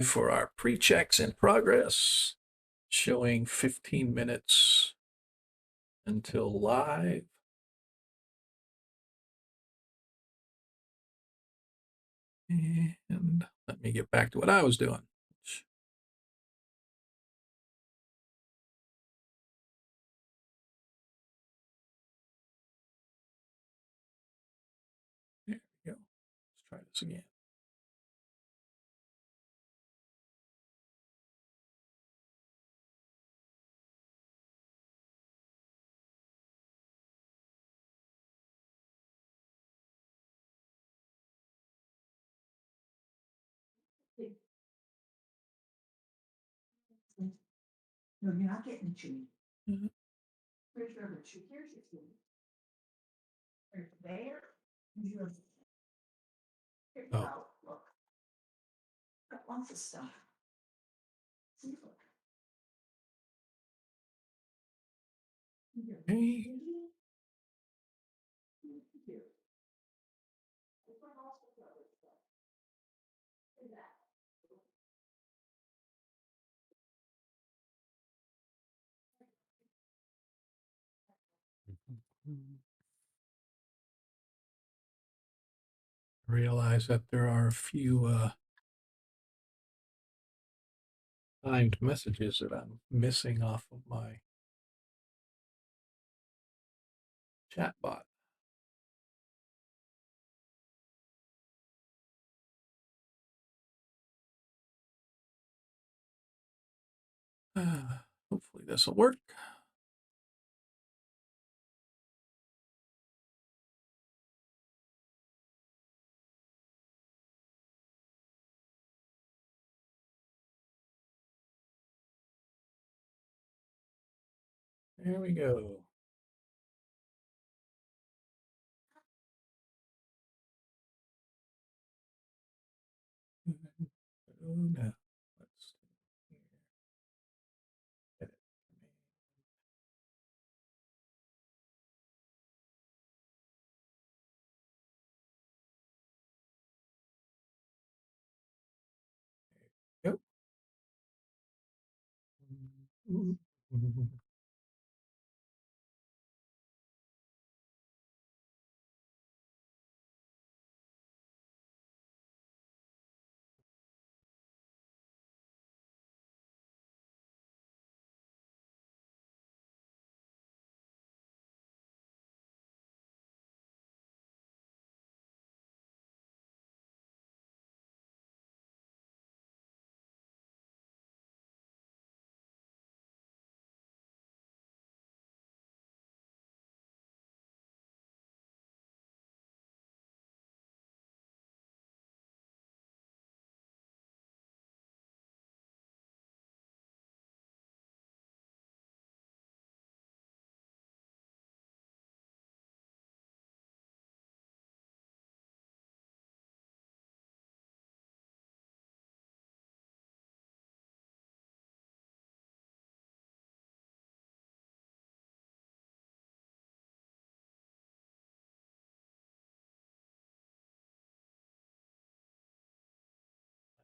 for our pre-checks in progress, showing 15 minutes until live. And let me get back to what I was doing. There we go. Let's try this again. No, you're not getting chewy. Mhm. Here's your chew. Here's your chew. There's there. Here's your. Here you Oh, go. Look. Got lots of stuff. See, look. Here. okay. Here. This one also got other stuff. Look at that. Realize that there are a few timed messages that I'm missing off of my chat bot. Hopefully this will work. There we go. Oh no. Let's see here. Edit command. Yep.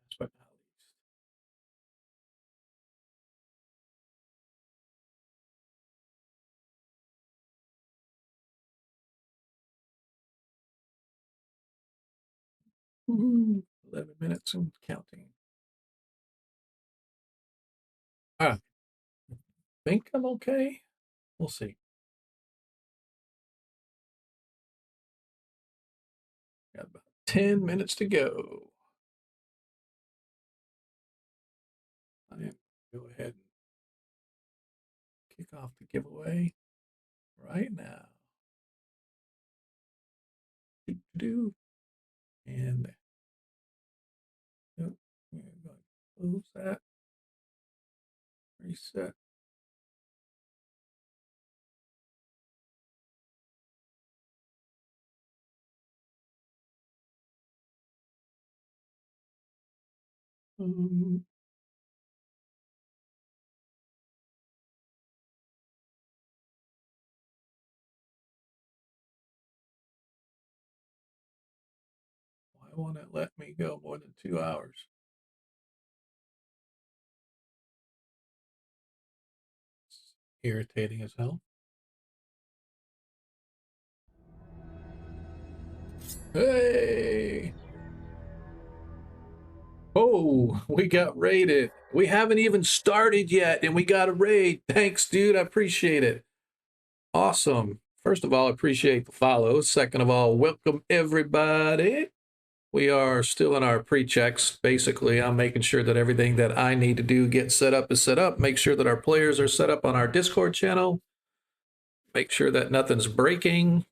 Last but not least. 11 minutes and counting. I think I'm okay. We'll see. Got about 10 minutes to go. I am go ahead and kick off the giveaway right now. Do and yep, we're going to close that. Reset. Um, why won't it let me go more than 2 hours? irritating as hell. Hey! Oh, we got raided. We haven't even started yet, and we got a raid. Thanks, dude. I appreciate it. Awesome. First of all, I appreciate the follow. Second of all, welcome everybody. We are still in our pre-checks. Basically, I'm making sure that everything that I need to do get set up is set up. Make sure that our players are set up on our Discord channel. Make sure that nothing's breaking.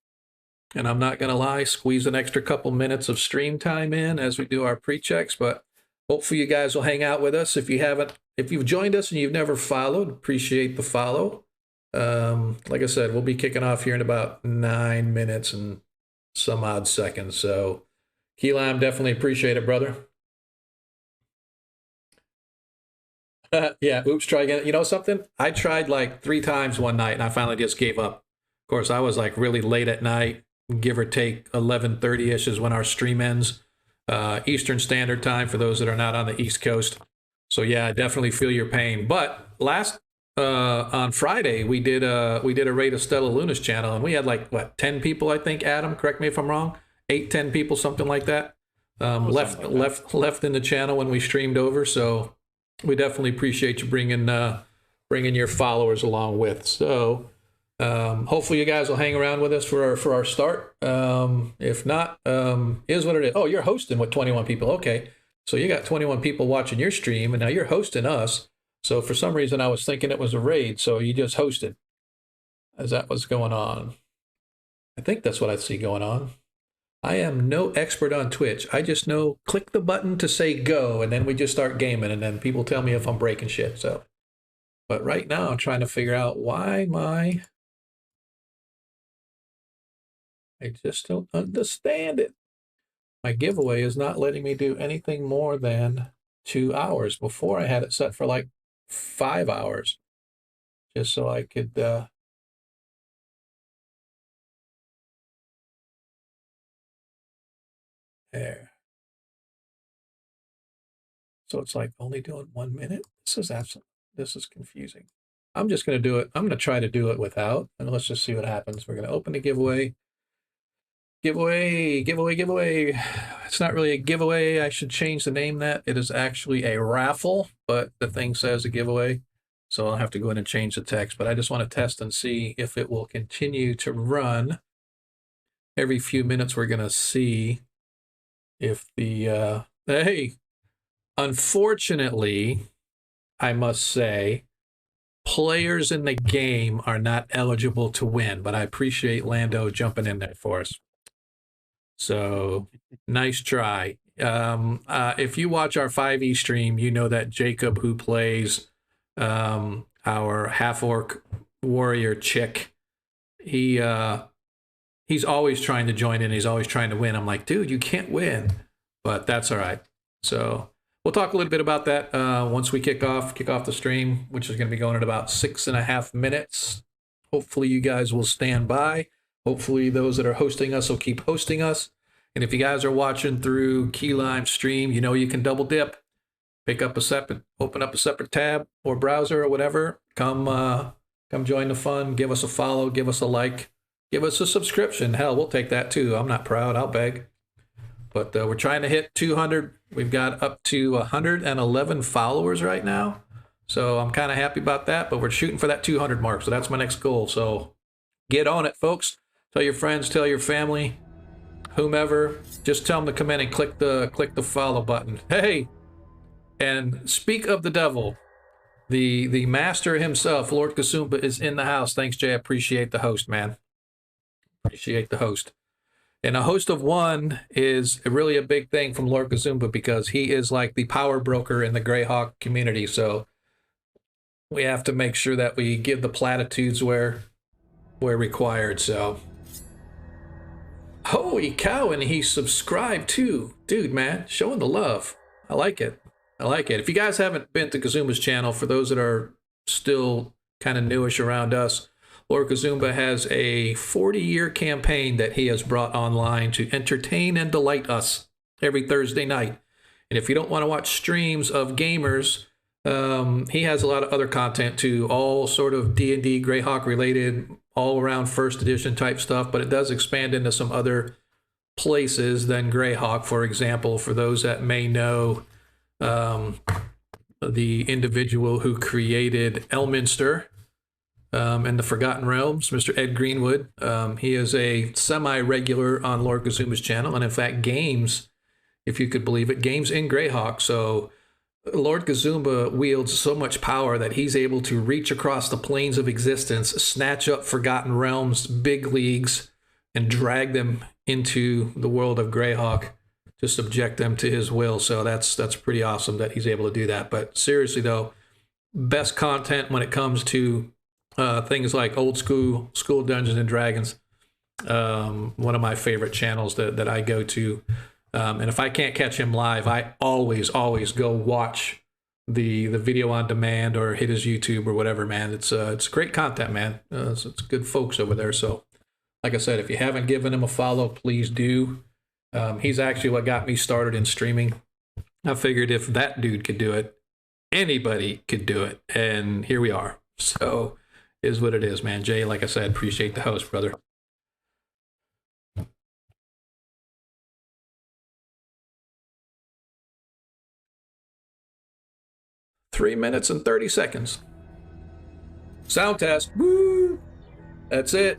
And I'm not going to lie, squeeze an extra couple minutes of stream time in as we do our pre-checks. But hopefully you guys will hang out with us. If you've joined us and you've never followed, appreciate the follow. Like I said, we'll be kicking off here in about 9 minutes and some odd seconds. So, Key Lime, definitely appreciate it, brother. Yeah, oops, try again. You know something? I tried like 3 times one night and I finally just gave up. Of course, I was like really late at night, give or take 11:30-ish is when our stream ends. Eastern Standard Time for those that are not on the East Coast. So yeah, I definitely feel your pain. But on Friday we did a raid of Stella Luna's channel, and we had like what 10 people, I think. Adam, correct me if I'm wrong. 8-10 people, something like that. Left in the channel when we streamed over. So we definitely appreciate you bringing your followers along with. So hopefully you guys will hang around with us for our start. If not, is what it is. Oh, you're hosting with 21 people. Okay. So you got 21 people watching your stream, and now you're hosting us. So for some reason I was thinking it was a raid, so you just hosted. Is that what's going on? I think that's what I see going on. I am no expert on Twitch. I just know click the button to say go, and then we just start gaming, and then people tell me if I'm breaking shit. So, but right now I'm trying to figure out why I just don't understand it. My giveaway is not letting me do anything more than 2 hours. Before I had it set for like 5 hours, just so I could there. So it's like only doing 1 minute. This is confusing. I'm just going to do it. I'm going to try to do it without, and let's just see what happens. We're going to open the giveaway. Giveaway. It's not really a giveaway. I should change the name that. It is actually a raffle, but the thing says a giveaway. So I'll have to go in and change the text, but I just want to test and see if it will continue to run. Every few minutes we're going to see if the, hey, unfortunately, I must say, players in the game are not eligible to win, but I appreciate Lando jumping in there for us. So nice try. If you watch our 5e stream, you know that Jacob, who plays our half-orc warrior chick, he's always trying to join in. He's always trying to win. I'm like, dude, you can't win, but that's all right. So we'll talk a little bit about that once we kick off the stream, which is going to be going in about 6.5 minutes. Hopefully you guys will stand by. Hopefully those that are hosting us will keep hosting us. And if you guys are watching through Key Lime stream, you know you can double dip. Open up a separate tab or browser or whatever. Come join the fun. Give us a follow. Give us a like. Give us a subscription. Hell, we'll take that too. I'm not proud. I'll beg. But we're trying to hit 200. We've got up to 111 followers right now. So I'm kind of happy about that. But we're shooting for that 200 mark. So that's my next goal. So get on it, folks. Tell your friends. Tell your family. Whomever. Just tell them to come in and click the follow button. Hey. And speak of the devil, the master himself, Lord Kasumba, is in the house. Thanks, Jay. I appreciate the host, man. Appreciate the host. And a host of one is really a big thing from Lord Kasumba because he is like the power broker in the Greyhawk community. So we have to make sure that we give the platitudes where required. So holy cow, and he subscribed too. Dude, man, showing the love. I like it. I like it. If you guys haven't been to Kazuma's channel, for those that are still kind of newish around us, Lord Kazumba has a 40-year campaign that he has brought online to entertain and delight us every Thursday night. And if you don't want to watch streams of gamers He has a lot of other content too, all sort of D&D Greyhawk related, all around first edition type stuff, but it does expand into some other places than Greyhawk. For example, for those that may know, the individual who created Elminster and the Forgotten Realms, Mr. Ed Greenwood. He is a semi-regular on Lord Kazuma's channel, and in fact games, if you could believe it, games in Greyhawk. So Lord Kazuma wields so much power that he's able to reach across the planes of existence, snatch up Forgotten Realms, big leagues, and drag them into the world of Greyhawk to subject them to his will. So that's pretty awesome that he's able to do that. But seriously though, best content when it comes to things like old school Dungeons and Dragons. One of my favorite channels that I go to. And if I can't catch him live, I always go watch the video on demand or hit his YouTube or whatever, man. It's great content, man. It's good folks over there. So like I said, if you haven't given him a follow, please do. He's actually what got me started in streaming. I figured if that dude could do it, anybody could do it. And here we are. So is what it is, man. Jay, like I said, appreciate the host, brother. Three minutes and 30 seconds. Sound test. Woo! That's it.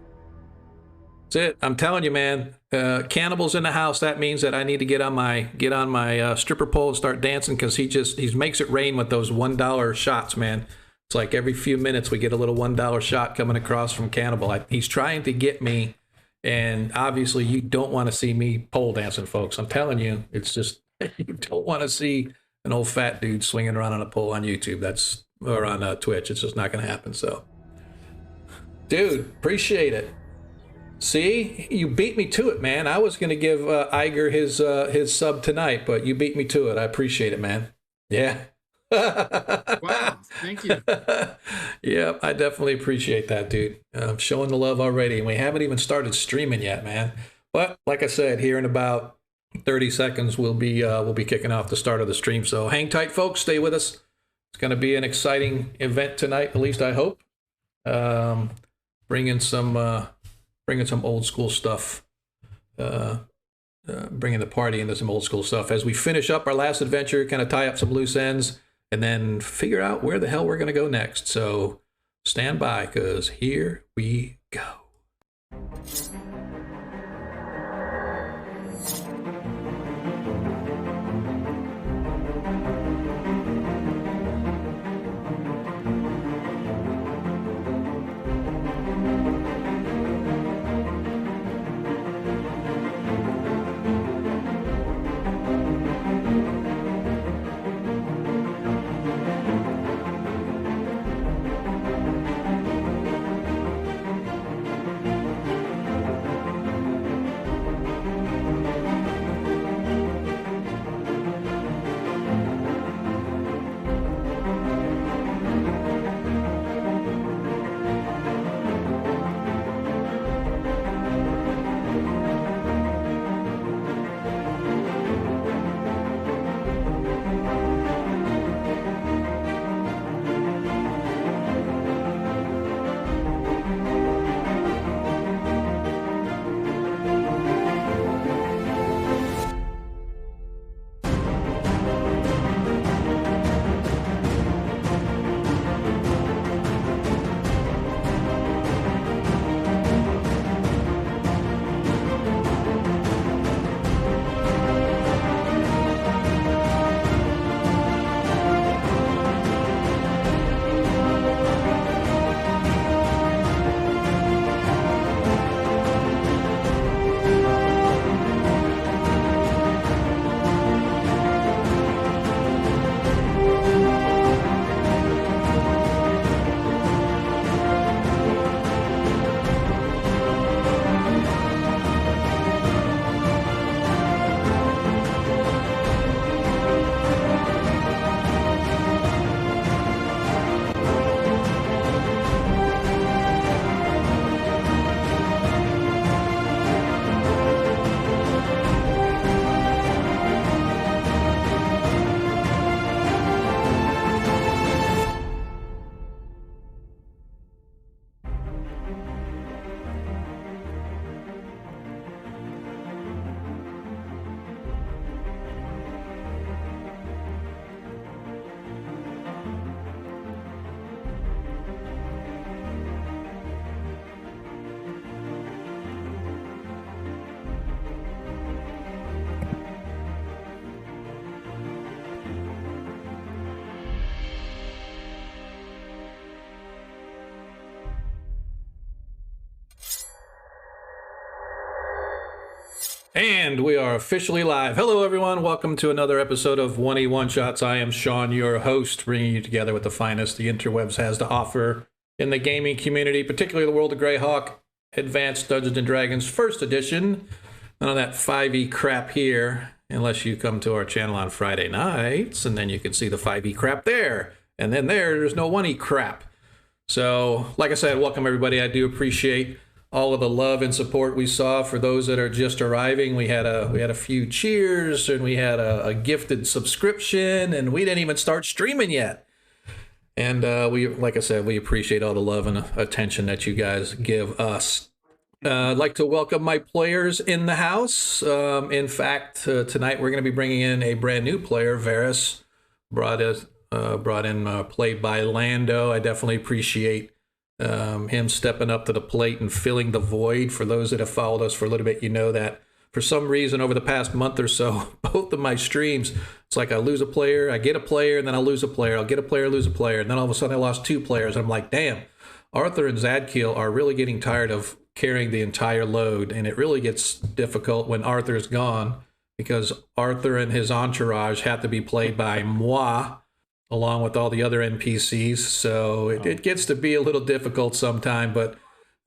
That's it. I'm telling you, man. Cannibals in the house. That means that I need to get on my stripper pole and start dancing, because he makes it rain with those $1 shots, man. It's like every few minutes we get a little $1 shot coming across from Cannibal. He's trying to get me, and obviously you don't want to see me pole dancing, folks. I'm telling you, it's just you don't want to see an old fat dude swinging around on a pole on YouTube. Or on Twitch. It's just not going to happen. So, dude, appreciate it. See, you beat me to it, man. I was going to give Iger his sub tonight, but you beat me to it. I appreciate it, man. Yeah. Wow, thank you. Yeah, I definitely appreciate that, dude. I'm showing the love already, and we haven't even started streaming yet, man. But like I said, here in about 30 seconds, we'll be kicking off the start of the stream. So hang tight, folks. Stay with us. It's going to be an exciting event tonight, at least I hope. Bringing some old school stuff. Bringing the party into some old school stuff as we finish up our last adventure, kind of tie up some loose ends, and then figure out where the hell we're going to go next. So stand by, because here we go. And we are officially live. Hello, everyone. Welcome to another episode of 1E1 Shots. I am Sean, your host, bringing you together with the finest the interwebs has to offer in the gaming community, particularly the world of Greyhawk, Advanced Dungeons and Dragons, First Edition. None of that 5e crap here, unless you come to our channel on Friday nights, and then you can see the 5e crap there. And then there's no 1e crap. So, like I said, welcome, everybody. I do appreciate all of the love and support we saw for those that are just arriving. We had a few cheers, and we had a gifted subscription, and we didn't even start streaming yet. And like I said, we appreciate all the love and attention that you guys give us. I'd like to welcome my players in the house. In fact, tonight we're going to be bringing in a brand new player, Varys, brought in played by Lando. I definitely appreciate him stepping up to the plate and filling the void. For those that have followed us for a little bit, you know that for some reason over the past month or so, both of my streams, it's like I lose a player, I get a player, and then I lose a player. I'll get a player, lose a player, and then all of a sudden I lost two players. I'm like, damn, Arthur and Zadkiel are really getting tired of carrying the entire load, and it really gets difficult when Arthur's gone, because Arthur and his entourage have to be played by moi, along with all the other NPCs, so it gets to be a little difficult sometime. But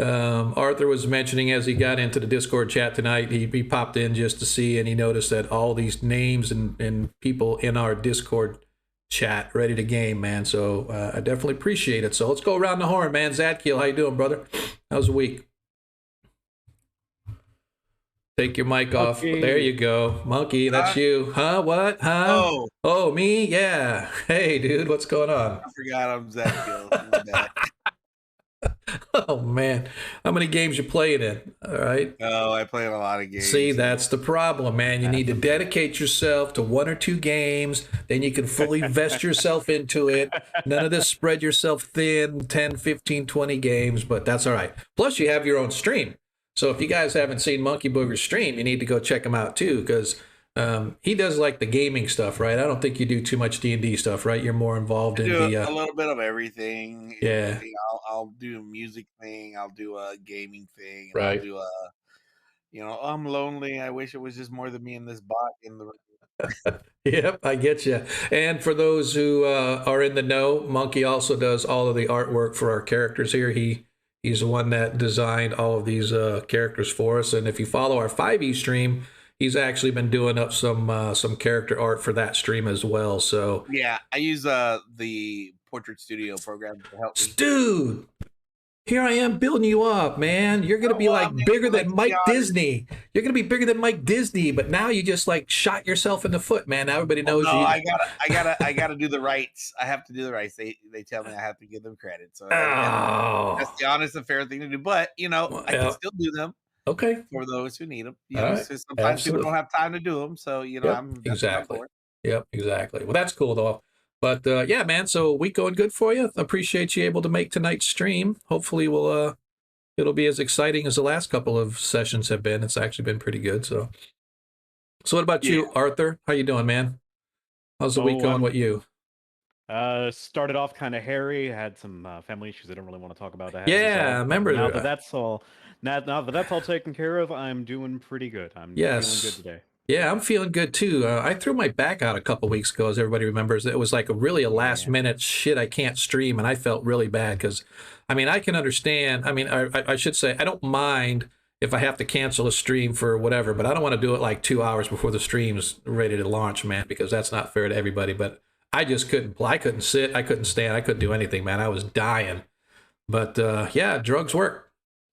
Arthur was mentioning as he got into the Discord chat tonight, he popped in just to see, and he noticed that all these names and people in our Discord chat ready to game, man. So I definitely appreciate it. So let's go around the horn, man. Zadkiel, how you doing, brother? How's the week? Take your mic off. There you go. Monkey, that's you. Huh? What? Huh? Oh, me? Yeah. Hey, dude, what's going on? I forgot I'm Zadkiel. Oh, man. How many games you playing in? All right. Oh, I play in a lot of games. See, that's the problem, man. You need to dedicate yourself to one or two games. Then you can fully vest yourself into it. None of this spread yourself thin, 10, 15, 20 games, but that's all right. Plus, you have your own stream. So if you guys haven't seen Monkey Booger's stream, you need to go check him out too, because he does like the gaming stuff, right? I don't think you do too much D&D stuff, right? You're more involved in the... a little bit of everything. Yeah. I'll do a music thing. I'll do a gaming thing. Right. I'll do I'm lonely. I wish it was just more than me and this bot in the room. Yep, I get you. And for those who are in the know, Monkey also does all of the artwork for our characters here. He's the one that designed all of these characters for us. And if you follow our 5e stream, he's actually been doing up some character art for that stream as well. So yeah, I use the Portrait Studio program to help me. Dude, here I am building you up, man. You're gonna be bigger than Mike Disney. You're gonna be bigger than Mike Disney, but now you just like shot yourself in the foot, man. Now everybody knows you. I gotta do the rights. I have to do the rights. They tell me I have to give them credit. So that's the honest and fair thing to do. But I can still do them. Okay. For those who need them. Right. Sometimes people don't have time to do them. So I'm exactly. Yep, exactly. Well, that's cool though. But yeah, man. So week going good for you. Appreciate you able to make tonight's stream. Hopefully, it'll be as exciting as the last couple of sessions have been. It's actually been pretty good. So what about you, Arthur? How you doing, man? How's the week going with you? Started off kind of hairy. Had some family issues I don't really want to talk about. I remember that. Now that that's all taken care of, I'm doing pretty good. I'm feeling good today. Yeah, I'm feeling good too. I threw my back out a couple weeks ago, as everybody remembers. It was like a last minute shit. I can't stream, and I felt really bad because, I can understand. I should say I don't mind if I have to cancel a stream for whatever, but I don't want to do it like 2 hours before the stream's ready to launch, man, because that's not fair to everybody. But I just couldn't play. I couldn't sit. I couldn't stand. I couldn't do anything, man. I was dying. But yeah, drugs work.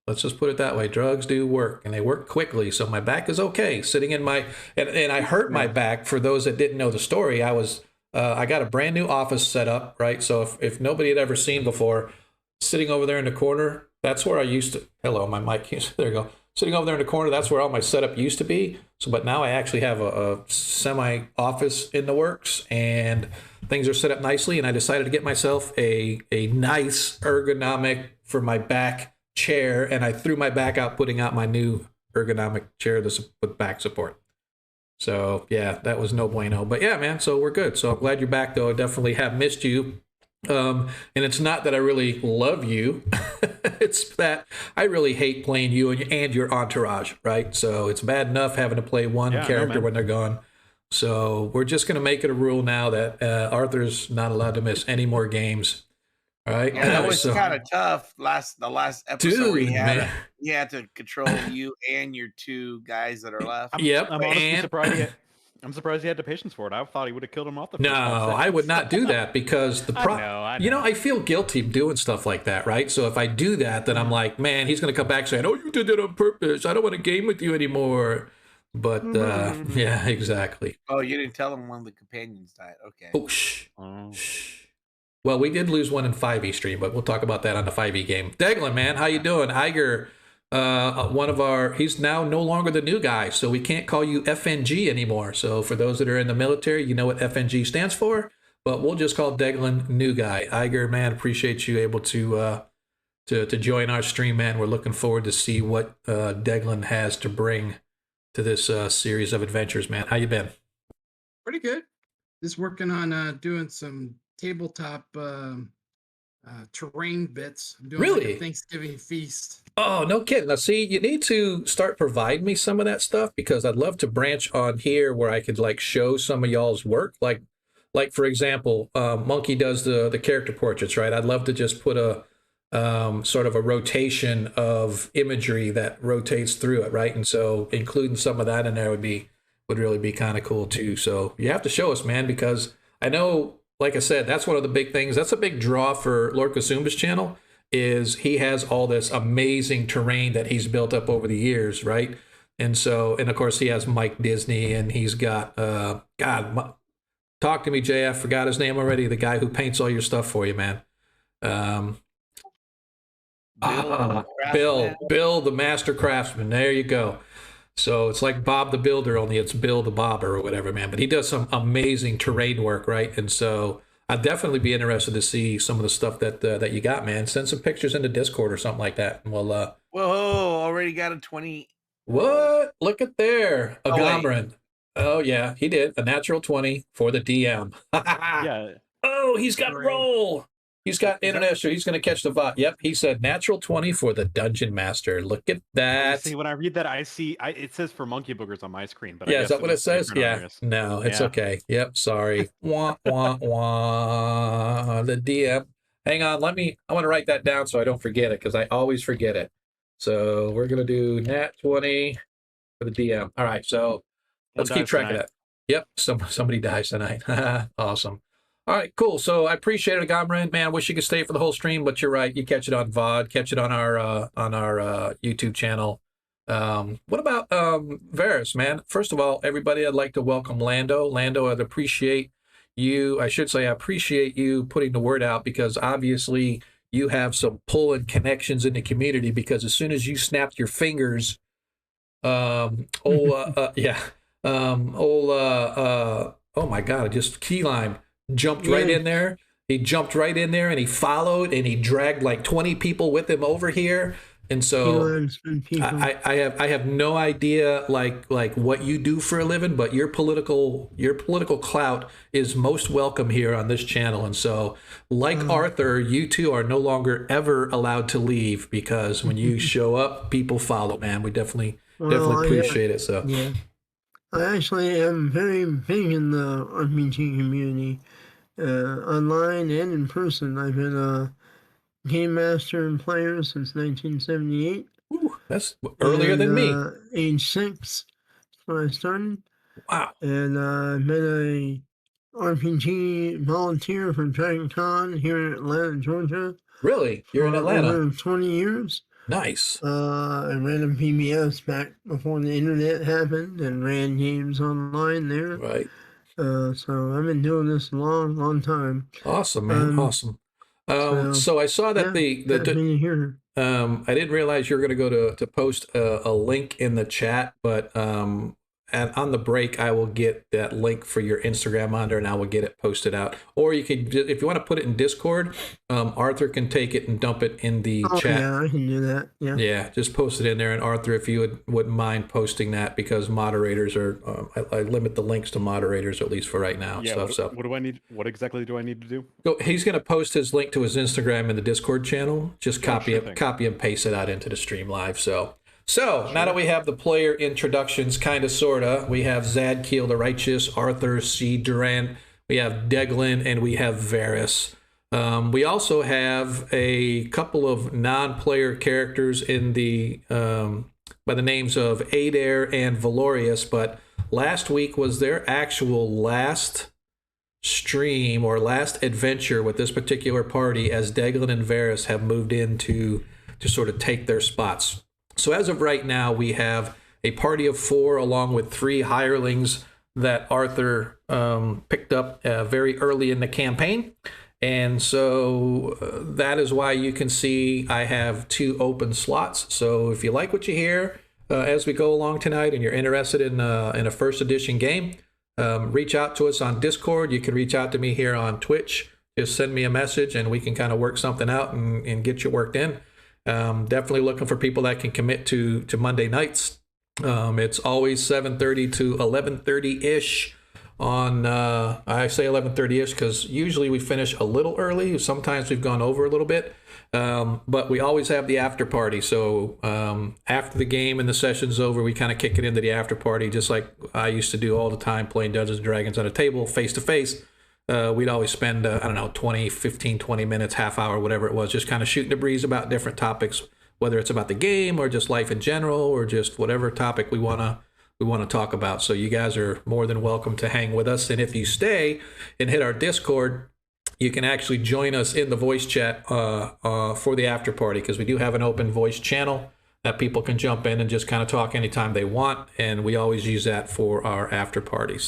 Let's just put it that way. Drugs do work, and they work quickly. So my back is okay. Sitting in my and I hurt my back. For those that didn't know the story, I got a brand new office set up, right? So if nobody had ever seen before, sitting over there in the corner, that's where I used to. Hello, my mic. There you go. Sitting over there in the corner, that's where all my setup used to be. So, but now I actually have a semi office in the works, and things are set up nicely. And I decided to get myself a nice ergonomic for my back chair, and I threw my back out putting out my new ergonomic chair with back support. So yeah, that was no bueno. But yeah, man, so we're good. So I'm glad you're back, though. I definitely have missed you. And it's not that I really love you. It's that I really hate playing you and your entourage, right? So it's bad enough having to play one character when they're gone. So we're just going to make it a rule now that Arthur's not allowed to miss any more games. All right. Yeah, that was kind of tough. The last episode, dude, where man. he had to control you and your two guys that are left. I'm honestly surprised. I'm surprised he had the patience for it. I thought he would have killed him off the first 5 seconds. I would not do that because I know. I feel guilty doing stuff like that, right? So if I do that, then I'm like, man, he's going to come back saying, "Oh, you did that on purpose. I don't want to game with you anymore." But yeah, exactly. Oh, you didn't tell him one of the companions died. Okay. Oh, shh. Well, we did lose one in 5e stream, but we'll talk about that on the 5e game. Deglin, man, how you doing? Iger, he's now no longer the new guy, so we can't call you FNG anymore. So for those that are in the military, you know what FNG stands for, but we'll just call Deglin new guy. Iger, man, appreciate you able to join our stream, man. We're looking forward to see what Deglin has to bring to this series of adventures, man. How you been? Pretty good. Just working on doing some tabletop terrain bits. I'm doing like a Thanksgiving feast. Oh, no kidding. Now, see, you need to start providing me some of that stuff because I'd love to branch on here where I could like show some of y'all's work. Like for example, Monkey does the character portraits, right? I'd love to just put a sort of a rotation of imagery that rotates through it, right? And so including some of that in there would really be kind of cool too. So you have to show us, man, because I know, like I said, that's one of the big things. That's a big draw for Lord Kasumba's channel is he has all this amazing terrain that he's built up over the years, right? And so, and of course he has Mike Disney and he's got, talk to me, Jay, I forgot his name already, the guy who paints all your stuff for you, man. Bill, the master craftsman. There you go. So it's like Bob the Builder, only it's Bill the Bobber or whatever, man. But he does some amazing terrain work, right? And so I'd definitely be interested to see some of the stuff that you got, man. Send some pictures into Discord or something like that. And we'll whoa, already got a 20. What? Look at there. A Gomrin. Oh yeah, he did. A natural 20 for the DM. Yeah. Oh, he's got roll. He's got international. He's going to catch the VOD. Yep, he said natural 20 for the Dungeon Master. Look at that. See, when I read that, it says for monkey boogers on my screen. But yeah, is that what it says? Yeah. No, it's okay. Yep, sorry. Wah, wah, wah. The DM. Hang on, I want to write that down so I don't forget it because I always forget it. So we're going to do nat 20 for the DM. All right, so let's keep track of that. Yep, somebody dies tonight. Awesome. All right, cool. So I appreciate it, Gomrin. Man, I wish you could stay for the whole stream, but you're right. You catch it on VOD, catch it on our YouTube channel. What about Varus, man? First of all, everybody, I'd like to welcome Lando. Lando, I'd appreciate you. I should say I appreciate you putting the word out because obviously you have some pull and connections in the community because as soon as you snapped your fingers, oh my God, I just key lime. Jumped right in there. He jumped right in there and he followed and he dragged like 20 people with him over here. And so I have no idea like what you do for a living, but your political clout is most welcome here on this channel. And so like Arthur, you two are no longer ever allowed to leave because when you show up, people follow, man. We definitely appreciate it. So yeah. I actually am very big in the RPG community, online and in person. I've been a game master and player since 1978. Ooh, that's earlier than me. Age 6 is when I started. Wow. And I've been a RPG volunteer for Dragon Con here in Atlanta, Georgia. Really? You're in Atlanta? Over 20 years. Nice. I ran a PBS back before the internet happened and ran games online there. Right. So I've been doing this a long time. Awesome, man. Awesome. So I saw that I didn't realize you were going to go to post a link in the chat, but on the break, I will get that link for your Instagram on there, and I will get it posted out. Or you could, if you want to put it in Discord, Arthur can take it and dump it in the chat. Yeah, I can do that. Yeah. Yeah, just post it in there. And Arthur, if you wouldn't mind posting that, because moderators are, I limit the links to moderators, at least for right now. Yeah. So What do I need? What exactly do I need to do? so he's going to post his link to his Instagram in the Discord channel. Just copy and paste it out into the stream live. So now that we have the player introductions, kind of, sort of, we have Zadkiel the Righteous, Arthur C. Durant, we have Deglin, and we have Varys. We also have a couple of non-player characters in the by the names of Adair and Valorius, but last week was their actual last stream or last adventure with this particular party, as Deglin and Varys have moved in to sort of take their spots. So as of right now, we have a party of 4 along with 3 hirelings that Arthur picked up very early in the campaign. And so that is why you can see I have 2 open slots. So if you like what you hear as we go along tonight and you're interested in a first edition game, reach out to us on Discord. You can reach out to me here on Twitch. Just send me a message and we can kind of work something out and get you worked in. Definitely looking for people that can commit to Monday nights. It's always 7:30 to 11:30-ish on, I say 11:30-ish because usually we finish a little early. Sometimes we've gone over a little bit, but we always have the after party. So after the game and the session's over, we kind of kick it into the after party, just like I used to do all the time, playing Dungeons and Dragons on a table face to face. We'd always spend, 20 minutes, half hour, whatever it was, just kind of shooting the breeze about different topics, whether it's about the game or just life in general or just whatever topic we want to talk about. So you guys are more than welcome to hang with us. And if you stay and hit our Discord, you can actually join us in the voice chat for the after party, because we do have an open voice channel that people can jump in and just kind of talk anytime they want. And we always use that for our after party.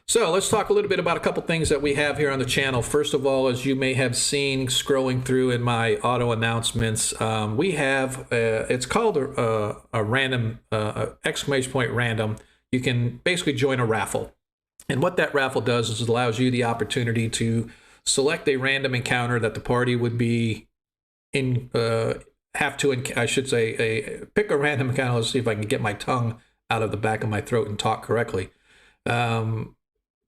So let's talk a little bit about a couple things that we have here on the channel. First of all, as you may have seen scrolling through in my auto announcements, we have, it's called a random, exclamation point random. You can basically join a raffle. And what that raffle does is it allows you the opportunity to select a random encounter that the party would be pick a random encounter. Let's see if I can get my tongue out of the back of my throat and talk correctly.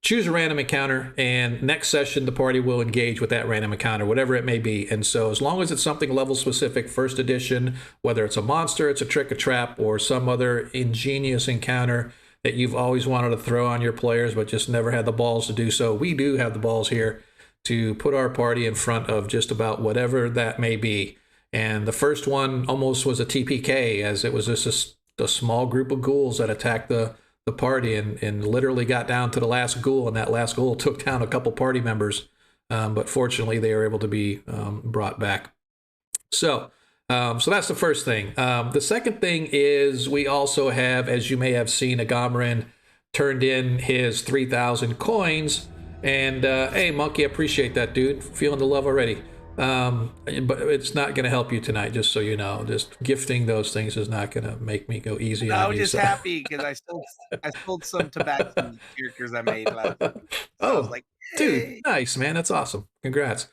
Choose a random encounter, and next session the party will engage with that random encounter, whatever it may be. And so as long as it's something level specific, first edition, whether it's a monster, it's a trick, a trap, or some other ingenious encounter that you've always wanted to throw on your players but just never had the balls to do so, we do have the balls here to put our party in front of just about whatever that may be. And the first one almost was a TPK, as it was just a small group of ghouls that attacked the party and literally got down to the last ghoul, and that last ghoul took down a couple party members, but fortunately they were able to be brought back. So that's the first thing. The second thing is we also have, as you may have seen, Agamrin turned in his 3,000 coins, and hey Monkey, appreciate that, dude, feeling the love already. But it's not going to help you tonight, just so you know. Just gifting those things is not going to make me go easy on you. I was just happy because I sold some tobacco characters I made last week. So I was like, hey. Dude, nice, man. That's awesome. Congrats.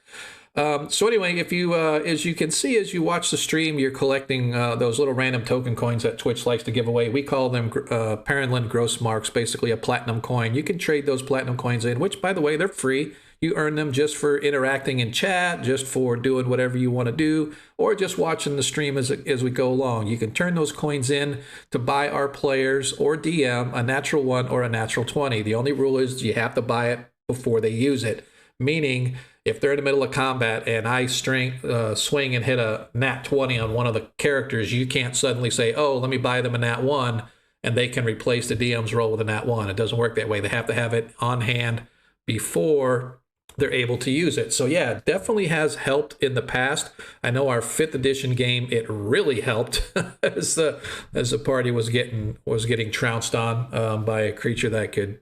So anyway, if you, as you can see, as you watch the stream, you're collecting those little random token coins that Twitch likes to give away. We call them Perrinland Gross Marks, basically a platinum coin. You can trade those platinum coins in, which, by the way, they're free. You earn them just for interacting in chat, just for doing whatever you want to do, or just watching the stream as we go along. You can turn those coins in to buy our players or DM a natural 1 or a natural 20. The only rule is you have to buy it before they use it, meaning if they're in the middle of combat and I swing and hit a nat 20 on one of the characters, you can't suddenly say, oh, let me buy them a nat 1, and they can replace the DM's roll with a nat 1. It doesn't work that way. They have to have it on hand before they're able to use it. So yeah, it definitely has helped in the past. I know our 5th edition game, it really helped as the party was getting trounced on by a creature that could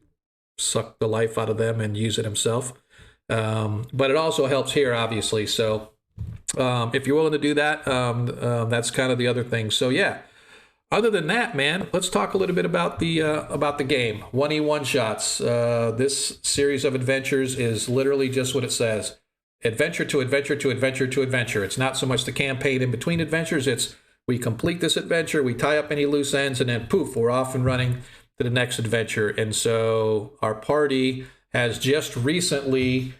suck the life out of them and use it himself. But it also helps here, obviously. So if you're willing to do that, that's kind of the other thing. So yeah, other than that, man, let's talk a little bit about the game. 1E1 shots. This series of adventures is literally just what it says. Adventure to adventure to adventure to adventure. It's not so much the campaign in between adventures. It's we complete this adventure, we tie up any loose ends, and then poof, we're off and running to the next adventure. And so our party has just recently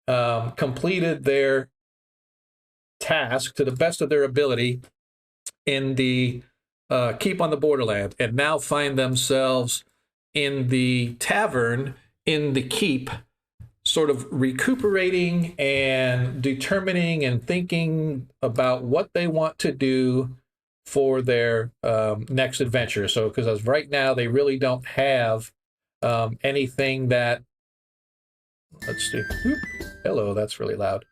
completed their task to the best of their ability in the Keep on the Borderland, and now find themselves in the tavern in the Keep, sort of recuperating and determining and thinking about what they want to do for their next adventure. So, because as right now, they really don't have anything that, let's see, whoop, hello, that's really loud.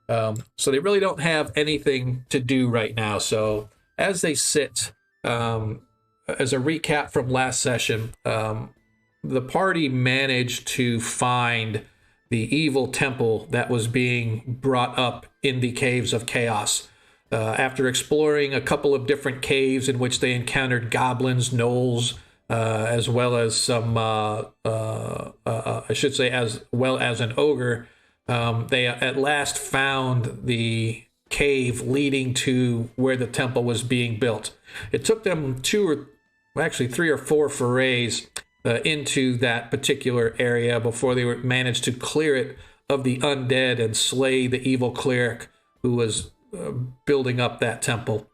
So they really don't have anything to do right now. So as they sit, as a recap from last session, the party managed to find the evil temple that was being brought up in the Caves of Chaos. After exploring a couple of different caves in which they encountered goblins, gnolls, as well as some, I should say, as well as an ogre, they at last found the cave leading to where the temple was being built. It took them 3 or 4 forays into that particular area before they managed to clear it of the undead and slay the evil cleric who was building up that temple.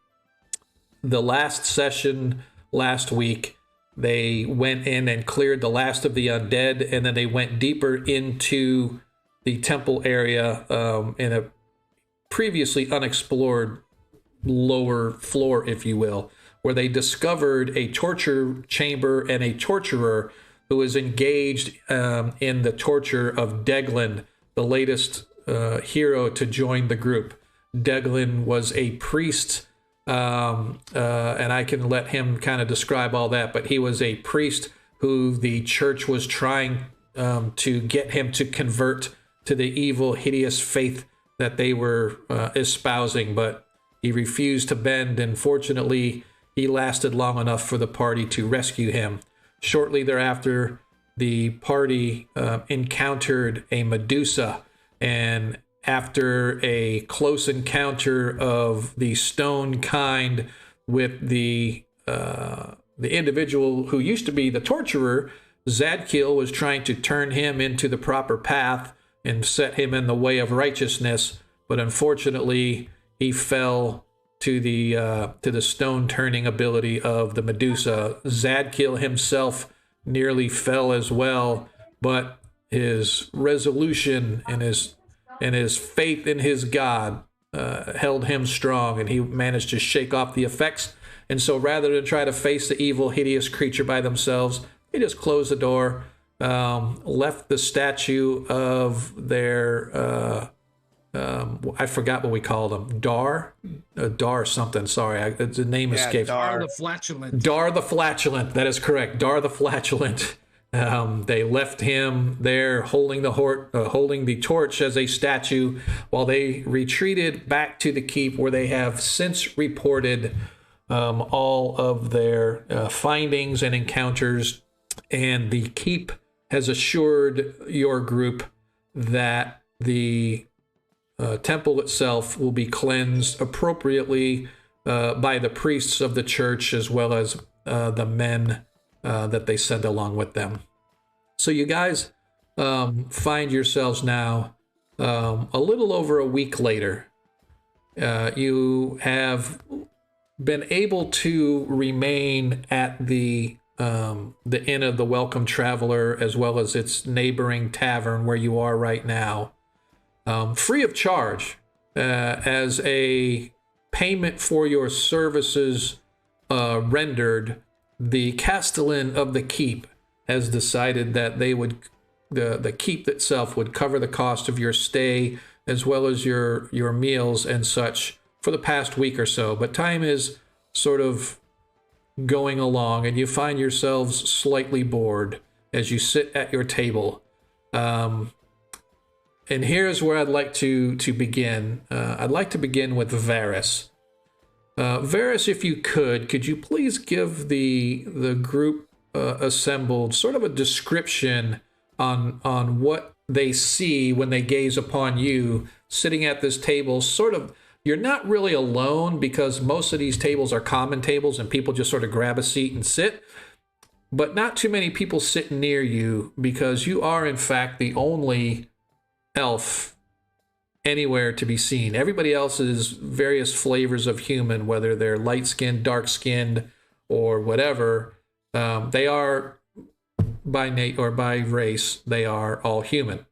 The last session last week, they went in and cleared the last of the undead, and then they went deeper into the temple area in a previously unexplored lower floor, if you will, where they discovered a torture chamber and a torturer who was engaged in the torture of Deglin, the latest hero to join the group. Deglin was a priest, and I can let him kind of describe all that, but he was a priest who the church was trying to get him to convert to the evil, hideous faith that they were espousing, but he refused to bend, and fortunately, he lasted long enough for the party to rescue him. Shortly thereafter, the party encountered a Medusa, and after a close encounter of the stone kind with the individual who used to be the torturer, Zadkiel was trying to turn him into the proper path and set him in the way of righteousness, but unfortunately he fell to the stone turning ability of the Medusa. Zadkiel himself nearly fell as well, but his resolution and his faith in his God held him strong, and he managed to shake off the effects. And so rather than try to face the evil, hideous creature by themselves, they just closed the door, left the statue of their, I forgot what we called him, Dar something, sorry, the name escapes. Dar the Flatulent. Dar the Flatulent, that is correct, Dar the Flatulent. They left him there holding the torch as a statue while they retreated back to the keep, where they have since reported all of their findings and encounters, and the keep has assured your group that the temple itself will be cleansed appropriately by the priests of the church, as well as the men that they send along with them. So you guys find yourselves now a little over a week later. You have been able to remain at the Inn of the Welcome Traveler, as well as its neighboring tavern where you are right now, free of charge, as a payment for your services rendered. The Castellan of the keep has decided that they would, the keep itself would cover the cost of your stay, as well as your meals and such, for the past week or so. But time is sort of going along, and you find yourselves slightly bored as you sit at your table. And here's where I'd like to begin. I'd like to begin with Varys. Varys, if you could you please give the group assembled sort of a description on what they see when they gaze upon you sitting at this table? Sort of, you're not really alone because most of these tables are common tables and people just sort of grab a seat and sit, but not too many people sitting near you because you are in fact the only elf anywhere to be seen. Everybody else is various flavors of human, whether they're light-skinned, dark-skinned, or whatever. They are by race, they are all human.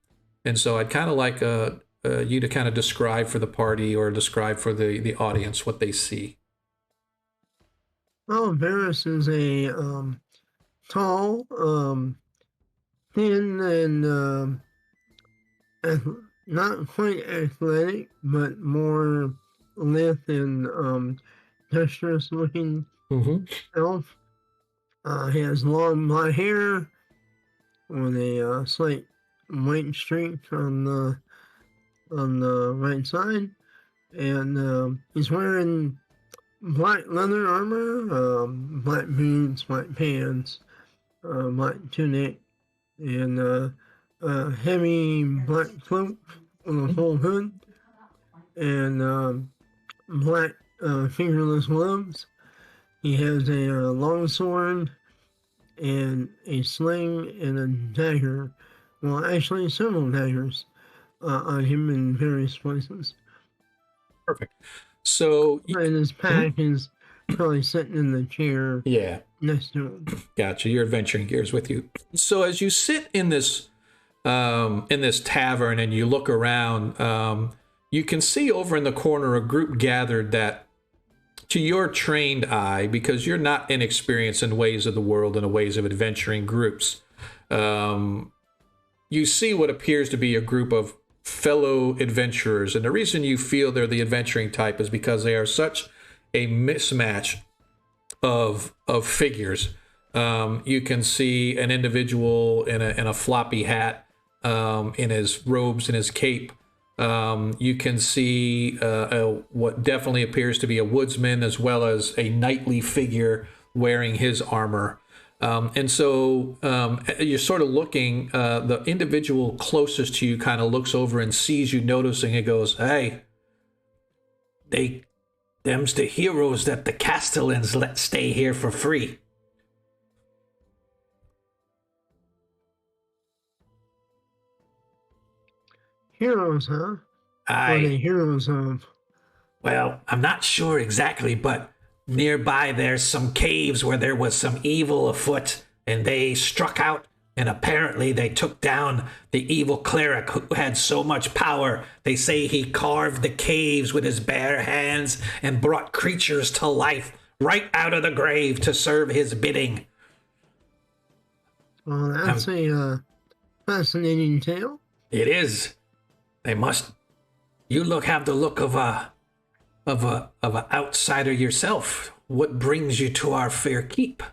And so I'd kind of like you to kind of describe for the party or describe for the audience what they see. Well, Varys is a tall, thin, and not quite athletic, but more lithe and dexterous looking elf. He has long blonde hair with a slight white streak on the right side, and he's wearing black leather armor, black boots, black pants, black tunic, and a heavy black cloak with a full hood, and black fingerless gloves. He has a long sword and a sling and a dagger. Well, actually, several daggers on him in various places. Perfect. So, and his pack is probably sitting in the chair. Yeah. Next to him. Gotcha. Your adventuring gears with you. So as you sit in this tavern and you look around, you can see over in the corner a group gathered that, to your trained eye, because you're not inexperienced in ways of the world and the ways of adventuring groups, you see what appears to be a group of fellow adventurers. And the reason you feel they're the adventuring type is because they are such a mismatch of figures. You can see an individual in a floppy hat, in his robes and his cape. You can see what definitely appears to be a woodsman, as well as a knightly figure wearing his armor. And so you're sort of looking, the individual closest to you kind of looks over and sees you noticing and goes, "Hey, them's the heroes that the Castellans let stay here for free." Heroes, huh? What are they heroes of? Well, I'm not sure exactly, but nearby there's some caves where there was some evil afoot, and they struck out, and apparently they took down the evil cleric who had so much power. They say he carved the caves with his bare hands and brought creatures to life right out of the grave to serve his bidding. Well, that's a fascinating tale. It is. They must. You have the look of a outsider yourself. What brings you to our fair keep?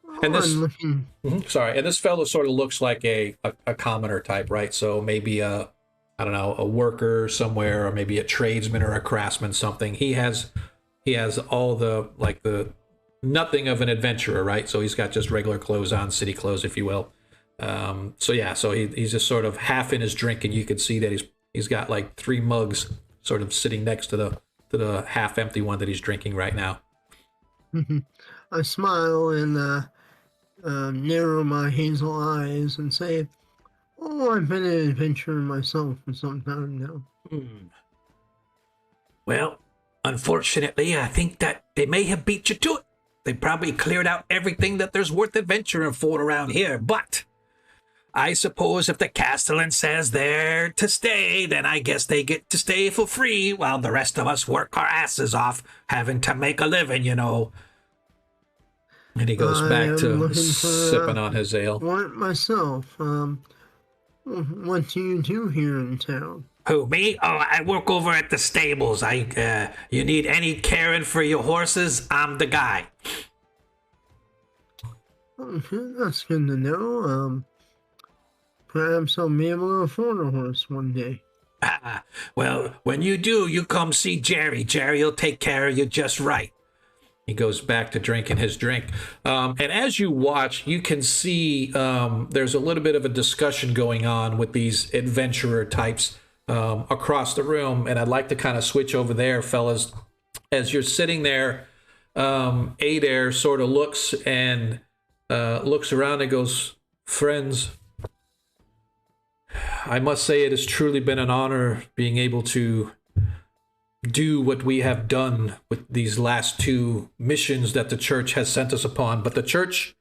Oh, And this, I'm looking. sorry, and this fellow sort of looks like a commoner type, right? So maybe a worker somewhere, or maybe a tradesman or a craftsman, something. He has all the nothing of an adventurer, right? So he's got just regular clothes on, city clothes, if you will. So he's just sort of half in his drink, and you can see that he's got like 3 mugs sort of sitting next to the half empty one that he's drinking right now. I smile and narrow my hazel eyes and say, "Oh, I've been an adventurer myself for some time now." Well, unfortunately, I think that they may have beat you to it. They probably cleared out everything that there's worth adventuring for around here, but I suppose if the Castellan says they're to stay, then I guess they get to stay for free while the rest of us work our asses off having to make a living, you know. And he goes back to sipping on his ale. Work myself. What do you do here in town? Who, me? Oh, I work over at the stables. You need any caring for your horses? I'm the guy. Okay, that's good to know. Perhaps I'll be able to afford a horse one day. Well, when you do, you come see Jerry. Jerry'll take care of you just right. He goes back to drinking his drink. And as you watch, you can see there's a little bit of a discussion going on with these adventurer types across the room. And I'd like to kind of switch over there, fellas. As you're sitting there, Adair sort of looks around and goes, friends, I must say it has truly been an honor being able to do what we have done with these last 2 missions that the church has sent us upon. But the church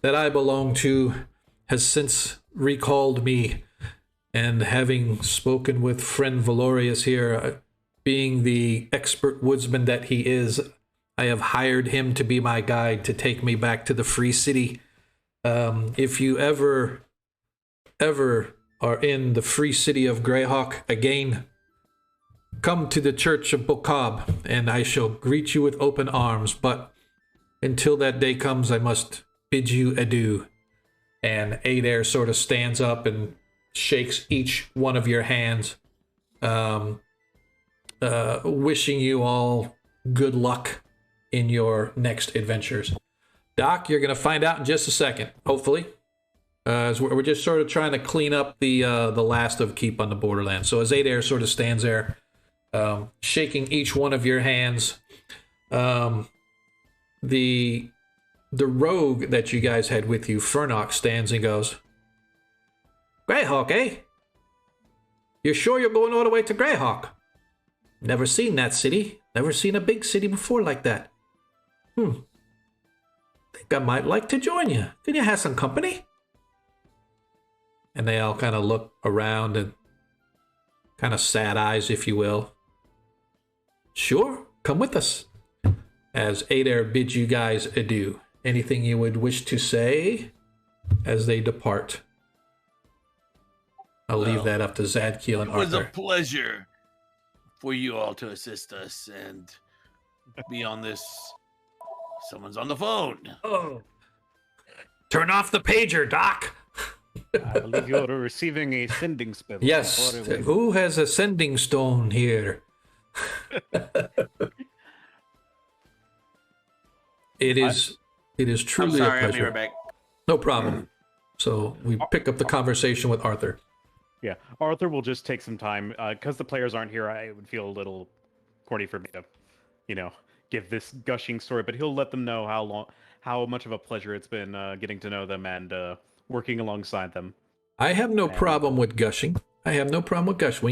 that I belong to has since recalled me, and having spoken with friend Valorius here, being the expert woodsman that he is, I have hired him to be my guide to take me back to the Free City. If you ever are in the Free City of Greyhawk again, come to the Church of Bokab, and I shall greet you with open arms. But until that day comes, I must bid you adieu. And Adair sort of stands up and shakes each one of your hands, wishing you all good luck in your next adventures. Doc, you're going to find out in just a second, hopefully. As we're just sort of trying to clean up the last of Keep on the Borderlands. So as Adair sort of stands there, shaking each one of your hands, the rogue that you guys had with you, Fernock, stands and goes, Greyhawk, eh? You're sure you're going all the way to Greyhawk? Never seen that city. Never seen a big city before like that. Think I might like to join you. Can you have some company? And they all kind of look around and kind of sad eyes, if you will. Sure, come with us. As Adair bids you guys adieu. Anything you would wish to say as they depart? I'll leave that up to Zadkiel and It was Arthur. a pleasure for you all to assist us and be on this. Someone's on the phone. Oh. Turn off the pager, Doc. I believe you're receiving a sending spell. Yes. Who has a sending stone here? It is I'm truly sorry, a I'll be pleasure. right back. No problem. So we pick up the conversation with Arthur. Yeah, Arthur will just take some time because the players aren't here. I would feel a little corny for me to, give this gushing story, but he'll let them know how much of a pleasure it's been getting to know them and working alongside them. I have no problem with gushing. We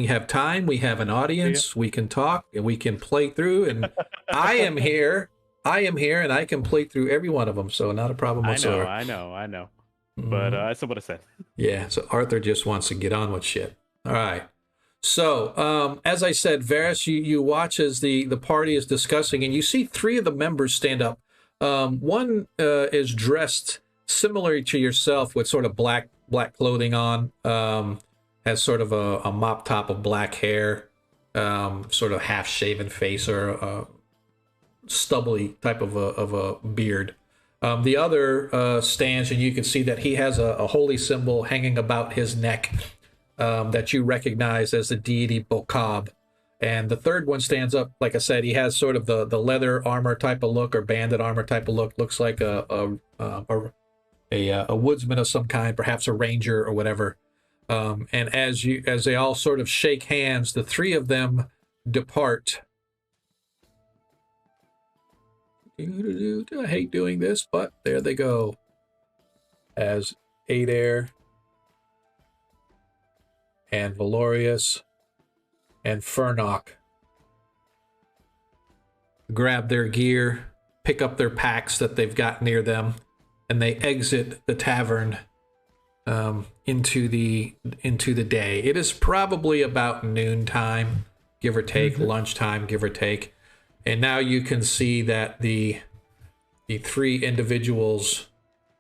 have time. We have an audience. We can talk and we can play through. And I am here, and I can play through every one of them. So not a problem whatsoever. I know. But I said what I said. Yeah, so Arthur just wants to get on with shit. All right. So, as I said, Varys, you watch as the party is discussing, and you see 3 of the members stand up. One is dressed similar to yourself with sort of black clothing on, has sort of a mop top of black hair, sort of half-shaven face or a stubbly type of a beard. The other stands, and you can see that he has a holy symbol hanging about his neck that you recognize as the deity Bokab. And the third one stands up, like I said, he has sort of the leather armor type of look or bandit armor type of look. Looks like a woodsman of some kind, perhaps a ranger or whatever. And as they all sort of shake hands, the 3 of them depart. I hate doing this, but there they go. As Adair and Valorius and Fernock grab their gear, pick up their packs that they've got near them, and they exit the tavern into the day. It is probably about noontime, give or take, lunchtime, give or take. And now you can see that the 3 individuals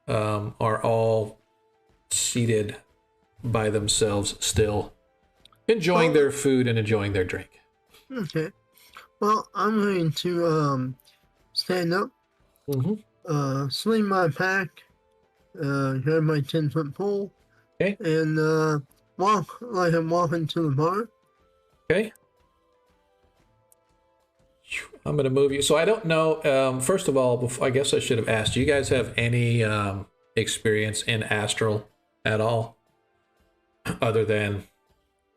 are all seated by themselves still, enjoying their food and enjoying their drink. Okay. Well, I'm going to stand up, sling my pack, grab my 10-foot pole, Okay. and walk like I'm walking to the bar. Okay. I'm going to move you. So I don't know. First of all, I guess I should have asked. Do you guys have any experience in astral at all, other than?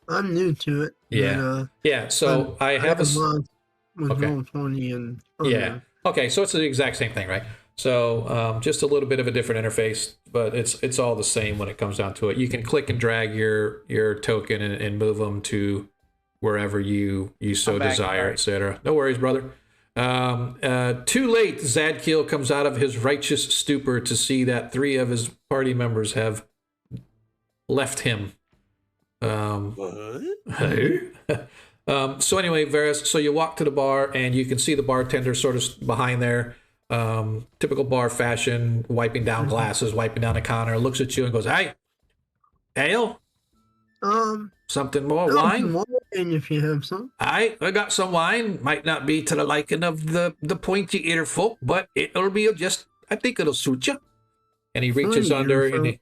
I'm new to it. Yeah. But, Yeah. So I have a. lots with Okay. Roll20 and Yeah. other. Okay. So it's the exact same thing, right? So just a little bit of a different interface, but it's all the same when it comes down to it. You can click and drag your token and move them to wherever you so I'm back, desire, sorry. etc. No worries, brother. Too late, Zadkiel comes out of his righteous stupor to see that 3 of his party members have left him. What? So anyway, Varys, so you walk to the bar and you can see the bartender sort of behind there, typical bar fashion, wiping down glasses, wiping down the counter, looks at you and goes, "Hey, ale? Something more wine? And if you have some. I got some wine. Might not be to the liking of the pointy ear folk, but it'll be just, I think it'll suit you." And he reaches Pointy under ear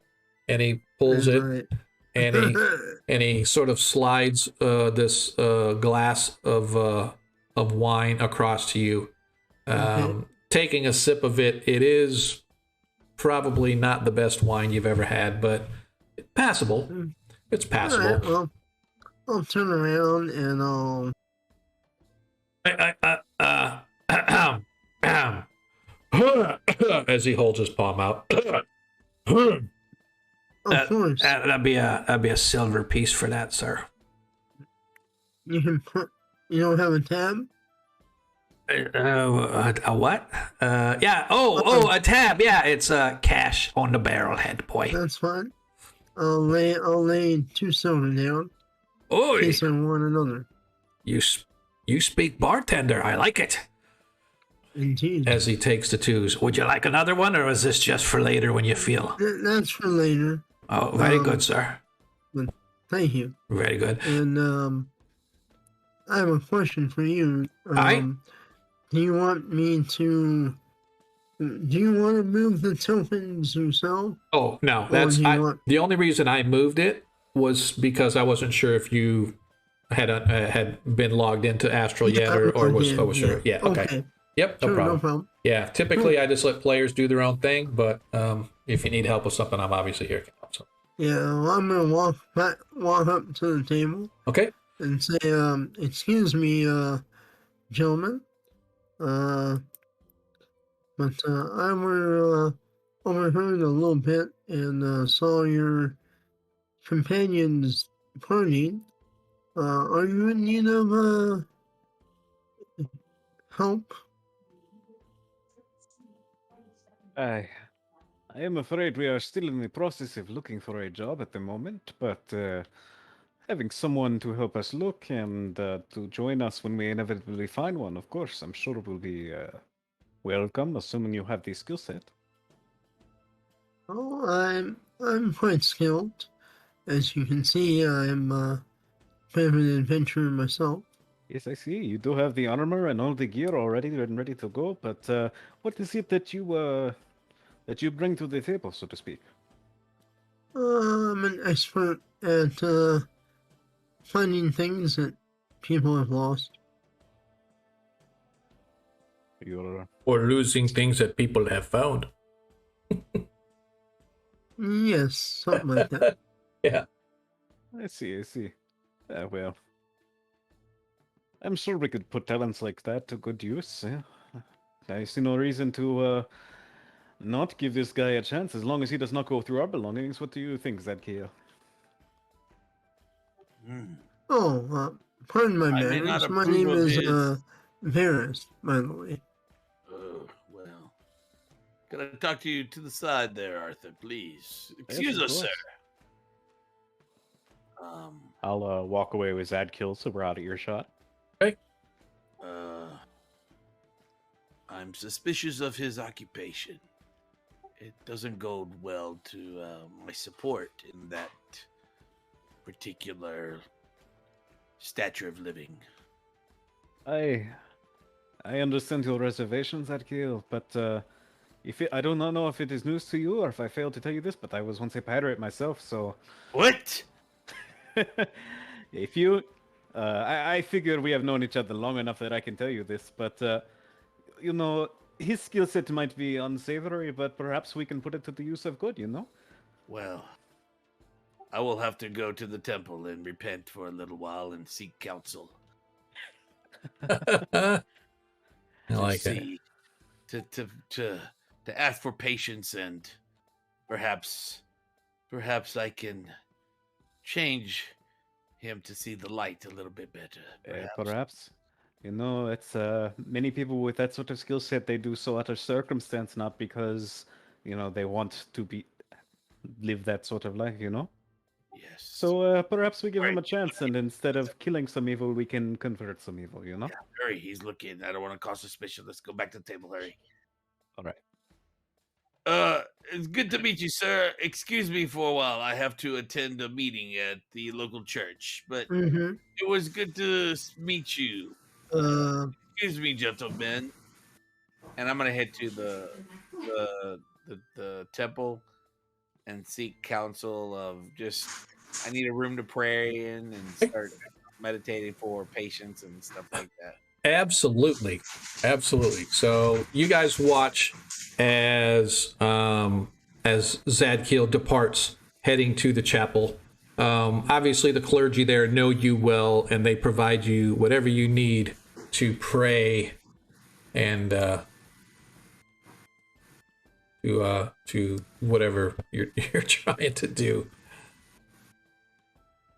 and he pulls it, Right. and he sort of slides this glass of wine across to you. Taking a sip of it, it is probably not the best wine you've ever had, but passable. It's passable. All right, well, I'll turn around and I'll. As he holds his palm out. Of course. That'd be a silver piece for that, sir. You can put. You don't have a tab? A what? Yeah. A tab. Yeah, it's cash on the barrel head, boy. That's fine. I'll lay 2 silver down. In Oi, case I want another. you speak bartender. I like it. Indeed. As he takes the 2s. Would you like another one, or is this just for later when you feel? That's for later. Oh, very good, sir. Thank you. Very good. And I have a question for you. Aye. Do you want me to? Do you want to move the tokens yourself? Oh no, Or that's do you want- the only reason I moved it was because I wasn't sure if you had been logged into Astral yet, or was sure. Yeah. Okay. Yep. No Sure, problem. no problem. Yeah. Typically, I just let players do their own thing, but if you need help with something, I'm obviously here to help. So. Yeah, well, I'm gonna walk up to the table Okay. and say, "Excuse me, gentlemen, but I overheard a little bit and saw your companions partying. Are you in need of help?" I am afraid we are still in the process of looking for a job at the moment, but having someone to help us look and to join us when we inevitably find one, of course, I'm sure will be welcome, assuming you have the skill set. Oh, I'm quite skilled. As you can see, I'm a bit of an adventurer myself. Yes, I see. You do have the armor and all the gear already and ready to go, but what is it that you bring to the table, so to speak? I'm an expert at finding things that people have lost. You're Or losing things that people have found. Yes, something like that. Yeah. I see. Well, I'm sure we could put talents like that to good use. I see no reason to not give this guy a chance, as long as he does not go through our belongings. What do you think, Zadkiel? Oh, pardon my I may not manners. My name approve is of his- Varys, by the way. Well, can I talk to you to the side there, Arthur, please? Yes, Excuse of us, sir. course. I'll walk away with Zadkiel, so we're out of earshot. I'm suspicious of his occupation. It doesn't bode well to my support in that particular stature of living. I understand your reservations, Zadkiel, but I do not know if it is news to you or if I failed to tell you this, but I was once a pirate myself, so What? if you I figure we have known each other long enough that I can tell you this, but you know, his skill set might be unsavory, but perhaps we can put it to the use of good. You know. Well, I will have to go to the temple and repent for a little while and seek counsel. I like it. See, to ask for patience, and perhaps I can change him to see the light a little bit better. Perhaps. You know, it's many people with that sort of skill set. They do so out of circumstance, not because you know they want to live that sort of life. You know. Yes. So perhaps we give him a Right. chance, and instead of killing some evil, we can convert some evil. You know. Yeah, hurry, he's looking. I don't want to cause suspicion. Let's go back to the table, hurry. All right. It's good to meet you, sir. Excuse me for a while. I have to attend a meeting at the local church, but Mm-hmm. it was good to meet you. Excuse me, gentlemen. And I'm gonna head to the temple and seek counsel of just I need a room to pray in and start meditating for patience and stuff like that. Absolutely. So you guys watch as Zadkiel departs, heading to the chapel. Obviously, the clergy there know you well, and they provide you whatever you need to pray and to whatever you're trying to do.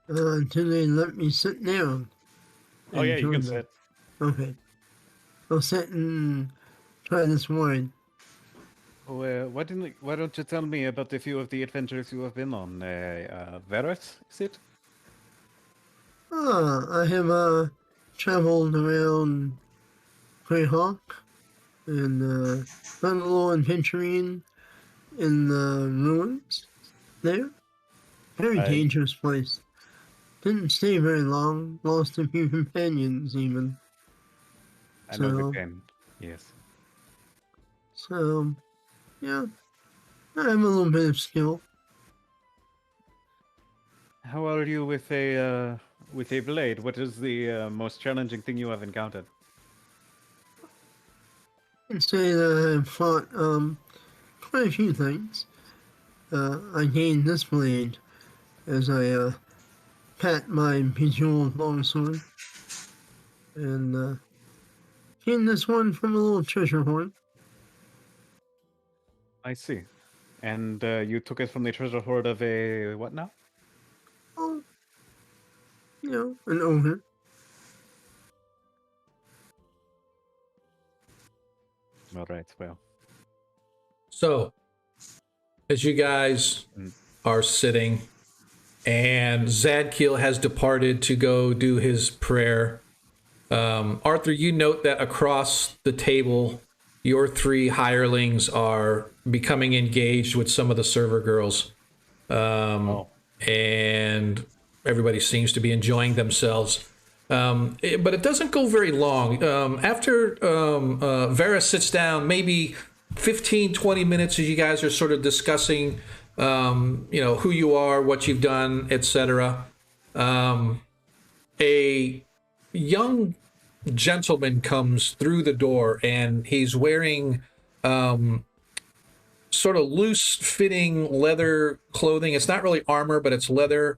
Until they let me sit down. Oh yeah, you enjoy can the- sit. Okay. I'll sit and try this wine. Oh, why don't you tell me about a few of the adventures you have been on? Varus, is it? I have traveled around Greyhawk and done a little adventuring in the ruins there. Very I- dangerous place. Didn't stay very long. Lost a few companions even. I know So- the game. Yes. So, yeah, I have a little bit of skill. How are you with a blade? What is the most challenging thing you have encountered? I'd say that I've fought quite a few things. I gained this blade as I pat my bejeweled longsword, and gained this one from a little treasure hoard. I see. And you took it from the treasure hoard of a what now? Oh, you know, an ogre. All right. Well, So, as you guys are sitting, and Zadkiel has departed to go do his prayer, Arthur, you note that across the table, your three hirelings are becoming engaged with some of the server girls. And everybody seems to be enjoying themselves. But it doesn't go very long. After Vera sits down, maybe 15, 20 minutes as you guys are sort of discussing, who you are, what you've done, etc. A young gentleman comes through the door, and he's wearing sort of loose-fitting leather clothing. It's not really armor, but it's leather.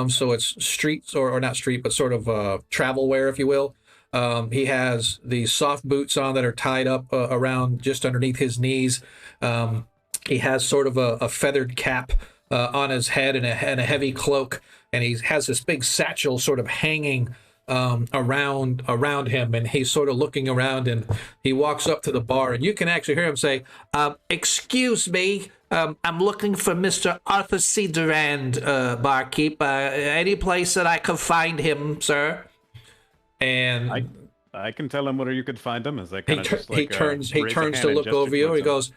So it's street, or not street, but sort of travel wear, if you will. He has these soft boots on that are tied up around just underneath his knees. He has sort of a feathered cap on his head and a heavy cloak, and he has this big satchel sort of hanging around him, and he's sort of looking around, and he walks up to the bar, and you can actually hear him say, "Excuse me, I'm looking for Mr. Arthur C. Durand, barkeep. Any place that I could find him, sir?" And I can tell him where you could find him. Is that kind of just like he turns raise a to hand and look gesture over you. towards He him? goes,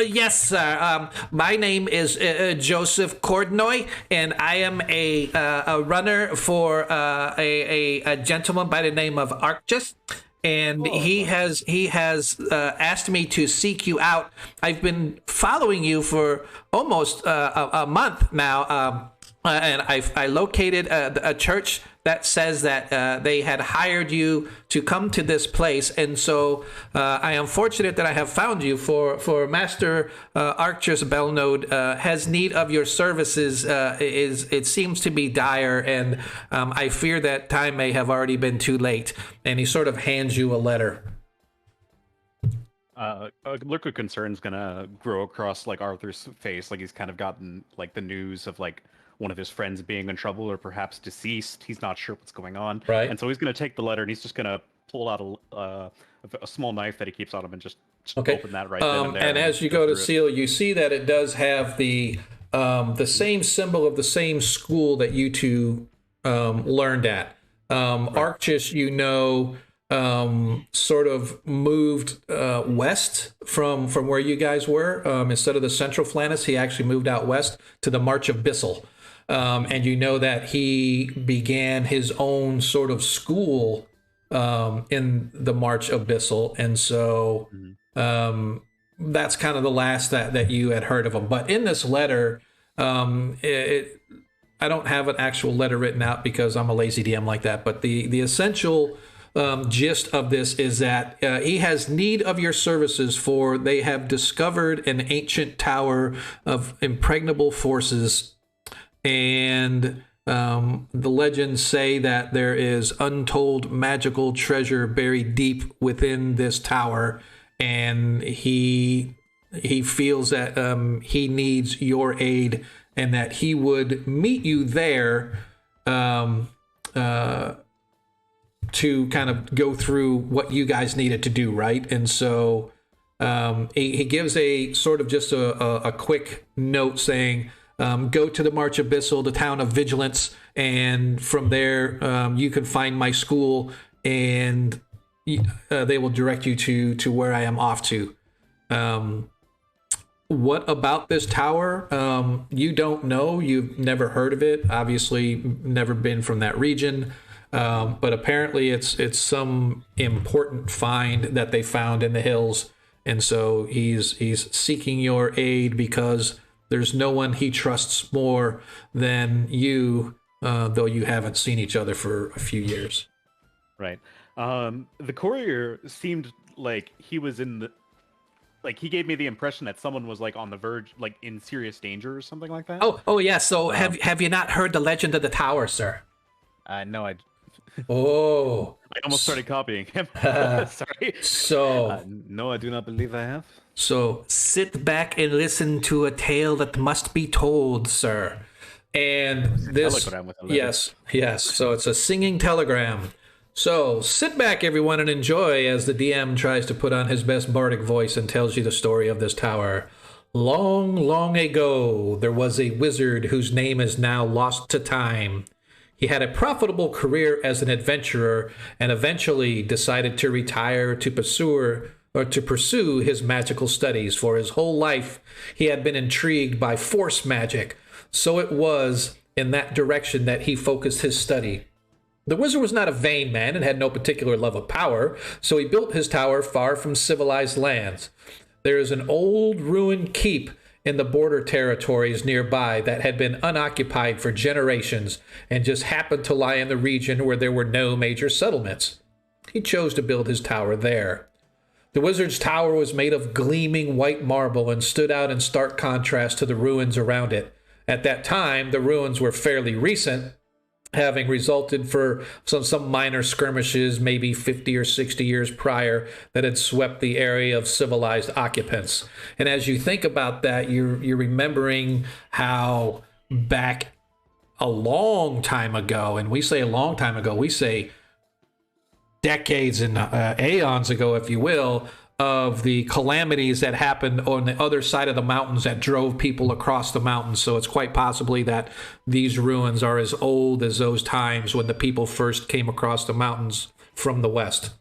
"Yes, sir. My name is Joseph Cordnoy, and I am a runner for a gentleman by the name of Arctus. And he has asked me to seek you out. I've been following you for almost a month now. and I located a church that says that they had hired you to come to this place, and so I am fortunate that I have found you. For Master Arcturus Belnode has need of your services. It seems to be dire, and I fear that time may have already been too late. And he sort of hands you a letter. A look of concern is gonna grow across like Arthur's face, like he's kind of gotten like the news of like one of his friends being in trouble or perhaps deceased. He's not sure what's going on, Right. and so he's gonna take the letter and he's just gonna pull out a small knife that he keeps on him and just Okay. open that right then and there. And as you go to through it. seal, you see that it does have the same symbol of the same school that you two learned at. Arcturus, you know, sort of moved west from where you guys were. Instead of the Central Flannis, he actually moved out west to the March of Bissell. And you know that he began his own sort of school in the March of Bissell. And so that's kind of the last that you had heard of him. But in this letter, I don't have an actual letter written out because I'm a lazy DM like that. But the essential gist of this is that he has need of your services, for they have discovered an ancient tower of impregnable forces, and the legends say that there is untold magical treasure buried deep within this tower, and he feels that he needs your aid, and that he would meet you there to kind of go through what you guys needed to do, right? And so he gives a sort of just a quick note saying, go to the March of Bissell, the town of Vigilance, and from there you can find my school, and they will direct you to where I am off to. What about this tower? You don't know. You've never heard of it. Obviously, never been from that region. But apparently it's some important find that they found in the hills. And so he's seeking your aid because there's no one he trusts more than you, though you haven't seen each other for a few years. Right. The courier seemed like he was like he gave me the impression that someone was like on the verge, like in serious danger or something like that. Oh yeah. So have you not heard the legend of the tower, sir? No, I Oh, I almost started copying him. Sorry. so No, I do not believe I have. So sit back and listen to a tale that must be told, sir. And this, Telegram with a letter. yes. So it's a singing telegram. So sit back, everyone, and enjoy as the DM tries to put on his best bardic voice and tells you the story of this tower. Long, long ago, there was a wizard whose name is now lost to time. He had a profitable career as an adventurer and eventually decided to retire to pursue his magical studies. For his whole life, he had been intrigued by force magic, so it was in that direction that he focused his study. The wizard was not a vain man and had no particular love of power, so he built his tower far from civilized lands. There is an old ruined keep in the border territories nearby that had been unoccupied for generations and just happened to lie in the region where there were no major settlements. He chose to build his tower there. The wizard's tower was made of gleaming white marble and stood out in stark contrast to the ruins around it. At that time, the ruins were fairly recent, having resulted from some minor skirmishes maybe 50 or 60 years prior that had swept the area of civilized occupants. And as you think about that, you're remembering how back a long time ago, and we say a long time ago, we say decades and aeons ago, if you will, of the calamities that happened on the other side of the mountains that drove people across the mountains. So it's quite possibly that these ruins are as old as those times when the people first came across the mountains from the west.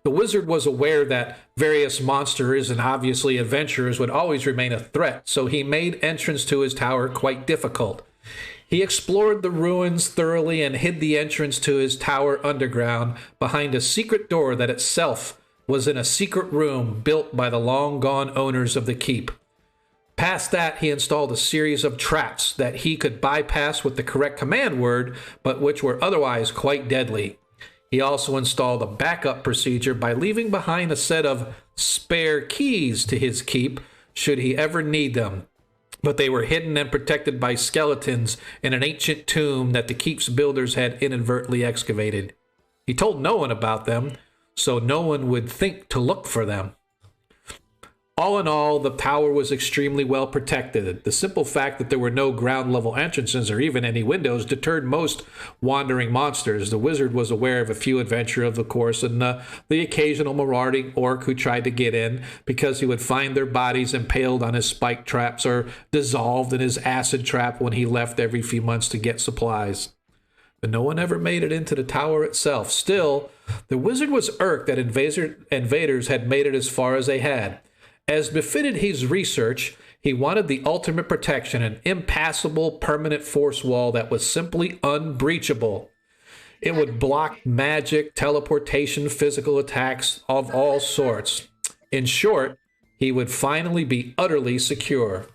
The wizard was aware that various monsters and obviously adventurers would always remain a threat, so he made entrance to his tower quite difficult. He explored the ruins thoroughly and hid the entrance to his tower underground behind a secret door that itself was in a secret room built by the long-gone owners of the keep. Past that, he installed a series of traps that he could bypass with the correct command word, but which were otherwise quite deadly. He also installed a backup procedure by leaving behind a set of spare keys to his keep should he ever need them. But they were hidden and protected by skeletons in an ancient tomb that the keep's builders had inadvertently excavated. He told no one about them, so no one would think to look for them. All in all, the tower was extremely well protected. The simple fact that there were no ground-level entrances or even any windows deterred most wandering monsters. The wizard was aware of a few adventurers, of course, and the occasional marauding orc who tried to get in because he would find their bodies impaled on his spike traps or dissolved in his acid trap when he left every few months to get supplies. But no one ever made it into the tower itself. Still, the wizard was irked that invaders had made it as far as they had. As befitted his research, he wanted the ultimate protection, an impassable permanent force wall that was simply unbreachable. It would block magic, teleportation, physical attacks of all sorts. In short, he would finally be utterly secure.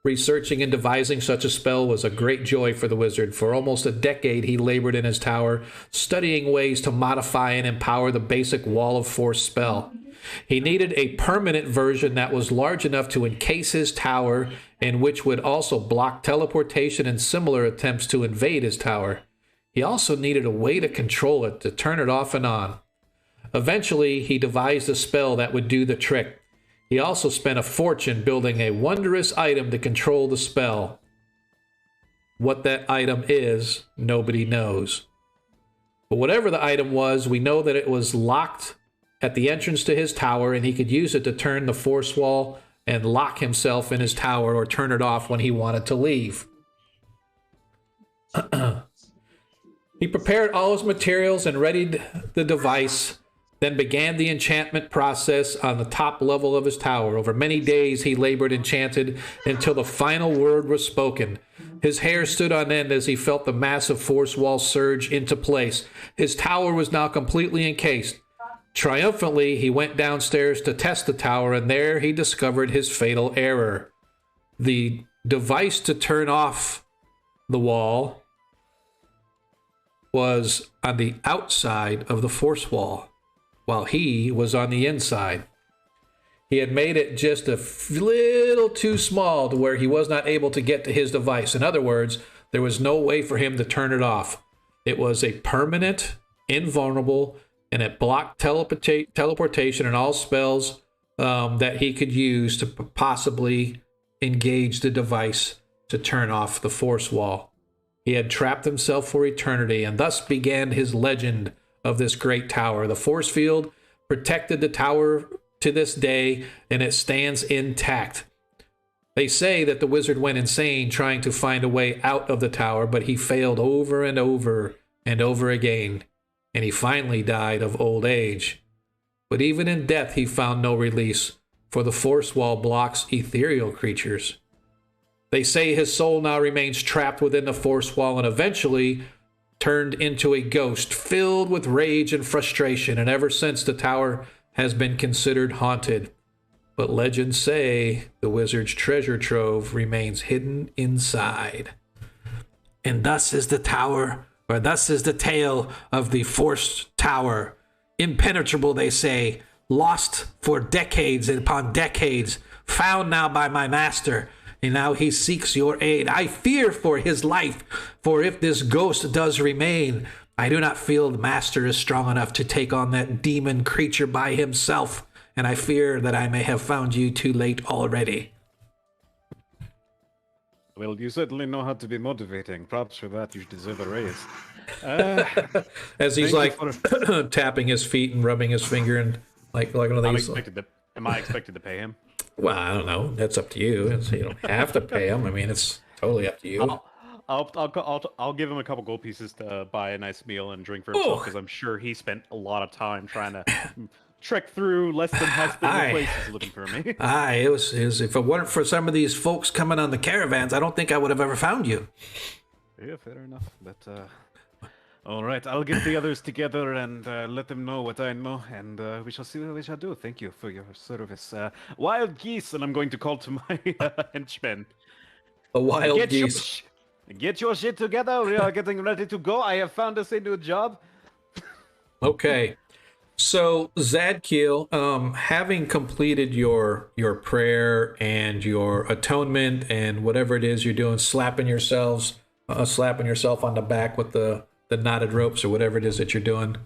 Researching and devising such a spell was a great joy for the wizard. For almost a decade, he labored in his tower, studying ways to modify and empower the basic wall of force spell. He needed a permanent version that was large enough to encase his tower and which would also block teleportation and similar attempts to invade his tower. He also needed a way to control it, to turn it off and on. Eventually, he devised a spell that would do the trick. He also spent a fortune building a wondrous item to control the spell. What that item is, nobody knows. But whatever the item was, we know that it was locked at the entrance to his tower, and he could use it to turn the force wall and lock himself in his tower or turn it off when he wanted to leave. He prepared all his materials and readied the device, then began the enchantment process on the top level of his tower. Over many days he labored enchanted until the final word was spoken. His hair stood on end as he felt the massive force wall surge into place. His tower was now completely encased. Triumphantly, he went downstairs to test the tower, and there he discovered his fatal error. The device to turn off the wall was on the outside of the force wall, while he was on the inside. He had made it just a little too small to where he was not able to get to his device. In other words, there was no way for him to turn it off. It was a permanent, invulnerable, and it blocked teleportation and all spells that he could use to possibly engage the device to turn off the force wall. He had trapped himself for eternity, and thus began his legend of this great tower. The force field protected the tower to this day, and it stands intact. They say that the wizard went insane trying to find a way out of the tower, but he failed over and over and over again, and he finally died of old age. But even in death, he found no release, for the force wall blocks ethereal creatures. They say his soul now remains trapped within the force wall and eventually turned into a ghost filled with rage and frustration, and ever since the tower has been considered haunted. But legends say the wizard's treasure trove remains hidden inside. And thus is the tale of the forced tower. Impenetrable, they say, lost for decades upon decades, found now by my master, and now he seeks your aid. I fear for his life, for if this ghost does remain, I do not feel the master is strong enough to take on that demon creature by himself, and I fear that I may have found you too late already. Well, you certainly know how to be motivating. Props for that. You deserve a raise. As he's like tapping his feet and rubbing his finger and like one of these. Am I expected to pay him? Well, I don't know. That's up to you. So you don't have to pay him. I mean, it's totally up to you. I'll give him a couple gold pieces to buy a nice meal and drink for himself, because I'm sure he spent a lot of time trying to trek through less than hospitable places looking for me. It was if it weren't for some of these folks coming on the caravans, I don't think I would have ever found you. Yeah, fair enough. But All right, I'll get the others together and let them know what I know, and we shall see what we shall do. Thank you for your service. Wild geese, and I'm going to call to my henchmen. The wild Get geese. get your shit together. We are getting ready to go. I have found us a new job. Okay. So Zadkiel, having completed your prayer and your atonement and whatever it is you're doing, slapping yourself on the back with the knotted ropes or whatever it is that you're doing,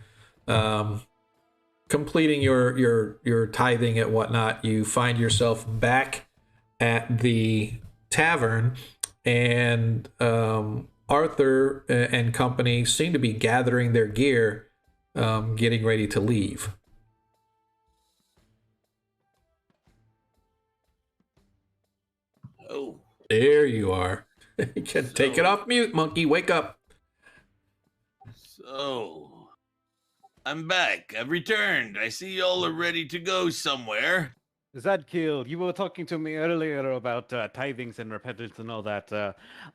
completing your tithing and whatnot, you find yourself back at the tavern, and Arthur and company seem to be gathering their gear, getting ready to leave. Oh, There you are. You can take it off mute, monkey. Wake up. so I'm back. I've returned. I see y'all are ready to go somewhere. Zadkiel, you were talking to me earlier about tithings and repentance and all that.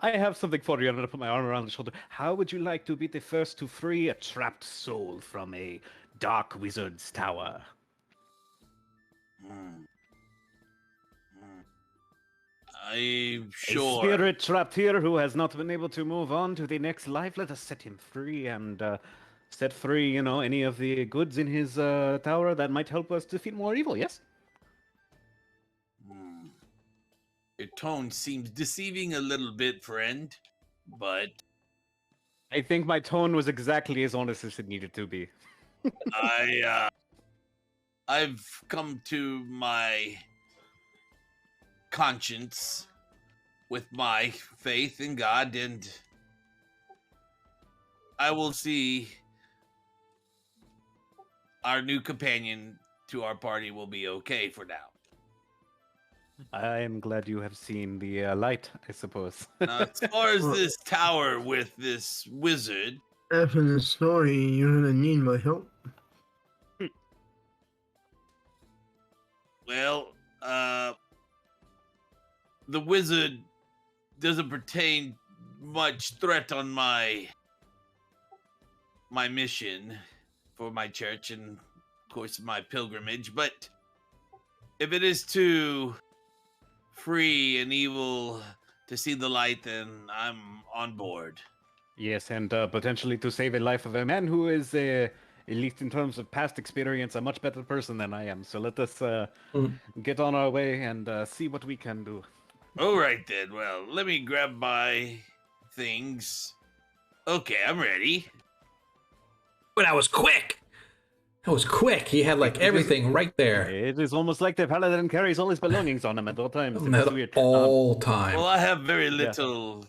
I have something for you. I'm going to put my arm around the shoulder. How would you like to be the first to free a trapped soul from a dark wizard's tower? I'm A sure. spirit trapped here who has not been able to move on to the next life. Let us set him free and set free, you know, any of the goods in his tower that might help us defeat more evil, yes? Your tone seems deceiving a little bit, friend, but I think my tone was exactly as honest as it needed to be. I've come to my conscience with my faith in God, and I will see our new companion to our party will be okay for now. I am glad you have seen the light, I suppose. Now, as far as this tower with this wizard, After this story, you're gonna need my help. well, the wizard doesn't pertain much threat on my mission for my church and, of course, my pilgrimage. But if it is to free an evil to see the light, then I'm on board. Yes, and potentially to save a life of a man who is, at least in terms of past experience, a much better person than I am. So let us get on our way and see what we can do. All right, then. Well, let me grab my things. Okay, I'm ready. But that was quick. That was quick. He had like everything right there. It is almost like the paladin carries all his belongings on him at all times. It is At weird. all time. Well, I have very little.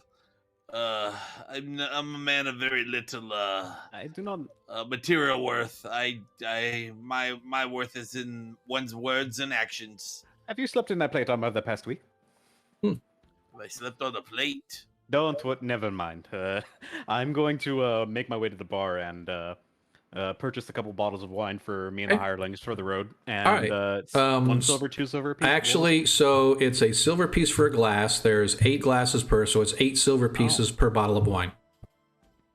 I'm a man of very little. I do not. Material worth. My worth is in one's words and actions. Have you slept in that plate armor the past week? I slept on the plate. Don't. What? Never mind. I'm going to make my way to the bar and purchase a couple bottles of wine for me and the hirelings for the road. And right. it's 1 silver, 2 silver. Piece. Actually, so it's a silver piece for a glass. There's 8 glasses per, so it's 8 silver pieces per bottle of wine.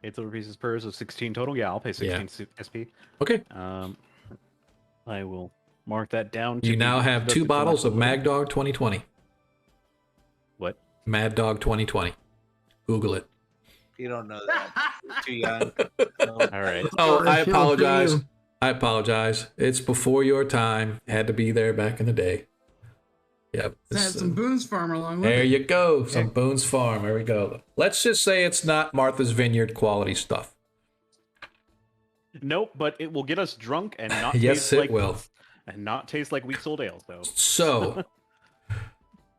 8 silver pieces per, so 16 total. Yeah, I'll pay 16 SP. Okay. I will mark that down. You now have 2 bottles of Mad Dog 2020. What? Mad Dog 2020. Google it. You don't know that. You're too young. All right. Oh, I I feel for apologize. you. I apologize. It's before your time. Had to be there back in the day. Yep. Had some Boone's Farm along with There it. you go. Some Boone's Farm. There we go. Let's just say it's not Martha's Vineyard quality stuff. Nope, but it will get us drunk and not Yes, taste it like will. and not taste like weeks old ale. So So,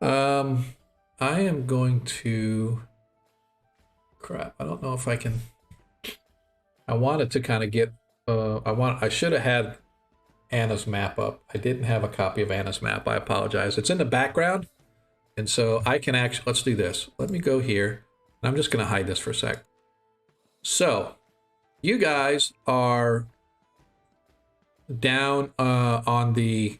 I am going to. Crap! I don't know if I can. I wanted to kind of get. I should have had Anna's map up. I didn't have a copy of Anna's map. I apologize. It's in the background, and so I can actually. Let's do this. Let me go here. I'm just going to hide this for a sec. So, you guys are down on the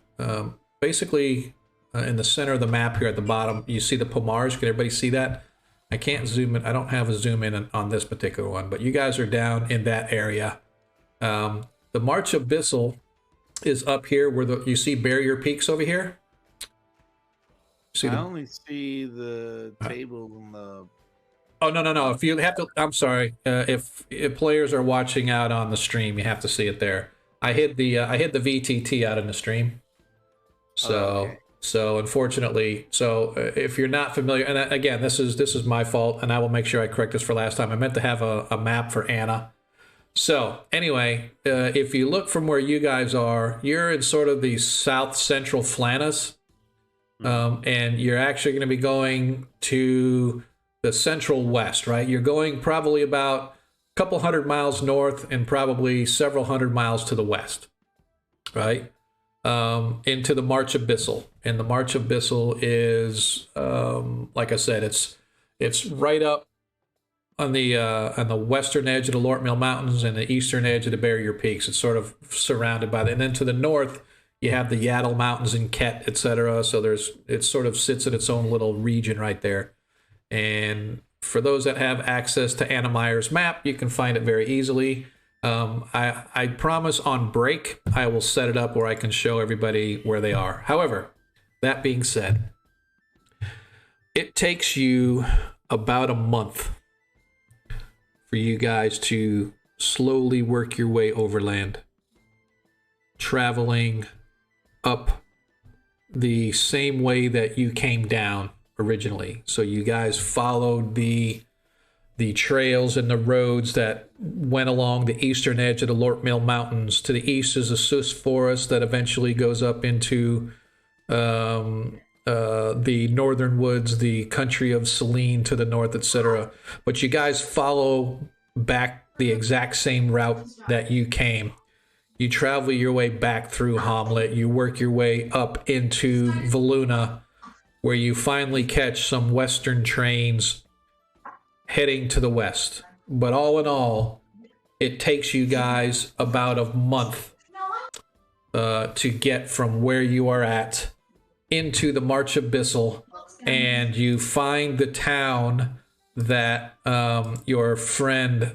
basically in the center of the map here at the bottom. You see the Pomars. Can everybody see that? I can't zoom in. I don't have a zoom in on this particular one, but you guys are down in that area. The March Abyssal is up here where you see Barrier Peaks over here. See I the, only see the table and the. oh no! If you have to, I'm sorry. If players are watching out on the stream, you have to see it there. I hid the VTT out in the stream. So okay. so unfortunately, if you're not familiar, and again, this is my fault, and I will make sure I correct this for last time. I meant to have a map for Anna. So anyway, if you look from where you guys are, you're in sort of the south central Flannis, and you're actually going to be going to the central west, right? You're going probably about a couple hundred miles north and probably several hundred miles to the west, right? Into the March Abyssal. And the March Abyssal is, like I said, it's right up on the western edge of the Lort Mill Mountains and the eastern edge of the Barrier Peaks. It's sort of surrounded by that. And then to the north, you have the Yaddle Mountains and Ket, etc. So it sort of sits in its own little region right there. And for those that have access to Anna Meyer's map, you can find it very easily. I promise on break, I will set it up where I can show everybody where they are. However, that being said, it takes you about a month for you guys to slowly work your way overland, traveling up the same way that you came down originally. So you guys followed the trails and the roads that went along the eastern edge of the Lort Mill Mountains. To the east is a Sus forest that eventually goes up into the northern woods, the country of Selene to the north, etc. But you guys follow back the exact same route that you came. You travel your way back through Hamlet. You work your way up into Valuna, where you finally catch some western trains heading to the west. But all in all, it takes you guys about a month to get from where you are at into the March Abyssal, and you find the town that your friend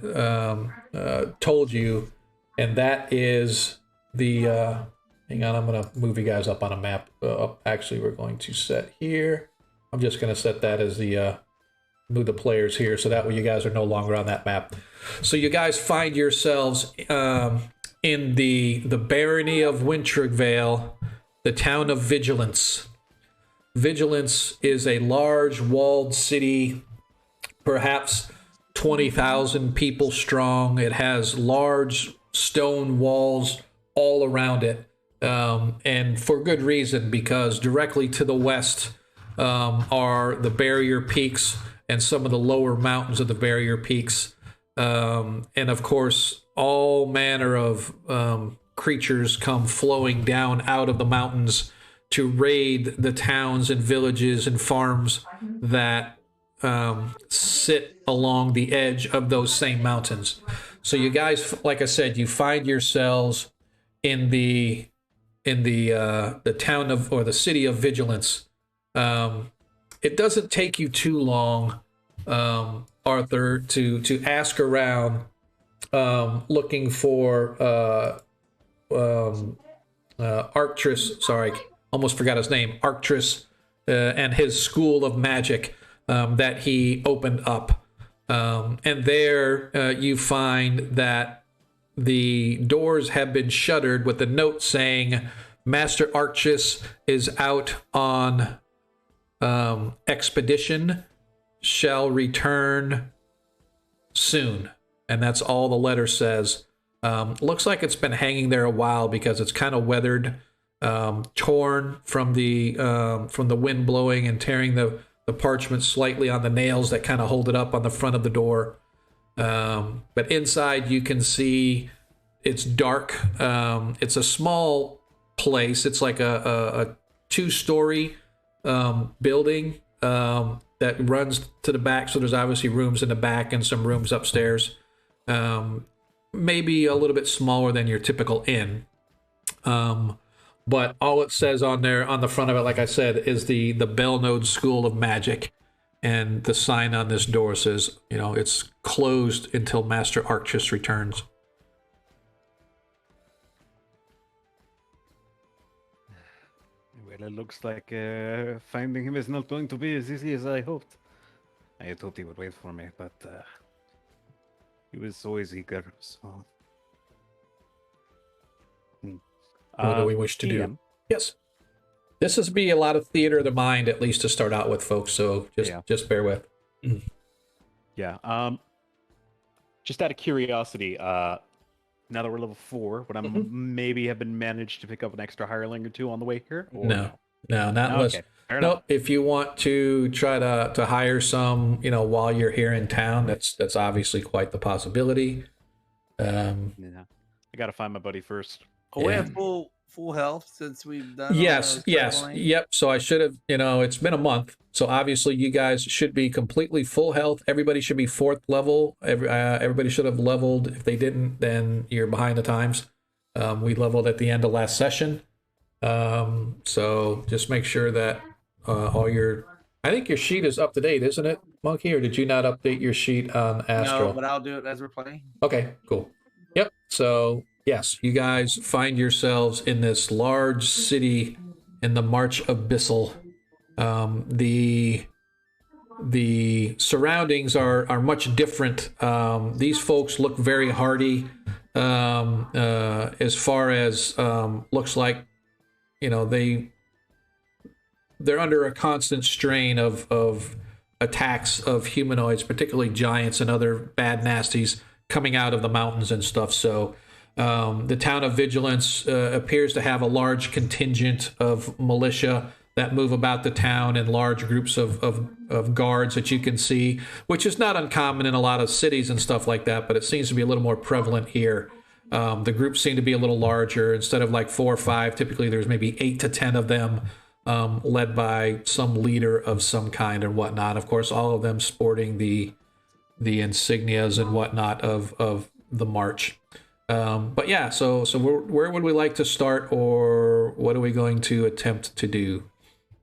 told you, and that is the hang on, I'm gonna move you guys up on a map. Actually, we're going to set here. I'm just gonna set that as the move the players here, so that way you guys are no longer on that map. So you guys find yourselves in the barony of Wintrigvale, the town of Vigilance. Vigilance is a large walled city, perhaps 20,000 people strong. It has large stone walls all around it, and for good reason, because directly to the west are the Barrier Peaks and some of the lower mountains of the Barrier Peaks, and of course all manner of creatures come flowing down out of the mountains to raid the towns and villages and farms that sit along the edge of those same mountains. So you guys, like I said, you find yourselves in the town of, or the city of Vigilance. It doesn't take you too long, Arthur, to ask around, looking for Arcturus. Sorry, almost forgot his name. Arcturus and his school of magic that he opened up. And there you find that the doors have been shuttered with a note saying Master Arcturus is out on expedition, shall return soon. And that's all the letter says. Looks like it's been hanging there a while because it's kind of weathered, torn from the wind blowing and tearing the parchment slightly on the nails that kind of hold it up on the front of the door. But inside you can see it's dark. It's a small place. It's like a two-story building that runs to the back. So there's obviously rooms in the back and some rooms upstairs. Maybe a little bit smaller than your typical inn. But all it says on there, on the front of it, like I said, is the Bellnode School of Magic. and the sign on this door says, it's closed until Master Arctus returns. Well, it looks like finding him is not going to be as easy as I hoped. I had hoped he would wait for me, but he was always eager, so... What do we wish to do? DM. Yes. This is be a lot of theater of the mind, at least to start out with, folks, so just bear with. Yeah. Just out of curiosity, now that we're level 4, would I maybe have been managed to pick up an extra hireling or two on the way here? Or No, not unless... Okay, fair enough. Nope. If you want to try to hire some, while you're here in town, that's obviously quite the possibility. Yeah. I gotta find my buddy first. Oh, we have full health since we've done. Yes, yep. So I should have, it's been a month. So obviously you guys should be completely full health. Everybody should be 4th level. Everybody should have leveled. If they didn't, then you're behind the times. We leveled at the end of last session. So just make sure that I think your sheet is up to date, isn't it, Monkey? Or did you not update your sheet on Astral? No, but I'll do it as we're playing. Okay, cool. Yep. So yes, you guys find yourselves in this large city in the March Abyssal. The surroundings are much different. These folks look very hardy. As far as looks like, they're under a constant strain of attacks of humanoids, particularly giants and other bad nasties coming out of the mountains and stuff. So the town of Vigilance appears to have a large contingent of militia that move about the town in large groups of guards that you can see, which is not uncommon in a lot of cities and stuff like that, but it seems to be a little more prevalent here. The groups seem to be a little larger. Instead of like 4 or 5, typically there's maybe 8 to 10 of them, led by some leader of some kind and whatnot. Of course, all of them sporting the insignias and whatnot of the march. But yeah, so where would we like to start, or what are we going to attempt to do?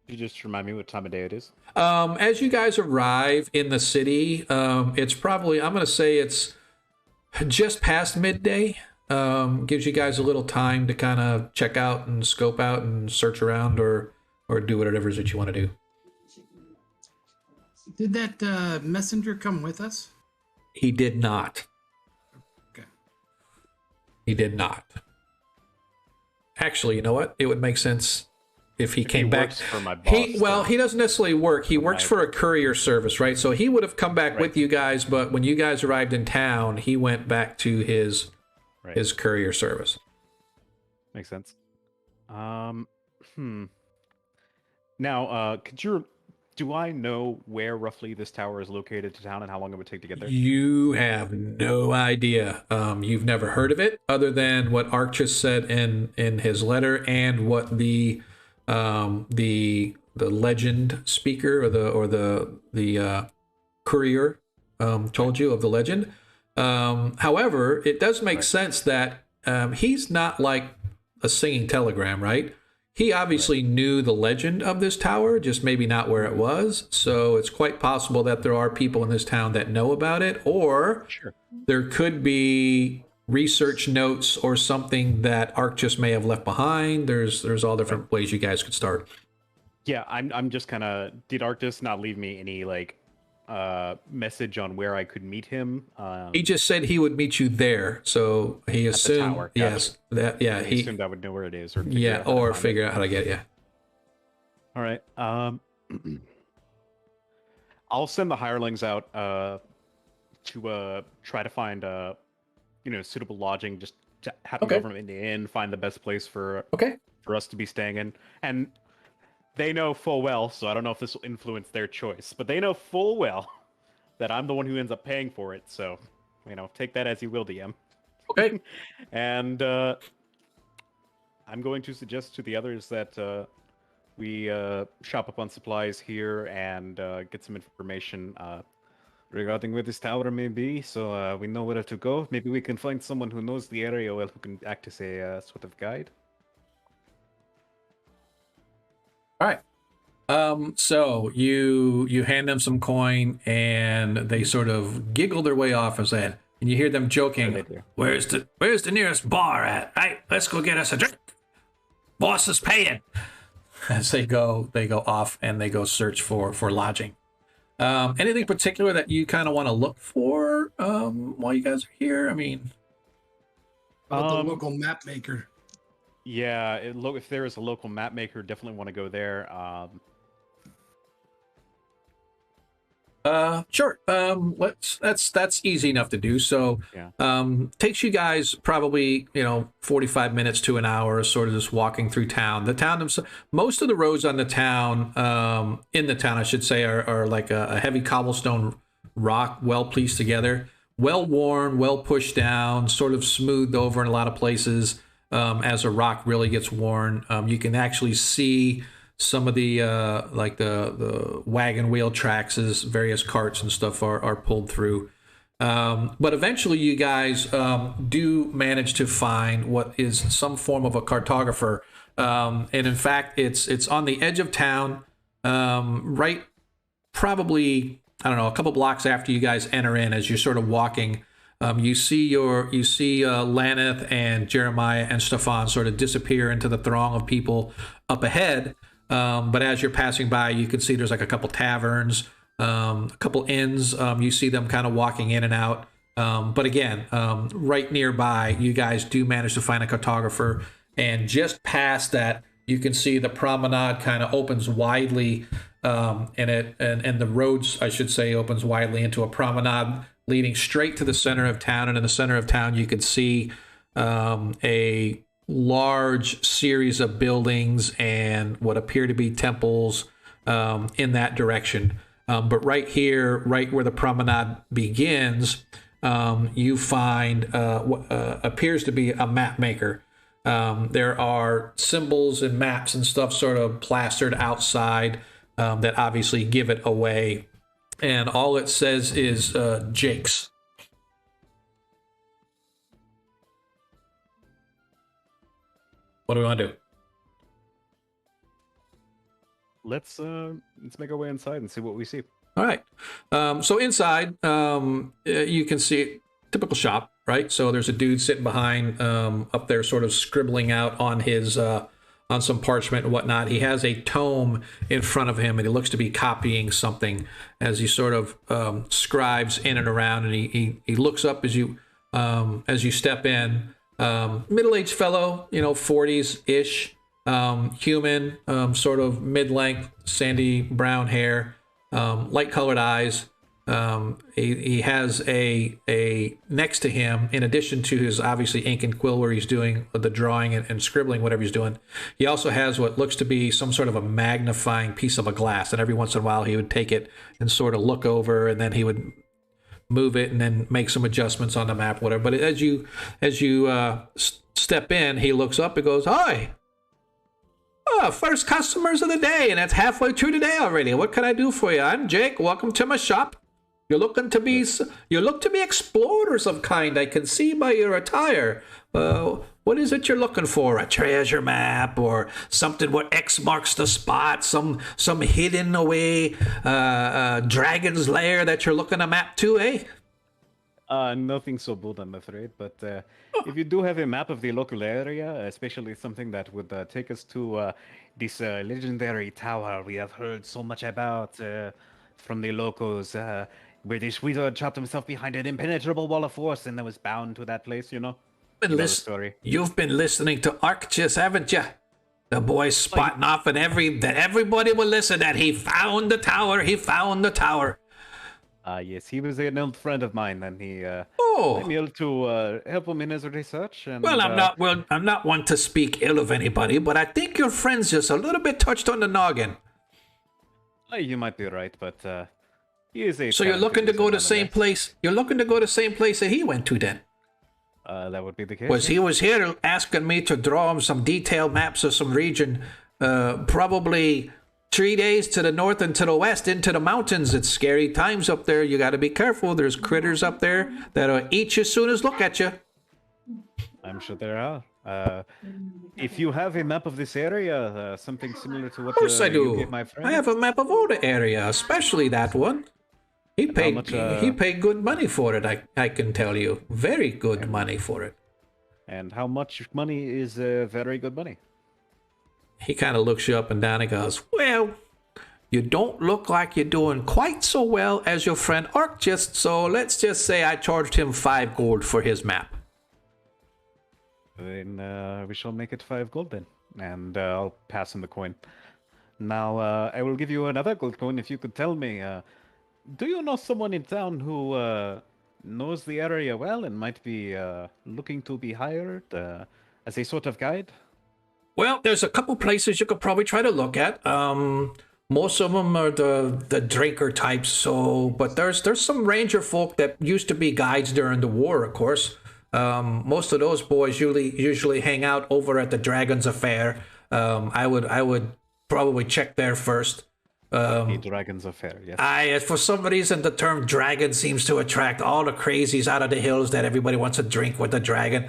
Could you just remind me what time of day it is? As you guys arrive in the city, it's probably, I'm going to say it's just past midday. Gives you guys a little time to kind of check out and scope out and search around or do whatever it is that you want to do. Did that messenger come with us? He did not. Okay. He did not. Actually, you know what? It would make sense if he came back. Works for my boss, he doesn't necessarily work. He works for a courier service, right? So he would have come back with you guys, but when you guys arrived in town, he went back to his courier service. Makes sense. Now, do I know where roughly this tower is located to town and how long it would take to get there? You have no idea. You've never heard of it, other than what Arctus said in his letter and what the legend speaker or the courier told you of the legend. However, it does make sense that he's not like a singing telegram, right? He obviously knew the legend of this tower, just maybe not where it was. So it's quite possible that there are people in this town that know about it, or there could be research notes or something that Arctus may have left behind. There's all different ways you guys could start. Yeah, I'm just kind of, did Arctus not leave me any message on where I could meet him? He just said he would meet you there, so he assumed. Tower. Yes, that he assumed I would know where it is, or figure out how to get it. Yeah. All right. I'll send the hirelings out to try to find suitable lodging, just to have them go from inn, find the best place for us to be staying in. And they know full well, so I don't know if this will influence their choice, but they know full well that I'm the one who ends up paying for it. So, take that as you will, DM. Okay. And I'm going to suggest to the others that we shop up on supplies here and get some information regarding where this tower may be, so we know where to go. Maybe we can find someone who knows the area well, who can act as a sort of guide. All right. So you hand them some coin, and they sort of giggle their way off as that, and you hear them joking. Where's the nearest bar at? Right, let's go get us a drink. Boss is paying. As they go off and they go search for lodging. Anything particular that you kind of want to look for while you guys are here? I mean, About the local map maker. Yeah, if there is a local map maker, definitely want to go there. Sure. That's easy enough to do. So, takes you guys probably 45 minutes to an hour, sort of just walking through town. The town, most of the roads on the town, in the town, I should say, are like a heavy cobblestone rock, well pieced together, well worn, well pushed down, sort of smoothed over in a lot of places. As a rock really gets worn, you can actually see some of the like the wagon wheel tracks as various carts and stuff are pulled through. But eventually you guys do manage to find what is some form of a cartographer. And in fact, it's on the edge of town, right probably, I don't know, a couple blocks after you guys enter in. As you're sort of walking, you see Laneth and Jeremiah and Stefan sort of disappear into the throng of people up ahead. But as you're passing by, you can see there's like a couple taverns, a couple inns. You see them kind of walking in and out. But again, right nearby, you guys do manage to find a cartographer. And just past that, you can see the promenade kind of opens widely, and the roads, I should say, opens widely into a promenade leading straight to the center of town. And in the center of town, you could see a large series of buildings and what appear to be temples in that direction. But right here, right where the promenade begins, you find what appears to be a map maker. There are symbols and maps and stuff sort of plastered outside that obviously give it away. And all it says is Jake's. What do we want to do? Let's make our way inside and see what we see. All right. So inside, you can see typical shop, right? So there's a dude sitting behind up there, sort of scribbling out on his on some parchment and whatnot. He has a tome in front of him, and he looks to be copying something as he sort of scribes in and around. And he looks up as you step in. Middle-aged fellow, 40s-ish, human, sort of mid-length, sandy brown hair, light-colored eyes. He has a next to him, in addition to his obviously ink and quill where he's doing the drawing and scribbling, whatever he's doing. He also has what looks to be some sort of a magnifying piece of a glass, and every once in a while he would take it and sort of look over, and then he would move it and then make some adjustments on the map, whatever. But as you step in, he looks up and goes, "Hi! Oh, first customers of the day, and it's halfway through the day already. What can I do for you? I'm Jake. Welcome to my shop. You look to be explorers of kind. I can see by your attire. What is it you're looking for? A treasure map or something where X marks the spot? Some hidden away dragon's lair that you're looking to map to, eh?" Nothing so bold, I'm afraid. But if you do have a map of the local area, especially something that would take us to this legendary tower we have heard so much about from the locals, where this wizard chopped himself behind an impenetrable wall of force and then was bound to that place, You've been listening to Arctis, haven't you? The boy's spotting off and that everybody will listen that he found the tower. He found the tower. Yes, he was an old friend of mine, and he let me able to help him in his research. And, I'm not one to speak ill of anybody, but I think your friend's just a little bit touched on the noggin. You might be right, but he is a. So you're looking to go to the same place? You're looking to go to the same place that he went to, then? That would be the case. He was here asking me to draw him some detailed maps of some region, probably 3 days to the north and to the west into the mountains. It's scary times up there. You got to be careful. There's critters up there that'll eat you as soon as look at you. I'm sure there are. If you have a map of this area, something similar to what Of course I you do. gave my friend. I have a map of all the area, especially that one. He how paid much, he paid good money for it, I can tell you. Very good money for it. And how much money is very good money? He kind of looks you up and down and goes, "Well, you don't look like you're doing quite so well as your friend Arcgist, so let's just say I charged him 5 gold for his map." Then we shall make it 5 gold then, and I'll pass him the coin. Now I will give you another gold coin if you could tell me. Do you know someone in town who knows the area well and might be looking to be hired as a sort of guide? Well, there's a couple places you could probably try to look at. Most of them are the drinker types, so but there's some ranger folk that used to be guides during the war, of course. Most of those boys usually hang out over at the Dragons Affair. I would probably check there first. The Dragons Affair, yes. For some reason, the term dragon seems to attract all the crazies out of the hills that everybody wants to drink with the dragon.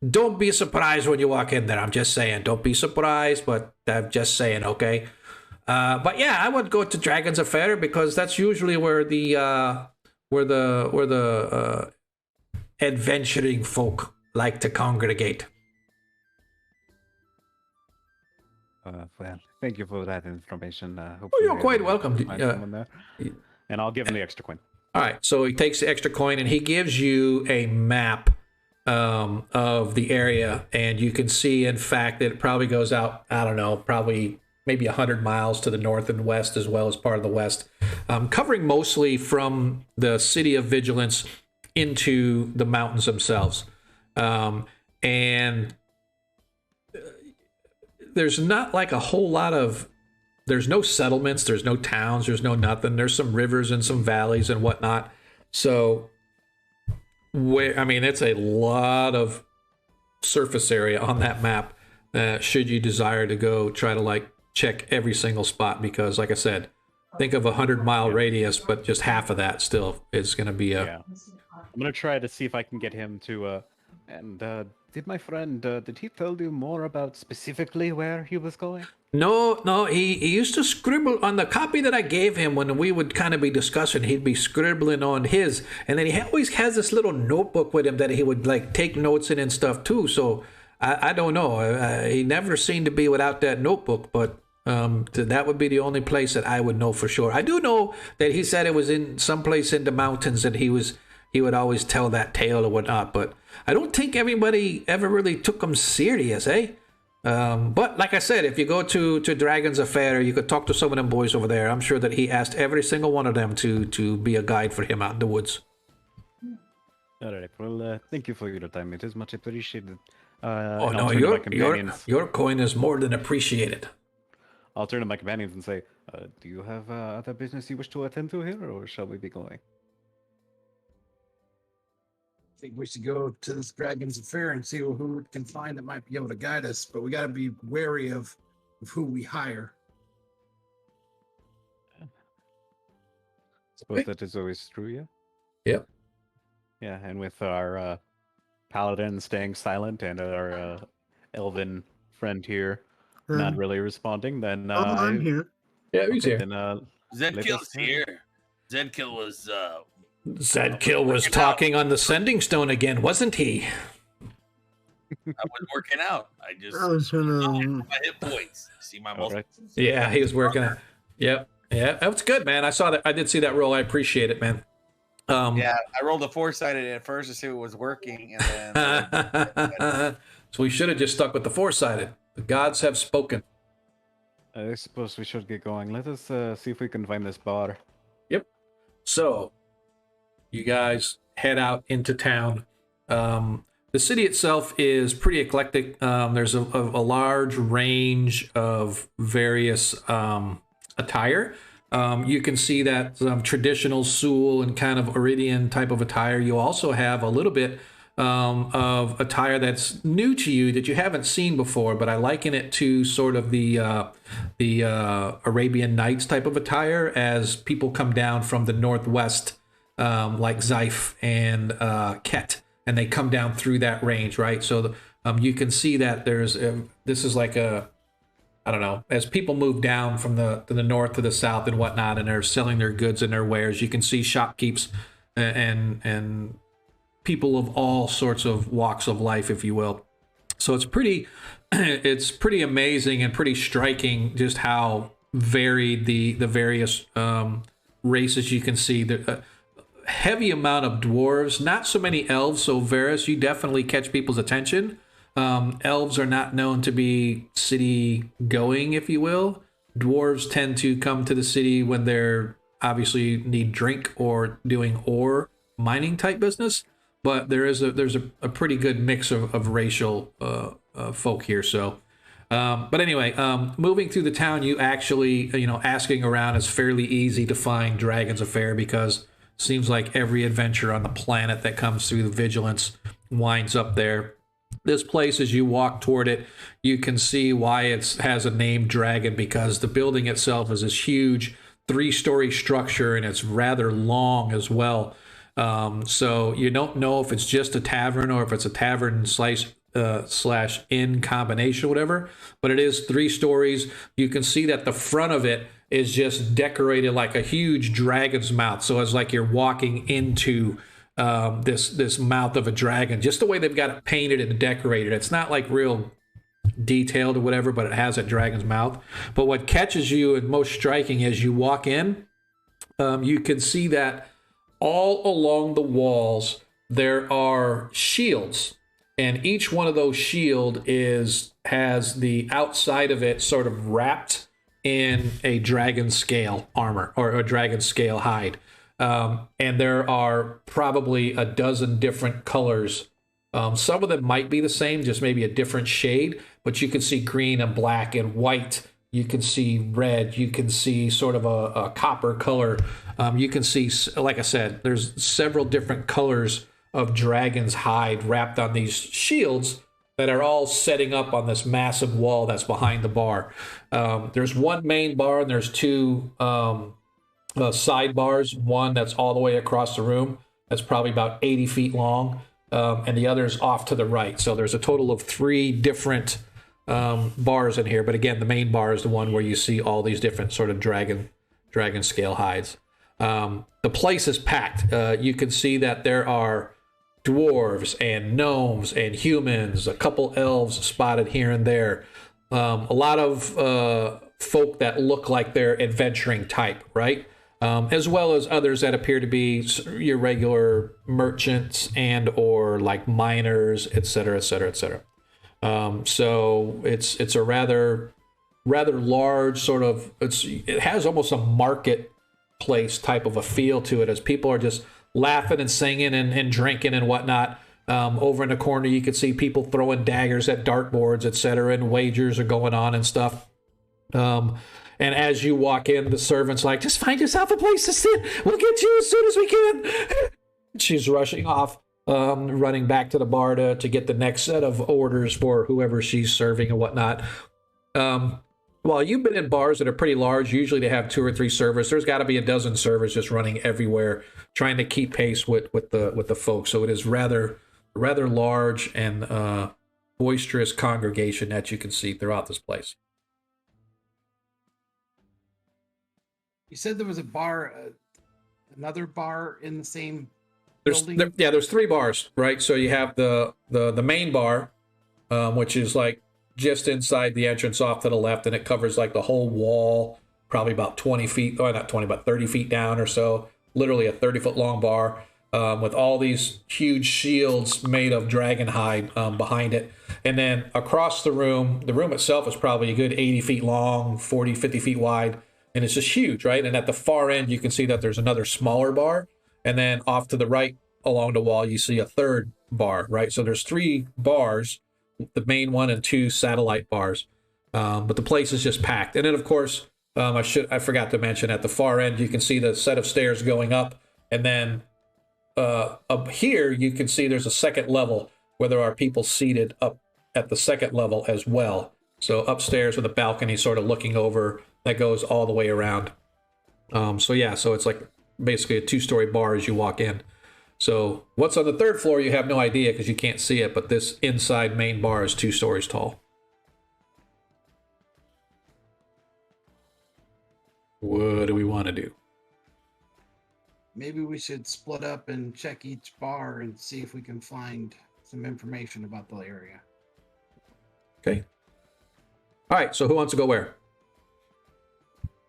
Don't be surprised when you walk in there. I'm just saying, don't be surprised, but I'm just saying, okay? But yeah, I would go to Dragons Affair because that's usually where the adventuring folk like to congregate. Well, thank you for that information. You're quite welcome. And I'll give him the extra coin. All right, so he takes the extra coin and he gives you a map of the area, and you can see, in fact, that it probably goes out, I don't know, probably maybe 100 miles to the north and west, as well as part of the west, covering mostly from the city of Vigilance into the mountains themselves. And there's not like a whole lot of, there's no settlements, there's no towns, there's no nothing. There's some rivers and some valleys and whatnot. So, it's a lot of surface area on that map. Should you desire to go try to check every single spot, because like I said, think of 100-mile radius, but just half of that still is going to be a. Yeah. I'm gonna try to see if I can get him to. Did my friend did he tell you more about specifically where he was going? No, he used to scribble on the copy that I gave him when we would kind of be discussing. He'd be scribbling on his, and then he always has this little notebook with him that he would take notes in and stuff too. So I don't know. He never seemed to be without that notebook, but that would be the only place that I would know for sure. I do know that he said it was in some place in the mountains, and he would always tell that tale or whatnot, but I don't think everybody ever really took him serious, eh? But like I said, if you go to Dragon's Affair, you could talk to some of them boys over there. I'm sure that he asked every single one of them to be a guide for him out in the woods. All right. Well, thank you for your time. It is much appreciated. Your coin is more than appreciated. I'll turn to my companions and say, do you have other business you wish to attend to here, or shall we be going? I think we should go to this Dragon's Affair and see who we can find that might be able to guide us, but we got to be wary of who we hire. Suppose that is always true, yeah? Yep. Yeah, and with our paladin staying silent and our elven friend here not really responding, then I'm here. Yeah, he's here. Then, Zedkill's here. Zedkill was Zedkill was talking on the sending stone again, wasn't he? I was working out. I was gonna my hit points. See my multi. right. Yeah, he was working. Yep. Yeah, that was good, man. I saw that. I did see that roll. I appreciate it, man. Yeah, I rolled a 4-sided at first to see if it was working, and then So we should have just stuck with the 4-sided. The gods have spoken. I suppose we should get going. Let us see if we can find this bar. Yep. So you guys head out into town. The city itself is pretty eclectic. There's a large range of various attire. You can see that traditional Sul and kind of Iridian type of attire. You also have a little bit of attire that's new to you that you haven't seen before, but I liken it to sort of the Arabian Nights type of attire as people come down from the northwest, like Zaif and Ket, and they come down through that range, right? So You can see that there's this is like a, I don't know, as people move down from the north to the south and whatnot, and they're selling their goods and their wares, you can see shopkeepers and people of all sorts of walks of life, if you will. So it's pretty amazing and pretty striking just how varied the various races you can see. The heavy amount of dwarves, not so many elves. So Varus, you definitely catch people's attention. Elves are not known to be city going, if you will. Dwarves tend to come to the city when they're obviously need drink or doing ore mining type business. But there's a pretty good mix of racial folk here. So, but anyway, moving through the town, you actually, asking around is fairly easy to find Dragon's Affair, because it seems like every adventure on the planet that comes through the Vigilance winds up there. This place, as you walk toward it, you can see why it has a name Dragon, because the building itself is this huge 3-story structure, and it's rather long as well. So you don't know if it's just a tavern or if it's a tavern slash inn combination, whatever, but it is 3 stories. You can see that the front of it is just decorated like a huge dragon's mouth. So it's like you're walking into this mouth of a dragon, just the way they've got it painted and decorated. It's not like real detailed or whatever, but it has a dragon's mouth. But what catches you and most striking as you walk in, you can see that all along the walls there are shields, and each one of those shield has the outside of it sort of wrapped in a dragon scale armor or a dragon scale hide. And there are probably a dozen different colors. Some of them might be the same, just maybe a different shade, but you can see green and black and white. You can see red. You can see sort of a copper color. You can see, like I said, there's several different colors of dragon's hide wrapped on these shields that are all setting up on this massive wall that's behind the bar. There's one main bar, and there's 2 side bars. One that's all the way across the room, that's probably about 80 feet long, and the other's off to the right. So there's a total of 3 different bars in here. But again, the main bar is the one where you see all these different sort of dragon scale hides. The place is packed. You can see that there are dwarves and gnomes and humans, a couple elves spotted here and there, a lot of folk that look like they're adventuring type, right? As well as others that appear to be your regular merchants and or like miners, etc., etc., etc. So it's a rather large sort of, it has almost a marketplace type of a feel to it, as people are just laughing and singing and drinking and whatnot. Over in the corner, you can see people throwing daggers at dartboards, etc., and wagers are going on and stuff. And as you walk in, the servant's like, just find yourself a place to sit. We'll get you as soon as we can. She's rushing off, running back to the bar to get the next set of orders for whoever she's serving and whatnot. Well, you've been in bars that are pretty large. Usually they have 2 or 3 servers. There's got to be a dozen servers just running everywhere, trying to keep pace with the folks. So it is rather large and boisterous congregation that you can see throughout this place. You said there was a bar, another bar in the same building? There's 3 bars, right? So you have the main bar, which is like just inside the entrance off to the left, and it covers like the whole wall, probably about 20 feet, or not 20, about 30 feet down or so, literally a 30-foot long bar, with all these huge shields made of dragon hide behind it. And then across the room itself is probably a good 80 feet long, 40, 50 feet wide, and it's just huge, right? And at the far end, you can see that there's another smaller bar, and then off to the right along the wall, you see a third bar, right? So there's 3 bars, the main one and 2 satellite bars, but the place is just packed. And then, of course, I forgot to mention, at the far end, you can see the set of stairs going up, and then up here, you can see there's a second level where there are people seated up at the second level as well. So upstairs with a balcony sort of looking over that goes all the way around. So it's like basically a 2-story bar as you walk in. So what's on the third floor, you have no idea because you can't see it, but this inside main bar is 2 stories tall. What do we want to do? Maybe we should split up and check each bar and see if we can find some information about the area. Okay. All right, so who wants to go where?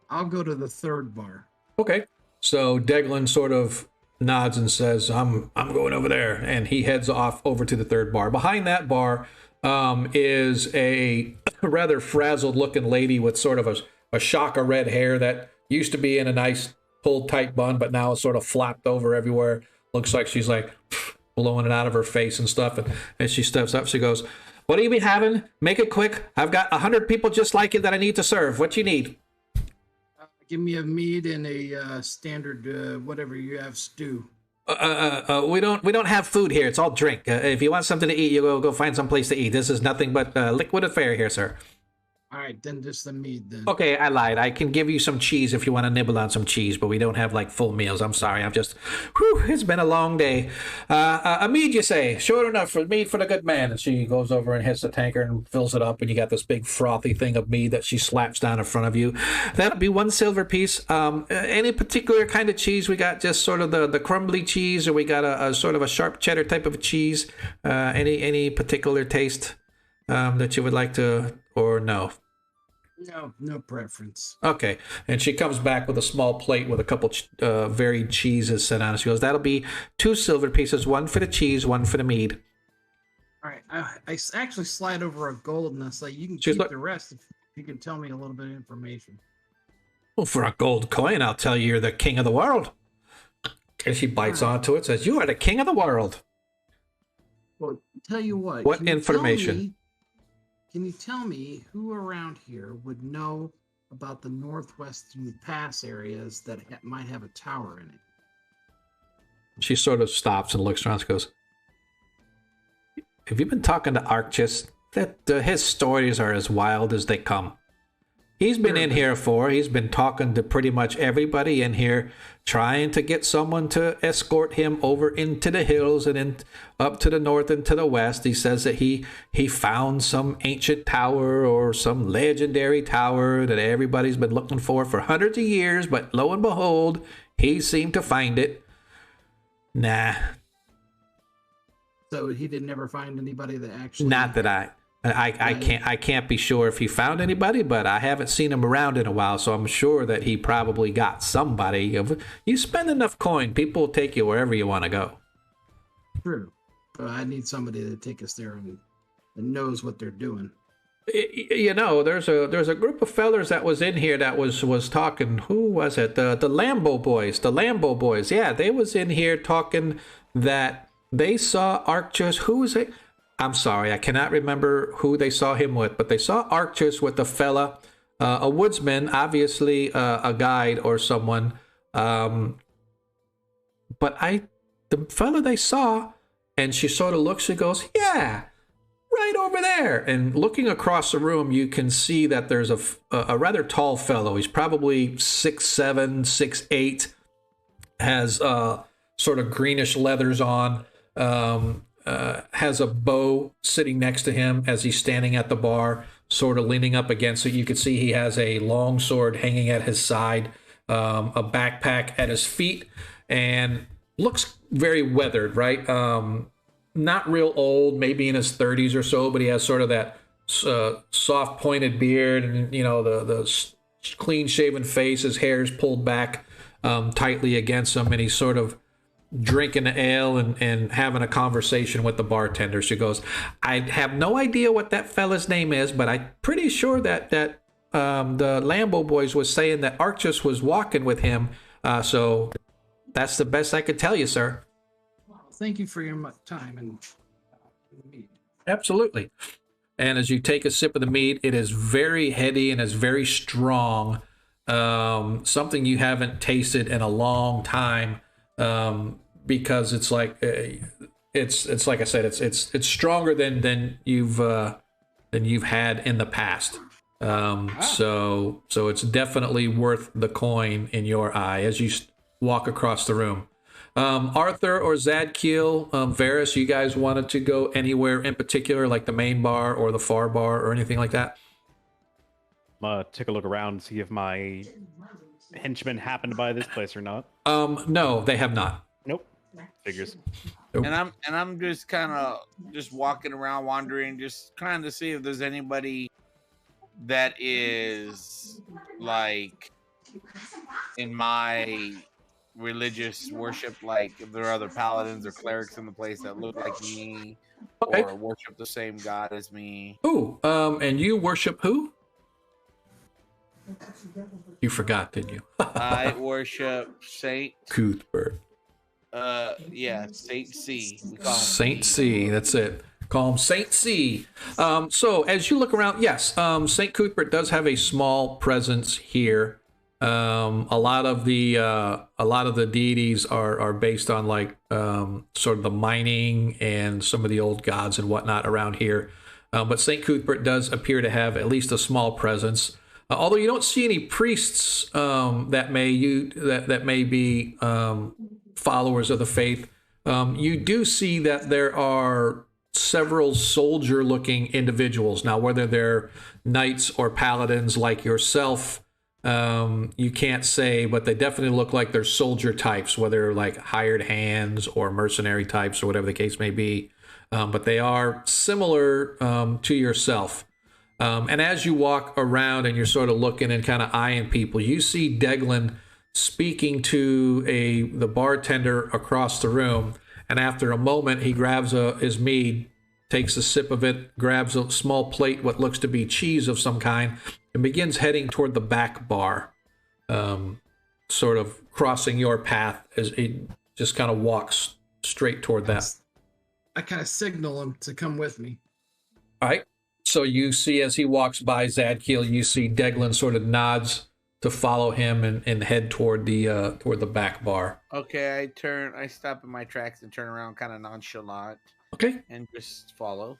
I'll go to the third bar. Okay. So Deglin sort of nods and says, I'm going over there. And he heads off over to the third bar. Behind that bar is a rather frazzled looking lady with sort of a shock of red hair that used to be in a nice pulled tight bun, but now it's sort of flapped over everywhere. Looks like she's like blowing it out of her face and stuff. And as she steps up, she goes, what do you be having? Make it quick. I've got 100 people just like you that I need to serve. What you need? Give me a meat and a standard whatever you have stew. We don't have food here. It's all drink. If you want something to eat, you go find some place to eat. This is nothing but liquid affair here, sir. All right, then just the meat then. Okay, I lied. I can give you some cheese if you want to nibble on some cheese, but we don't have like full meals. I'm sorry. It's been a long day. A mead, you say? Sure enough, for mead for the good man. And she goes over and hits the tanker and fills it up, and you got this big frothy thing of mead that she slaps down in front of you. That'll be 1 silver piece. Any particular kind of cheese? We got just sort of the crumbly cheese, or we got a sort of a sharp cheddar type of cheese. Any particular taste that you would like to, or no? No preference. Okay. And she comes back with a small plate with a couple varied cheeses set on it. She goes, that'll be 2 silver pieces, 1 for the cheese, 1 for the mead. All right. I actually slide over a gold and I say, you can keep the rest if you can tell me a little bit of information. Well, for a gold coin, I'll tell you you're the king of the world. And she bites onto it, says, you are the king of the world. Well, tell you what. What information? Can you tell me who around here would know about the Northwestern Pass areas that might have a tower in it? She sort of stops and looks around and goes, have you been talking to Arctis? His stories are as wild as they come. He's been in here he's been talking to pretty much everybody in here, trying to get someone to escort him over into the hills and up to the north and to the west. He says that he found some ancient tower or some legendary tower that everybody's been looking for hundreds of years, but lo and behold, he seemed to find it. Nah. So he did never find anybody that actually... Not that I can't be sure if he found anybody, but I haven't seen him around in a while, so I'm sure that he probably got somebody. You spend enough coin, people will take you wherever you want to go. True. But I need somebody to take us there and knows what they're doing. You know, there's a group of fellers that was in here that was talking. Who was it? The Lambo boys. The Lambo boys. Yeah, they was in here talking that they saw Arcturus. Who was it? I'm sorry, I cannot remember who they saw him with, but they saw Arcturus with a fella, a woodsman, obviously a guide or someone. But the fella they saw, and she sort of looks and goes, yeah, right over there. And looking across the room, you can see that there's a rather tall fellow. He's probably 6'7", 6'8", has sort of greenish leathers on. Has a bow sitting next to him as he's standing at the bar, sort of leaning up against it. You can see he has a long sword hanging at his side, a backpack at his feet, and looks very weathered, right? Not real old, maybe in his 30s or so, but he has sort of that soft pointed beard and, you know, the clean shaven face. His hair's pulled back tightly against him, and he's sort of drinking the ale and having a conversation with the bartender. She goes, I have no idea what that fella's name is, but I'm pretty sure that the Lambo boys was saying that Arcturus was walking with him. So that's the best I could tell you, sir. Well, thank you for your time and mead. Absolutely. And as you take a sip of the mead, it is very heady and is very strong. Something you haven't tasted in a long time. Because it's like it's like I said, it's stronger than you've had in the past. So it's definitely worth the coin in your eye as you walk across the room. Arthur or Zadkiel, Varys, you guys wanted to go anywhere in particular, like the main bar or the far bar or anything like that? Take a look around, see if my henchmen happen to buy this place or not. No, they have not. Nope. Figures. Nope. And I'm just kind of just walking around, wandering, just trying to see if there's anybody that is like in my religious worship, like if there are other paladins or clerics in the place that look like me Okay. or worship the same god as me. Ooh, and you worship who? You forgot, didn't you? I worship Saint Cuthbert. Yeah, Saint C. We call him Saint C, that's it. Call him Saint C. So as you look around, yes, Saint Cuthbert does have a small presence here. A lot of the deities are based on like sort of the mining and some of the old gods and whatnot around here. But Saint Cuthbert does appear to have at least a small presence. Although you don't see any priests that may be followers of the faith, you do see that there are several soldier-looking individuals. Now, whether they're knights or paladins like yourself, you can't say, but they definitely look like they're soldier types, whether like hired hands or mercenary types or whatever the case may be. But they are similar to yourself. And as you walk around and you're sort of looking and kind of eyeing people, you see Deglin speaking to the bartender across the room. And after a moment, he grabs his mead, takes a sip of it, grabs a small plate, what looks to be cheese of some kind, and begins heading toward the back bar, sort of crossing your path as he just kind of walks straight toward that. I kind of signal him to come with me. All right. So you see as he walks by Zadkiel, you see Deglin sort of nods to follow him and head toward the back bar. Okay, I stop in my tracks and turn around kind of nonchalant. Okay. And just follow.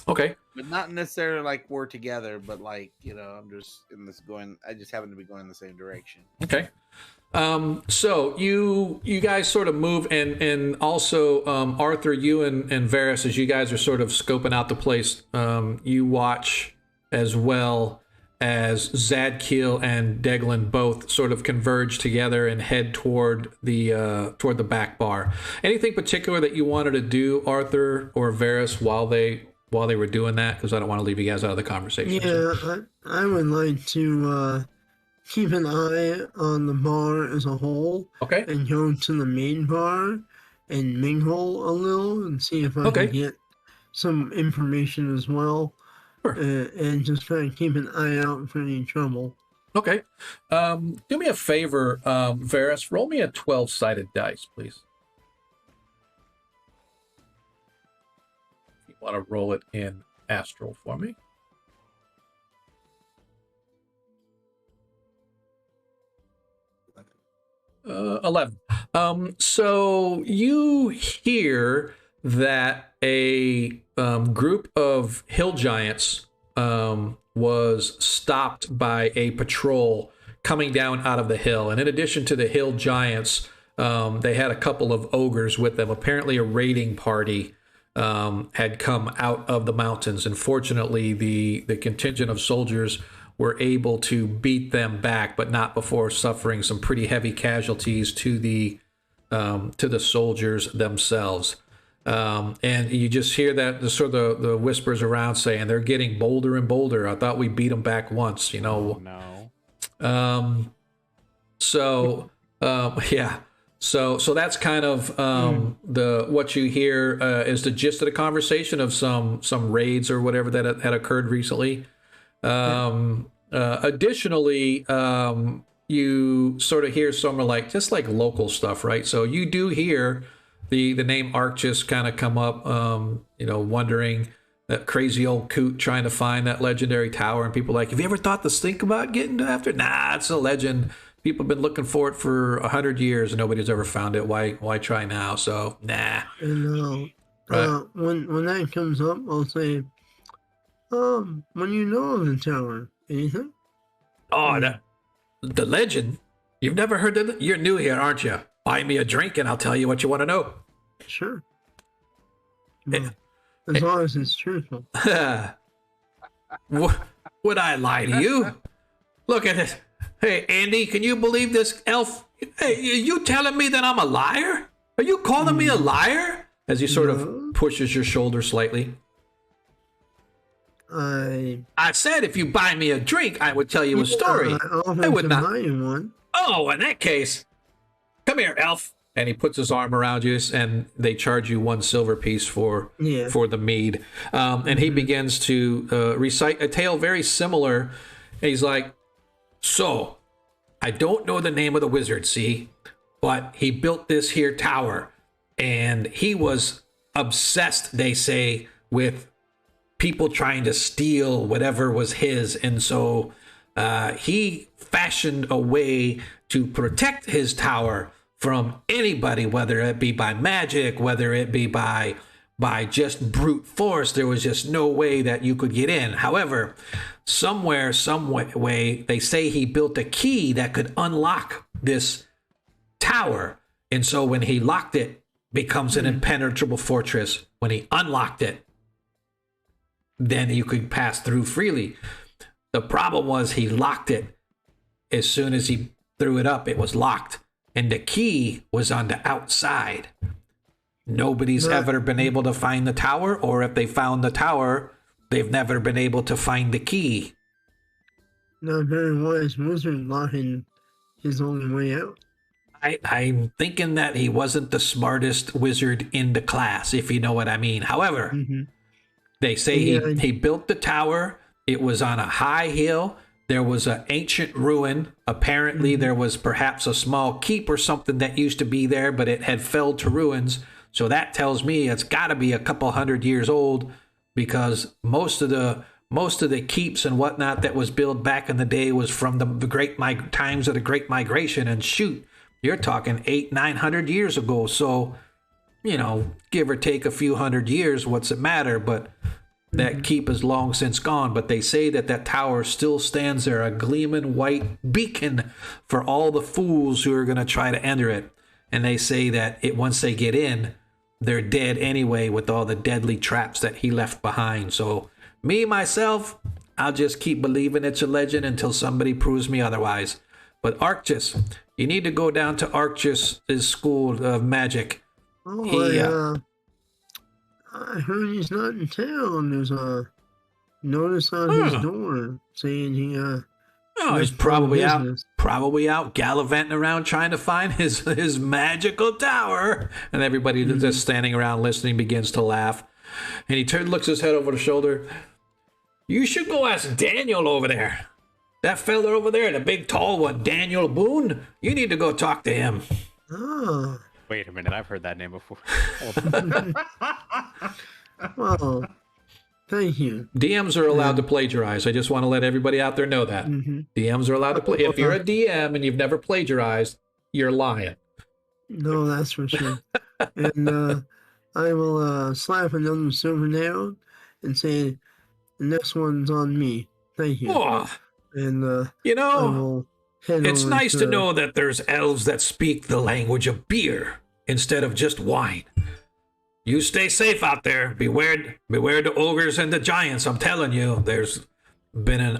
Okay. But not necessarily like we're together, but like, I'm just I just happen to be going in the same direction. Okay. So you guys sort of move and also Arthur, you and Varys, as you guys are sort of scoping out the place, you watch as well as Zadkiel and Deglin both sort of converge together and head toward the back bar. Anything particular that you wanted to do, Arthur or Varys, while they were doing that? Because I don't want to leave you guys out of the conversation. Yeah, I would like to keep an eye on the bar as a whole. Okay. And go to the main bar and mingle a little and see if I can get some information as well. Sure. And just try and keep an eye out for any trouble. Okay. Do me a favor, Varys. Roll me a 12-sided dice, please. If you want to roll it in Astral for me. 11. So you hear that a group of hill giants was stopped by a patrol coming down out of the hill. And in addition to the hill giants, they had a couple of ogres with them. Apparently a raiding party had come out of the mountains. And fortunately, the contingent of soldiers were able to beat them back, but not before suffering some pretty heavy casualties to the soldiers themselves. And you just hear that the sort of the whispers around saying they're getting bolder and bolder. I thought we beat them back once, Oh, no. Yeah. So that's kind of what you hear is the gist of the conversation of some raids or whatever that had occurred recently. Additionally, you sort of hear some just like local stuff, right? So you do hear the name Arctus kind of come up, wondering that crazy old coot trying to find that legendary tower, and people like, have you ever thought to think about getting after it? Nah, it's a legend. People have been looking for it for 100 years and nobody's ever found it. Why try now? So nah. And Right. when that comes up, I'll say, when you know of the tower, anything? Oh, the legend? You've never heard of it? You're new here, aren't you? buy me a drink and I'll tell you what you want to know. Sure. Eh, Well, as long as it's truthful. Would I lie to you? Look at this. Hey, Andy, can you believe this elf? Hey, you telling me that I'm a liar? Are you calling me a liar? As he sort of pushes your shoulder slightly. I said if you buy me a drink, I would tell you a story. I would not buy you one. Oh, in that case, come here, elf. And he puts his arm around you, and they charge you 1 silver piece for the mead. And he begins to recite a tale very similar. And he's like, so, I don't know the name of the wizard, see? But he built this here tower. And he was obsessed, they say, with people trying to steal whatever was his. And so he fashioned a way to protect his tower from anybody, whether it be by magic, whether it be by just brute force. There was just no way that you could get in. However, somewhere, some way, they say he built a key that could unlock this tower. And so when he locked it, becomes an impenetrable fortress. When he unlocked it, then you could pass through freely. The problem was he locked it. As soon as he threw it up, it was locked. And the key was on the outside. Nobody's ever been able to find the tower, or if they found the tower, they've never been able to find the key. Not very wise wizard locking his only way out. I'm thinking that he wasn't the smartest wizard in the class, if you know what I mean. However, they say he built the tower. It was on a high hill. There was an ancient ruin. Apparently, there was perhaps a small keep or something that used to be there, but it had fell to ruins. So that tells me it's got to be a couple hundred years old, because most of the keeps and whatnot that was built back in the day was from the times of the Great Migration. And shoot, you're talking 800-900 years ago. So, you know, give or take a few hundred years, what's it matter? But that keep is long since gone. But they say that tower still stands there, a gleaming white beacon for all the fools who are going to try to enter it. And they say that once they get in, they're dead anyway with all the deadly traps that he left behind. So me, myself, I'll just keep believing it's a legend until somebody proves me otherwise. But Arctus, you need to go down to Arctus' school of magic. Oh, I heard he's not in town. There's a notice on his door saying he's probably out gallivanting around trying to find his magical tower. And everybody just standing around listening begins to laugh. And he looks his head over the shoulder. You should go ask Daniel over there. That fella over there, the big tall one, Daniel Boone. You need to go talk to him. Oh. Wait a minute, I've heard that name before. Well, thank you. DMs are allowed to plagiarize. I just want to let everybody out there know that. DMs are allowed to play. If you're a DM and you've never plagiarized, you're lying. No, that's for sure. And I will slap another silver nail and say, the next one's on me. Thank you. Oh, And you know, it's nice to know know that there's elves that speak the language of beer instead of just wine. You stay safe out there. Beware the ogres and the giants. I'm telling you, there's been an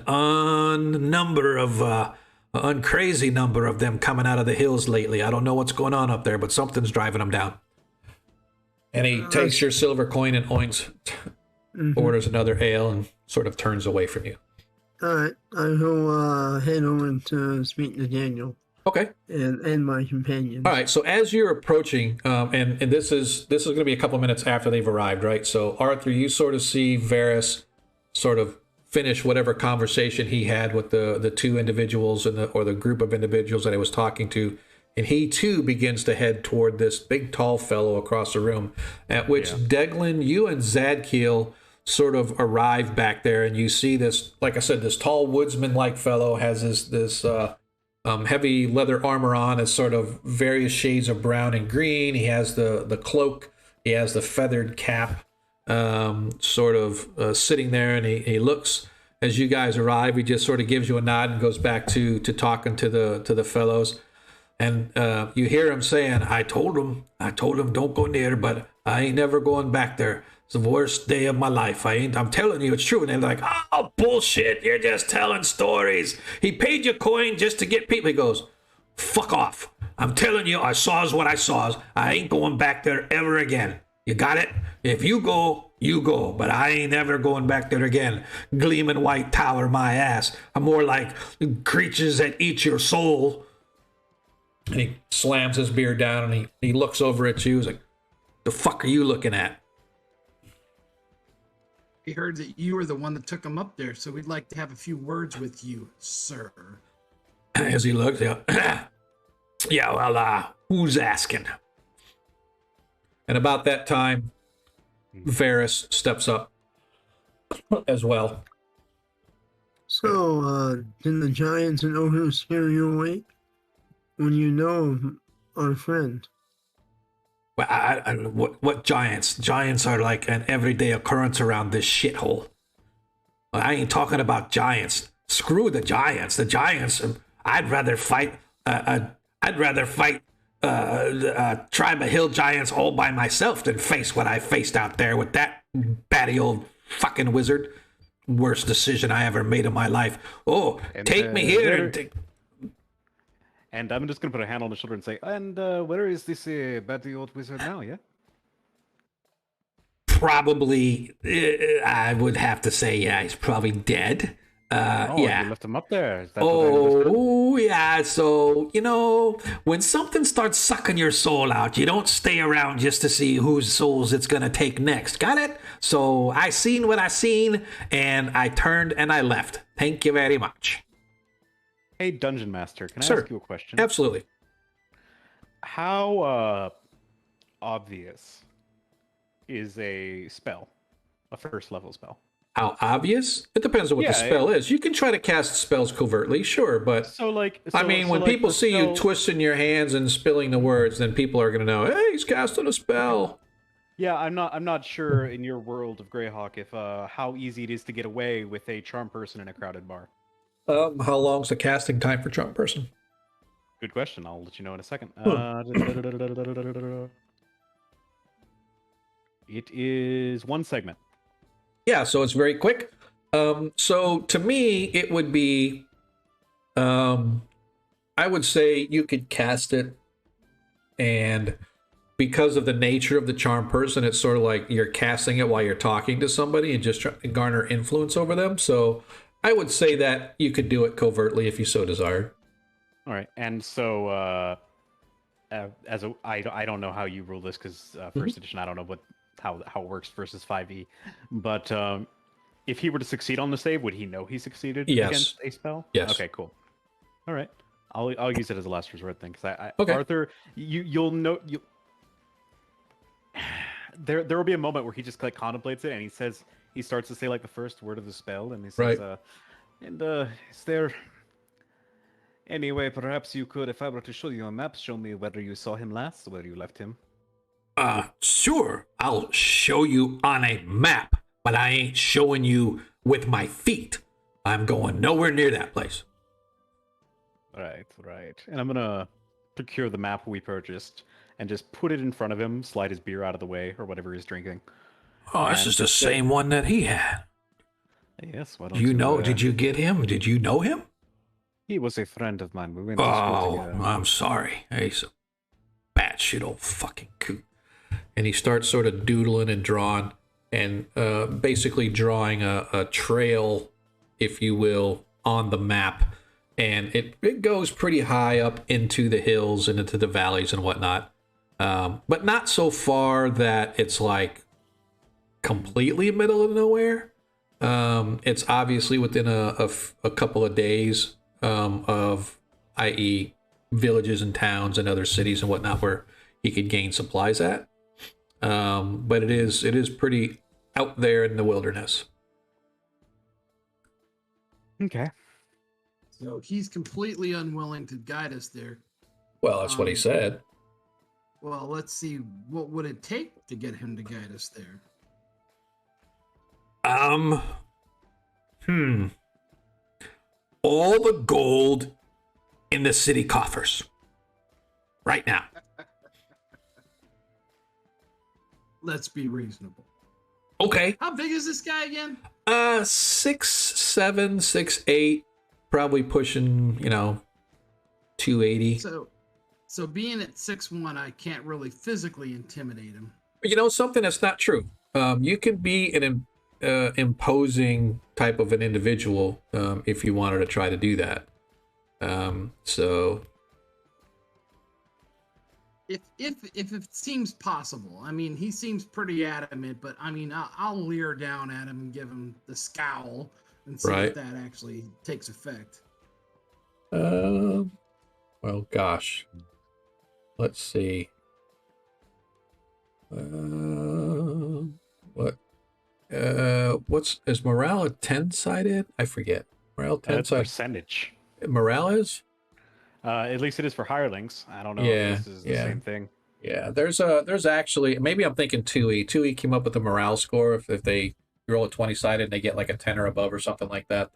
uncrazy number of them coming out of the hills lately. I don't know what's going on up there, but something's driving them down. And he takes your silver coin and orders another ale and sort of turns away from you. All right, I will head over to speak to Daniel. Okay. And my companions. All right. So as you're approaching, and this is going to be a couple minutes after they've arrived, right? So Arthur, you sort of see Varys sort of finish whatever conversation he had with the two individuals or the group of individuals that he was talking to, and he too begins to head toward this big tall fellow across the room. At which Deglin, you and Zadkiel sort of arrive back there, and you see this, like I said, this tall woodsman-like fellow has this heavy leather armor on. It's sort of various shades of brown and green. He has the cloak. He has the feathered cap, sort of sitting there, and he looks as you guys arrive. He just sort of gives you a nod and goes back to talking to the fellows. And you hear him saying, I told him, don't go near, but I ain't never going back there. It's the worst day of my life. I'm telling you, it's true. And they're like, oh, bullshit. You're just telling stories. He paid you coin just to get people. He goes, fuck off. I'm telling you, I saws what I saws. I ain't going back there ever again. You got it? If you go, you go. But I ain't ever going back there again. Gleaming white tower my ass. I'm more like creatures that eat your soul. And he slams his beer down and he looks over at you. He's like, the fuck are you looking at? We heard that you were the one that took him up there, so we'd like to have a few words with you, sir. As he looks, yeah, well, who's asking? And about that time, Varys steps up as well. So, did the giants and ogres scare you away? When you know of our friend? Well, what giants? Giants are like an everyday occurrence around this shithole. I ain't talking about giants. Screw the giants. The giants. I'd rather fight. I'd rather fight a tribe of hill giants all by myself than face what I faced out there with that batty old fucking wizard. Worst decision I ever made in my life. Oh, and, take me here. And I'm just going to put a hand on the shoulder and say, and where is this batty old wizard now, yeah? Probably, I would have to say, yeah, he's probably dead. Yeah. You left him up there. Yeah. So, when something starts sucking your soul out, you don't stay around just to see whose souls it's going to take next. Got it? So I seen what I seen, and I turned and I left. Thank you very much. Hey, Dungeon Master, can I Sir, ask you a question? Absolutely. How obvious is a spell, a first level spell? How obvious? It depends on what the spell is. You can try to cast spells covertly, sure, but when people see you twisting your hands and spilling the words, then people are going to know, hey, he's casting a spell. Yeah, I'm not sure in your world of Greyhawk if how easy it is to get away with a charm person in a crowded bar. How long's the casting time for charm person? Good question. I'll let you know in a second. It is 1 segment. Yeah, so it's very quick. So to me, it would be, I would say you could cast it, and because of the nature of the charm person, it's sort of like you're casting it while you're talking to somebody and just trying to garner influence over them. So I would say that you could do it covertly if you so desired. All right, and so I don't know how you rule this because first edition, I don't know how it works versus 5e, but if he were to succeed on the save, would he know he succeeded against a spell? Yes. Okay, cool. All right, I'll use it as a last resort then, because okay. Arthur, you'll know there will be a moment where he just like contemplates it, and he starts to say like the first word of the spell, and he says, right. Is there anyway? Perhaps you could, if I were to show you a map, show me whether you saw him last, where you left him. Sure. I'll show you on a map, but I ain't showing you with my feet. I'm going nowhere near that place. Right. And I'm gonna procure the map we purchased and just put it in front of him, slide his beer out of the way or whatever he's drinking. Oh, this is the same one that he had. Yes. Why don't you know? Did you get him? Did you know him? He was a friend of mine. We went to school together. I'm sorry. He's a batshit old fucking coot. And he starts sort of doodling and drawing, and basically drawing a trail, if you will, on the map. And it goes pretty high up into the hills and into the valleys and whatnot. But not so far that it's like completely middle of nowhere. It's obviously within a couple of days of, i.e., villages and towns and other cities and whatnot where he could gain supplies at. But it is pretty out there in the wilderness. Okay. So he's completely unwilling to guide us there. Well, that's what he said. Well, let's see. What would it take to get him to guide us there? All the gold in the city coffers. right now. Let's be reasonable. Okay. How big is this guy again? 6'7", 6'8", probably pushing, 280. So being at 6'1", I can't really physically intimidate him. Something that's not true. You can be an imposing type of an individual if you wanted to try to do that. So if it seems possible, I mean, he seems pretty adamant, but I mean, I'll leer down at him and give him the scowl and see Right. if that actually takes effect. well, gosh, let's see. Is morale a 10-sided? I forget. Morale 10 That's sided. percentage. Morale is? At least it is for hirelings. I don't know Yeah, if this is the yeah. same thing. Yeah, there's actually, maybe I'm thinking 2E. 2E came up with a morale score. If they roll a 20-sided and they get like a 10 or above or something like that,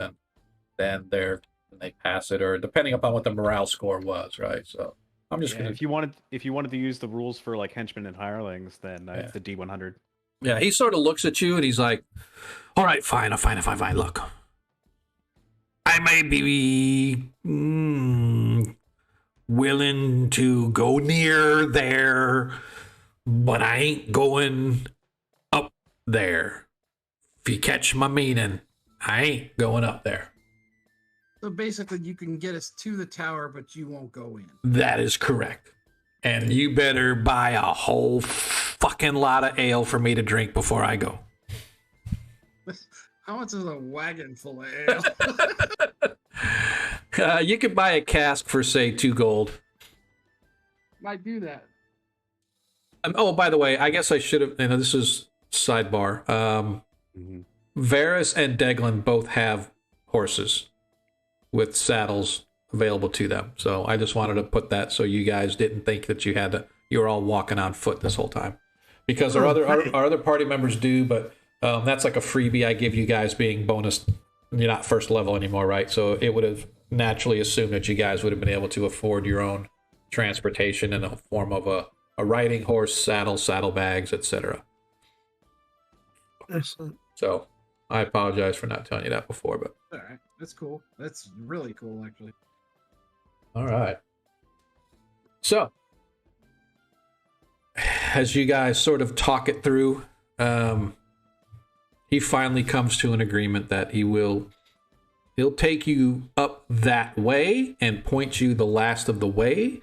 then they pass it, or depending upon what the morale score was, right? So I'm just gonna. If you wanted to use the rules for like henchmen and hirelings, then it's the D100. Yeah, he sort of looks at you and he's like, "All right, fine. Look, I may be willing to go near there, but I ain't going up there. If you catch my meaning, I ain't going up there." So basically, you can get us to the tower, but you won't go in. That is correct. And you better buy a whole fucking lot of ale for me to drink before I go. How much is a wagon full of ale? You could buy a cask for, say, 2 gold. Might do that. Oh, by the way, I guess I should have. This is sidebar. Varys and Deglin both have horses with saddles available to them. So I just wanted to put that so you guys didn't think that you were all walking on foot this whole time, because our other party members do, but that's like a freebie I give you guys, being bonus. You're not first level anymore, right? So it would have naturally assumed that you guys would have been able to afford your own transportation in the form of a riding horse, saddlebags, etc. Excellent. So I apologize for not telling you that before, but All right, that's cool. That's really cool, actually. all right. So as you guys sort of talk it through, he finally comes to an agreement that he'll take you up that way and point you the last of the way,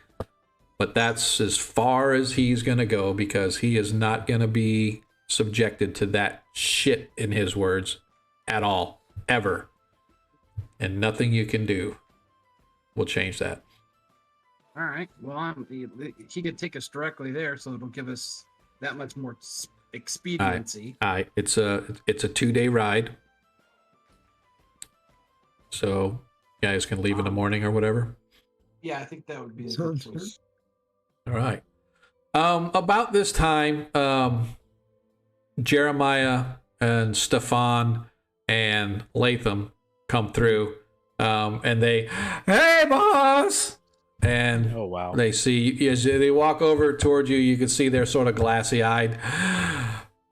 but that's as far as he's going to go, because he is not going to be subjected to that shit, in his words, at all, ever. And nothing you can do will change that. All right. Well, he could take us directly there, so it'll give us that much more expediency. It's a 2-day ride, so you guys can leave in the morning or whatever. Yeah, I think that would be a good Sounds choice. All right. About this time, Jeremiah and Stefan and Latham come through, and they, "Hey, boss!" And Oh wow. they see, as they walk over towards you, you can see they're sort of glassy-eyed.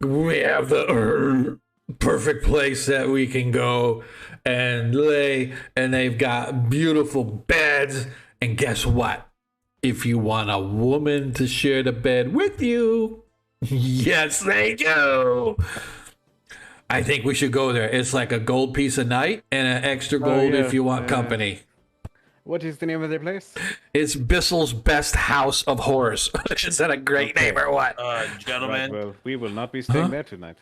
"We have the perfect place that we can go and lay, and they've got beautiful beds. And guess what? If you want a woman to share the bed with you, yes, they do. I think we should go there. It's like a gold piece a night and an extra gold if you want company. What is the name of their place? It's Bissell's Best House of Horrors. Is that a great name or what? Gentlemen, Right, well, we will not be staying there tonight.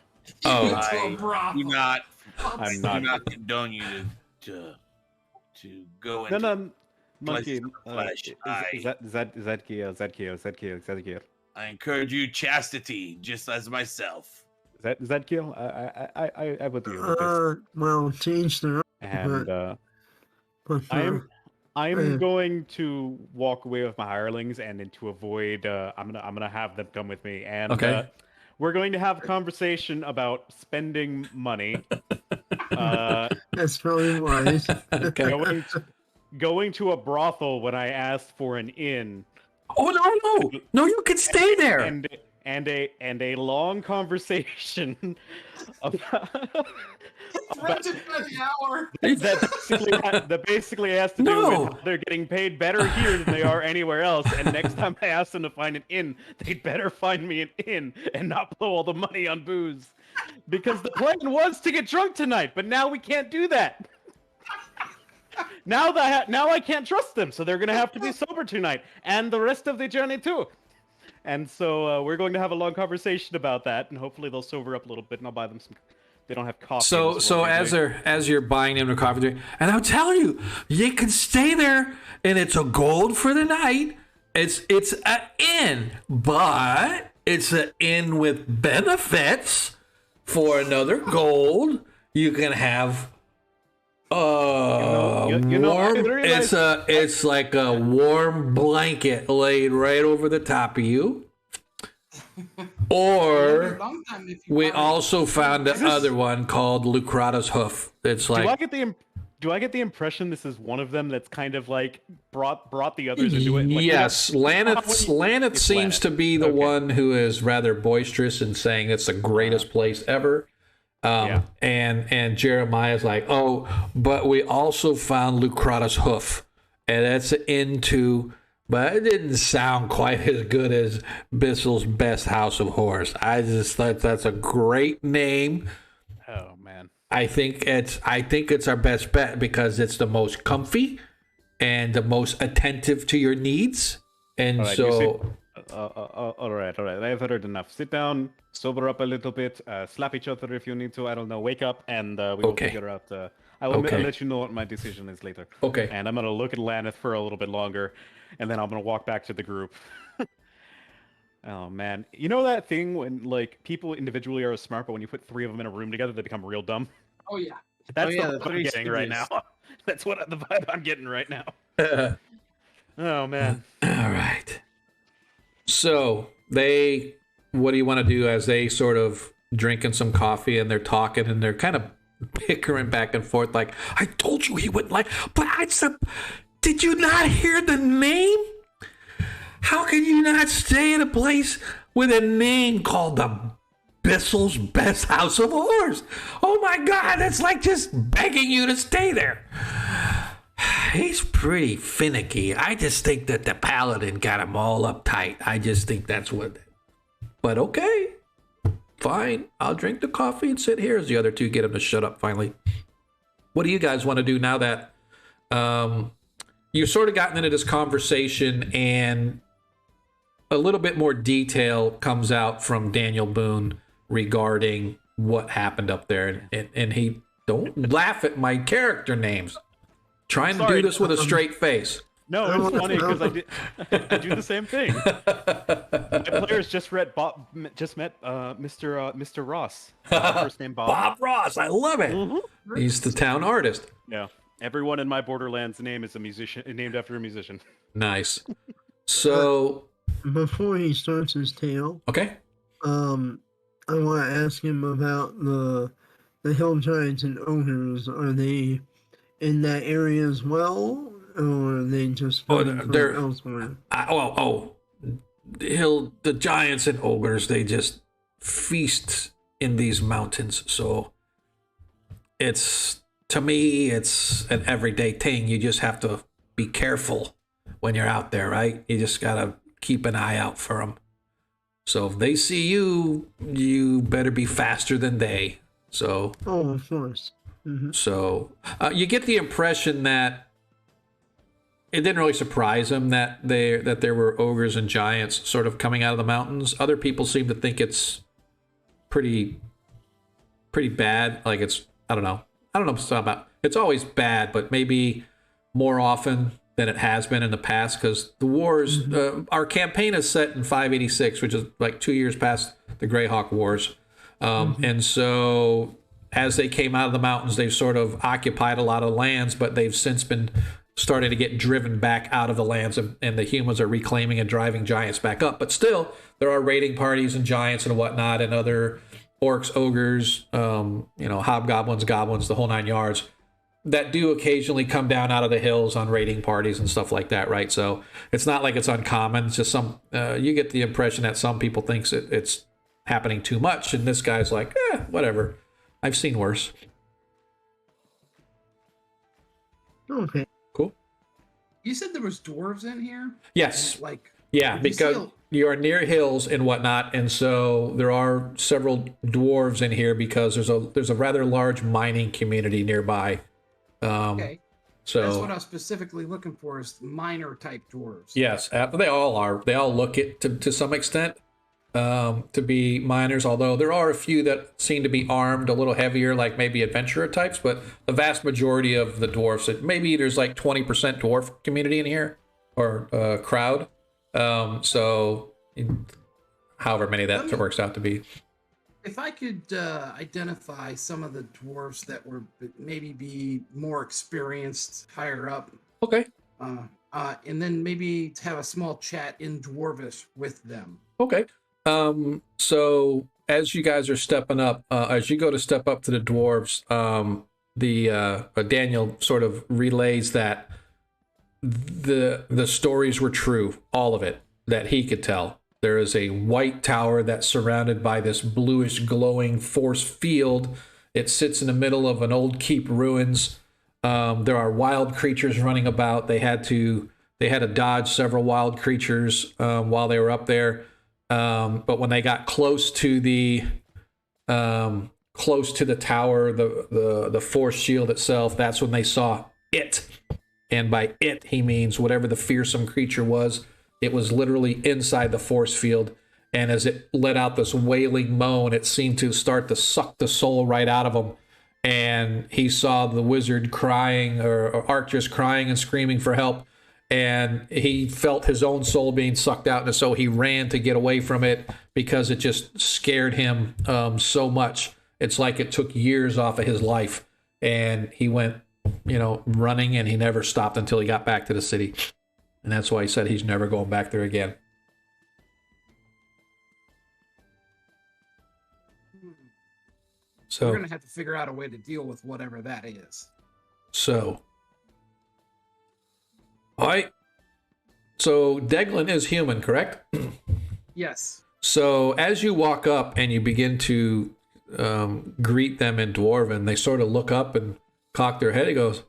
Oh, I do not. I I'm do not. not condone you to go No, into. no, monkey. flesh. Zadkiel. I encourage you chastity, just as myself. Zadkiel. I would do this. Well, to each their own. And But I'm going to walk away with my hirelings, and then to avoid, I'm gonna have them come with me, and Okay. we're going to have a conversation about spending money. that's probably wise. okay. Going to a brothel when I asked for an inn Oh no, you can stay there. And a long conversation about, Interrupted by the hour. that basically has to do No. with how they're getting paid better here than they are anywhere else. And next time I ask them to find an inn, they'd better find me an inn and not blow all the money on booze. Because the plan was to get drunk tonight, but now we can't do that. Now I can't trust them, so they're gonna have to be sober tonight and the rest of the journey too. And so we're going to have a long conversation about that, and hopefully they'll sober up a little bit, and I'll buy them some. They don't have coffee. So as you're buying them a coffee drink, and I'm telling you, you can stay there, and it's a gold for the night. It's an inn, but it's an inn with benefits. For another gold, you can have warm. It's like a warm blanket laid right over the top of you. Or we also found the other one called Lucrata's Hoof. It's like. Do I get the impression this is one of them that's kind of like brought the others into it? Like, yes, Laneth seems to be the one who is rather boisterous and saying it's the greatest place ever. And Jeremiah's like, oh, but we also found Lucrata's Hoof, and that's into, but it didn't sound quite as good as Bissell's Best House of Horrors. I just thought that's a great name. Oh man, I think it's our best bet because it's the most comfy and the most attentive to your needs, and all right. I've heard enough. Sit down, sober up a little bit, slap each other if you need to. I don't know. Wake up, and we will figure out. I'll let you know what my decision is later. Okay. And I'm gonna look at Laneth for a little bit longer, and then I'm gonna walk back to the group. Oh man, you know that thing when like people individually are smart, but when you put three of them in a room together, they become real dumb. Oh yeah. That's the vibe I'm getting right now. That's what the vibe I'm getting right now. Oh man. All right. So what do you want to do as they sort of drinking some coffee and they're talking and they're kind of bickering back and forth like, I told you he wouldn't like, but did you not hear the name? How can you not stay in a place with a name called the Bissell's Best House of Horrors? Oh my God, that's like just begging you to stay there. He's pretty finicky. I just think that the paladin got him all uptight. I just think that's what. But okay, fine. I'll drink the coffee and sit here as the other two get him to shut up finally. What do you guys want to do now that you've sort of gotten into this conversation and a little bit more detail comes out from Daniel Boone regarding what happened up there, and he don't laugh at my character names. Trying to do this with a straight face. No, it's funny because I do the same thing. My players just met Mr. Ross. First name Bob. Bob Ross, I love it. Mm-hmm. He's the town artist. Yeah, everyone in my Borderlands name is a musician, named after a musician. Nice. So before he starts his tale, okay. I want to ask him about the hill giants and ogres. Are they in that area as well, or are they just they're elsewhere? The giants and ogres, they just feast in these mountains. So to me, it's an everyday thing. You just have to be careful when you're out there, right? You just gotta keep an eye out for them. So if they see you, you better be faster than they. So. Oh, of course. Mm-hmm. So you get the impression that it didn't really surprise him that there were ogres and giants sort of coming out of the mountains. Other people seem to think it's pretty bad. Like I don't know about. It's always bad, but maybe more often than it has been in the past because the wars. Our campaign is set in 586, which is like 2 years past the Greyhawk Wars, and so. As they came out of the mountains, they've sort of occupied a lot of lands, but they've since been starting to get driven back out of the lands, and the humans are reclaiming and driving giants back up. But still, there are raiding parties and giants and whatnot, and other orcs, ogres, hobgoblins, goblins, the whole nine yards, that do occasionally come down out of the hills on raiding parties and stuff like that, right? So it's not like it's uncommon. It's just some you get the impression that some people thinks it's happening too much, and this guy's like, whatever. I've seen worse. Okay. Cool. You said there was dwarves in here? Yes. Like, Yeah, did you see because you are near hills and whatnot, and so there are several dwarves in here because there's a rather large mining community nearby. okay. So That's what I was specifically looking for, is minor type dwarves. yes, they all are. They all look it to some extent to be miners, although there are a few that seem to be armed a little heavier, like maybe adventurer types. But the vast majority of the dwarfs, maybe there's like 20% dwarf community in here or crowd. So however many that works out to be. If I could identify some of the dwarves that were maybe be more experienced higher up, Okay. and then maybe have a small chat in Dwarvish with them. Okay. So as you guys are stepping up, as you go to step up to the dwarves, Daniel sort of relays that the stories were true, all of it that he could tell. There is a white tower that's surrounded by this bluish glowing force field. It sits in the middle of an old keep ruins. There are wild creatures running about. They had to dodge several wild creatures while they were up there. But when they got close to the tower, the force shield itself, that's when they saw it. And by it, he means whatever the fearsome creature was. It was literally inside the force field. And as it let out this wailing moan, it seemed to start to suck the soul right out of him. And he saw the wizard crying, or Arcturus crying and screaming for help. And he felt his own soul being sucked out. And so he ran to get away from it because it just scared him so much. It's like it took years off of his life. And he went, running, and he never stopped until he got back to the city. And that's why he said he's never going back there again. So we're going to have to figure out a way to deal with whatever that is. So, all right. So Deglin is human, correct? Yes. So as you walk up and you begin to greet them in Dwarven, they sort of look up and cock their head. He goes,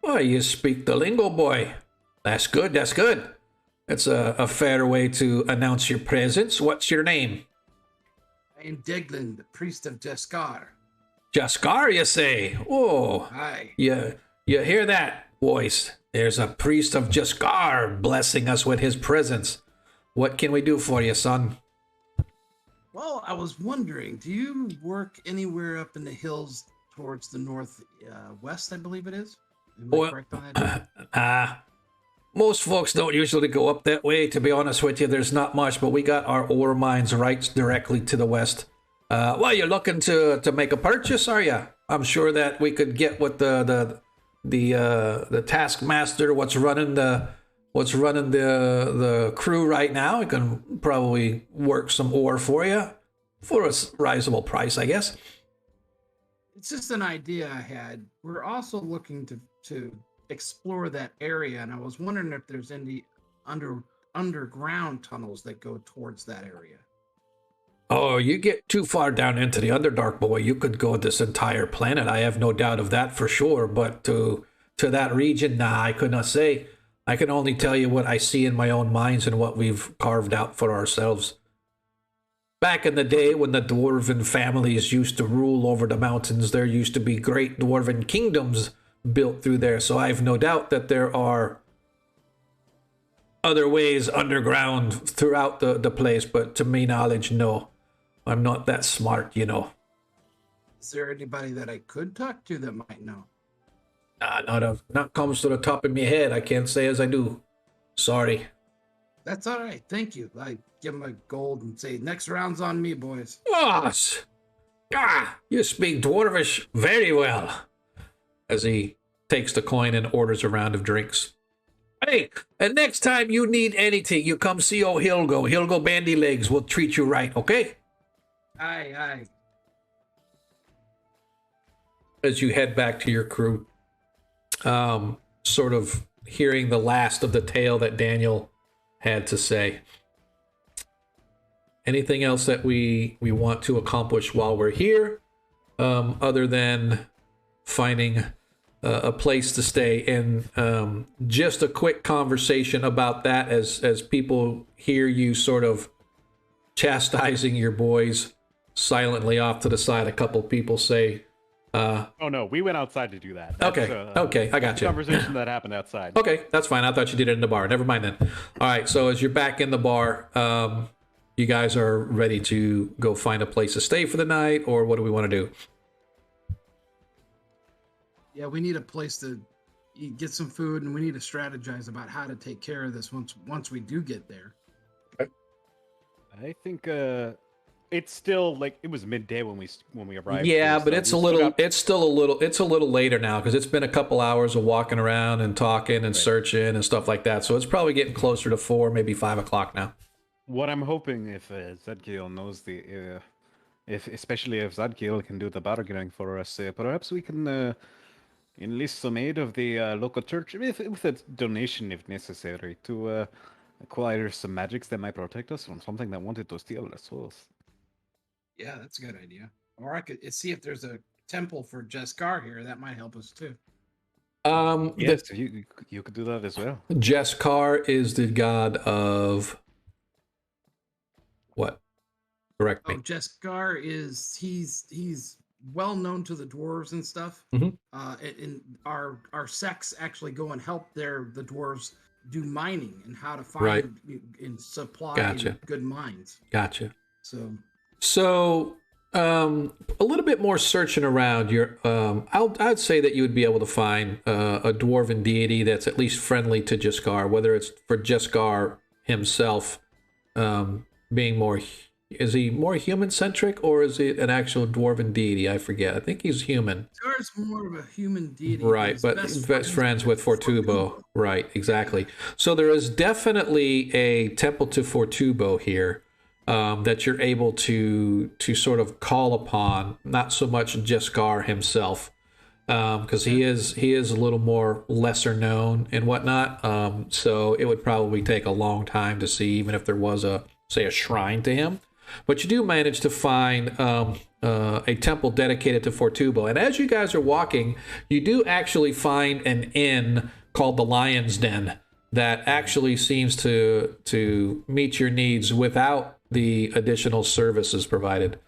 "Oh, you speak the lingo, boy. That's good, that's good. That's a fair way to announce your presence. What's your name?" I am Deglin, the priest of Jaskar. Jaskar, you say? Oh, Hi. you hear that, boys? There's a priest of Jaskar blessing us with his presence. What can we do for you, son? Well, I was wondering, do you work anywhere up in the hills towards the north west, I believe it is? Am I correct on that? Most folks don't usually go up that way, to be honest with you. There's not much, but we got our ore mines right directly to the west. Well, you're looking to make a purchase, are you? I'm sure that we could get with the taskmaster, what's running the crew right now. We can probably work some ore for you for a risable price, I guess. It's just an idea I had. We're also looking to explore that area, and I was wondering if there's any underground tunnels that go towards that area. Oh, you get too far down into the Underdark, boy, you could go this entire planet. I have no doubt of that for sure. But to that region, nah, I could not say. I can only tell you what I see in my own minds and what we've carved out for ourselves. Back in the day when the dwarven families used to rule over the mountains, there used to be great dwarven kingdoms built through there. So I've no doubt that there are other ways underground throughout the place. But to me knowledge, no. I'm not that smart, Is there anybody that I could talk to that might know? Not comes to the top of my head. I can't say as I do. Sorry. That's all right. Thank you. I give him a gold and say, next round's on me, boys. You speak Dwarvish very well. As he takes the coin and orders a round of drinks. Hey, and next time you need anything, you come see old Hilgo. Hilgo Bandy Legs will treat you right, okay? Aye. As you head back to your crew. sort of hearing the last of the tale that Daniel had to say. Anything else that we want to accomplish while we're here, other than finding a place to stay? And just a quick conversation about that as people hear you sort of chastising your boys silently off to the side. A couple people say, Oh no, we went outside to do that. Okay, I got you. Conversation that happened outside. Okay, that's fine. I thought you did it in the bar. Never mind then. All right, so as you're back in the bar, you guys are ready to go find a place to stay for the night, or what do we want to do? Yeah, we need a place to get some food, and we need to strategize about how to take care of this once we do get there. I think it's still like it was midday when we arrived. Yeah, here, but so it's still a little later now because it's been a couple hours of walking around and talking and searching and stuff like that. So it's probably getting closer to 4, maybe 5 o'clock now. What I'm hoping, if Zadkiel knows especially if Zadkiel can do the bargaining for us, perhaps we can enlist some aid of the local church with a donation if necessary to acquire some magics that might protect us from something that wanted to steal our souls. Yeah, that's a good idea. Or I could see if there's a temple for Jeskar here. That might help us too. Yes, you could do that as well. Jeskar is the god of what? Correct me. Oh, Jeskar is he's well known to the dwarves and stuff. Mhm. And our sects actually go and help the dwarves do mining and how to find Right. and supply Gotcha. good mines. Gotcha. So a little bit more searching around. I'd say that you would be able to find a dwarven deity that's at least friendly to Jeskar, whether it's for Jeskar himself being more. Is he more human centric or is it an actual dwarven deity? I forget. I think he's human. Jaskar's more of a human deity. Right, but best friends with Fortubo. Right, exactly. So there is definitely a temple to Fortubo here. That you're able to sort of call upon, not so much Jeskar himself, because he is a little more lesser known and whatnot. So it would probably take a long time to see, even if there was a shrine to him. But you do manage to find a temple dedicated to Fortubo, and as you guys are walking, you do actually find an inn called the Lion's Den that actually seems to meet your needs without the additional services provided.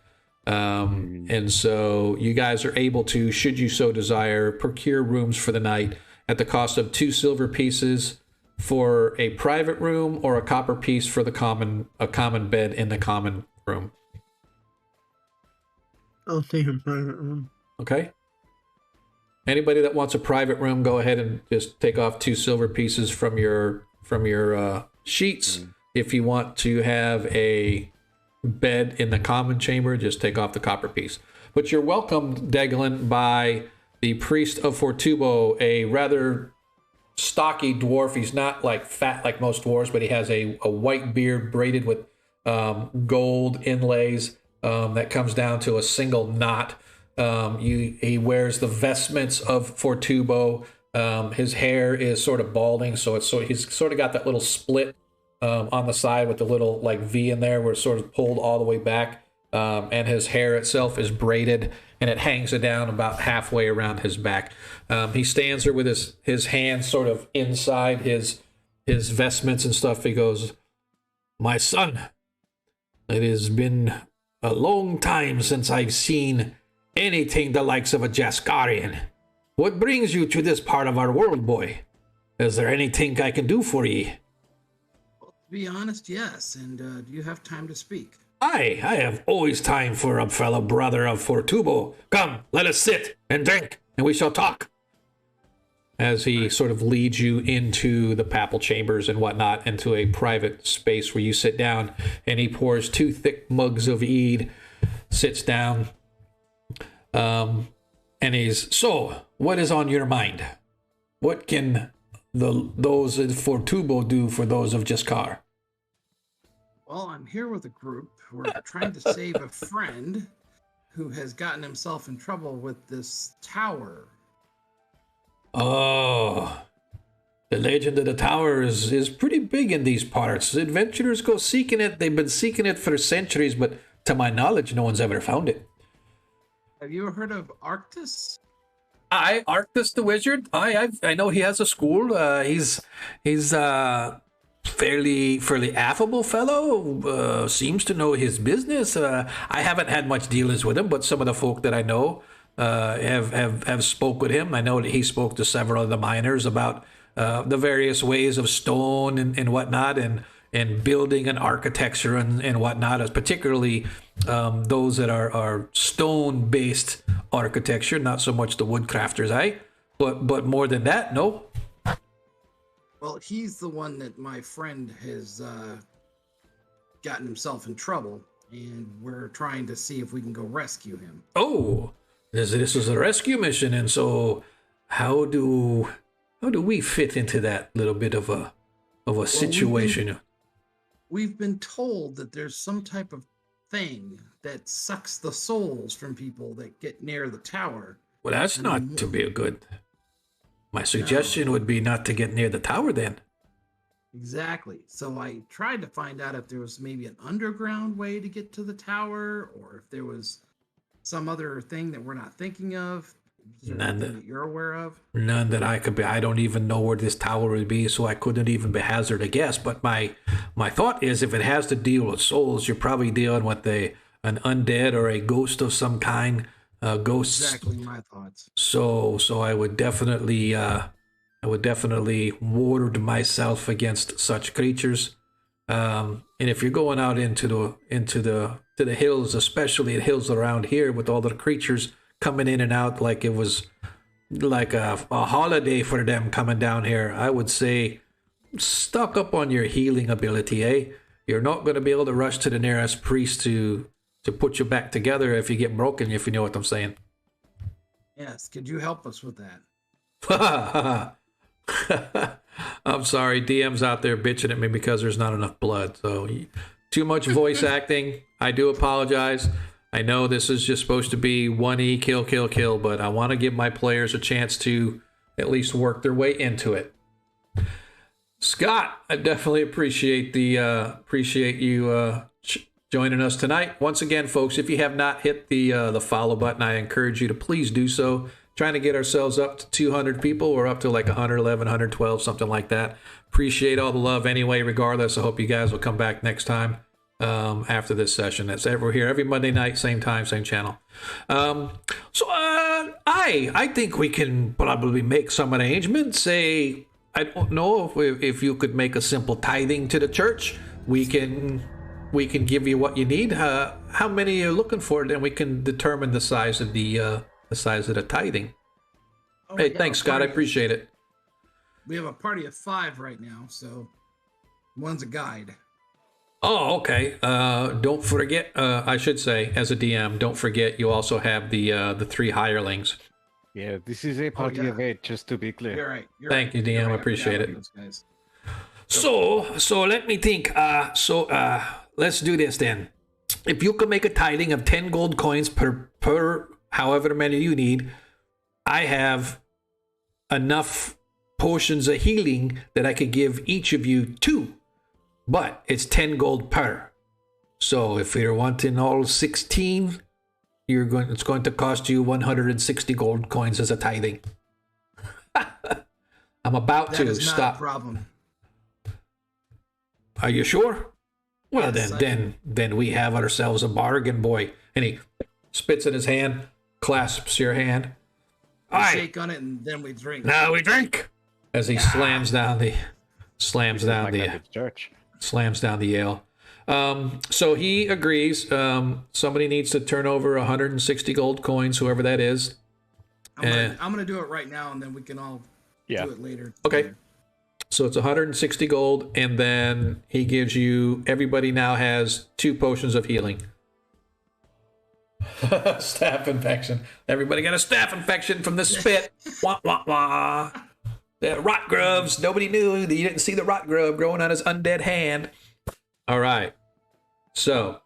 And so you guys are able to, should you so desire, procure rooms for the night at the cost of 2 silver pieces for a private room or a copper piece for a common bed in the common room. I'll take a private room. Okay. Anybody that wants a private room, go ahead and just take off 2 silver pieces from your sheets. If you want to have a bed in the common chamber, just take off the copper piece. But you're welcomed, Deglin, by the priest of Fortubo, a rather stocky dwarf. He's not like fat like most dwarves, but he has a white beard braided with gold inlays that comes down to a single knot. He wears the vestments of Fortubo. His hair is sort of balding, so he's sort of got that little split on the side with the little like V in there where it's sort of pulled all the way back. And his hair itself is braided and it hangs it down about halfway around his back. He stands there with his hands sort of inside his vestments and stuff. He goes, "My son, it has been a long time since I've seen anything the likes of a Jaskarian. What brings you to this part of our world, boy? Is there anything I can do for ye?" Well, to be honest, yes. And do you have time to speak? I have always time for a fellow brother of Fortubo. Come, let us sit and drink, and we shall talk. As he sort of leads you into the papal chambers and whatnot, into a private space where you sit down, and he pours 2 thick mugs of mead, sits down, and he's, "So, what is on your mind? What can those in Fortubo do for those of Jeskar?" Well, I'm here with a group. We're trying to save a friend who has gotten himself in trouble with this tower. Oh, Oh, the legend of the tower is pretty big in these parts. Adventurers go seeking it. They've been seeking it for centuries, but to my knowledge, no one's ever found it. Have you ever heard of Arctis? Arctis the Wizard. I know he has a school. He's fairly affable fellow. Seems to know his business. I haven't had much dealings with him, but some of the folk that I know have spoke with him. I know that he spoke to several of the miners about the various ways of stone and whatnot, and building and architecture and whatnot, as particularly those that are stone-based architecture, not so much the woodcrafters, but more than that, no. Well, he's the one that my friend has gotten himself in trouble, and we're trying to see if we can go rescue him. Oh, this is a rescue mission, and so how do we fit into that little bit of a situation? We've been told that there's some type of thing that sucks the souls from people that get near the tower. Well, that's not to be a good. My suggestion would be not to get near the tower then. Exactly. So I tried to find out if there was maybe an underground way to get to the tower, or if there was some other thing that we're not thinking of. Is there anything that you're aware of? None that I could be. I don't even know where this tower would be, so I couldn't even hazard a guess. But my thought is, if it has to deal with souls, you're probably dealing with an undead or a ghost of some kind. Ghosts. Exactly my thoughts. So I would definitely ward myself against such creatures. And if you're going out into the hills, especially the hills around here, with all the creatures coming in and out like it was like a holiday for them coming down here, I would say stock up on your healing ability, eh? You're not going to be able to rush to the nearest priest to put you back together if you get broken, if you know what I'm saying. Yes, could you help us with that? I'm sorry, DM's out there bitching at me because there's not enough blood. So too much voice acting. I do apologize. I know this is just supposed to be 1E, kill, but I want to give my players a chance to at least work their way into it. Scott, I definitely appreciate you joining us tonight. Once again, folks, if you have not hit the follow button, I encourage you to please do so. Trying to get ourselves up to 200 people. We're up to like 111, 112, something like that. Appreciate all the love anyway, regardless. I hope you guys will come back next time after this session. We're here every Monday night, same time, same channel. I think we can probably make some arrangements. I don't know if you could make a simple tithing to the church. We can give you what you need. How many are you looking for? Then we can determine the size of the tithing. Hey, thanks, Scott. I appreciate it. We have a party of 5 right now, so one's a guide. Oh, okay. Don't forget. I should say, as a DM, don't forget you also have the 3 hirelings. Yeah, this is a party of 8, just to be clear. You're right. Thank you, DM. I appreciate it. Guys. So let me think. Let's do this then. If you could make a tithing of 10 gold coins per however many you need, I have enough potions of healing that I could give each of you 2, but it's 10 gold per. So if you're wanting all 16, it's going to cost you 160 gold coins as a tithing. I'm about to stop. Not a problem. Are you sure? Well, Yes, then we have ourselves a bargain, boy. And he spits in his hand, clasps your hand. We shake on it and then we drink. Now we drink. As he slams down the ale. So he agrees. Somebody needs to turn over 160 gold coins, whoever that is. I'm gonna do it right now, and then we can all do it later. Okay. So it's 160 gold, and then he gives you. Everybody now has 2 potions of healing. Staph infection. Everybody got a staph infection from the spit. Wah wah wah. The rot grubs. Nobody knew. You didn't see the rot grub growing on his undead hand. All right. So.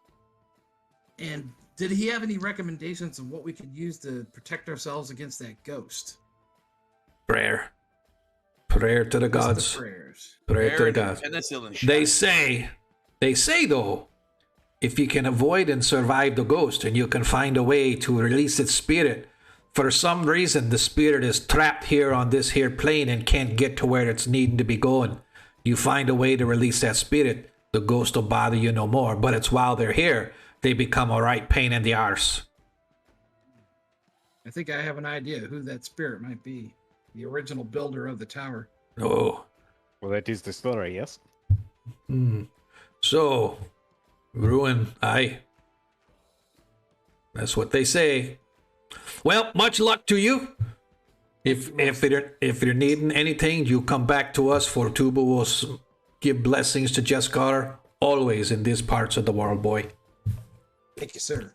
And did he have any recommendations of what we could use to protect ourselves against that ghost? Prayer. Prayer to the Just the gods. prayers. Prayer to the Aaron, gods. penicillin They shot. say though, if you can avoid and survive the ghost and you can find a way to release its spirit, for some reason the spirit is trapped here on this here plane and can't get to where it's needing to be going. You find a way to release that spirit, the ghost will bother you no more. But it's while they're here, they become a right pain in the arse. I think I have an idea who that spirit might be. The original builder of the tower. Oh. Well, that is the story, yes? So, ruin, aye. That's what they say. Well, much luck to you. If you're needing anything, you come back to us, for Tuba will give blessings to Jeskar always in these parts of the world, boy. Thank you, sir.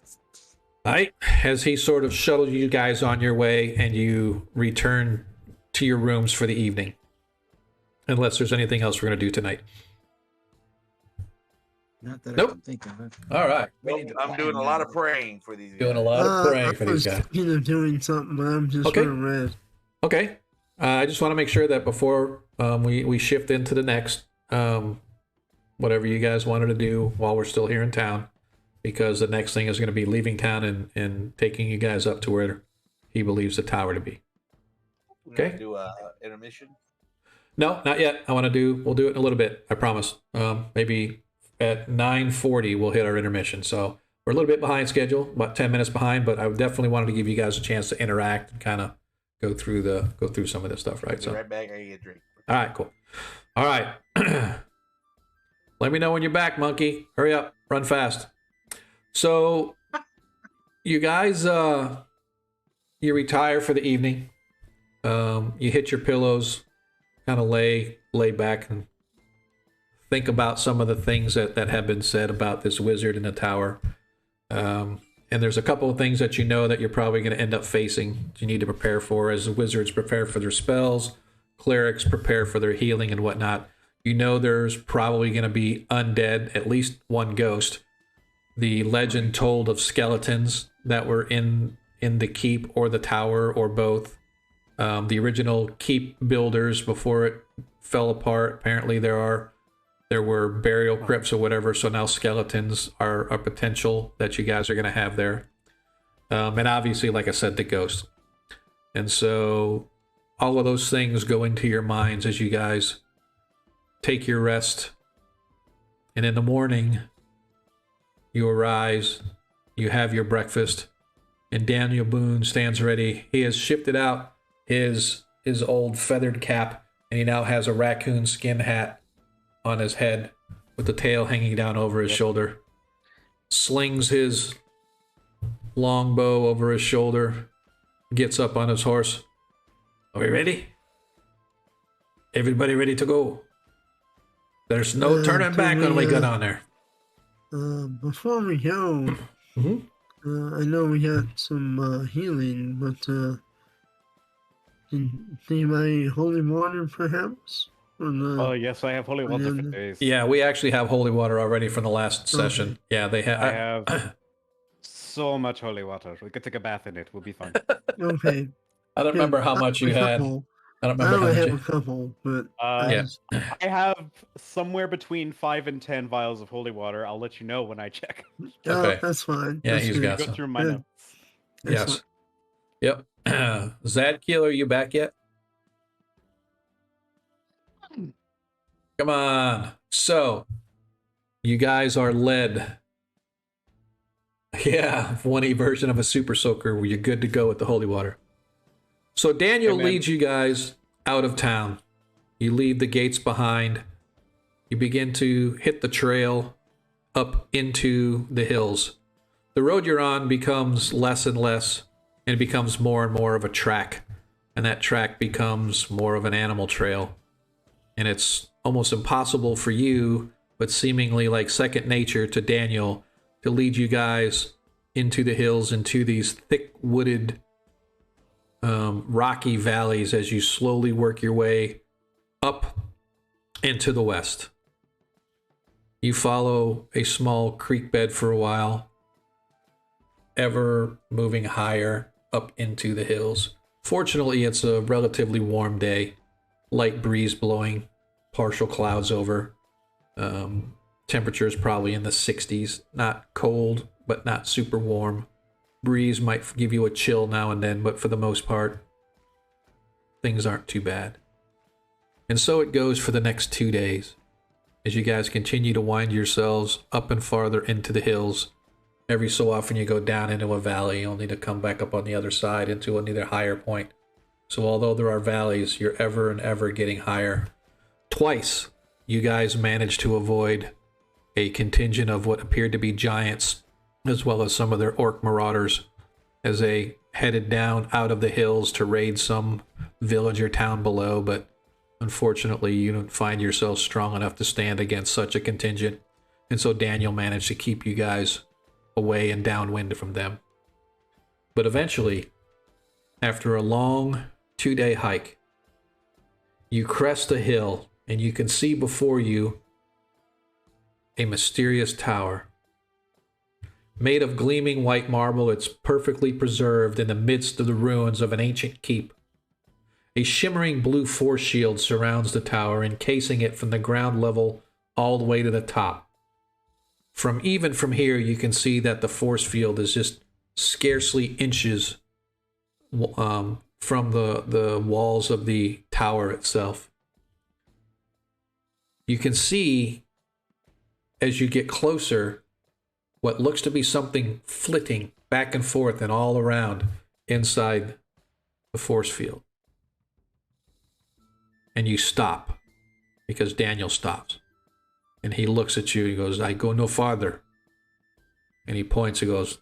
Right, as he sort of shuttles you guys on your way and you return to your rooms for the evening. Unless there's anything else we're going to do tonight. Not that Nope. I can think of it. All right. We need to I'm plan doing a that lot of out. praying for these. Doing a lot of praying for I these was guys. thinking of doing something, but I'm just Okay. gonna rest. Okay. I just want to make sure that before we shift into the next, whatever you guys wanted to do while we're still here in town, because the next thing is going to be leaving town and taking you guys up to where he believes the tower to be. Okay. Do a intermission. No, not yet. We'll do it in a little bit. I promise. Maybe at 9:40 we'll hit our intermission. So we're a little bit behind schedule, about 10 minutes behind, but I definitely wanted to give you guys a chance to interact and kind of go through some of this stuff, right? Be So right back. I get a drink. all right, cool. All right. Let me know when you're back, monkey. Hurry up. Run fast. So you guys you retire for the evening. You hit your pillows, kind of lay back and think about some of the things that have been said about this wizard in the tower. And there's a couple of things that you know that you're probably going to end up facing, you need to prepare for, as wizards prepare for their spells, clerics prepare for their healing and whatnot. You know there's probably going to be undead, at least one ghost. The legend told of skeletons that were in the keep or the tower or both. The original keep builders, before it fell apart, apparently there were burial crypts or whatever, so now skeletons are a potential that you guys are going to have there. And obviously, like I said, the ghost. And so all of those things go into your minds as you guys take your rest. And in the morning, you arise, you have your breakfast, and Daniel Boone stands ready. He has shifted out his old feathered cap, and he now has a raccoon skin hat on his head with the tail hanging down over his shoulder. Slings his long bow over his shoulder, gets up on his horse. Are we ready? Everybody ready to go? There's no turning back when we get on there. Before we go, I know we got some healing, but do my holy water perhaps? Oh, yes, I have holy water for days. Yeah, we actually have holy water already from the last session. Yeah, they have. I have so much holy water. We could take a bath in it. We'll be fine. Okay. I don't remember how much you had. I don't I remember how only much. have a couple, but Yeah. I have somewhere between 5 and 10 vials of holy water. I'll let you know when I check. Okay. That's fine. Yeah, That's he's good. got Go some. through my Good. notes. That's Yes. Yep. Zadkiel, are you back yet? Come on. So, you guys are led. Yeah, 1E version of a super soaker where you're good to go with the holy water. So Daniel Amen. leads you guys out of town. You leave the gates behind. You begin to hit the trail up into the hills. The road you're on becomes less and less, and it becomes more and more of a track. And that track becomes more of an animal trail. And it's almost impossible for you, but seemingly like second nature to Daniel, to lead you guys into the hills, into these thick wooded, rocky valleys as you slowly work your way up into the west. You follow a small creek bed for a while, ever moving higher up into the hills. Fortunately, it's a relatively warm day, light breeze blowing, partial clouds over. Temperatures probably in the 60s. Not cold, but not super warm. Breeze might give you a chill now and then, but for the most part, things aren't too bad. And so it goes for the next 2 days, as you guys continue to wind yourselves up and farther into the hills. Every so often you go down into a valley, only to come back up on the other side into another higher point. So although there are valleys, you're ever and ever getting higher. Twice, you guys managed to avoid a contingent of what appeared to be giants, as well as some of their orc marauders, as they headed down out of the hills to raid some village or town below, but unfortunately you don't find yourself strong enough to stand against such a contingent, and so Daniel managed to keep you guys away and downwind from them. But eventually, after a long 2-day hike, you crest a hill and you can see before you a mysterious tower. Made of gleaming white marble, it's perfectly preserved in the midst of the ruins of an ancient keep. A shimmering blue force shield surrounds the tower, encasing it from the ground level all the way to the top. Even from here, you can see that the force field is just scarcely inches from the walls of the tower itself. You can see, as you get closer, what looks to be something flitting back and forth and all around inside the force field. And you stop, because Daniel stops. And he looks at you, he goes, "I go no farther." And he points and goes,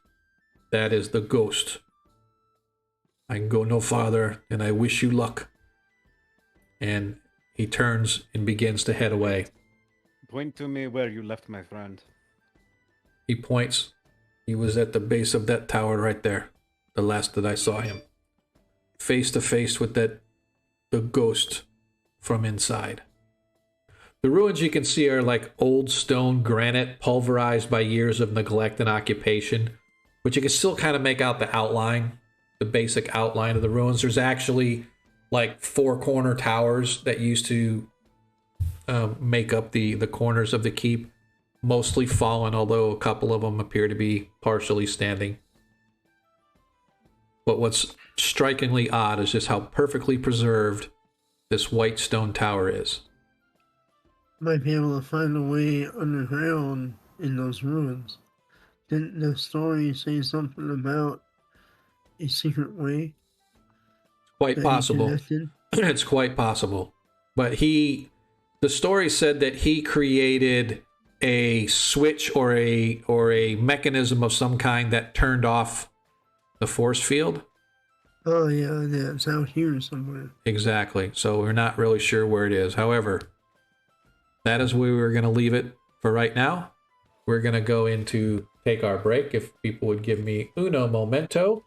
"That is the ghost. I can go no farther, and I wish you luck." And he turns and begins to head away. Point to me where you left my friend. He points. He was at the base of that tower right there, the last that I saw him. Face to face with the ghost from inside. The ruins you can see are like old stone granite, pulverized by years of neglect and occupation, but you can still kind of make out the outline, the basic outline of the ruins. There's actually like 4 corner towers that used to make up the corners of the keep, mostly fallen, although a couple of them appear to be partially standing. But what's strikingly odd is just how perfectly preserved this white stone tower is. Might be able to find a way underground in those ruins. Didn't the story say something about a secret way? Quite possible. It's quite possible. But the story said that he created a switch or a mechanism of some kind that turned off the force field. Oh yeah, that's out here somewhere. Exactly. So we're not really sure where it is. However, that is where we're going to leave it for right now. We're going to go into take our break. If people would give me uno momento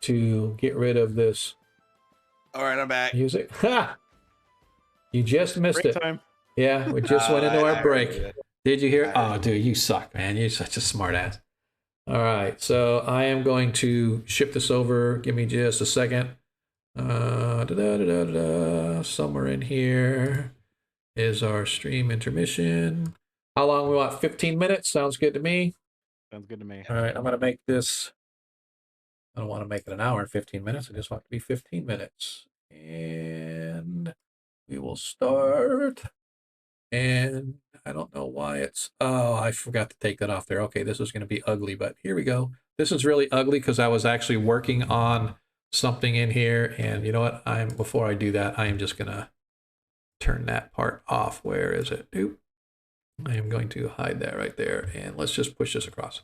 to get rid of this. All right, I'm back. Music. Ha! You just missed Break it. time. Yeah, we just went into our break. heard it. Did you hear? Oh, dude, you suck, man. You're such a smart ass. All right, so I am going to ship this over. Give me just a second. Somewhere in here is our stream intermission. How long we want? 15 minutes? Sounds good to me. Sounds good to me. All right, I'm going to make this. I don't want to make it an hour and 15 minutes. I just want it to be 15 minutes. And we will start. And I don't know why it's... Oh, I forgot to take that off there. Okay, this is going to be ugly, but here we go. This is really ugly because I was actually working on something in here. And you know what? Before I do that, I am just going to turn that part off. Where is it? Oop. I am going to hide that right there. And let's just push this across.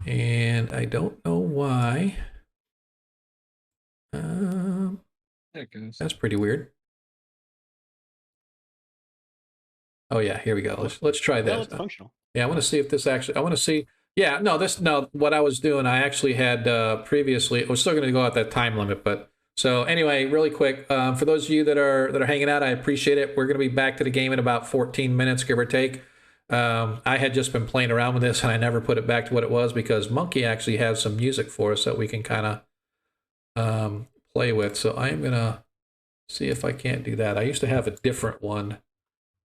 And I don't know why. There it goes. That's pretty weird. Oh yeah, here we go. Let's try Well, this. it's functional. Yeah, I want to see if this actually. I want to see. Yeah, no, what I was doing, I actually had previously. We're still going to go out that time limit, but so anyway, really quick. For those of you that are hanging out, I appreciate it. We're going to be back to the game in about 14 minutes, give or take. I had just been playing around with this, and I never put it back to what it was because Monkey actually has some music for us that we can kind play with. So I am going to see if I can't do that. I used to have a different one.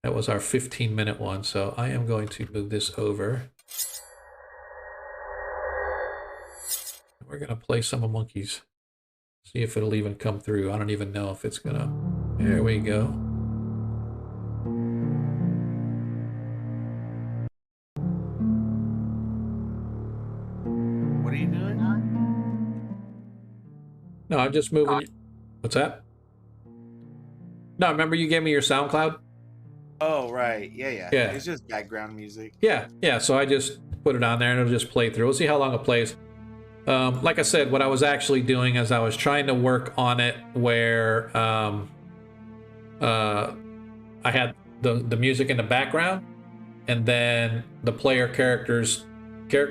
That was our 15-minute one. So I am going to move this over. We're going to play some of Monkeys. See if it'll even come through. I don't even know if it's going to... There we go. What are you doing? No, I'm just moving... What's that? No, remember you gave me your SoundCloud? Oh, right. Yeah. Yeah. It's just background music. Yeah. So I just put it on there and it'll just play through. We'll see how long it plays. Like I said, what I was actually doing is I was trying to work on it where I had the music in the background and then the player character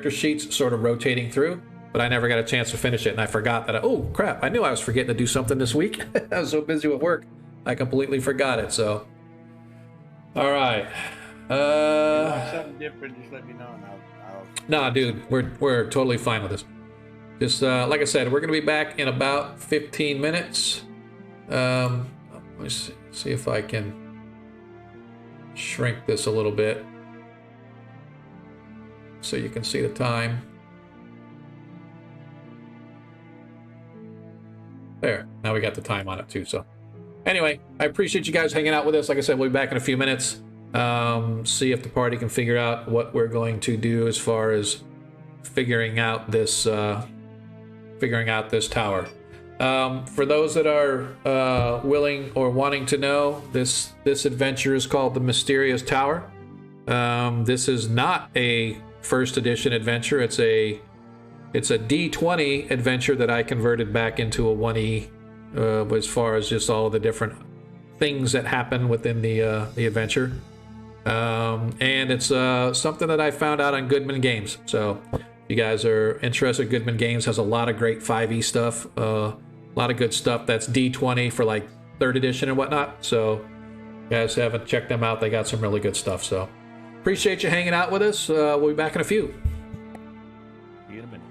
sheets sort of rotating through, but I never got a chance to finish it, and I forgot that. Oh crap! I knew I was forgetting to do something this week. I was so busy with work, I completely forgot it. So, all right. If you want something different, just let me know, and I'll... Nah, dude, we're totally fine with this. Just like I said, we're gonna be back in about 15 minutes. Let me see if I can shrink this a little bit so you can see the time. There, now we got the time on it too. So anyway, I appreciate you guys hanging out with us. Like I said, we'll be back in a few minutes. See if the party can figure out what we're going to do as far as figuring out this tower. For those that are willing or wanting to know, this adventure is called the Mysterious Tower. This is not a first edition adventure. It's a D20 adventure that I converted back into a 1E as far as just all the different things that happen within the adventure. And it's something that I found out on Goodman Games. So if you guys are interested, Goodman Games has a lot of great 5e stuff, a lot of good stuff that's D20 for like 3rd edition and whatnot. So if you guys haven't checked them out, they got some really good stuff. So appreciate you hanging out with us. We'll be back in a few. See you in a minute.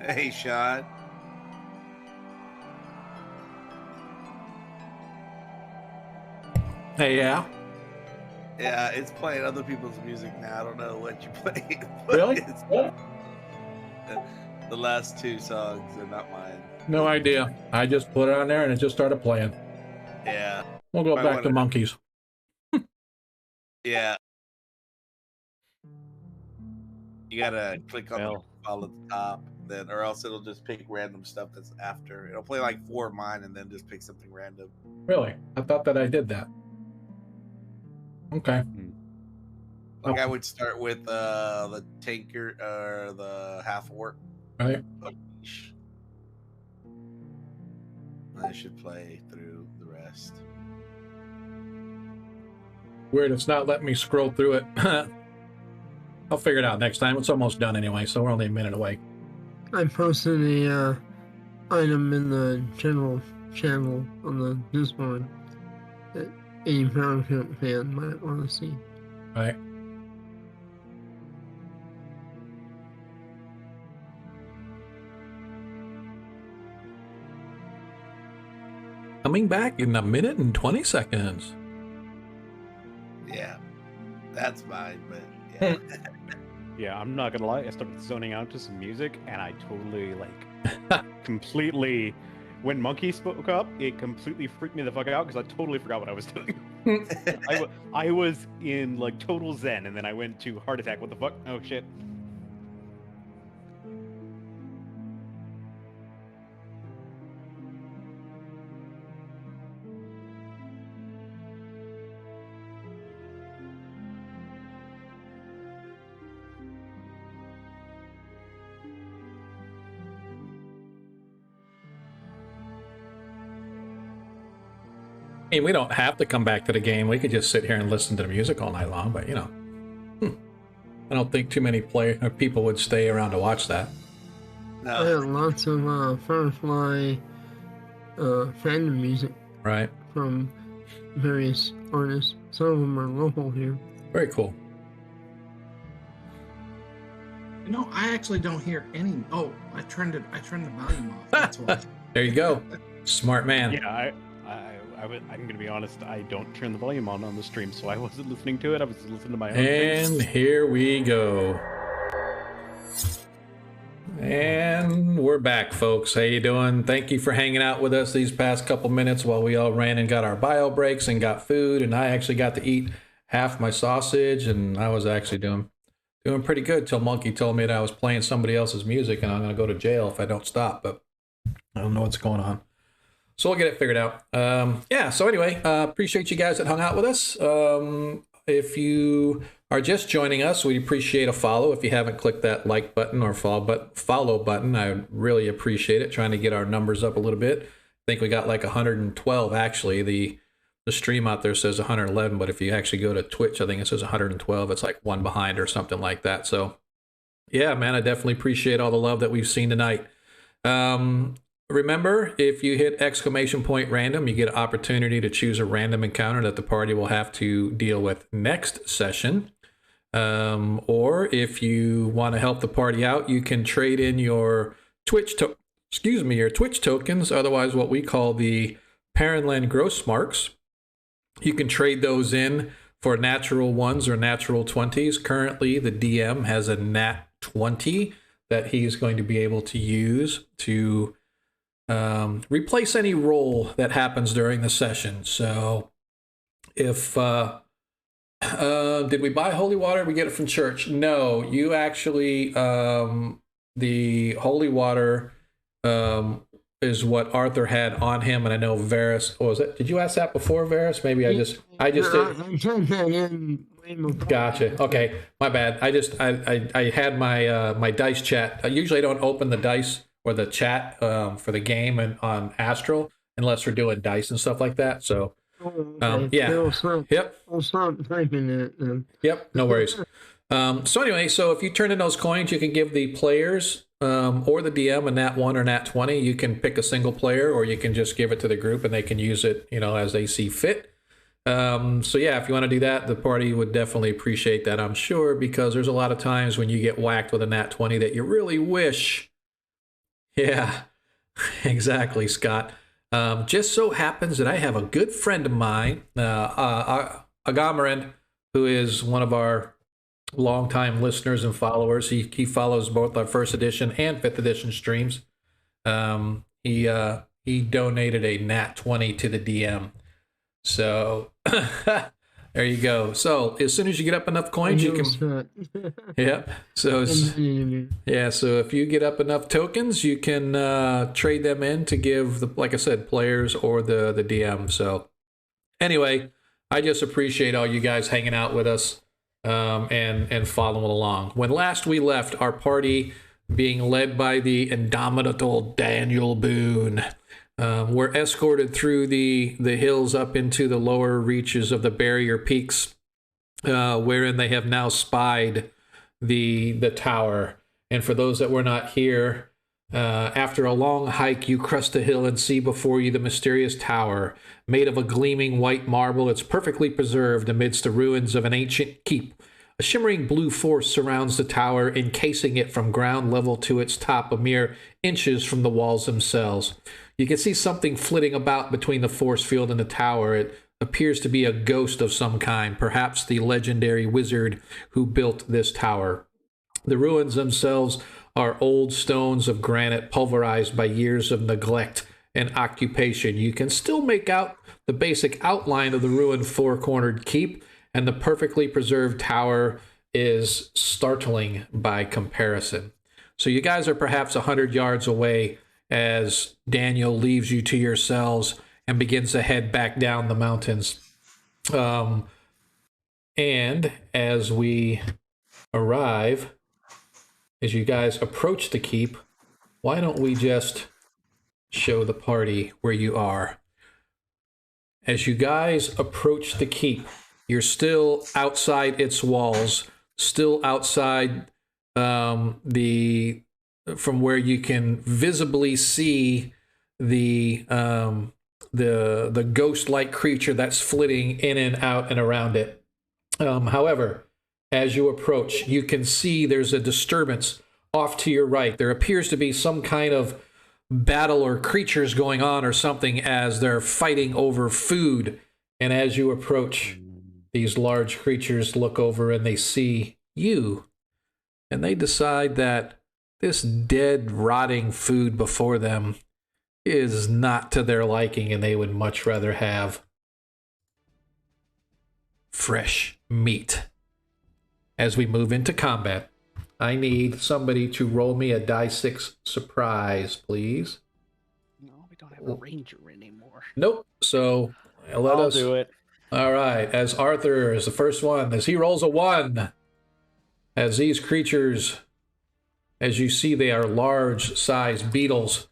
Hey, Sean. Hey, yeah. Yeah, it's playing other people's music now. I don't know what you played. Really? It's, the last two songs are not mine. No idea. I just put it on there and it just started playing. Yeah. We'll go I back to wanna- monkeys. Yeah. You gotta click on the Well. file at the top, then, or else it'll just pick random stuff that's after. It'll play like 4 of mine and then just pick something random. Really? I thought that I did that. Okay. Like I would start with the tanker or the half orc. Right. I should play through the rest. Weird, it's not letting me scroll through it. I'll figure it out next time. It's almost done anyway, so we're only a minute away. I posted a item in the general channel on the Discord that any Pound Camp fan might want to see. Right. Coming back in a minute and 20 seconds. Yeah, that's mine, but yeah. Yeah, I'm not gonna lie. I started zoning out to some music, and I totally completely. When Monkey spoke up, it completely freaked me the fuck out because I totally forgot what I was doing. I was in total zen, and then I went to heart attack. What the fuck? Oh shit. I mean, we don't have to come back to the game. We could just sit here and listen to the music all night long, but I don't think too many people would stay around to watch that. I No, had lots of Firefly fandom music Right. from various artists. Some of them are local here. Very cool. No, I actually don't hear any. Oh, I turned the volume off. That's why. There you go. Smart man. Yeah, I'm gonna be honest. I don't turn the volume on the stream, so I wasn't listening to it. I was listening to my own And things. here we go. And we're back, folks. How you doing? Thank you for hanging out with us these past couple minutes while we all ran and got our bio breaks and got food. And I actually got to eat half my sausage, and I was actually doing pretty good till Monkey told me that I was playing somebody else's music and I'm going to go to jail if I don't stop. But I don't know what's going on. So we'll get it figured out. Yeah, so anyway, appreciate you guys that hung out with us. If you are just joining us, we'd appreciate a follow. If you haven't clicked that like button or follow button, I would really appreciate it. Trying to get our numbers up a little bit. I think we got 112 actually. The stream out there says 111, but if you actually go to Twitch, I think it says 112. It's one behind or something like that. So yeah, man, I definitely appreciate all the love that we've seen tonight. Remember, if you hit !random, you get an opportunity to choose a random encounter that the party will have to deal with next session. Or if you want to help the party out, you can trade in your Twitch tokens, otherwise what we call the Parentland Gross Marks. You can trade those in for natural 1s or natural 20s. Currently, the DM has a nat 20 that he's going to be able to use to replace any roll that happens during the session. So if did we buy holy water? We get it from church. No, you actually the holy water is what Arthur had on him, and I know Varys. Oh, was it? Did you ask that before, Varys? Maybe I just did. I turned that in way before. Gotcha. Okay, my bad. I had my dice chat. I usually don't open the dice or the chat for the game and on Astral unless we're doing dice and stuff like that. So yeah. I'll stop typing it then. Yep, no worries. So anyway, so if you turn in those coins, you can give the players or the DM a nat 1 or nat 20. You can pick a single player, or you can just give it to the group and they can use it, as they see fit. So yeah, if you want to do that, the party would definitely appreciate that, I'm sure, because there's a lot of times when you get whacked with a nat 20 that you really wish Yeah, exactly, Scott. Just so happens that I have a good friend of mine, Agamaran, who is one of our longtime listeners and followers. He follows both our first edition and fifth edition streams. He donated a nat 20 to the DM. So there you go. So as soon as you get up enough coins, you can. Yeah. So yeah. So if you get up enough tokens, you can trade them in to give the, like I said, players or the DM. So anyway, I just appreciate all you guys hanging out with us and following along. When last we left, our party being led by the indomitable Daniel Boone. We're escorted through the hills up into the lower reaches of the barrier peaks, wherein they have now spied the tower. And for those that were not here, after a long hike, you crest the hill and see before you the mysterious tower, made of a gleaming white marble. It's perfectly preserved amidst the ruins of an ancient keep. A shimmering blue force surrounds the tower, encasing it from ground level to its top, a mere inches from the walls themselves. You can see something flitting about between the force field and the tower. It appears to be a ghost of some kind, perhaps the legendary wizard who built this tower. The ruins themselves are old stones of granite pulverized by years of neglect and occupation. You can still make out the basic outline of the ruined four-cornered keep, and the perfectly preserved tower is startling by comparison. So you guys are perhaps 100 yards away as Daniel leaves you to yourselves and begins to head back down the mountains. And as we arrive, as you guys approach the keep, why don't we just show the party where you are? As you guys approach the keep, you're still outside its walls, still outside from where you can visibly see the ghost-like creature that's flitting in and out and around it. However, as you approach, you can see there's a disturbance off to your right. There appears to be some kind of battle or creatures going on or something as they're fighting over food. And as you approach, these large creatures look over and they see you. And they decide that this dead, rotting food before them is not to their liking, and they would much rather have fresh meat. As we move into combat, I need somebody to roll me a die 6 surprise, please. No, we don't have a ranger anymore. Nope. So let I'll us do it. All right. As Arthur is the first one, as he rolls a 1, as these creatures, as you see, they are large-sized beetles.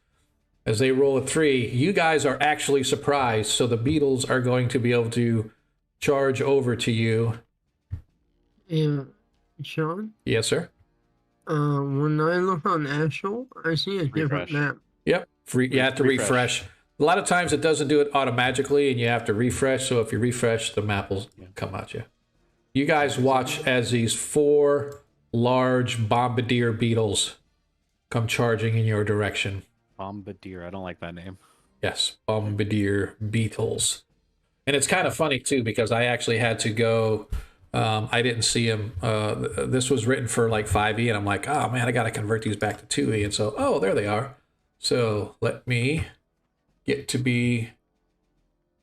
As they roll a 3, you guys are actually surprised. So the beetles are going to be able to charge over to you. Yeah, Sean? Yes, sir. When I look on Astral, I see a different Refresh. map. Yep. You have to refresh. A lot of times it doesn't do it automatically, and you have to refresh. So if you refresh, the map will come at you. You guys watch as these 4 large bombardier beetles come charging in your direction. Bombardier. I don't like that name. Yes, bombardier beetles. And it's kind of funny, too, because I actually had to go... I didn't see him. This was written for like 5e, and I'm like, oh, man, I got to convert these back to 2e. And so, oh, there they are. So let me get to be...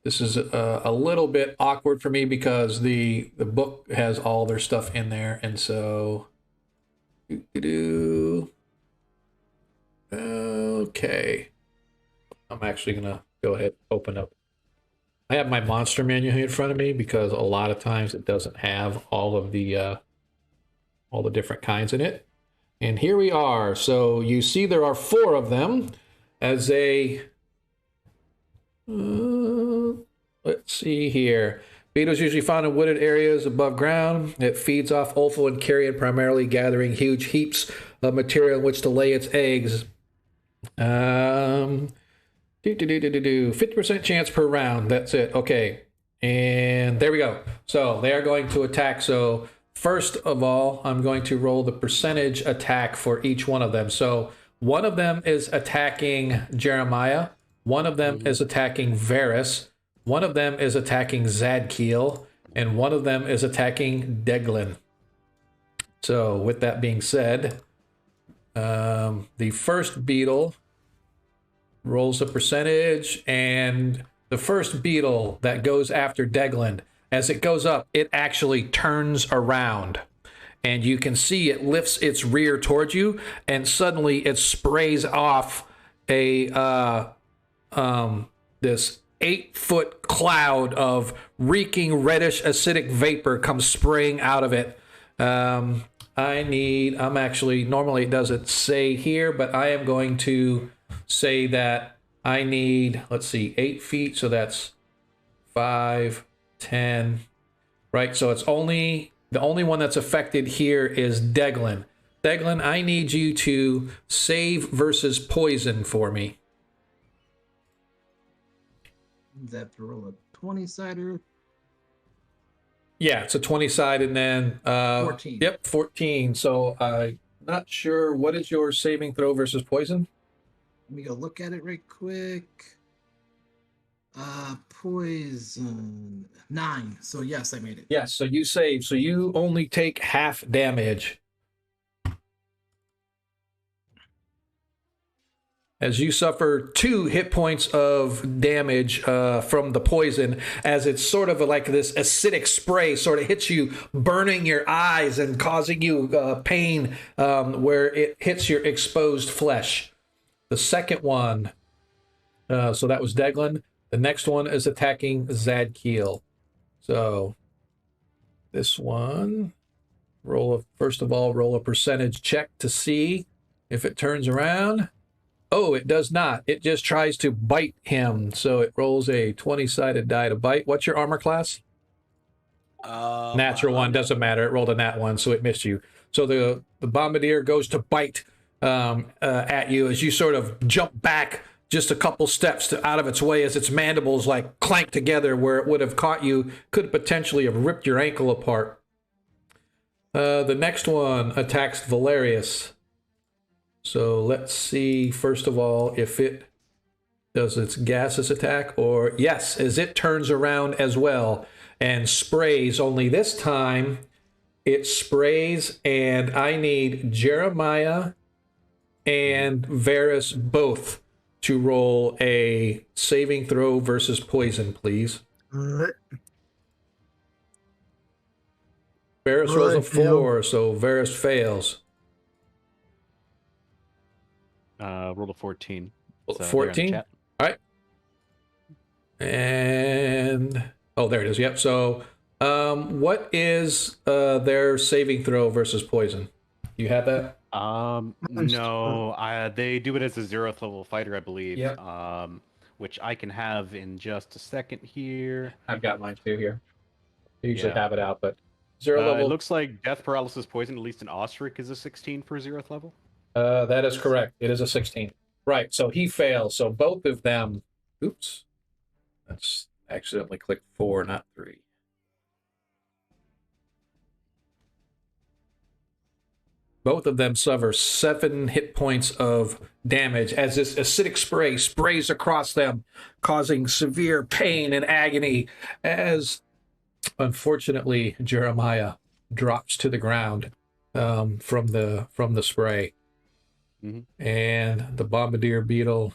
This is a little bit awkward for me because the book has all their stuff in there. And so... Okay. I'm actually going to go ahead and open up. I have my monster manual here in front of me because a lot of times it doesn't have all the different kinds in it. And here we are. So you see there are 4 of them as a... let's see here. Beetles usually found in wooded areas above ground. It feeds off offal and carrion, primarily gathering huge heaps of material in which to lay its eggs. 50% chance per round. That's it. Okay. And there we go. So they are going to attack. So first of all, I'm going to roll the percentage attack for each one of them. So One of them is attacking Jeremiah. One of them is attacking Varys. One of them is attacking Zadkiel. And one of them is attacking Deglin. So with that being said, the first beetle rolls a percentage, and the first beetle that goes after Deglin, as it goes up, it actually turns around. And you can see it lifts its rear towards you, and suddenly it sprays off a this 8-foot cloud of reeking reddish acidic vapor comes spraying out of it. I'm actually, normally it doesn't say here, but I am going to say that I need, let's see, 8 feet, so that's 5, 10, right? So it's only, the only one that's affected here is Deglin. Deglin, I need you to save versus poison for me. Does that have to roll a 20-sider? Yeah, it's a 20-side, and then 14. Yep, 14. So I'm not sure, what is your saving throw versus poison? Let me go look at it right quick. Poison 9. So yes, I made it. Yes, so you save. So you only take half damage. As you suffer 2 hit points of damage from the poison, as it's sort of like this acidic spray sort of hits you, burning your eyes and causing you pain where it hits your exposed flesh. The second one, so that was Deglin. The next one is attacking Zadkiel. So this one, first of all, roll a percentage check to see if it turns around. Oh, it does not. It just tries to bite him. So it rolls a 20-sided die to bite. What's your armor class? Natural one, doesn't matter. It rolled a nat 1, so it missed you. So the bombardier goes to bite at you as you sort of jump back just a couple steps out of its way, as its mandibles like clank together where it would have caught you, could potentially have ripped your ankle apart. The next one attacks Valerius. So let's see, first of all, if it does its gaseous attack, or yes, as it turns around as well and sprays, only this time it sprays, and I need Jeremiah and Varys both to roll a saving throw versus poison, please. All right. Varys rolls a 4, so Varys fails. Rolled a 14. 14? All right. And, oh, there it is. Yep. So what is their saving throw versus poison? You have that? No, they do it as a 0th level fighter, I believe. Yep. Which I can have in just a second here. I've got mine too here. I usually Yeah. have it out, but 0 level. It looks like death, paralysis, poison, at least in Ostrich, is a 16 for 0th level. That is correct. It is a 16. Right. So he fails. So both of them. Oops. That's accidentally clicked 4, not 3. Both of them suffer 7 hit points of damage as this acidic spray sprays across them, causing severe pain and agony as, unfortunately, Jeremiah drops to the ground from the spray. Mm-hmm. And the bombardier beetle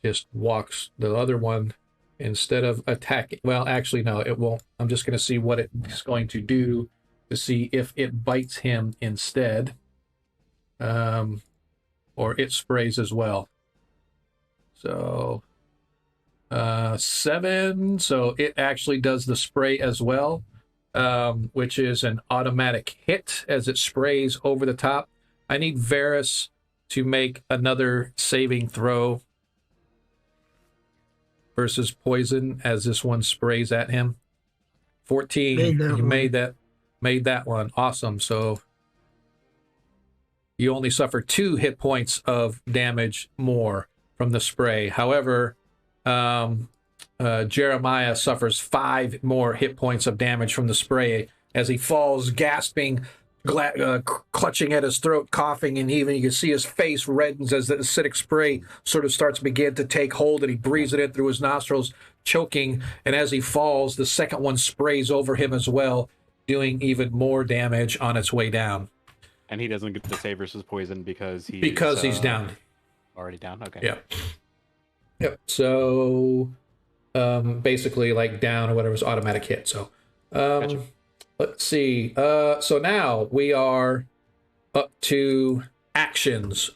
just walks. The other one, instead of attacking, well, actually, no, it won't. I'm just going to see what it's going to do to see if it bites him instead, or it sprays as well. So 7, so it actually does the spray as well, which is an automatic hit as it sprays over the top. I need Varys to make another saving throw versus poison as this one sprays at him. 14. You made that one. Awesome. So you only suffer 2 hit points of damage more from the spray. However, Jeremiah suffers 5 more hit points of damage from the spray as he falls gasping clutching at his throat, coughing, and even you can see his face reddens as the acidic spray sort of starts to begin to take hold, and he breathes it in through his nostrils, choking. And as he falls, the second one sprays over him as well, doing even more damage on its way down. And he doesn't get to save versus poison because he's down. Already down. Okay. Yep. Yep. So basically, like down or whatever's automatic hit. So. Gotcha. Let's see. So now we are up to actions.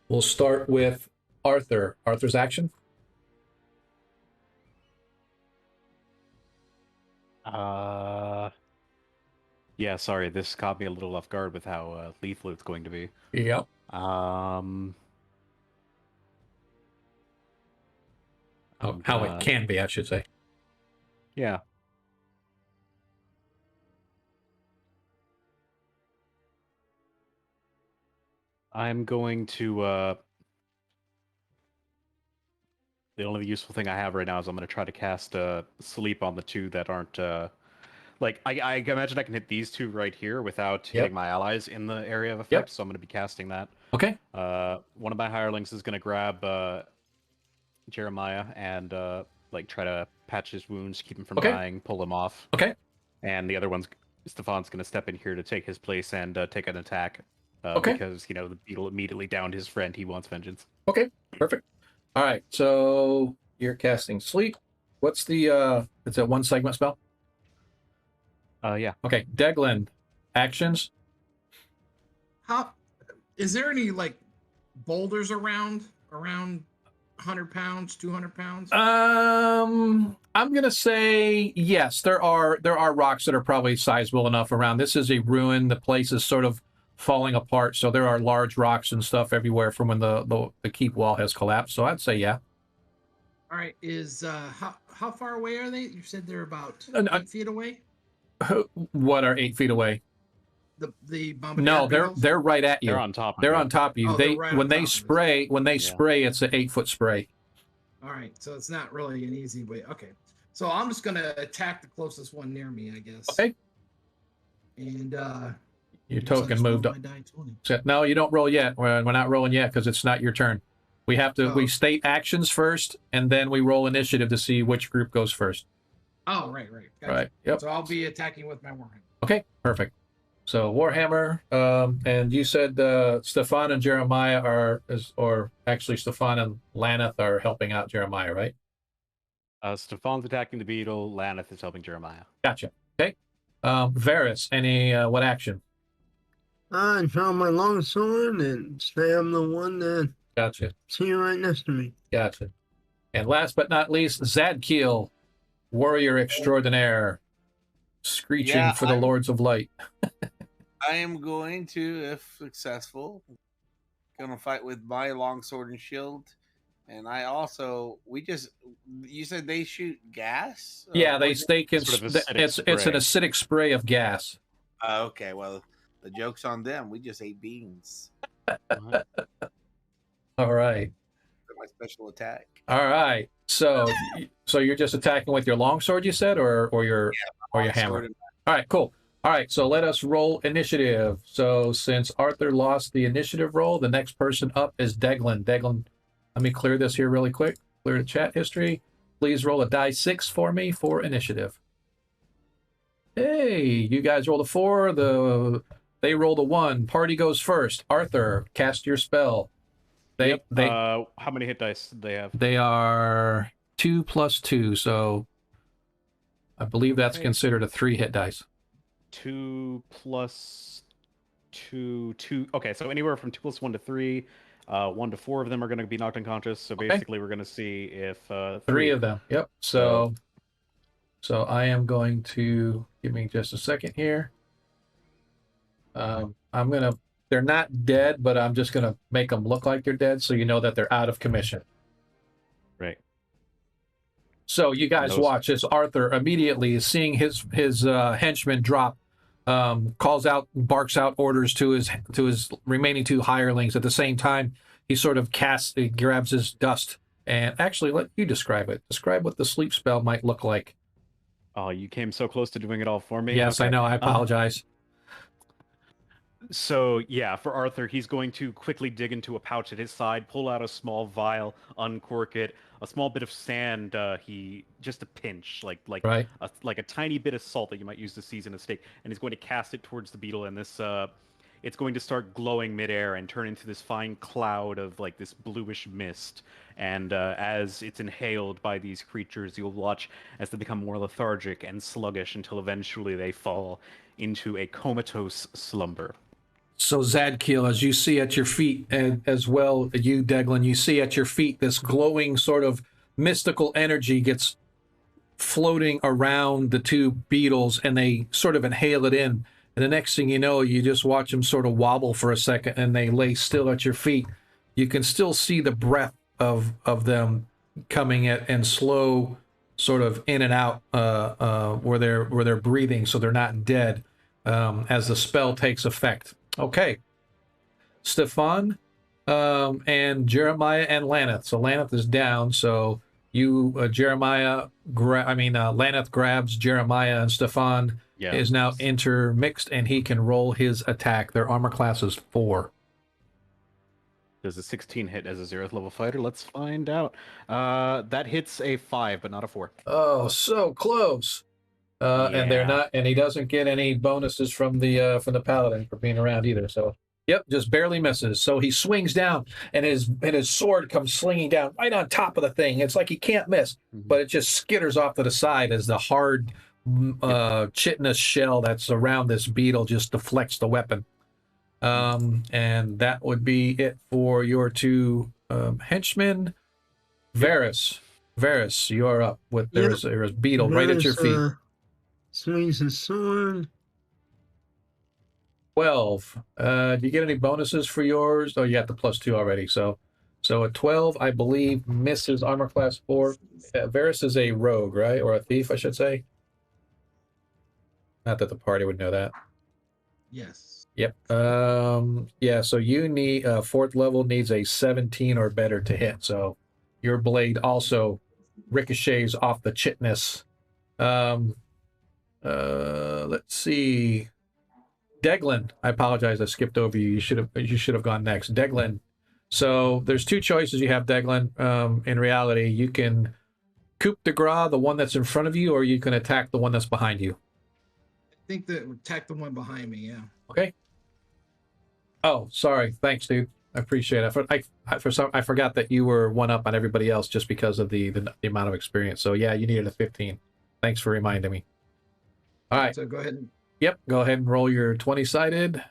We'll start with Arthur. Arthur's action. Yeah, sorry, this caught me a little off guard with how lethal it's going to be. Yep. I'm How it can be, I should say. Yeah. I'm going to the only useful thing I have right now is I'm going to try to cast sleep on the two that aren't like I imagine I can hit these two right here without hitting my allies in the area of effect, so I'm going to be casting that. Okay. One of my hirelings is going to grab Jeremiah and like try to patch his wounds, keep him from dying, pull him off. Okay. And the other one's Stefan's going to step in here to take his place and take an attack. Because, you know, the beetle immediately downed his friend. He wants vengeance. Okay, perfect. All right, so you're casting sleep. What's the, it's a one segment spell? Yeah. Okay, Deglin, actions. How is there any like boulders around 100 pounds, 200 pounds? I'm gonna say yes. There are rocks that are probably sizable enough around. This is a ruin. The place is sort of falling apart, so there are large rocks and stuff everywhere from when the keep wall has collapsed. So I'd say yeah. All right. Is how far away are they? You said they're about 8 feet away. What are 8 feet away? The bombardier No, beetles? they're right at you. They're on top. They're on top of you. Oh, they're right when on they top of spray spray, it's an 8-foot spray. All right, so it's not really an easy way. Okay, so I'm just gonna attack the closest one near me, I guess. Okay. And your token moved up. No, you don't roll yet. We're not rolling yet because it's not your turn. We have to. We state actions first, and then we roll initiative to see which group goes first. Oh, right. Gotcha. Right. Yep. So I'll be attacking with my warhammer. Okay. Perfect. So Warhammer, and you said Stefan and Jeremiah or actually Stefan and Laneth are helping out Jeremiah, right? Stefan's attacking the beetle. Laneth is helping Jeremiah. Gotcha. Okay. Varys, any what action? I draw my long sword and stab the one that Gotcha. see right next to me. Gotcha. And last but not least, Zadkiel, warrior extraordinaire, screeching for the Lords of Light. I am going to, if successful, gonna fight with my longsword and shield. And I also, you said they shoot gas? Yeah, they can. Sort of It's an acidic spray of gas. Okay, well, the joke's on them. We just ate beans. All right. My special attack. All right. So you're just attacking with your longsword, you said, or your hammer? All right, cool. All right, so let us roll initiative. So since Arthur lost the initiative roll, the next person up is Deglin. Deglin, let me clear this here really quick. Clear the chat history. Please roll a die 6 for me for initiative. Hey, you guys rolled a 4. They rolled a 1. Party goes first. Arthur, cast your spell. They how many hit dice do they have? They are 2 plus 2, so I believe that's considered a 3 hit dice. 2 plus 2. Okay, so anywhere from 2 plus 1 to 3. 1 to 4 of them are going to be knocked unconscious. So basically, we're going to see if 3 of them. Yep. So I am going to give me just a second here. They're not dead, but I'm just gonna make them look like they're dead, so you know that they're out of commission. Right. So you guys watch as Arthur immediately, seeing his henchman drop, barks out orders to his remaining 2 hirelings. At the same time, he sort of grabs his dust, and actually, let you describe it. Describe what the sleep spell might look like. Oh, you came so close to doing it all for me. Yes, okay. I know. I apologize. So yeah, for Arthur, he's going to quickly dig into a pouch at his side, pull out a small vial, uncork it, a small bit of sand. He just a pinch, Right. like a tiny bit of salt that you might use to season a steak, and he's going to cast it towards the beetle, and this it's going to start glowing midair and turn into this fine cloud of like this bluish mist. And as it's inhaled by these creatures, you'll watch as they become more lethargic and sluggish until eventually they fall into a comatose slumber. So Zadkiel, as you see at your feet, and as well you, Deglin, you see at your feet this glowing sort of mystical energy gets floating around the two beetles, and they sort of inhale it in. And the next thing you know, you just watch them sort of wobble for a second, and they lay still at your feet. You can still see the breath of them coming at and slow, sort of in and out, where they're breathing, so they're not dead, as the spell takes effect. Okay, Stefan, and Jeremiah and Laneth. So Laneth is down. So you, Laneth grabs Jeremiah, and Stefan is now intermixed, and he can roll his attack. Their armor class is 4. Does a 16 hit as a 0th level fighter? Let's find out. That hits a 5, but not a 4. Oh, so close. And they're not, and he doesn't get any bonuses from the paladin for being around either. So, yep, just barely misses. So he swings down, and his sword comes slinging down right on top of the thing. It's like he can't miss, but it just skitters off to the side as the hard chitinous shell that's around this beetle just deflects the weapon. And that would be it for your two henchmen. Varys, you are up with there's a beetle right at your feet. Swings his sword. 12. Do you get any bonuses for yours? Oh, you got the +2 already. So a 12, I believe, misses armor class 4. Varys is a rogue, right? Or a thief, I should say. Not that the party would know that. Yes. Yep. Yeah, so you need 4th level needs a 17 or better to hit. So your blade also ricochets off the chitness. Let's see. Deglin, I apologize, I skipped over you. You should have gone next. Deglin. So there's 2 choices you have, Deglin. In reality, you can coup de grace the one that's in front of you, or you can attack the one that's behind you. I think that would attack the one behind me, yeah. Okay. Oh, sorry. Thanks, dude. I appreciate it. I forgot that you were one up on everybody else just because of the amount of experience. So yeah, you needed a 15. Thanks for reminding me. All right. So go ahead and go ahead and roll your 20-sided.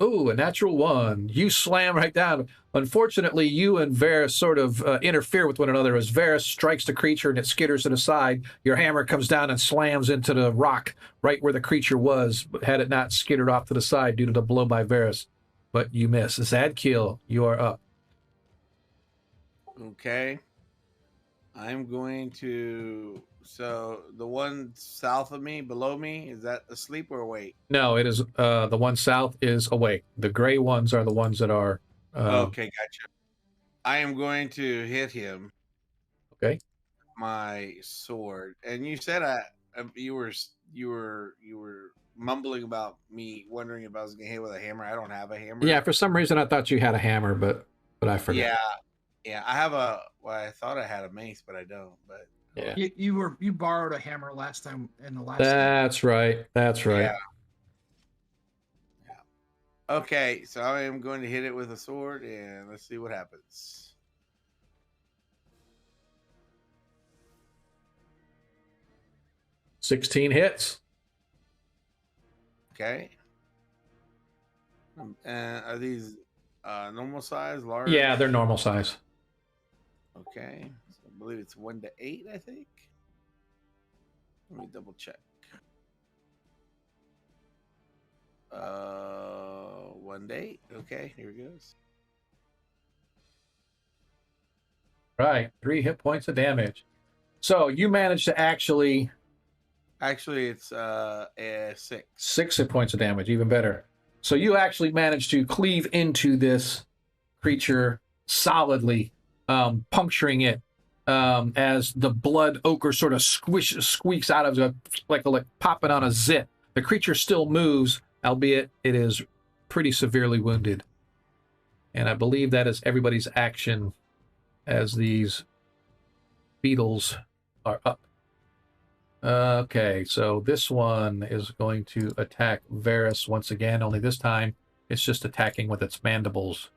Ooh, a natural 1. You slam right down. Unfortunately, you and Varys sort of interfere with one another as Varys strikes the creature and it skitters to the side. Your hammer comes down and slams into the rock right where the creature was, had it not skittered off to the side due to the blow by Varys. But you miss. Zadkiel, you are up. Okay. I'm going to... So the one south of me, below me, is that asleep or awake? No, it is the one south is awake. The gray ones are the ones that are... okay, gotcha. I am going to hit him. Okay. My sword. And you said you were mumbling about me wondering if I was going to hit with a hammer. I don't have a hammer. Yeah, for some reason I thought you had a hammer, but I forgot. Yeah, I have I thought I had a mace, but I don't. But yeah, you borrowed a hammer last time in the last. That's right. Yeah. Okay, so I am going to hit it with a sword, and let's see what happens. $16 hits. Okay. Are these normal size, large? Yeah, they're normal size. Okay. So I believe it's 1 to 8, I think. Let me double check. 1 to 8. Okay, here it goes. Right, 3 hit points of damage. So you managed to actually it's a 6. 6 hit points of damage, even better. So you actually managed to cleave into this creature solidly, puncturing it as the blood ochre sort of squeaks out of it, like popping on a zit. The creature still moves, albeit it is pretty severely wounded. And I believe that is everybody's action as these beetles are up. Okay, so this one is going to attack Varus once again, only this time it's just attacking with its mandibles.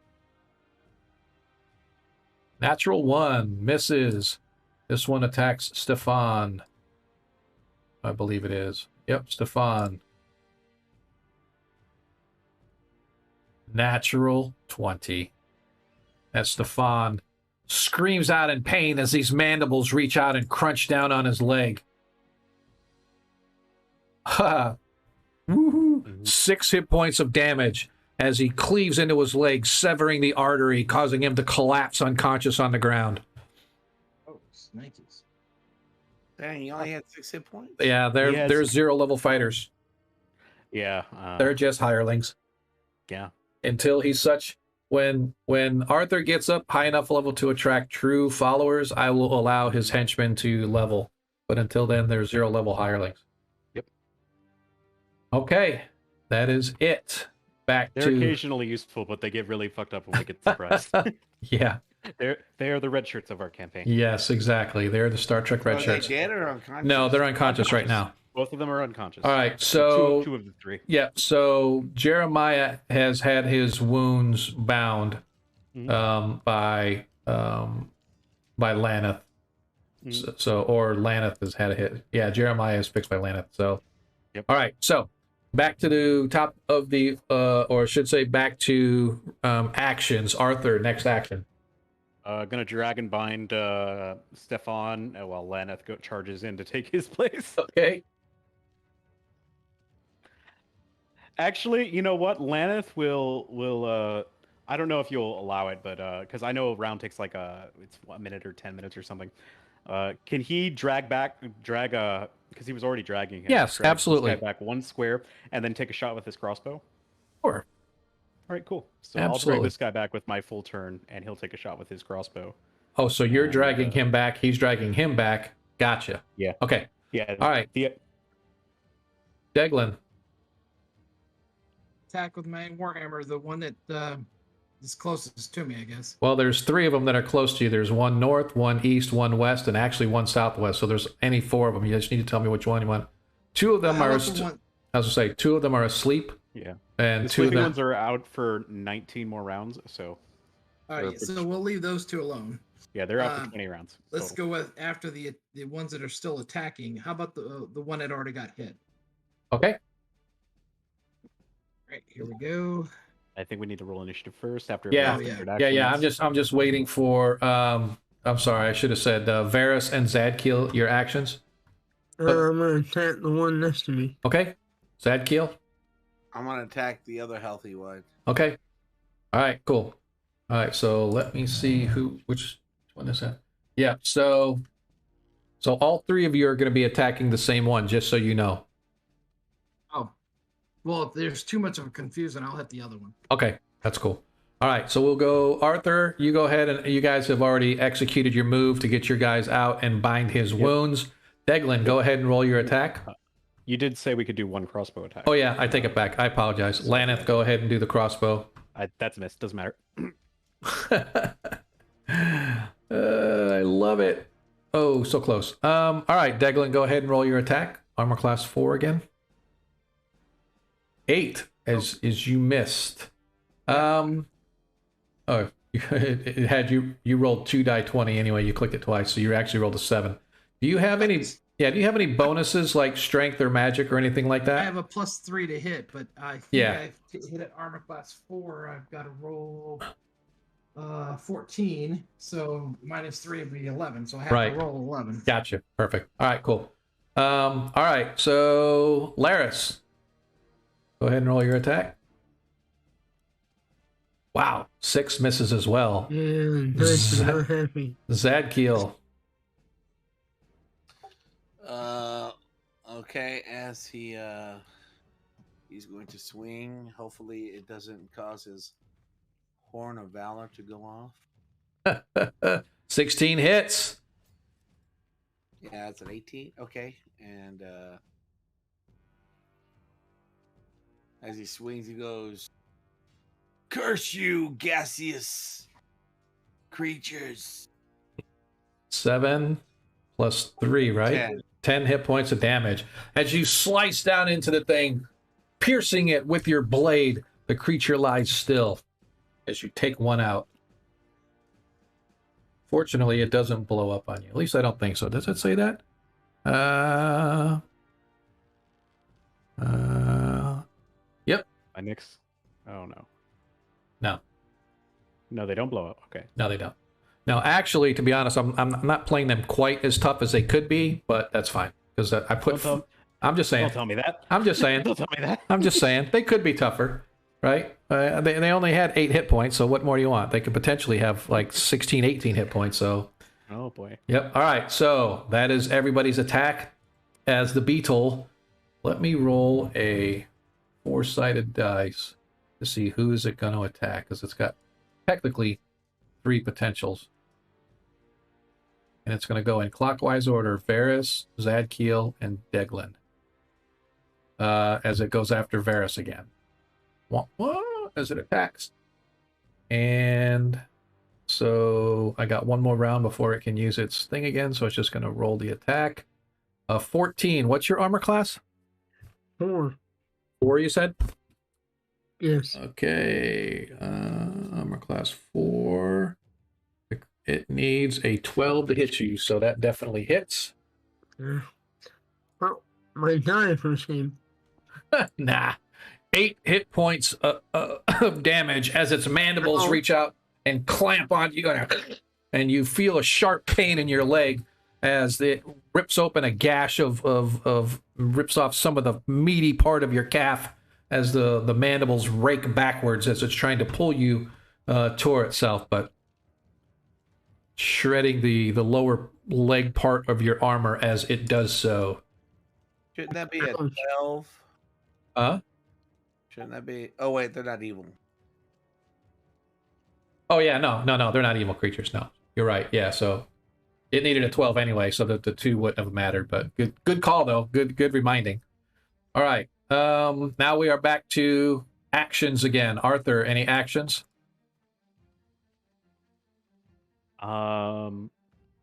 Natural 1, misses. This one attacks Stefan. I believe it is. Yep, Stefan. Natural 20. As Stefan screams out in pain as these mandibles reach out and crunch down on his leg. Ha! Woohoo! 6 hit points of damage as he cleaves into his leg, severing the artery, causing him to collapse unconscious on the ground. Oh, snikes. Dang, he only had 6 hit points? Yeah, they're 0 level fighters. Yeah. They're just hirelings. Yeah. Until he's such... When Arthur gets up high enough level to attract true followers, I will allow his henchmen to level. But until then, they're 0 level hirelings. Yep. Okay, that is it. They're occasionally useful, but they get really fucked up when we get surprised. Yeah. They are the red shirts of our campaign. Yes, exactly. They're the Star Trek red shirts. Are they dead or unconscious? No, they're unconscious right now. Both of them are unconscious. All right, so two of the 3. Yeah, so Jeremiah has had his wounds bound by Laneth. Or Laneth has had a hit. Yeah, Jeremiah is fixed by Laneth. So, yep. All right, so back to the top of the, or I should say back to actions. Arthur, next action. Gonna dragon bind Stefan while Laneth charges in to take his place. Okay. Actually, you know what? Laneth will I don't know if you'll allow it, but because I know a round takes like it's 1 minute or 10 minutes or something. Can he drag because he was already dragging him? Yes, absolutely. This guy back 1 square and then take a shot with his crossbow. Sure. All right, cool. So Absolutely. I'll drag this guy back with my full turn, and he'll take a shot with his crossbow. Oh, so you're dragging him back. He's dragging him back. Gotcha. Yeah. Okay. Yeah. All right. Deglin. Attack with my warhammer, the one that is closest to me, I guess. Well, there's 3 of them that are close to you. There's 1 north, 1 east, 1 west, and actually 1 southwest. So there's any 4 of them. You just need to tell me which one you want. 2 of them are. I was going to say 2 of them are asleep. Yeah. And the 2 of them ones are out for 19 more rounds. So. All right, so we'll leave those 2 alone. Yeah, they're out for 20 rounds. Let's go with after the ones that are still attacking. How about the one that already got hit? Okay. All right, here we go. I think we need to roll initiative first after. Yeah. I'm just waiting for. I'm sorry, I should have said Varus and Zadkiel, your actions. I'm gonna attack the one next to me. Okay, Zadkiel. I'm gonna attack the other healthy one. Okay. All right. Cool. All right. So let me see which one is that? Yeah. So all 3 of you are going to be attacking the same one, just so you know. Oh, well, if there's too much of a confusion, I'll hit the other one. Okay, that's cool. All right, so we'll go. Arthur, you go ahead, and you guys have already executed your move to get your guys out and bind his wounds. Deglin, go ahead and roll your attack. You did say we could do 1 crossbow attack. Oh yeah, I take it back. I apologize. Laneth, go ahead and do the crossbow. That's a miss. Doesn't matter. I love it. Oh, so close. All right, Deglin, go ahead and roll your attack. Armor class 4 again. 8 as you missed. Oh, it had you rolled 2 die 20 anyway. You clicked it twice, so you actually rolled a 7. Do you have any? Yeah, do you have any bonuses like strength or magic or anything like that? I have a +3 to hit, but I think I hit at armor class 4. I've got to roll 14, so -3 would be 11. So I have to roll 11. Gotcha. Perfect. All right, cool. All right, so Laris, go ahead and roll your attack. Wow, 6 misses as well. Yeah, that's not happy. Zadkiel. Okay, as he's going to swing. Hopefully it doesn't cause his Horn of Valor to go off. 16 hits. Yeah, it's an 18. Okay, and As he swings, he goes, "Curse you, gaseous creatures." 7 plus 3, right? 10. 10 hit points of damage. As you slice down into the thing, piercing it with your blade, the creature lies still as you take one out. Fortunately, it doesn't blow up on you. At least I don't think so. Does it say that? Yep. My Nyx. Oh no. No. No, they don't blow up. Okay. No, they don't. No, actually, to be honest, I'm not playing them quite as tough as they could be, but that's fine because I put. I'm just saying. Don't tell me that. I'm just saying. Don't tell me that. I'm just saying they could be tougher, right? They only had 8 hit points, so what more do you want? They could potentially have like 16, 18 hit points. So. Oh boy. Yep. All right. So that is everybody's attack as the beetle. Let me roll a 4-sided dice to see who is it going to attack, because it's got technically 3 potentials. And it's going to go in clockwise order: Varys, Zadkiel, and Deglin. As it goes after Varys again. As it attacks. And so I got one more round before it can use its thing again, so it's just going to roll the attack. 14. What's your armor class? 4. 4, you said? Yes. Okay. Armor class 4. It needs a 12 to hit you, so that definitely hits. Well, my die first game. Nah. 8 hit points of damage as its mandibles reach out and clamp on you, and you feel a sharp pain in your leg as it rips open a gash of rips off some of the meaty part of your calf as the mandibles rake backwards as it's trying to pull you toward itself, but shredding the lower leg part of your armor as it does so. Shouldn't that be a 12? Shouldn't that be? Oh wait, they're not evil. Oh yeah, no, they're not evil creatures. No, you're right. Yeah, so it needed a 12 anyway, so that the 2 wouldn't have mattered. But good call though. Good reminding. All right, now we are back to actions again. Arthur, any actions?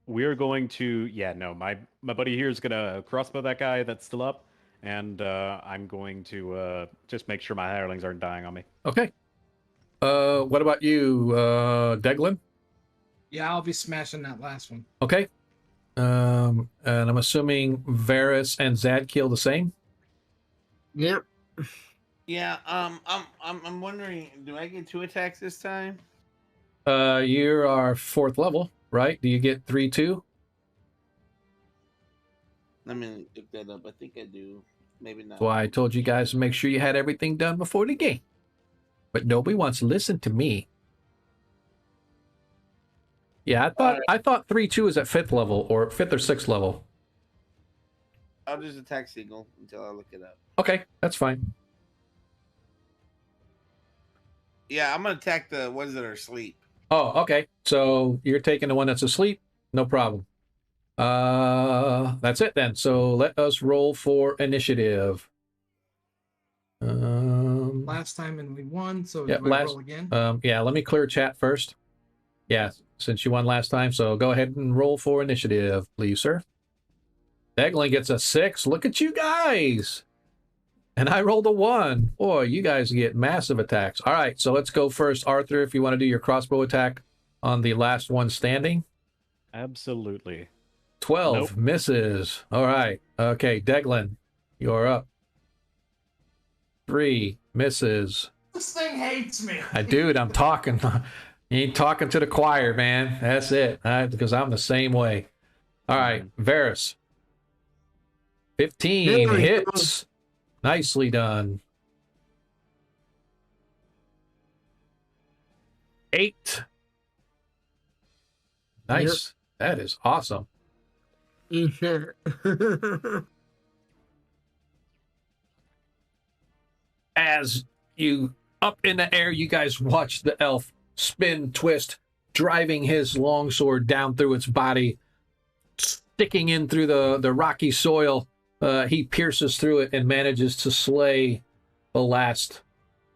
We're going to my buddy here is gonna crossbow that guy that's still up, and I'm going to just make sure my hirelings aren't dying on me. Okay. What about you, Deglin? Yeah, I'll be smashing that last one. Okay. And I'm assuming Varys and Zadkiel the same. Yep. Yeah. I'm wondering, do I get 2 attacks this time? You are 4th level, right? Do you get 3 too? Let me look that up. I think I do. Maybe not. That's why I told you guys to make sure you had everything done before the game. But nobody wants to listen to me. Yeah, I thought 3-2 is at 5th level, or 5th or 6th level. I'll just attack Signal until I look it up. Okay, that's fine. Yeah, I'm gonna attack the ones that are asleep. Oh, okay. So you're taking the one that's asleep? No problem. That's it then. So let us roll for initiative. Last time and we won, so Yeah, do I roll again? Yeah, let me clear chat first. Yeah, since you won last time, so go ahead and roll for initiative, please, sir. Deglin gets a 6. Look at you guys. And I rolled a 1. Boy, you guys get massive attacks. All right, so let's go first. Arthur, if you want to do your crossbow attack on the last one standing. Absolutely. 12 Nope. misses. All right. Okay, Deglin, you're up. 3 misses. This thing hates me. Dude, I'm talking. You ain't talking to the choir, man. That's it. Because I'm the same way. All right, Varys. 15 There we hits. Nicely done. 8. Nice. That is awesome. Eat that. As you up in the air, you guys watch the elf spin, twist, driving his longsword down through its body, sticking in through the rocky soil. He pierces through it and manages to slay the last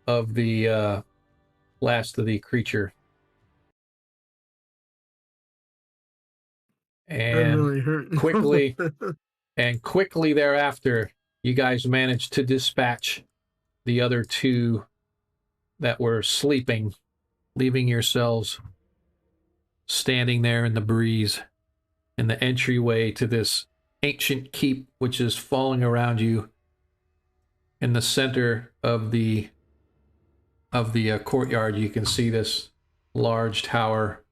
of the creature. I'm And really hurt. quickly thereafter, you guys managed to dispatch the other two that were sleeping, leaving yourselves standing there in the breeze in the entryway to this ancient keep, which is falling around you in the center of the courtyard. You can see this large tower.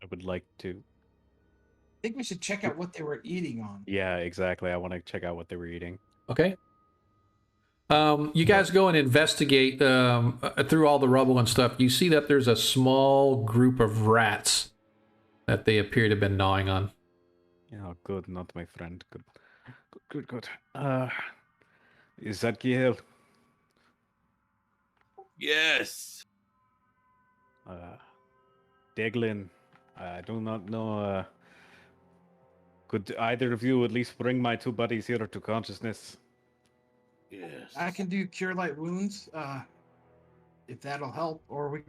I would like to. I think we should check out what they were eating on. Yeah, exactly. I want to check out what they were eating. Okay. You guys go and investigate through all the rubble and stuff. You see that there's a small group of rats that they appear to have been gnawing on. Yeah, good. Not my friend. Good. Is that Giel? Yes. Deglin, I do not know. Could either of you at least bring my two buddies here to consciousness? Yes. I can do cure light wounds, if that'll help. Or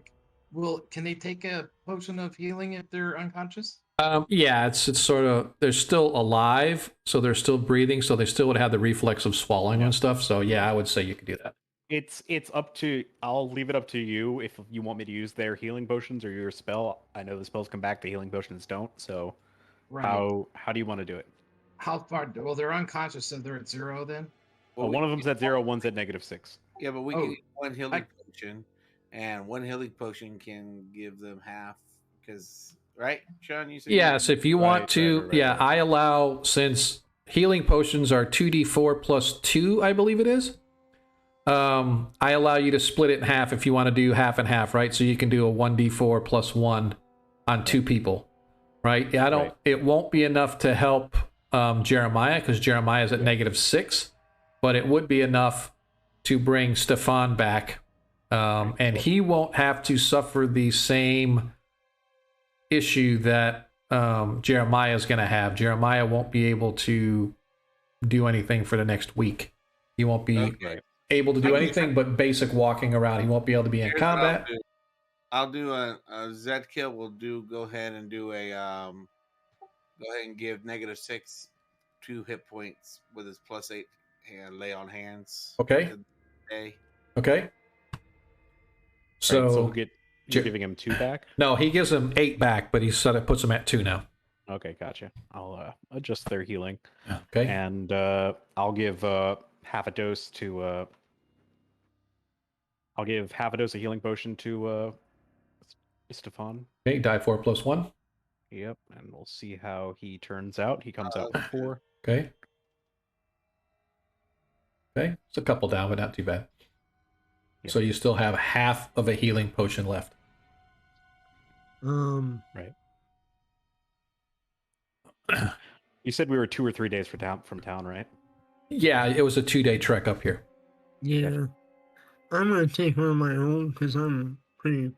can they take a potion of healing if they're unconscious? Yeah, it's sort of, they're still alive, so they're still breathing, so they still would have the reflex of swallowing and stuff. So yeah, I would say you could do that. It's up to. I'll leave it up to you if you want me to use their healing potions or your spell. I know the spells come back, the healing potions don't. So Right. how do you want to do it? How far? Well, they're unconscious, so they're at 0 then. Well, one of them's at 0, one's at -6. Yeah, but we Oh, can get one healing potion, and one healing potion can give them half. Because right, Sean, you said Yes, if you want to. right. Yeah, I allow, since healing potions are 2d4 plus 2, I believe it is. I allow you to split it in half if you want to do half and half, right? So you can do a 1d4 plus 1 on 2 people, right? Yeah, Right. It won't be enough to help Jeremiah, because Jeremiah is at -6, but it would be enough to bring Stefan back, and he won't have to suffer the same issue that Jeremiah is going to have. Jeremiah won't be able to do anything for the next week. He won't be able to do anything but basic walking around. He won't be able to be in Here's combat. what I'll do a Zed kill. Will go ahead and do a go ahead and give -6 2 hit points with his +8 and lay on hands. Okay. Okay. Okay. So So, you're giving him 2 back. no, he gives him 8 back, but he said it puts him at 2 now. Okay, gotcha. I'll adjust their healing, Okay. and I'll give half a dose to. I'll give half a dose of healing potion to Stefan. Okay, die 4 plus 1. Yep, and we'll see how he turns out. He comes out with 4. Okay. Okay, it's a couple down, but not too bad. Yep. So you still have half of a healing potion left. Right. You said we were 2 or 3 days from town, right? Yeah, it was a 2-day trek up here. Yeah. I'm gonna take one of my own because I'm pretty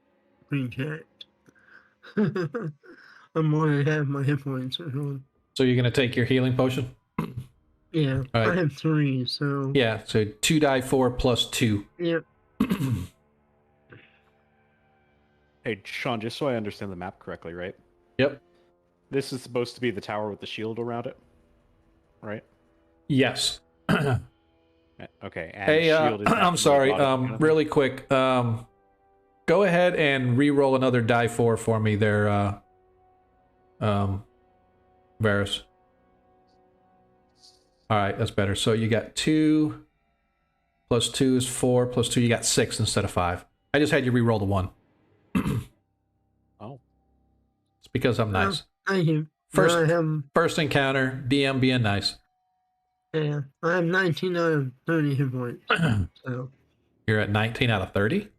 jacked. I'm more than half my hit points at home. So you're going to take your healing potion? Yeah, All right. I have 3, so Yeah, so 2 die 4 plus 2. yep. Hey, Sean, just so I understand the map correctly, right? Yep. This is supposed to be the tower with the shield around it, right? Yes. Okay. And Hey, the shield is I'm actually sorry. a bottom, kind of Really quick. Go ahead and re-roll another die 4 for me there, Varus. All right, that's better. So you got 2 plus 2 is 4 plus 2. You got 6 instead of 5. I just had you re-roll the 1. Oh. It's because I'm nice. Thank you. First- I have, First encounter, DM being nice. yeah, I have 19 out of 30 hit points. So You're at 19 out of 30?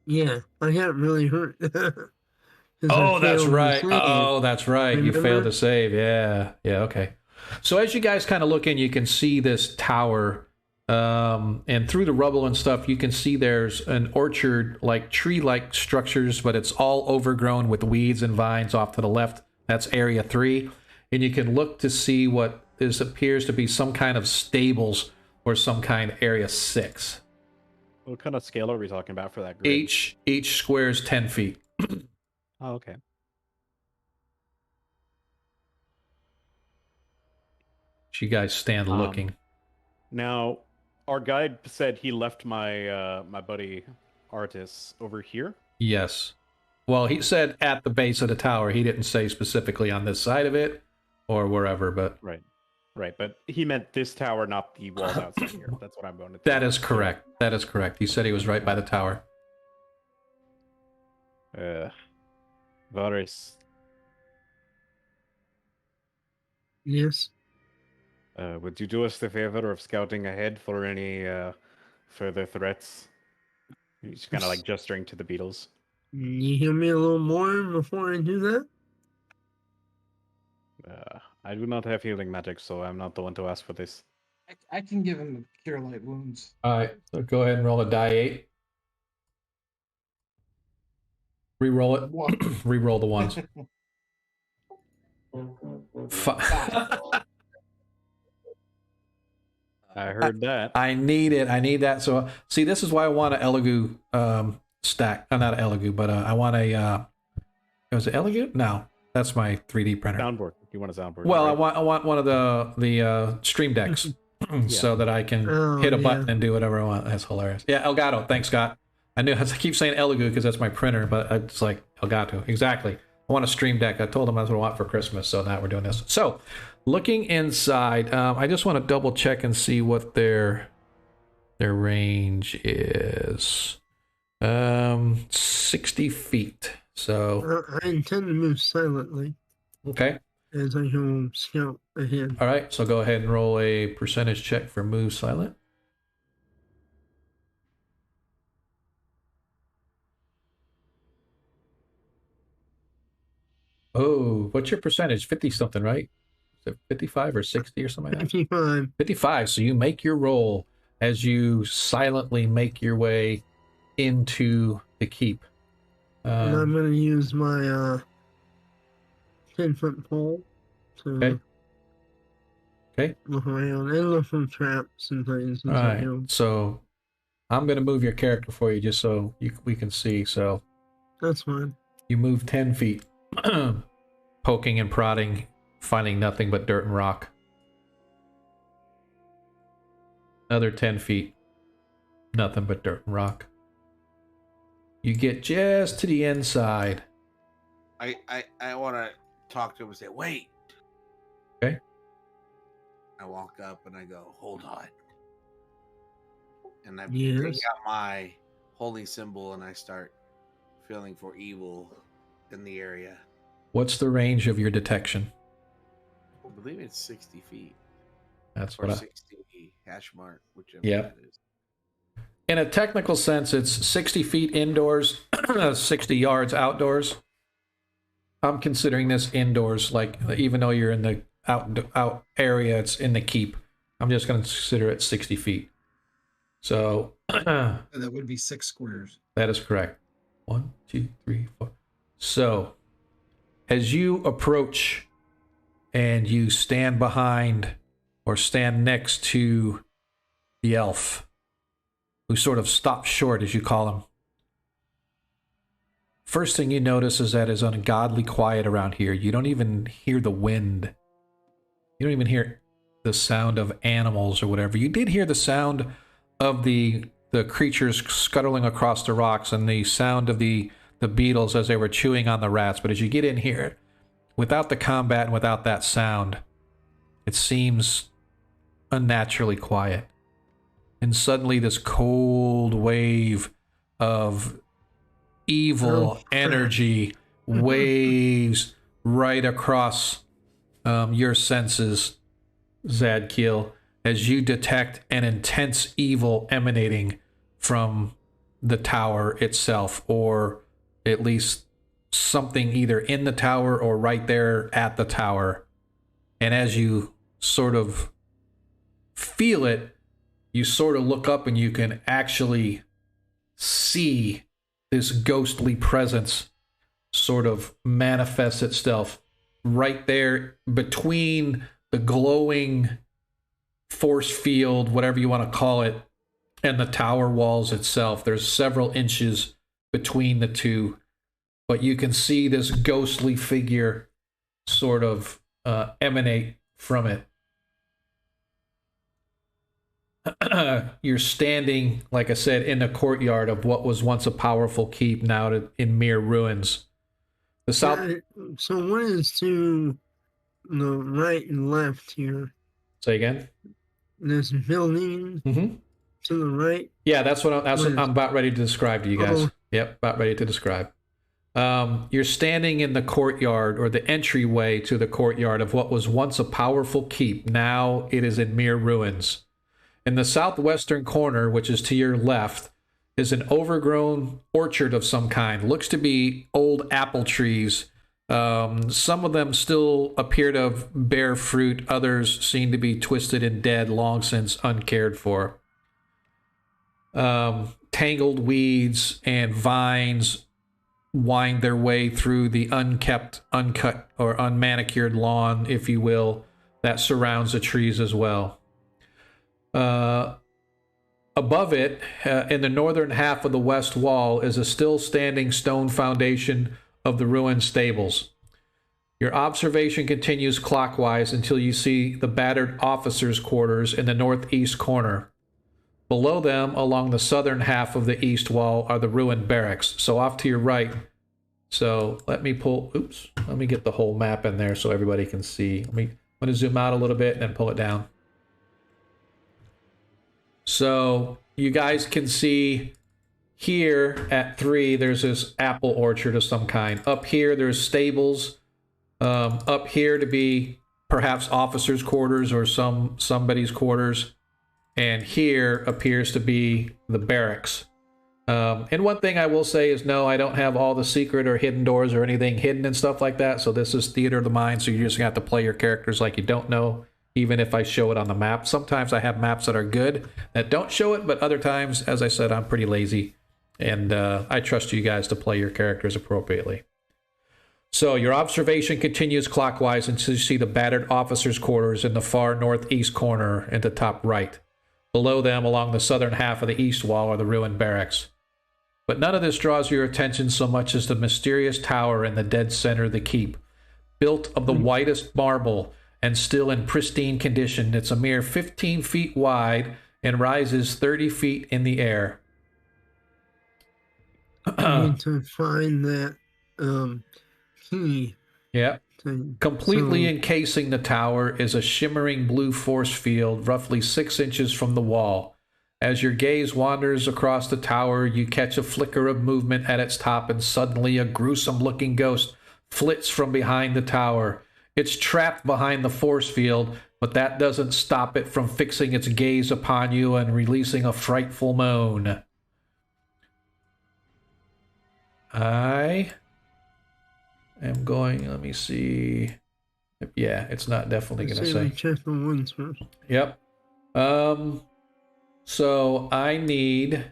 yeah, I got really hurt. 'Cause I Oh, that's failed to right. save. Oh, that's right. You Remember? failed to save. Yeah. Yeah, okay. So as you guys kind of look in, you can see this tower, and through the rubble and stuff, you can see there's an orchard, like tree-like structures, but it's all overgrown with weeds and vines off to the left. That's area 3. And you can look to see what this appears to be some kind of stables or some kind of area 6. What kind of scale are we talking about for that grid? Each square is 10 feet. Oh, okay. You guys stand looking. Now, our guide said he left my my buddy Artis over here. Yes. Well, he said at the base of the tower. He didn't say specifically on this side of it or wherever, but Right. But he meant this tower, not the walls outside here. That's what I'm going to. that is correct. That is correct. He said he was right by the tower. Varys, Yes. would you do us the favor of scouting ahead for any further threats? He's kind of like gesturing to the beetles. You hear me a little more before I do that? I do not have healing magic, so I'm not the one to ask for this. I can give him a cure light wounds. All right. So go ahead and roll a die 8. Re-roll it. One. Re-roll the ones. I heard that. I need it. I need that. So, see, this is why I want an Elegoo stack. Not an Elegoo, but I want a... was it Elegoo? No. That's my 3D printer. Soundboard. You want a soundboard? Well, right? I want one of the stream decks so that I can hit a button and do whatever I want. That's hilarious. Yeah, Elgato. Thanks, Scott. I keep saying Elegoo because that's my printer, but it's like Elgato. Exactly. I want a stream deck. I told them that's what I want for Christmas, so now we're doing this. So, looking inside, I just want to double check and see what their range is. 60 feet. So I intend to move silently okay. as I go scout ahead. All right, so go ahead and roll a percentage check for move silent. Oh, what's your percentage? 50 something, right? Is it 55 or 60 or something like that? 55. 55. So you make your roll as you silently make your way into the keep. And I'm going to use my 10-foot pole to look around and look for traps and things. All right. So I'm going to move your character for you just so we can see. So that's fine. You move 10 feet, poking and prodding, finding nothing but dirt and rock. Another 10 feet, nothing but dirt and rock. You get just to the inside. I want to talk to him and say, wait. Okay. I walk up and I go, hold on. And I Yes. bring out my holy symbol and I start feeling for evil in the area. What's the range of your detection? I believe it's 60 feet. That's Or what 60 hash mark, whichever Yep. that is. In a technical sense, it's 60 feet indoors, 60 yards outdoors. I'm considering this indoors, like even though you're in the out area, it's in the keep. I'm just going to consider it 60 feet. So That would be 6 squares. that is correct. 1, 2, 3, 4. So as you approach and you stand behind or stand next to the elf, who sort of stops short, as you call him. First thing you notice is that it's ungodly quiet around here. You don't even hear the wind. You don't even hear the sound of animals or whatever. You did hear the sound of the creatures scuttling across the rocks and the sound of the beetles as they were chewing on the rats. But as you get in here, without the combat and without that sound, it seems unnaturally quiet. And suddenly this cold wave of evil energy waves right across your senses, Zadkiel, as you detect an intense evil emanating from the tower itself, or at least something either in the tower or right there at the tower. And as you sort of feel it, you sort of look up and you can actually see this ghostly presence sort of manifest itself right there between glowing force field, whatever you want to call it, and the tower walls itself. There's several inches between the two, but you can see this ghostly figure sort of emanate from it. You're standing, like I said, in the courtyard of what was once a powerful keep, now in mere ruins. The south. So what is to the right and left here? Say again. This building to the right. Yeah, that's what I'm about ready to describe to you guys. Yep, about ready to describe. You're standing in the courtyard, or the entryway to the courtyard of what was once a powerful keep. Now it is in mere ruins. In the southwestern corner, which is to your left, is an overgrown orchard of some kind. Looks to be old apple trees. Some of them still appear to bear fruit. Others seem to be twisted and dead, long since uncared for. Tangled weeds and vines wind their way through the uncut, or unmanicured lawn, if you will, that surrounds the trees as well. Above it, in the northern half of the west wall, is a still standing stone foundation of the ruined stables. Your observation continues clockwise until you see the battered officers' quarters in the northeast corner. Below them, along the southern half of the east wall, are the ruined barracks. So off to your right. So let me get the whole map in there so everybody can see. I'm going to zoom out a little bit and then pull it down. So you guys can see here at 3, there's this apple orchard of some kind. Up here, there's stables. Up here to be perhaps officers' quarters or somebody's quarters. And here appears to be the barracks. And one thing I will say is, no, I don't have all the secret or hidden doors or anything hidden and stuff like that. So this is theater of the mind. So you're just going to have to play your characters like you don't know, even if I show it on the map. Sometimes I have maps that are good that don't show it, but other times, as I said, I'm pretty lazy. And I trust you guys to play your characters appropriately. So your observation continues clockwise until you see the battered officers' quarters in the far northeast corner in the top right. Below them, along the southern half of the east wall, are the ruined barracks. But none of this draws your attention so much as the mysterious tower in the dead center of the keep. Built of the whitest marble and still in pristine condition, it's a mere 15 feet wide and rises 30 feet in the air. I need to find that key. Yeah. Completely encasing the tower is a shimmering blue force field roughly 6 inches from the wall. As your gaze wanders across the tower, you catch a flicker of movement at its top, and suddenly a gruesome-looking ghost flits from behind the tower. It's trapped behind the force field, but that doesn't stop it from fixing its gaze upon you and releasing a frightful moan. I am going, let me see. Yeah, it's not definitely going to say. Check the ones first. Yep. So I need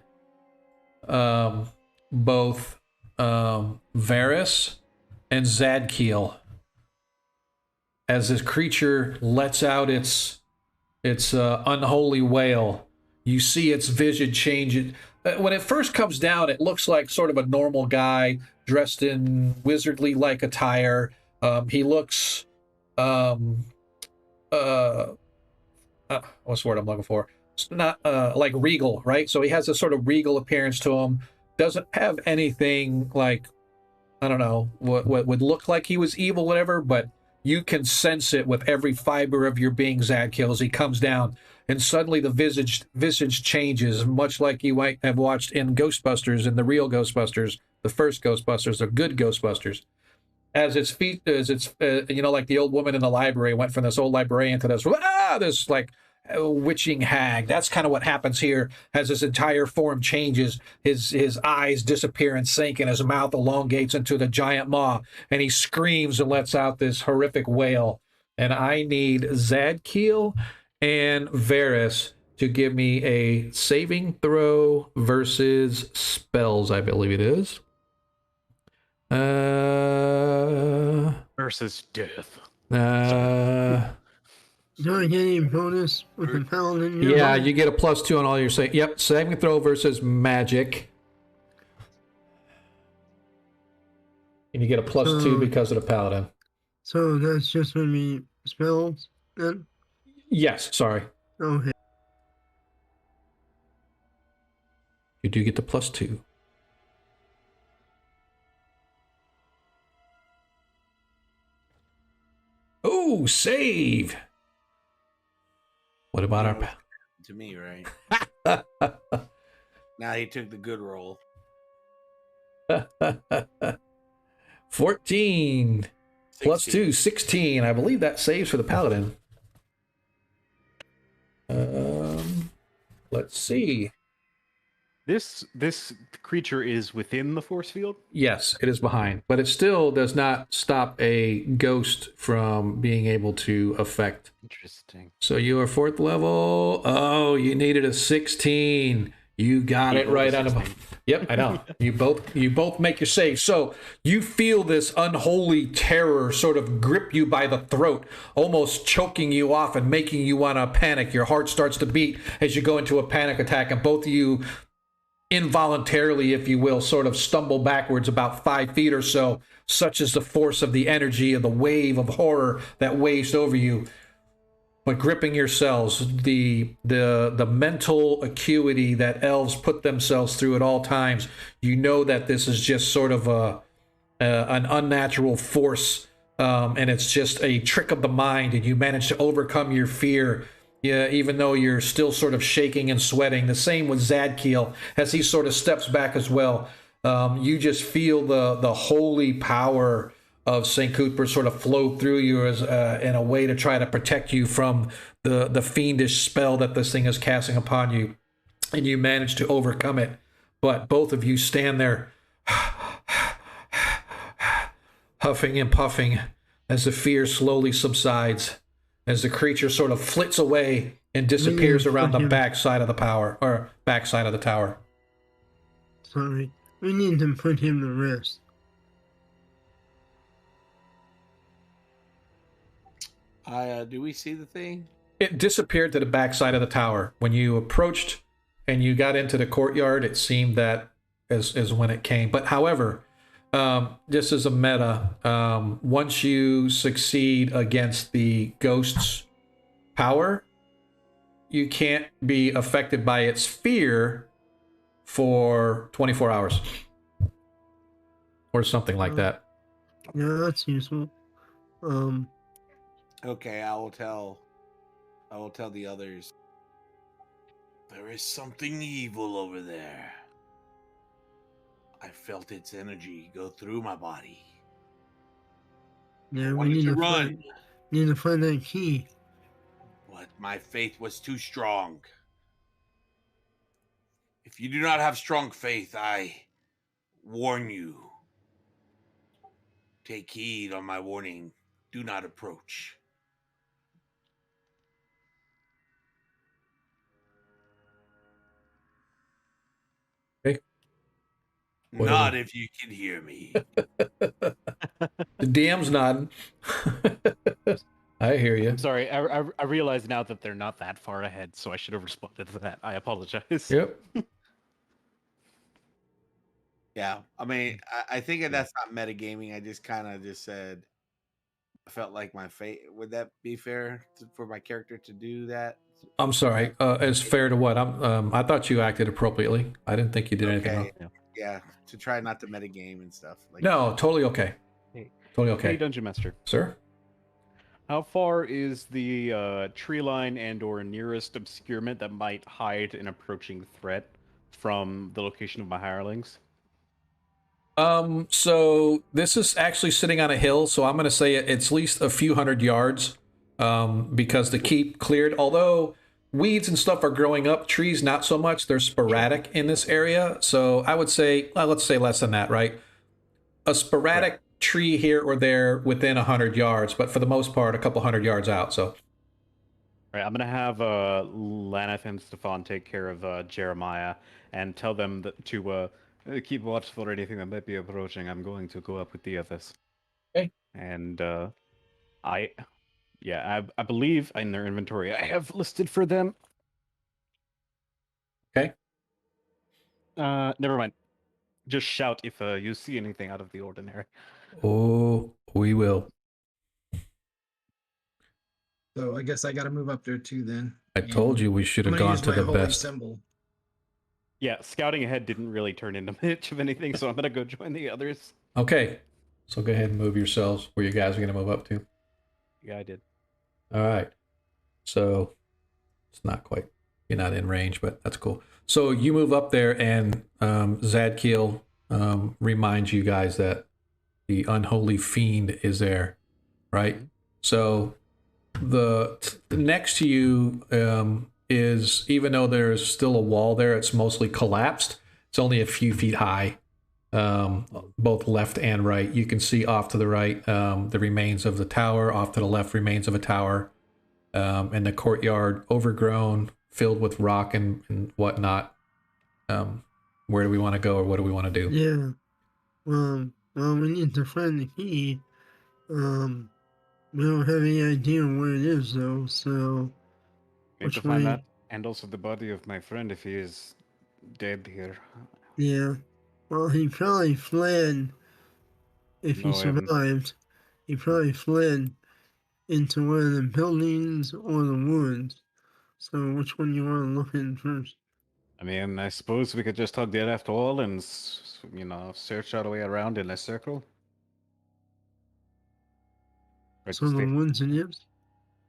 both Varys and Zadkiel. As this creature lets out its unholy wail, you see its vision change. When it first comes down, it looks like sort of a normal guy dressed in wizardly-like attire. He looks, what's the word I'm looking for? It's not like regal, right? So he has a sort of regal appearance to him. Doesn't have anything like, I don't know, what would look like he was evil, whatever, but you can sense it with every fiber of your being, Zadkiel, as he comes down. And suddenly the visage changes, much like you might have watched in Ghostbusters, in the real Ghostbusters, the first Ghostbusters, the good Ghostbusters. As its feet, you know, like the old woman in the library went from this old librarian to this like witching hag. That's kind of what happens here. As his entire form changes, his eyes disappear and sink, and his mouth elongates into the giant maw, and he screams and lets out this horrific wail. And I need Zadkiel and Varys to give me a saving throw versus spells, I believe it is. Versus death. Do I get any bonus with the paladin? Yeah, you get a +2 on all your saving throw versus magic. And you get a +2 because of the paladin. So that's just when we spells then? Yes, sorry. Okay. You do get the +2. Oh, save! What about our to me, right? Now he took the good roll. 14 plus 2, 16. I believe that saves for the paladin. Let's see. This creature is within the force field? Yes, it is behind, but it still does not stop a ghost from being able to affect. Interesting. So you are 4th level. Oh, you needed a 16. You got it right on the. Yep, I know. You both make your save. So you feel this unholy terror sort of grip you by the throat, almost choking you off and making you want to panic. Your heart starts to beat as you go into a panic attack, and both of you involuntarily, if you will, sort of stumble backwards about 5 feet or so. Such is the force of the energy of the wave of horror that waves over you. But gripping yourselves, the mental acuity that elves put themselves through at all times, you know that this is just sort of an unnatural force, and it's just a trick of the mind, and you manage to overcome your fear. Yeah, even though you're still sort of shaking and sweating. The same with Zadkiel as he sort of steps back as well. You just feel the holy power of St. Cuthbert sort of flow through you as in a way to try to protect you from the fiendish spell that this thing is casting upon you. And you manage to overcome it. But both of you stand there huffing and puffing as the fear slowly subsides, as the creature sort of flits away and disappears around the backside of the tower. Sorry. We need to put him to rest. Do we see the thing? It disappeared to the backside of the tower. When you approached and you got into the courtyard, it seemed that as when it came. But however, just as a meta, once you succeed against the ghost's power, you can't be affected by its fear for 24 hours. Or something like that. Yeah, that's useful. Okay, I will tell the others. There is something evil over there. I felt its energy go through my body. Yeah, I we wanted need to to run, find that key. but my faith was too strong. If you do not have strong faith, I warn you. Take heed on my warning. Do not approach. Okay. Not if you can hear me. The DM's nodding. I hear you. I'm sorry. I realize now that they're not that far ahead, so I should have responded to that. I apologize. Yep. Yeah, I mean, I think that's not metagaming. I just kind of just said, I felt like my fate. Would that be fair for my character to do that? I'm sorry. As fair to what? I thought you acted appropriately. I didn't think you did anything wrong. Yeah, to try not to metagame and stuff. Like No, totally okay. Totally okay. Hey, Dungeon Master. Sir? How far is the tree line and/or nearest obscurement that might hide an approaching threat from the location of my hirelings? So this is actually sitting on a hill, so I'm going to say it's at least a few hundred yards, because the keep cleared. Although weeds and stuff are growing up, trees not so much. They're sporadic in this area, so I would say, let's say less than that, right? A sporadic tree here or there within 100 yards, but for the most part, a couple hundred yards out. So. All right, I'm gonna have Laneth and Stefan take care of Jeremiah and tell them to keep watch for anything that might be approaching. I'm going to go up with the others. Okay. And Yeah, I believe in their inventory I have listed for them. Okay. Never mind. Just shout if you see anything out of the ordinary. Oh, we will. So I guess I got to move up there too then. I told you we should I'm have gonna gone use to my the holy best. symbol. Yeah, scouting ahead didn't really turn into much of anything, so I'm gonna go join the others. Okay. So go ahead and move yourselves where you guys are going to move up to. Yeah, I did. All right. So it's not quite, you're not in range, but that's cool. So you move up there, and Zadkiel reminds you guys that the unholy fiend is there, right? So the next to you is, even though there's still a wall there, it's mostly collapsed. It's only a few feet high, both left and right. You can see off to the right the remains of the tower, off to the left remains of a tower, and the courtyard overgrown, filled with rock and whatnot. Where do we want to go, or what do we want to do? Yeah. Well, we need to find the key. We don't have any idea where it is though, so Need to which find way? that, and also the body of my friend if he is dead here. Yeah. Well, he probably fled. If he No, I haven't. survived, he probably fled into one of the buildings or the woods. So which one you want to look in first? I mean, I suppose we could just hug the left wall and, search our way around in a circle. Or So just the woods and yips?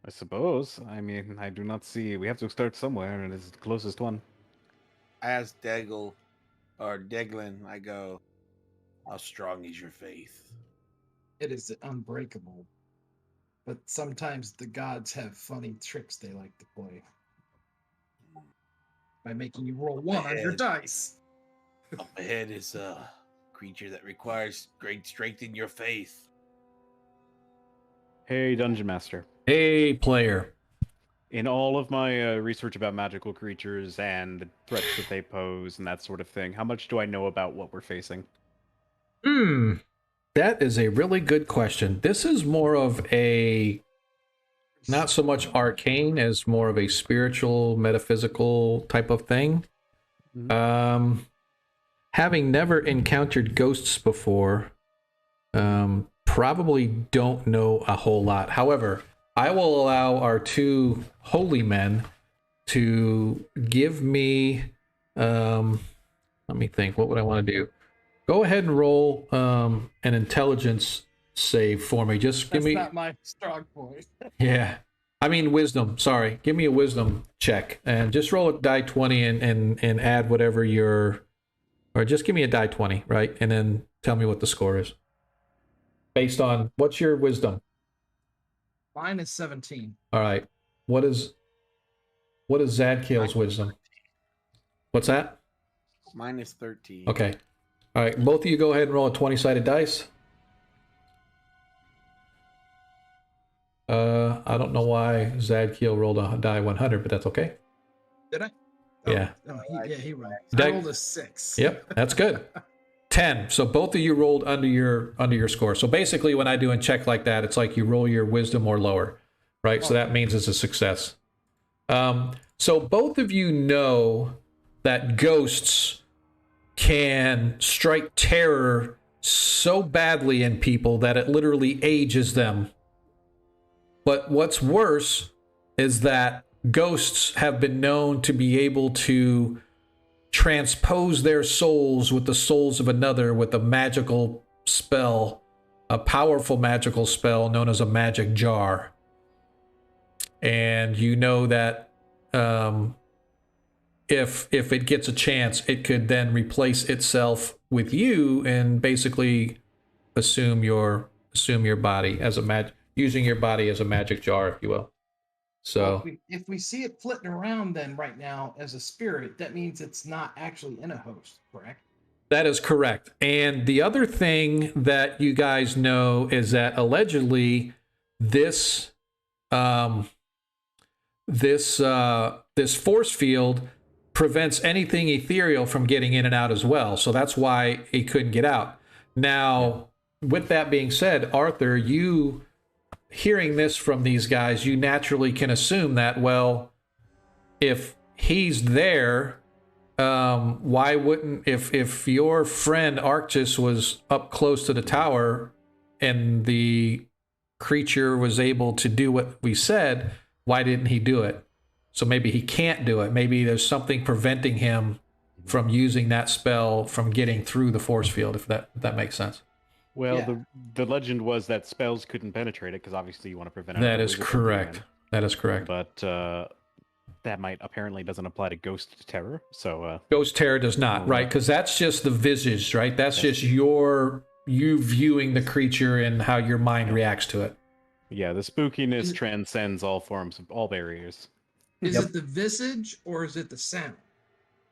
I suppose. I mean, I do not see. We have to start somewhere, and it's the closest one. I ask Deglin, I go, how strong is your faith? It is unbreakable. But sometimes the gods have funny tricks they like to play. By making you roll one on your dice. Up ahead is a creature that requires great strength in your faith. Hey, Dungeon Master. Hey, player. In all of my research about magical creatures and the threats that they pose and that sort of thing, how much do I know about what we're facing? That is a really good question. This is more of a, not so much arcane as more of a spiritual, metaphysical type of thing. Having never encountered ghosts before, probably don't know a whole lot. However, I will allow our two holy men to give me, let me think, what would I want to do? Go ahead and roll an intelligence save for me. Just give That's me, not my strong point. yeah. I mean wisdom, sorry. Give me a wisdom check. And just roll a die 20 and add whatever your, or just give me a die 20, right? And then tell me what the score is. Based on, what's your wisdom? Mine is 17. All right. What is Zadkiel's wisdom? What's that? Mine is 13. Okay. All right. Both of you go ahead and roll a 20-sided dice. I don't know why Zadkiel rolled a die 100, but that's okay. Did I? Yeah. Oh, he rolled. That- I rolled a 6. Yep, that's good. 10. So both of you rolled under your score. So basically, when I do a check like that, it's like you roll your wisdom or lower, right? So that means it's a success. So both of you know that ghosts can strike terror so badly in people that it literally ages them. But what's worse is that ghosts have been known to be able to transpose their souls with the souls of another with a magical spell, a powerful magical spell known as a magic jar. And you know that if it gets a chance, it could then replace itself with you and basically assume your body as a using your body as a magic jar, if you will. So Well, if we see it flitting around then right now as a spirit, that means it's not actually in a host, correct? that is correct. And the other thing that you guys know is that allegedly this this force field prevents anything ethereal from getting in and out as well. So that's why it couldn't get out. Now, with that being said, Arthur, you hearing this from these guys, you naturally can assume that, well, if he's there, why wouldn't, if your friend Arctis was up close to the tower and the creature was able to do what we said, why didn't he do it? So maybe he can't do it. Maybe there's something preventing him from using that spell from getting through the force field, if that makes sense. Well, Yeah. the legend was that spells couldn't penetrate it because obviously you want to prevent. That is wizard from doing correct. it. That is correct. But that might apparently doesn't apply to ghost terror. So Ghost terror does not, right? Because that's just the visage, right? That's just you viewing the creature and how your mind reacts to it. yeah, the spookiness transcends all forms of all barriers. Is Yep. it the visage or is it the sound?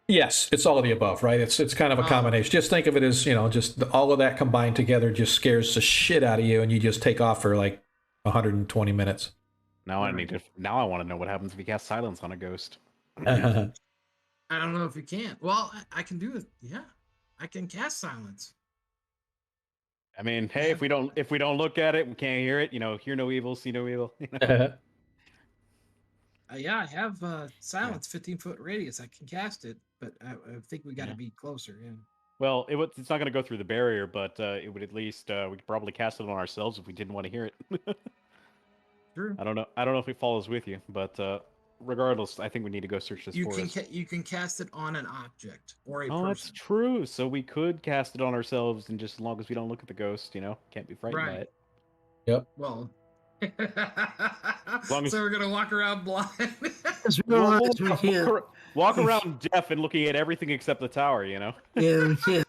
Yes, it's all of the above, right? It's kind of a combination. Just think of it as, just all of that combined together just scares the shit out of you, and you just take off for like 120 minutes. Now I want to know what happens if you cast silence on a ghost. I don't know if you can. Well, I can do it. Yeah, I can cast silence. I mean, hey, if we don't look at it, we can't hear it. Hear no evil, see no evil. Yeah, I have silence 15-foot radius. I can cast it, but I think we got to be closer. Yeah. Well, it's not going to go through the barrier, but it would at least we could probably cast it on ourselves if we didn't want to hear it. True. I don't know if it follows with you, but regardless, I think we need to go search this forest. You can cast it on an object or a Oh, that's person. true. So we could cast it on ourselves, and just as long as we don't look at the ghost, can't be frightened by Right. it. Yep. Well, long as- so we're gonna walk around blind. As well as we can. Walk around deaf and looking at everything except the tower. Yeah, we can.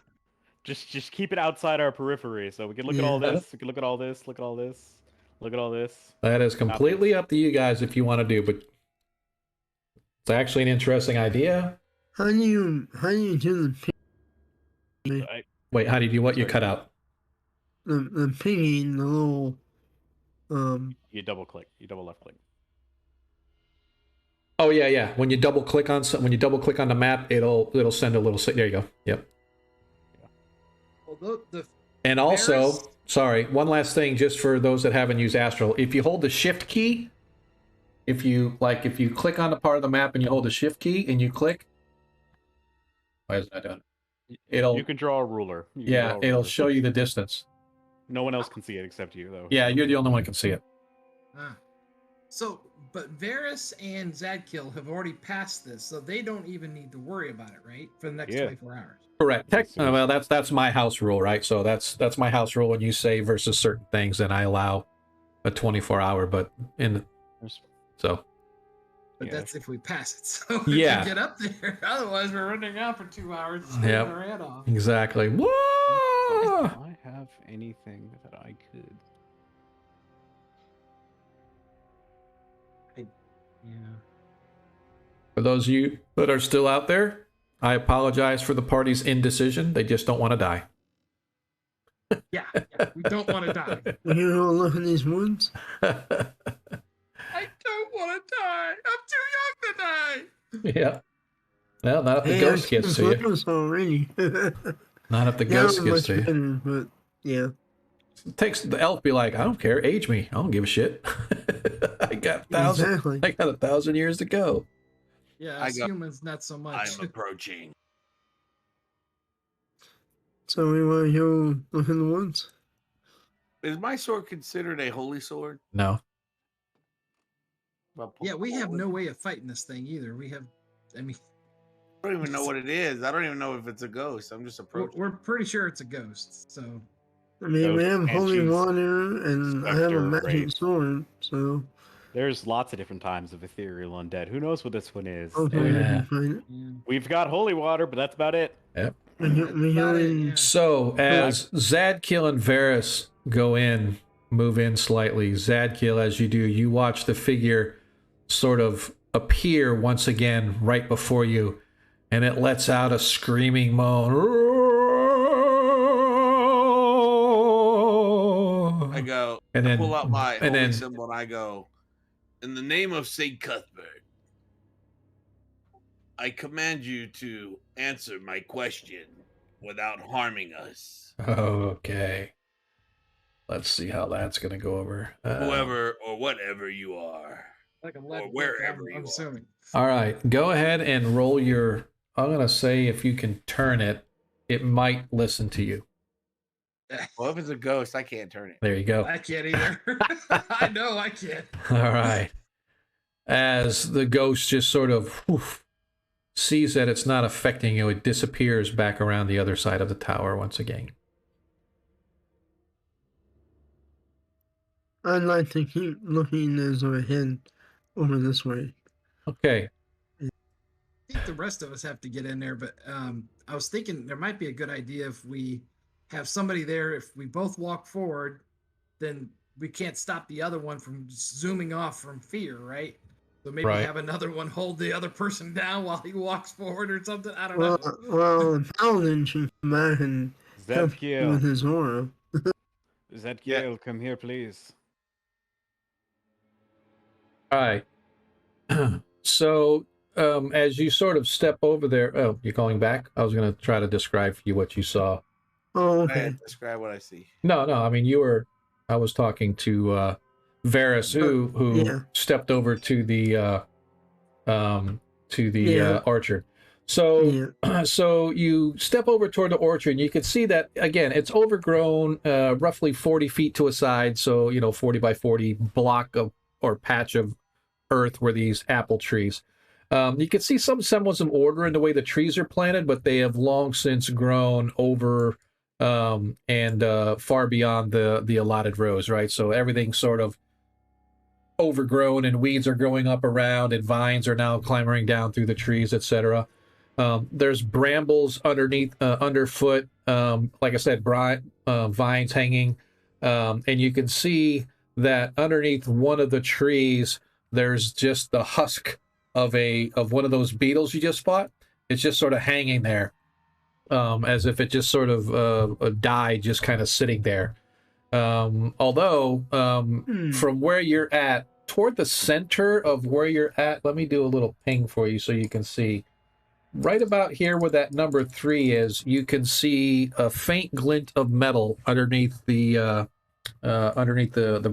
Just keep it outside our periphery, so we can look at all this. We can look at all this. Look at all this. Look at all this. That is completely up to you guys if you want to do, but it's actually an interesting idea. How do you do Wait, how do you do what? You cut out. the pinging, the little You double click. You double left click. Oh yeah. When you double click on the map, it'll send a little. There you go. Yep. Well, And also, Varys- sorry, one last thing, just for those that haven't used Astral. If you hold the Shift key, if you click on the part of the map and you hold the Shift key and you click, why is that done? You can draw a ruler. It'll show you the distance. No one else can see it except you, though. Yeah, you're the only one who can see it. But Varys and Zadkiel have already passed this, so they don't even need to worry about it, right? For the next 24 hours. Correct. Well, that's my house rule, right? So that's my house rule. When you say versus certain things, then I allow a 24-hour. But But that's if we pass it. So we Yeah. can get up there. Otherwise, we're running out for 2 hours. Yep. Our head off. Exactly. Whoa! Do I have anything that I could? Yeah. For those of you that are still out there, I apologize for the party's indecision. They just don't want to die. Yeah, we don't want to die. we can go look in these woods. I don't want to die. I'm too young to die. Yeah. Well, not if the Hey, ghost I've gets seen to you. photos already. Not if the Not ghost gets much to you. better, but yeah. It takes the elf be like, I don't care, age me. I don't give a shit. I got 1,000 years to go. Yeah, as humans, not so much. I'm approaching. So we want to go look in the woods. Is my sword considered a holy sword? No. Yeah, we have no way of fighting this thing either. I don't even know what it is. I don't even know if it's a ghost. I'm just approaching. We're pretty sure it's a ghost. So I mean, we have holy choose water, and I have a specter, magic wraith. sword, so There's lots of different times of ethereal undead. Who knows what this one is? okay, we can find it. We've got holy water, but that's about it. Yep. We can So as Zadkiel and Varys move in slightly, Zadkiel, as you do, you watch the figure sort of appear once again right before you, and it lets out a screaming moan. I go, And then pull out my and holy then symbol, and I go, in the name of Saint Cuthbert, I command you to answer my question without harming us. okay. Let's see how that's going to go over. Whoever or whatever you are. Like a Or lead wherever pick, you I'm are. assuming. All right, go ahead and roll your. I'm going to say if you can turn it, it might listen to you. Well, if it's a ghost, I can't turn it. There you go. I can't either. I know I can't. All right. As the ghost just sort of sees that it's not affecting you, it disappears back around the other side of the tower once again. I'd like to keep looking as I head over this way. Okay. I think the rest of us have to get in there, but I was thinking there might be a good idea if we have somebody there. If we both walk forward, then we can't stop the other one from zooming off from fear, right? So maybe Right. have another one hold the other person down while he walks forward or something. I don't know. Well, the paladin should come back and help you with Zadkiel, his aura. Zadkiel, come here, please. All right. So, as you sort of step over there, oh, you're going back? I was going to try to describe for you what you saw. Oh, I okay. had to describe what I see. No, I mean, I was talking to Varus, who Yeah. stepped over to the Yeah. orchard. So, Yeah. so you step over toward the orchard, and you can see that again. It's overgrown, roughly 40 feet to a side. So 40 by 40 block of or patch of earth were these apple trees. You can see some semblance of order in the way the trees are planted, but they have long since grown over and far beyond the allotted rows, right? So everything's sort of overgrown, and weeds are growing up around, and vines are now clambering down through the trees, etc. There's brambles underfoot, like I said, vines hanging, and you can see that underneath one of the trees, there's just the husk of one of those beetles you just fought. It's just sort of hanging there, as if it just sort of died, just kind of sitting there. Although, from where you're at, toward the center of where you're at, let me do a little ping for you so you can see. Right about here where that number 3 is, you can see a faint glint of metal underneath the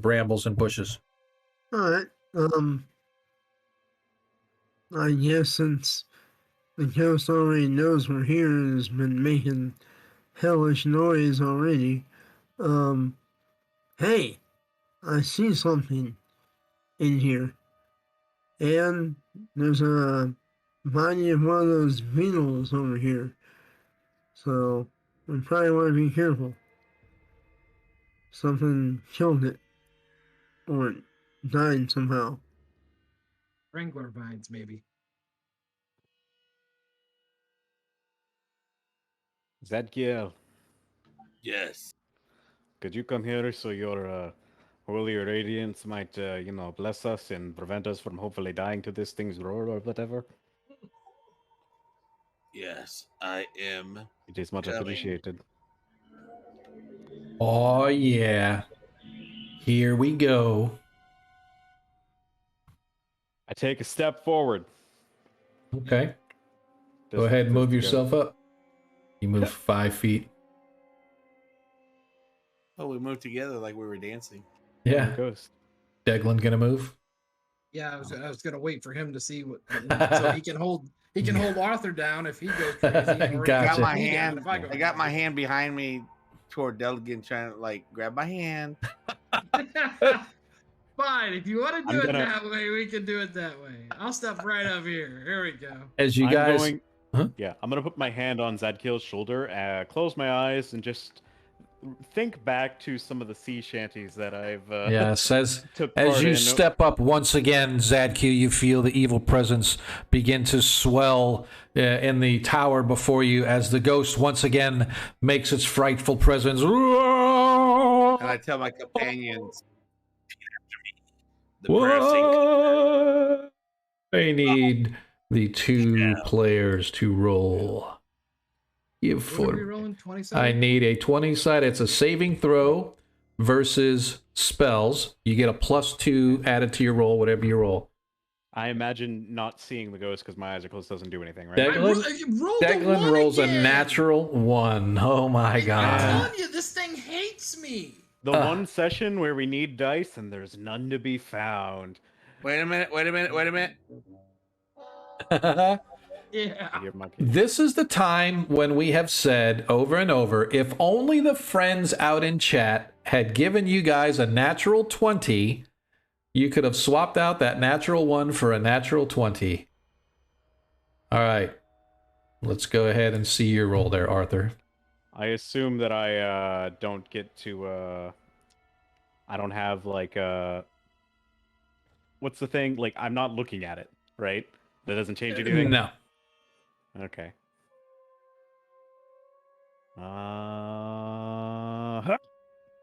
brambles and bushes. All right. I guess since the ghost already knows we're here and has been making hellish noise already, hey, I see something in here. And there's a body of one of those beetles over here. So we probably want to be careful. Something killed it. Or it died somehow. Wrangler vines, maybe. Zadkiel, Yes. could you come here so your holy radiance might, bless us and prevent us from hopefully dying to this thing's roar or whatever? Yes, I am. It is much Coming. appreciated. Oh yeah, here we go. I take a step forward. Okay, go Does- ahead and does move the yourself up. You move 5 feet. Oh, we moved together like we were dancing. Yeah, ghost. Declan gonna move. Yeah, I was gonna wait for him to see what so he can hold Arthur down if he goes crazy. Or Gotcha. Got my me down hand. if I go I got my crazy. hand behind me toward Delegan, trying to grab my hand. Fine, if you want to do I'm it gonna- that way, we can do it that way. I'll step right up here. Here we go. As you I'm guys, going- Huh? Yeah, I'm gonna put my hand on Zadkiel's shoulder, close my eyes, and just think back to some of the sea shanties that I've yes, took as part you in. step up once again, Zadkiel, you feel the evil presence begin to swell in the tower before you as the ghost once again makes its frightful presence. And I tell my companions, "Repeat after me." The prayer sync. What? I need the 2 players to roll. Give What are we for. rolling? 20 I need a 20 side. It's a saving throw versus spells. You get a +2 added to your roll, whatever you roll. I imagine not seeing the ghost because my eyes are closed doesn't do anything, right? Declan Rolled rolls a again. natural 1. Oh my I'm god. telling you, this thing hates me. The one session where we need dice and there's none to be found. Wait a minute. Yeah. Hear my opinion. This is the time when we have said over and over, if only the friends out in chat had given you guys a natural 20, you could have swapped out that natural 1 for a natural 20. All right. Let's go ahead and see your roll there, Arthur. I assume that I don't get to I don't have like what's the thing? Like I'm not looking at it, right? That doesn't change anything? No. Okay.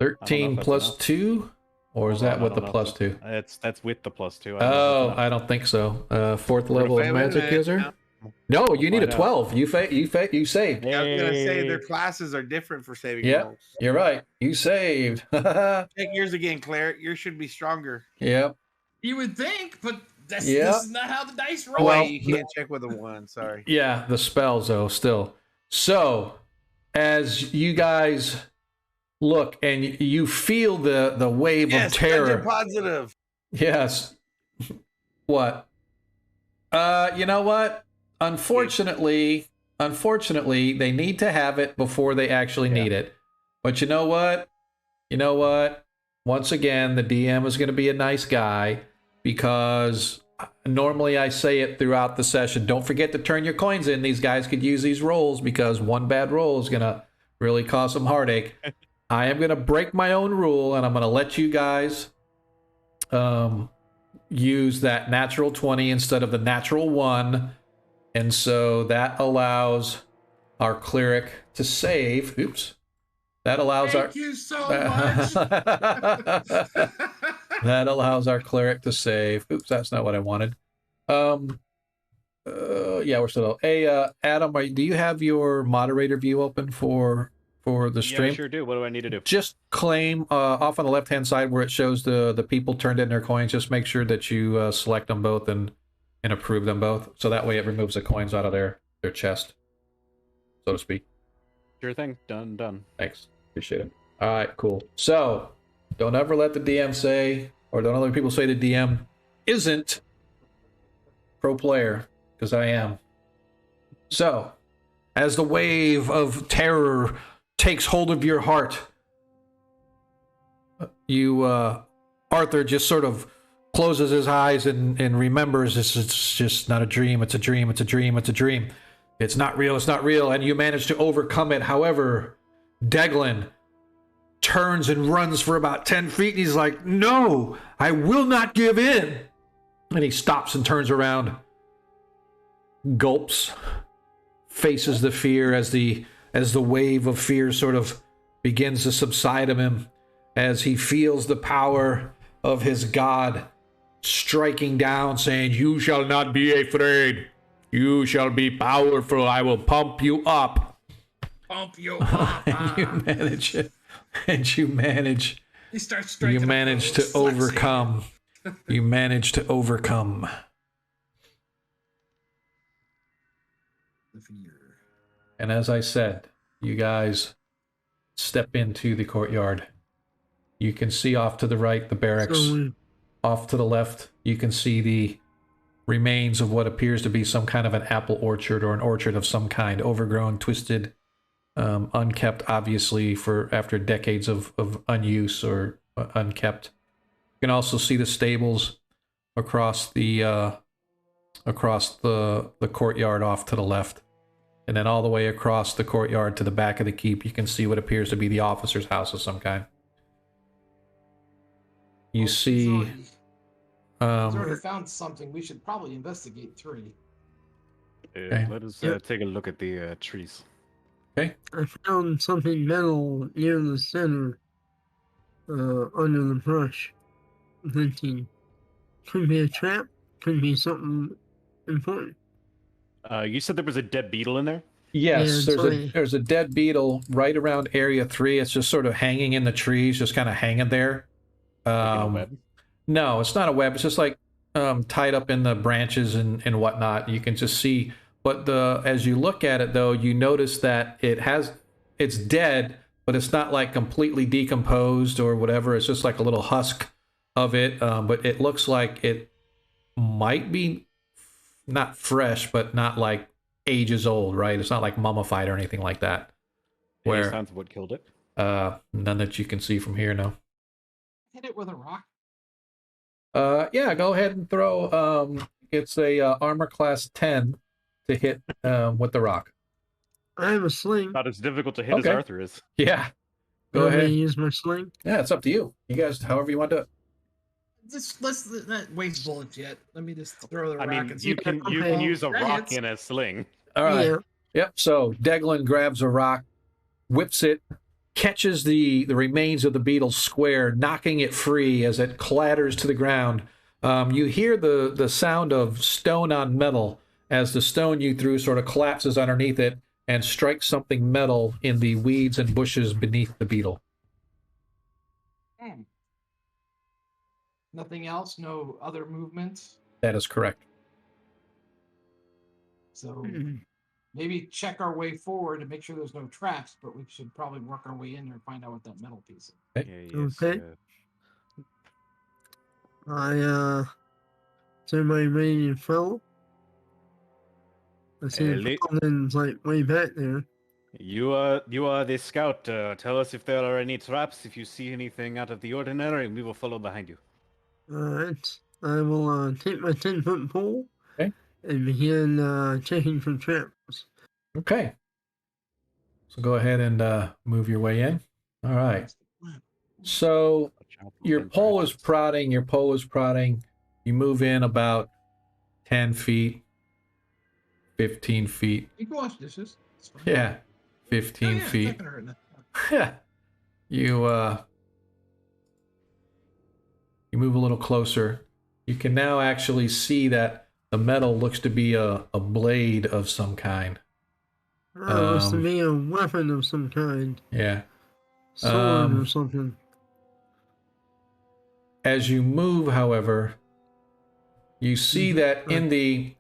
13 if that's plus enough. 2? Or is that I with the don't know if plus 2? That's with the plus 2. I don't know if Oh, that's I don't think so. 4th level of magic user? No, you need a find out. 12. You saved. enough. I was gonna say their Hey. classes are different for saving Yep. rolls. You're right. You saved. Check yours again, Claire. Yours should be stronger. Yep. You would think, but this Yeah. is not how the dice Oh roll. Well, wait, you can't check with a 1. Sorry. Yeah, the spells, though, still. So, as you guys look and you feel the wave Yes, of terror. positive. Yes. What? You know what? Unfortunately, they need to have it before they actually need it. But you know what? Once again, the DM is going to be a nice guy because normally I say it throughout the session. Don't forget to turn your coins in. These guys could use these rolls because one bad roll is going to really cause some heartache. I am going to break my own rule and I'm going to let you guys use that natural 20 instead of the natural 1. And so that allows our cleric to save. Oops. That allows Thank you so much. that allows our cleric to save. Oops, that's not what I wanted. Yeah, we're still. Hey, Adam, do you have your moderator view open for the stream? Yeah, I sure do. What do I need to do? Just claim off on the left-hand side where it shows the people turned in their coins. Just make sure that you select them both and approve them both. So that way it removes the coins out of their chest, so to speak. Sure thing. Done. Thanks. Appreciate it. All right, cool. So don't ever let the DM say, or don't other people say the DM isn't pro player, because I am. So as the wave of terror takes hold of your heart, you, Arthur, just sort of closes his eyes and remembers it's just not a dream. It's a dream. It's a dream. It's a dream. It's not real. It's not real. And you manage to overcome it. However, Deglin turns and runs for about 10 feet. And he's like, no, I will not give in. And he stops and turns around, gulps, faces the fear as the wave of fear sort of begins to subside of him, as he feels the power of his god striking down, saying, you shall not be afraid. You shall be powerful. I will pump you up. Pump you up. And you manage it. And you manage. He starts You manage to overcome. You manage to overcome. The fear. And as I said, you guys step into the courtyard. You can see off to the right the barracks. Off to the left, you can see the remains of what appears to be some kind of an apple orchard or an orchard of some kind, overgrown, twisted, unkept, obviously, for after decades of unuse or unkept. You can also see the stables across the courtyard off to the left. And then all the way across the courtyard to the back of the keep, you can see what appears to be the officer's house of some kind. You see... He's already found something. We should probably investigate 3. Okay. Let us Yep. take a look at the trees. I found something metal near the center, under the brush. Thinking, could be a trap, could be something important. You said there was a dead beetle in there? Yes, Yeah, there's a dead beetle right around area 3. It's just sort of hanging in the trees, just kind of hanging there. Like in a web? No, it's not a web. It's just like tied up in the branches and whatnot. You can just see. But as you look at it, though, you notice that it's dead, but but it's not like completely decomposed or whatever. It's just like a little husk of it, but it looks like it might be not fresh, but not like ages old, right? It's not like mummified or anything like that. Any Where signs of what killed it? none that you can see from here, no. Hit it with a rock. Yeah, go ahead and throw. It's a armor class 10 to hit with the rock. I have a sling. Not as difficult to hit as Okay. Arthur is. Yeah, go Go ahead. ahead. Use my sling. Yeah, it's up to you. You guys, however you want to do it. Just let's not waste bullets yet. Let me just throw the I rock mean, and see you if can it- you can Okay. use a That rock hits. in a sling. All right. Yeah. Yep. So Deglin grabs a rock, whips it, catches the remains of the beetle square, knocking it free as it clatters to the ground. You hear the sound of stone on metal as the stone you threw sort of collapses underneath it and strikes something metal in the weeds and bushes beneath the beetle. Nothing else. No other movements. That is correct. So maybe check our way forward to make sure there's no traps. But we should probably work our way in there and find out what that metal piece is. Okay. Is everybody ready to follow? I see the paladin's like way back there. You are the scout. Tell us if there are any traps. If you see anything out of the ordinary, we will follow behind you. Alright. I will take my 10-foot pole Okay. and begin checking for traps. Okay. So go ahead and move your way in. All right. So your pole is prodding. You move in about 10 feet, 15 feet. You can wash dishes. It's fine. Yeah, 15 Oh, yeah, it's feet. not gonna hurt nothing. You move a little closer. You can now actually see that the metal looks to be a blade of some kind. Looks to be a weapon of some kind. Yeah. Sword or something. As you move, however, you see that in the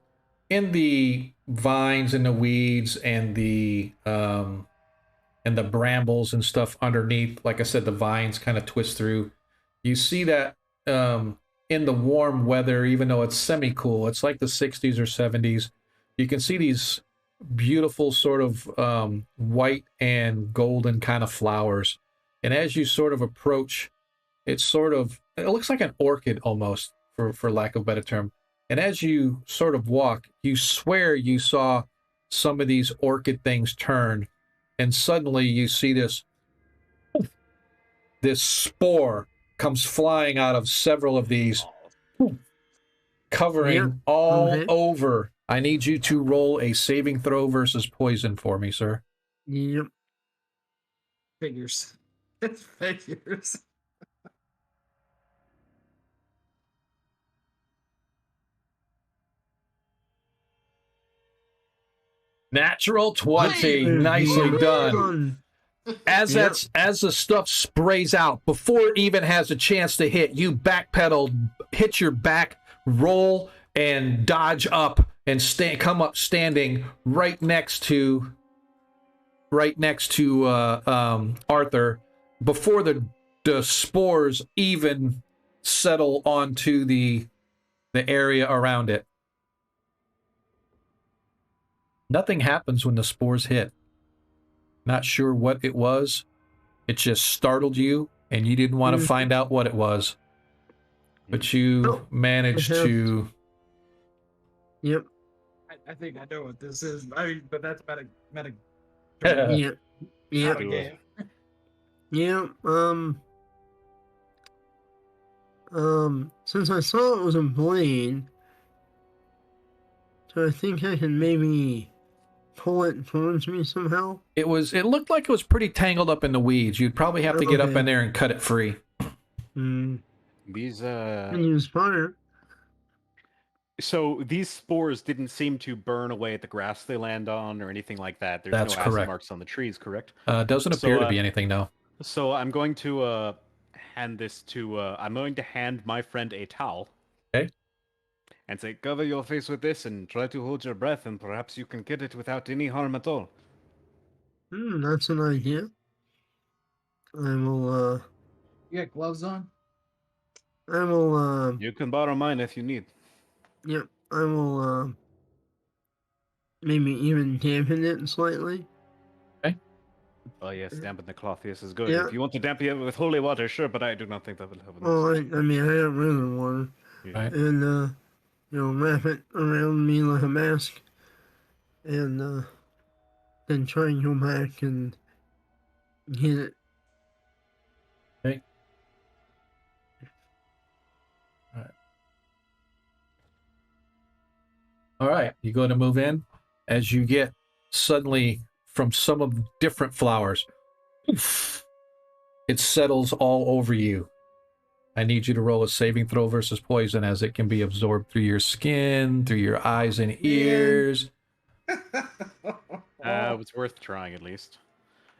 vines and the weeds and the brambles and stuff underneath, like I said, the vines kind of twist through. You see that in the warm weather, even though it's semi-cool, it's like the 60s or 70s, you can see these beautiful sort of white and golden kind of flowers. And as you sort of approach, it looks like an orchid almost, for lack of a better term. And as you sort of walk, you swear you saw some of these orchid things turn, and suddenly you see this spore comes flying out of several of these, covering all over. I need you to roll a saving throw versus poison for me, sir. Yep. Figures. It's figures. Natural 20. Nicely done. As the stuff sprays out, before it even has a chance to hit, you backpedal, hit your back, roll, and dodge up and come up standing right next to Arthur before the spores even settle onto the area around it. Nothing happens when the spores hit. Not sure what it was. It just startled you, and you didn't want to find out what it was. But you managed to... Yep. I think I know what this is. I mean, but that's meta. Yep. Yep. Game. Yep. Since I saw it was a blade, so I think I can maybe pull it towards me somehow. It looked like it was pretty tangled up in the weeds. You'd probably have to get up in there and cut it free. These Can use fire. So these spores didn't seem to burn away at the grass they land on or anything like that. There's That's no acid correct. marks on the trees, correct? Doesn't appear to be anything, no. So I'm going to hand this to I'm going to hand my friend a towel. Okay. And say, cover your face with this and try to hold your breath, and perhaps you can get it without any harm at all. That's an idea. I will. You got gloves on? I will. You can borrow mine if you need. Yep. I will. Maybe even dampen it slightly. Oh yes, dampen the cloth. Yes, is good. Yeah. If you want to dampen it with holy water, sure, but I do not think that will help. Well, I mean, I have regular water, Right. and wrap it around me like a mask, and then try and go back and get it. All right, you go to move in as you get suddenly from some of the different flowers, oof, it settles all over you. I need you to roll a saving throw versus poison, as it can be absorbed through your skin, through your eyes and ears. It's worth trying at least.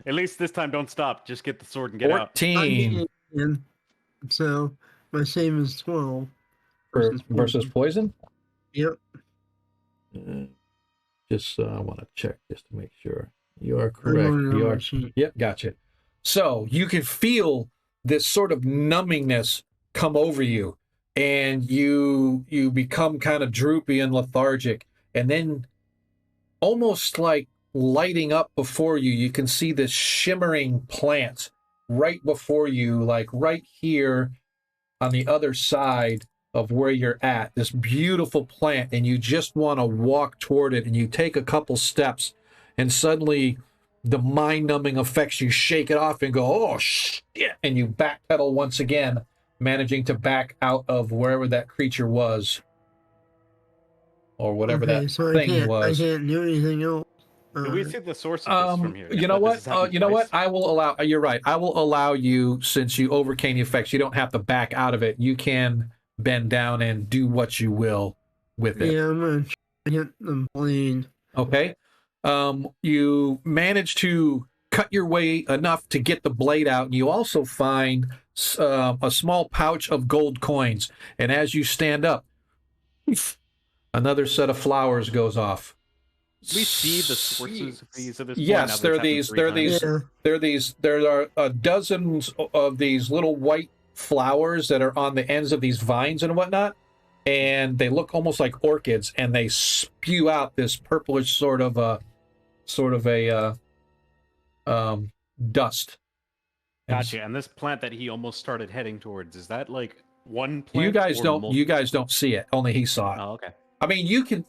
At least this time, don't stop. Just get the sword and get out. 14 And so my save is 12 versus poison. Yep. Just I want to check just to make sure you are I correct. wrote it on You my are. sheet. Yep, gotcha. So you can feel this sort of numbingness come over you, and you become kind of droopy and lethargic, and then almost like lighting up before you, you can see this shimmering plant right before you, like right here on the other side of where you're at, this beautiful plant, and you just want to walk toward it, and you take a couple steps, and suddenly the mind-numbing effects, you shake it off and go, oh shit, and you backpedal once again, managing to back out of wherever that creature was, or whatever Okay, that so thing was. I can't do anything else. Do we see the source of this from here? You know This has what? happened You know what? twice? I will allow. You're right. I will allow you, since you overcame the effects. You don't have to back out of it. You can bend down and do what you will with it. Yeah, I'm gonna try to get the blade. Okay. You manage to cut your way enough to get the blade out, and you also find a small pouch of gold coins. And as you stand up, another set of flowers goes off. We see the sources of these at this point. Yes, now that there are it's happened these. three There are times. these. There are dozens of these little white flowers that are on the ends of these vines and whatnot, and they look almost like orchids, and they spew out this purplish sort of a dust. And Gotcha. And this plant that he almost started heading towards, is that like one plant? You guys or don't. multiple? You guys don't see it. Only he saw it. Oh, okay. I mean, you can.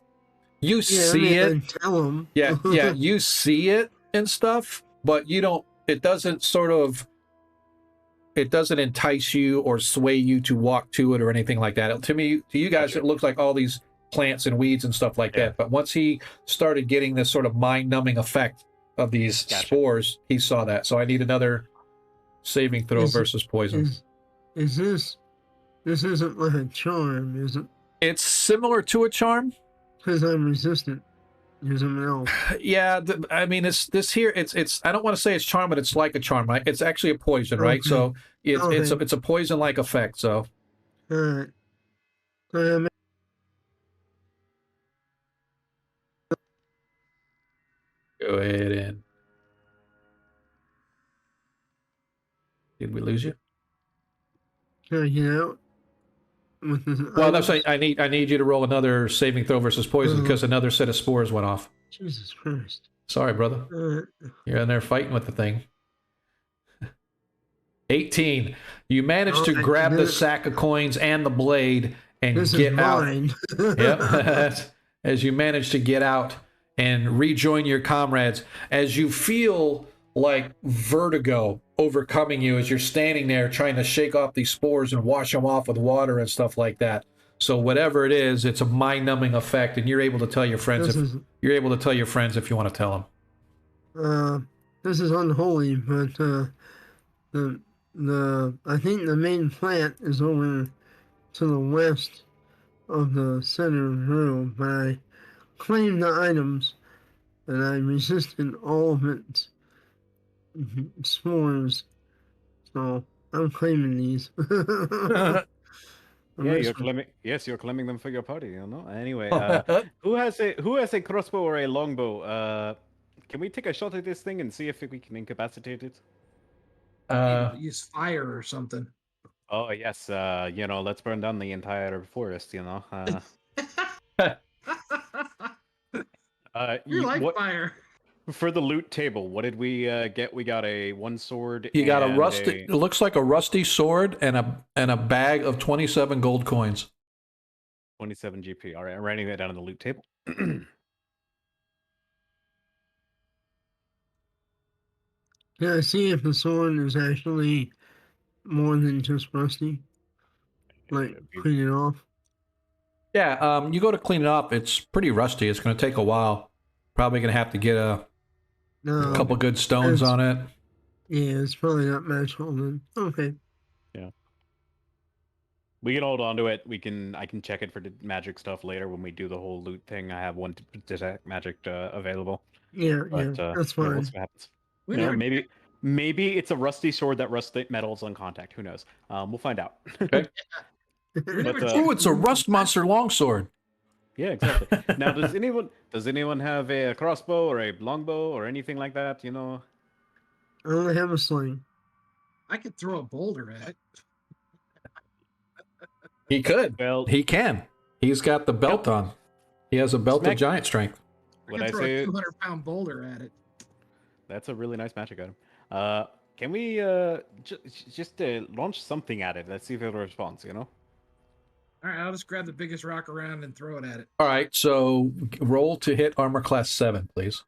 You Yeah, see I it. mean, I tell him. Yeah, you see it and stuff, but you don't. It doesn't entice you or sway you to walk to it or anything like that. To you guys, Gotcha. it looks like all these plants and weeds and stuff like that. But once he started getting this sort of mind-numbing effect of these spores, he saw that. So I need another saving throw versus poison. Is this isn't like a charm, is it? It's similar to a charm. Because I'm resistant. Use them else. Yeah, I mean, it's here. It's. I don't want to say it's charm, but it's like a charm, right? It's actually a poison, right? Okay. So it's a poison-like effect. So All right. go ahead and. Did we lose you? Can I get out? With this Well, that's right. I need you to roll another saving throw versus poison because another set of spores went off. Jesus Christ. Sorry, brother. All right. You're in there fighting with the thing. 18. You managed to grab the sack of coins and the blade and This get is out. mine. Yep. As you manage to get out and rejoin your comrades, as you feel like vertigo overcoming you as you're standing there trying to shake off these spores and wash them off with water and stuff like that. So whatever it is, it's a mind-numbing effect, and you're able to tell your friends if you want to tell them. This is unholy, but I think the main plant is over to the west of the center of the room. But I claimed the items, and I resisted all of its spores. So I'm claiming these. Yeah, you're claiming. Yes, you're claiming them for your party. You know. Anyway, who has a crossbow or a longbow? Can we take a shot at this thing and see if we can incapacitate it? Uh, Use fire or something. Oh yes, let's burn down the entire forest. You like What fire. for the loot table? What did we get? We got a one sword. you got a and rusty. It looks like a rusty sword and a bag of 27 gold coins. 27 GP. All right, I'm writing that down on the loot table. Can I see if the sword is actually more than just rusty? Like, clean it off? Yeah, you go to clean it up. It's pretty rusty. It's going to take a while. Probably going to have to get a No. couple good stones It's- on it. Yeah, it's probably not magical then. Okay. We can hold on to it. I can check it for the magic stuff later when we do the whole loot thing. I have one detect magic available. Yeah, But, yeah, that's yeah, fine. we'll see what happens. We You know, never- maybe it's a rusty sword that rusts metals on contact. Who knows? We'll find out. Okay. we never But, checked Ooh, it's a rust monster longsword. Yeah, exactly. Now, does anyone have a crossbow or a longbow or anything like that? I only have a sling. I could throw a boulder at it. He could. Well, He can. He's got the belt on. He has a belt of Smack- giant strength. Would I I could throw say a 200-pound boulder at it. that's a really nice magic item? Can we just launch something at it? Let's see if it responds. All right, I'll just grab the biggest rock around and throw it at it. All right, so roll to hit armor class 7, please.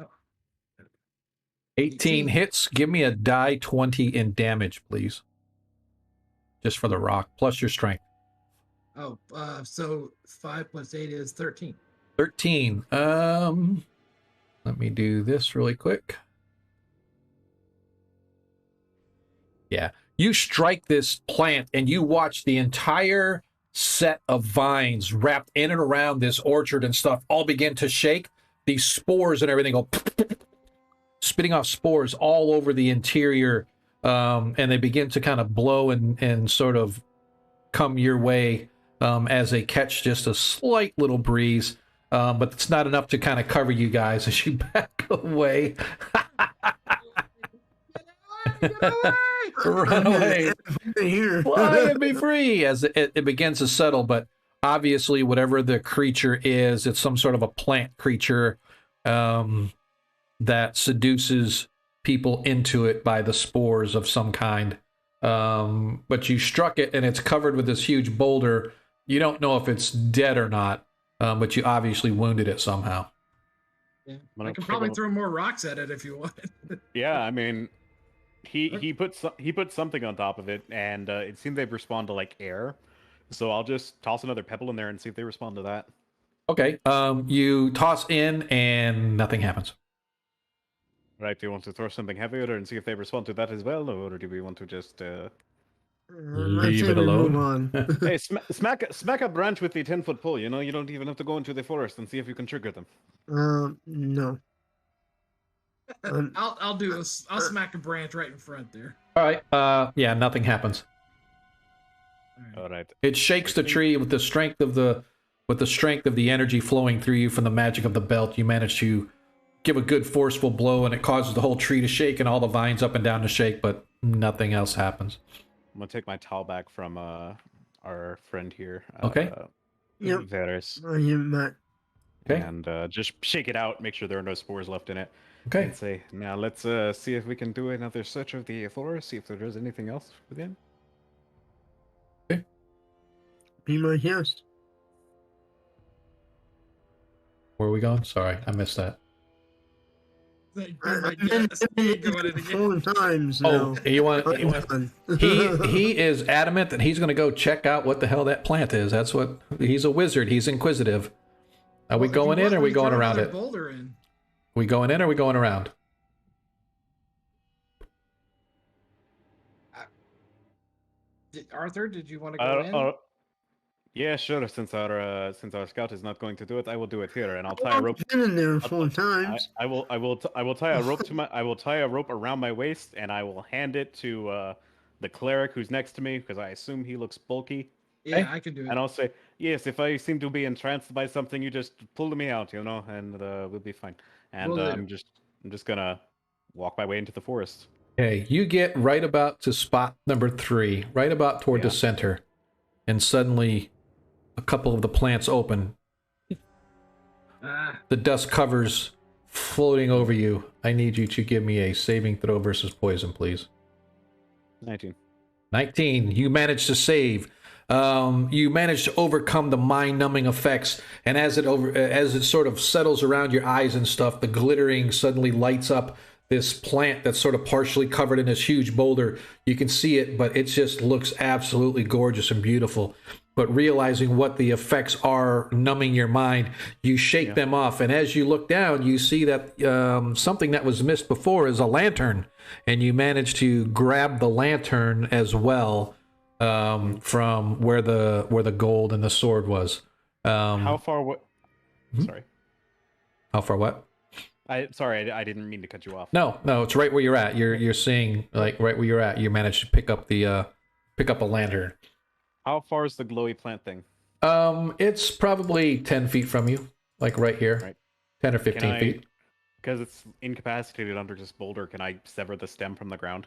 Oh. 18 hits. Give me a die 20 in damage, please. Just for the rock, plus your strength. Oh, so 5 plus 8 is 13. 13. Let me do this really quick. Yeah. You strike this plant and you watch the entire set of vines wrapped in and around this orchard and stuff all begin to shake. These spores and everything go spitting off spores all over the interior, and they begin to kind of blow and sort of come your way as they catch just a slight little breeze. But it's not enough to kind of cover you guys as you back away. Run away. Here. Fly and be free as it begins to settle. But obviously, whatever the creature is, it's some sort of a plant creature that seduces people into it by the spores of some kind. But you struck it and it's covered with this huge boulder. You don't know if it's dead or not, but you obviously wounded it somehow. Yeah. Wanna I can take probably a- throw more rocks at it if you want. Yeah, I mean, he put something on top of it, and it seemed they respond to like air. So I'll just toss another pebble in there and see if they respond to that. Okay, you toss in and nothing happens. Right? Do you want to throw something heavier and see if they respond to that as well, or do we want to just? Leave I'd say it we alone. move on. Hey, smack a branch with the 10-foot pole. You don't even have to go into the forest and see if you can trigger them. No. I'll do this. I'll smack a branch right in front there. All right, yeah, nothing happens. All right. All right. It shakes the tree with the strength of the energy flowing through you from the magic of the belt. You manage to give a good forceful blow, and it causes the whole tree to shake and all the vines up and down to shake, but nothing else happens. I'm gonna take my towel back from our friend here. Okay. Yep. Varys, I am back. Okay. and just shake it out, make sure there are no spores left in it. Okay. And say, now let's see if we can do another search of the forest, see if there is anything else within. Be my guest. Where are we going? Sorry, I missed that. I've been Going in again. 4 times Oh, now. you want? I'm done. He is adamant that he's going to go check out what the hell that plant is. That's what he's a wizard. He's inquisitive. Are we Well, if going you in or are want, we going throw around another it? Boulder in. We going in or we going around? Arthur, did you want to go in? Yeah, sure. Since our scout is not going to do it, I will do it here, and I'll tie a rope. I've been in there I'll- 4 times. I will tie a rope around my waist, and I will hand it to the cleric who's next to me because I assume he looks bulky. Yeah, I can do it. And I'll say, yes, if I seem to be entranced by something, you just pull me out, and we'll be fine. And Will do. I'm just I'm just gonna walk my way into the forest. Okay, you get right about to spot number 3, right about toward the Yeah. center, and suddenly a couple of the plants open. Ah, The dust covers floating over you. I need you to give me a saving throw versus poison, please. 19. 19. You managed to save. You managed to overcome the mind-numbing effects, and as it sort of settles around your eyes and stuff, the glittering suddenly lights up this plant that's sort of partially covered in this huge boulder. You can see it, but it just looks absolutely gorgeous and beautiful. But realizing what the effects are numbing your mind, you shake them off, and as you look down, you see that something that was missed before is a lantern, and you manage to grab the lantern as well. From where the gold and the sword was. How far? What? Sorry. How far? What? Sorry, I didn't mean to cut you off. No, it's right where you're at. You're seeing like right where you're at. You managed to pick up a lantern. How far is the glowy plant thing? It's probably 10 feet from you, like right here. Right. 10 or 15 feet. Because it's incapacitated under this boulder, can I sever the stem from the ground?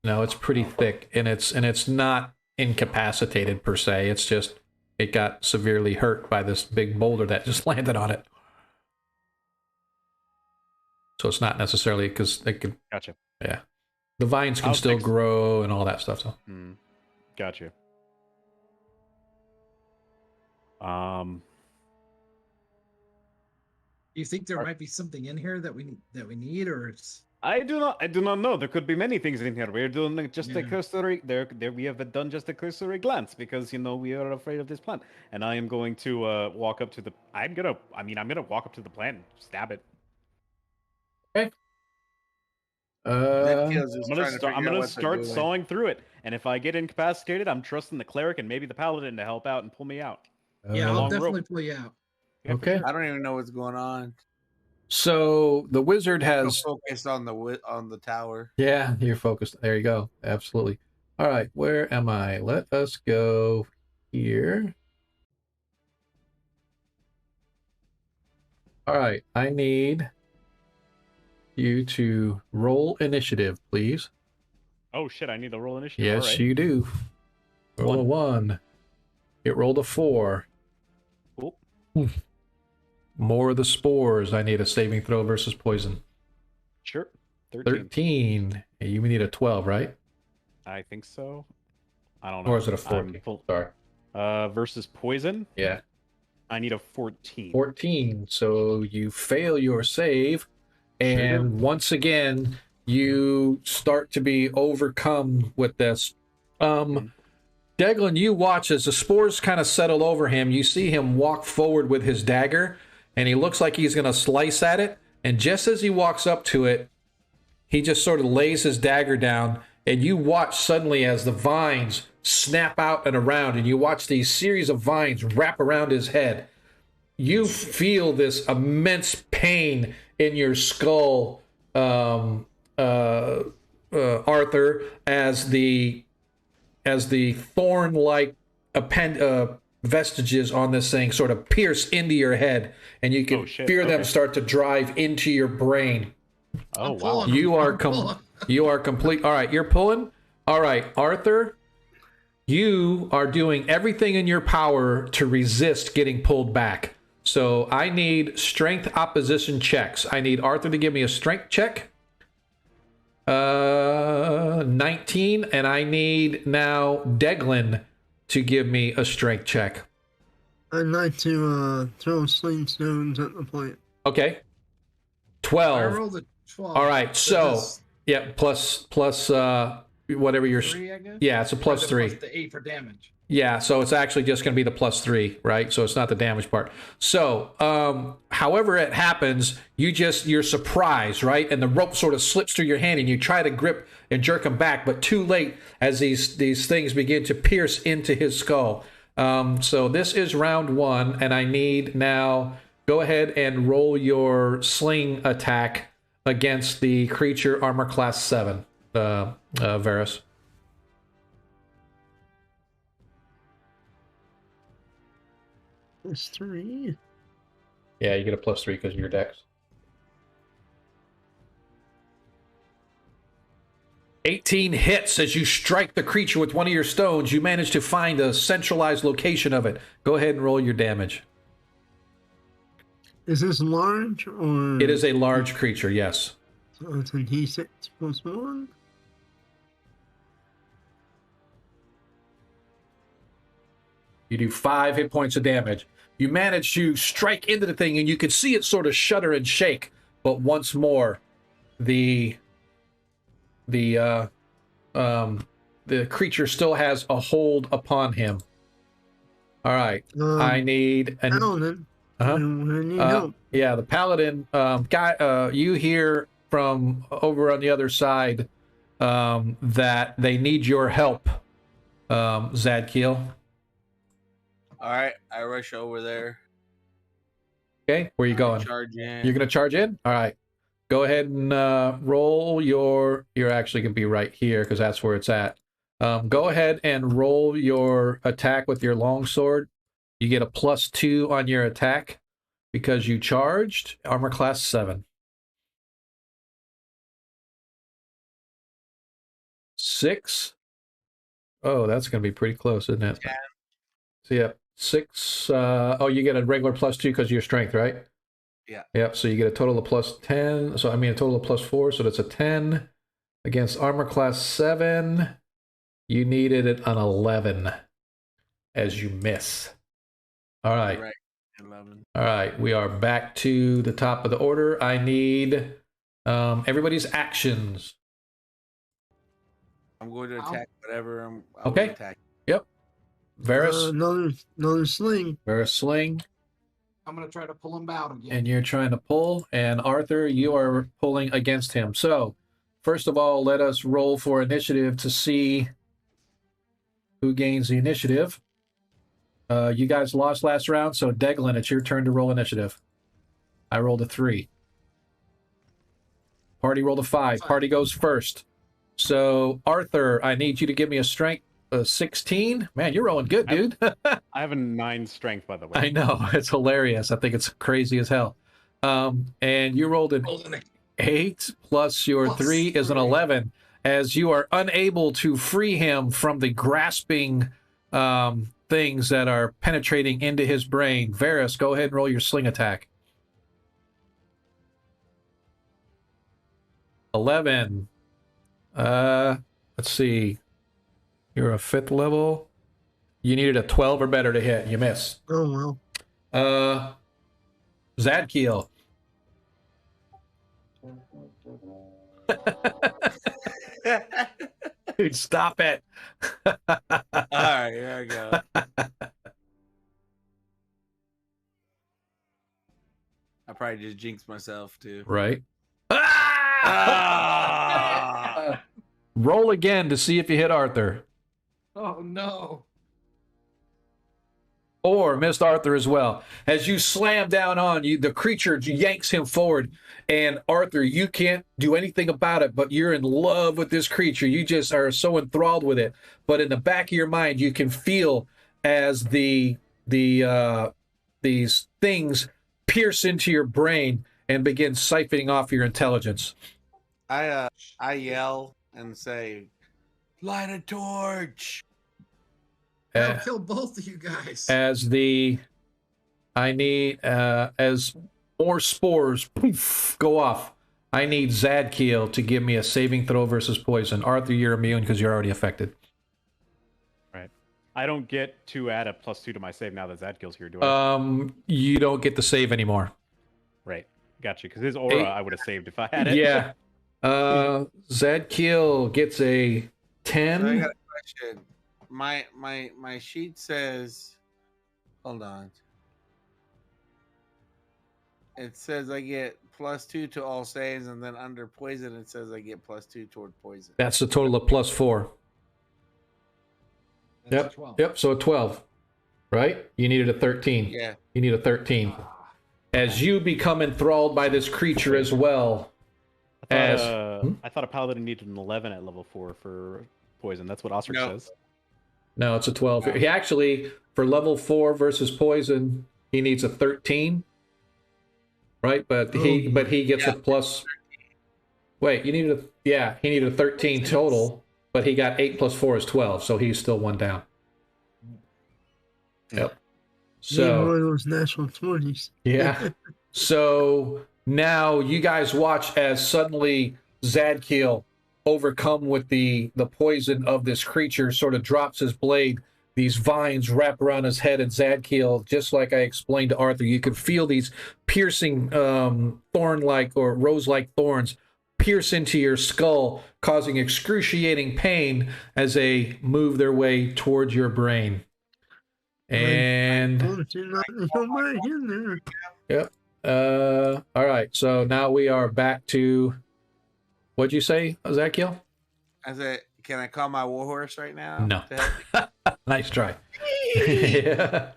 No, it's pretty thick, and it's not incapacitated per se. It's just it got severely hurt by this big boulder that just landed on it. So it's not necessarily because it could. Gotcha. Yeah, the vines can still grow and all that stuff. So. Gotcha. do you think there might be something in here that we need, or it's? I do not know. There could be many things in here. We're doing just a cursory. There. We have done just a cursory glance because we are afraid of this plant. And I am going to walk up to the. I'm gonna walk up to the plant and stab it. Okay. I'm gonna start sawing through it. And if I get incapacitated, I'm trusting the cleric and maybe the paladin to help out and pull me out. Yeah, I'll long definitely rope. pull you out. Yeah, for Okay. sure. I don't even know what's going on. So the wizard I'm has. focused on the tower. Yeah, you're focused. There you go. Absolutely. All right, where am I? Let us go here. All right, I need you to roll initiative, please. Oh shit! I need to roll initiative. Yes, All right. you do. Roll a 1. It rolled a 4. Cool. More of the spores. I need a saving throw versus poison. Sure. 13. You need a 12, right? I think so. I don't know. Or is it a 14? Sorry. Versus poison. Yeah. I need a 14. 14. So you fail your save, and once again you start to be overcome with this. Deglin, you watch as the spores kind of settle over him. You see him walk forward with his dagger, and he looks like he's going to slice at it. And just as he walks up to it, he just sort of lays his dagger down, and you watch suddenly as the vines snap out and around, and you watch these series of vines wrap around his head. You feel this immense pain in your skull, Arthur, as the thorn-like vestiges on this thing sort of pierce into your head, and you can feel them start to drive into your brain. Oh wow! You are complete. All right, you're pulling. All right, Arthur, you are doing everything in your power to resist getting pulled back. So I need strength opposition checks. I need Arthur to give me a strength check. 19, and I need now Deglin to give me a strength check. I'd like to throw sling stones at the plant. Okay. I 12. rolled a 12. All right, so yeah, plus whatever your 3, I guess? yeah, it's a plus 3. Plus the 8 for damage. Yeah, so it's actually just going to be the plus 3, right? So it's not the damage part. So, however it happens, you're surprised, right? And the rope sort of slips through your hand, and you try to grip and jerk him back, but too late as these things begin to pierce into his skull. So this is round 1, and I need now go ahead and roll your sling attack against the creature armor class 7, Varus. Plus 3. Yeah, you get a plus 3 because of your dex. 18 hits as you strike the creature with one of your stones. You manage to find a centralized location of it. Go ahead and roll your damage. Is this large or? It is a large creature, yes. So it's a D6 plus 1. You do 5 hit points of damage. You manage to strike into the thing, and you can see it sort of shudder and shake. But once more, the creature still has a hold upon him. All right, I need an Paladin. uh-huh. I need help. Yeah, the paladin guy. You hear from over on the other side that they need your help, Zadkiel. All right, I rush over there. Okay, where are you going? Charge in. You're gonna charge in. All right, go ahead and roll your. You're actually gonna be right here because that's where it's at. Go ahead and roll your attack with your longsword. You get a +2 on your attack because you charged. Armor class 7. 6. Oh, that's gonna be pretty close, isn't it? 10. So yeah, 6. Oh, you get a regular +2 because of your strength, right? Yeah. Yep. So you get a total of +10. So I mean a total of +4. So that's a 10 against armor class 7. You needed it an 11 as you miss. All right. Right. 11. All right. We are back to the top of the order. I need everybody's actions. I'm going to attack whatever I'm Okay. attack. Yep. Varus. Another sling. Varus sling. I'm gonna try to pull him out again. And you're trying to pull. And Arthur, you are pulling against him. So first of all, let us roll for initiative to see who gains the initiative. You guys lost last round, so Deglin, it's your turn to roll initiative. I rolled a 3. Party rolled a 5. Party goes first. So Arthur, I need you to give me a strength 16. Man, you're rolling good, dude. I have a 9 strength, by the way. I know, it's hilarious. I think it's crazy as hell. And you rolled an 8 plus your Plus 3 is an 3. 11, as you are unable to free him from the grasping things that are penetrating into his brain. Varus, go ahead and roll your sling attack. 11. Let's see. You're a 5th level. You needed a 12 or better to hit. You missed. Oh well. Zadkiel. Dude, stop it. All right, here I go. I probably just jinxed myself too. Right. Ah! Roll again to see if you hit Arthur. Oh no. Or missed Arthur as well. As you slam down on you, the creature yanks him forward. And Arthur, you can't do anything about it, but you're in love with this creature. You just are so enthralled with it. But in the back of your mind, you can feel as these things pierce into your brain and begin siphoning off your intelligence. I yell and say, "Light a torch!" I'll kill both of you guys. As more spores poof go off, I need Zadkiel to give me a saving throw versus poison. Arthur, you're immune because you're already affected. Right. I don't get to add a +2 to my save now that Zadkiel's here, do I? You don't get the save anymore. Right. Got you. Because his aura, I would have saved if I had it. Yeah. Zadkiel gets a 10. So I got a question. My sheet says, hold on. It says I get +2 to all saves, and then under poison it says I get +2 toward poison. That's a total of +4. That's Yep. 12. Yep. So a 12, right? You needed a 13. Yeah. You need a 13. As you become enthralled by this creature as well. I thought a paladin needed an 11 at level 4 for poison. That's what Ostrich No. says. No, it's a 12. He actually, for level 4 versus poison, he needs a 13. Right? But he gets a plus. Wait, you needed he needed a 13 total, but he got 8 plus 4 is 12, so he's still 1 down. Yep. Need more So of those natural 20s. yeah. So now you guys watch as suddenly Zadkiel, overcome with the poison of this creature, sort of drops his blade. These vines wrap around his head, and Zadkiel, just like I explained to Arthur, you could feel these piercing thorn-like or rose-like thorns pierce into your skull, causing excruciating pain as they move their way towards your brain. And yep. All right. So now we are back to, what'd you say, Zadkiel? I said, can I call my warhorse right now? No. to help me? Nice try. Yeah.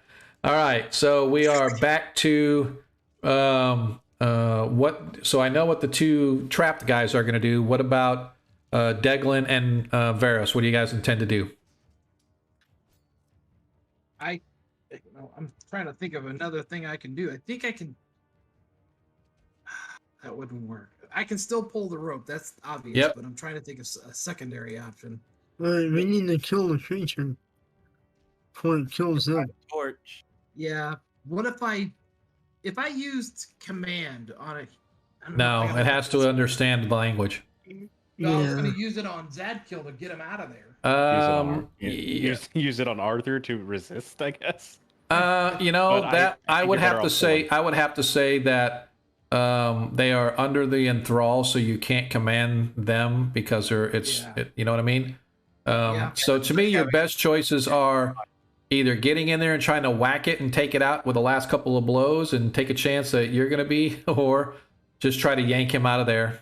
All right. So we are back to what? So I know what the 2 trapped guys are going to do. What about Deglin and Varus? What do you guys intend to do? I'm trying to think of another thing I can do. I think I can. That wouldn't work. I can still pull the rope. That's obvious. Yep. But I'm trying to think of a secondary option. Right, we need to kill the creature before it kills them. Torch. Yeah. What if I used command on a? I don't No, know if I gotta it look has at to this. understand the language. No, I was Yeah. going to use it on Zadkiel to get him out of there. Use it on Arthur to resist, I guess. You know, But that I I think would you're have better to off say pulling. I would have to say that they are under the enthrall, so you can't command them because you know what I mean? Yeah. So to me, your best choices are either getting in there and trying to whack it and take it out with the last couple of blows and take a chance that you're going to be, or just try to yank him out of there.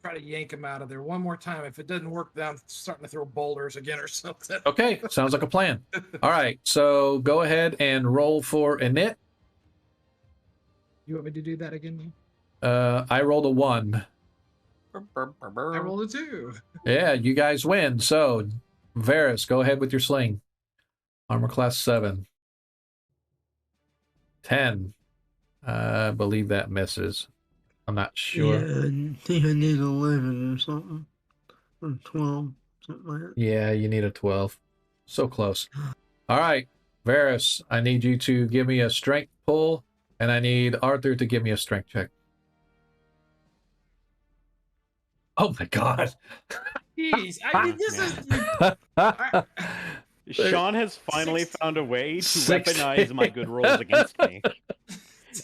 Try to yank him out of there one more time. If it doesn't work, then I'm starting to throw boulders again or something. Okay, sounds like a plan. All right, so go ahead and roll for Init. You want me to do that again? I rolled a 1. I rolled a 2. Yeah, you guys win. So, Varus, go ahead with your sling. Armor class 7. 10. I believe that misses. I'm not sure. Yeah, I think I need 11 or something. Or 12, something like that. Yeah, you need a 12. So close. All right, Varus, I need you to give me a strength pull, and I need Arthur to give me a strength check. Oh my god. Jeez, I mean, this is. Sean has finally found a way to 60. weaponize my good rolls against me.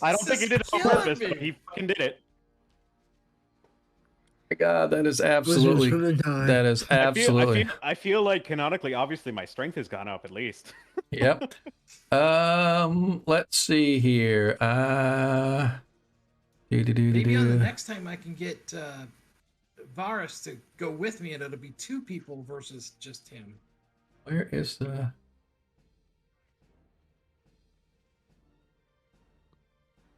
I don't think he did it on killing purpose, me. but he fucking did it. My god, that is Wizards absolutely gonna die. that is absolutely I feel like canonically, obviously, my strength has gone up at least. Yep. Let's see here. Maybe on the next time I can get Varus to go with me, and it'll be 2 people versus just him. Where is the?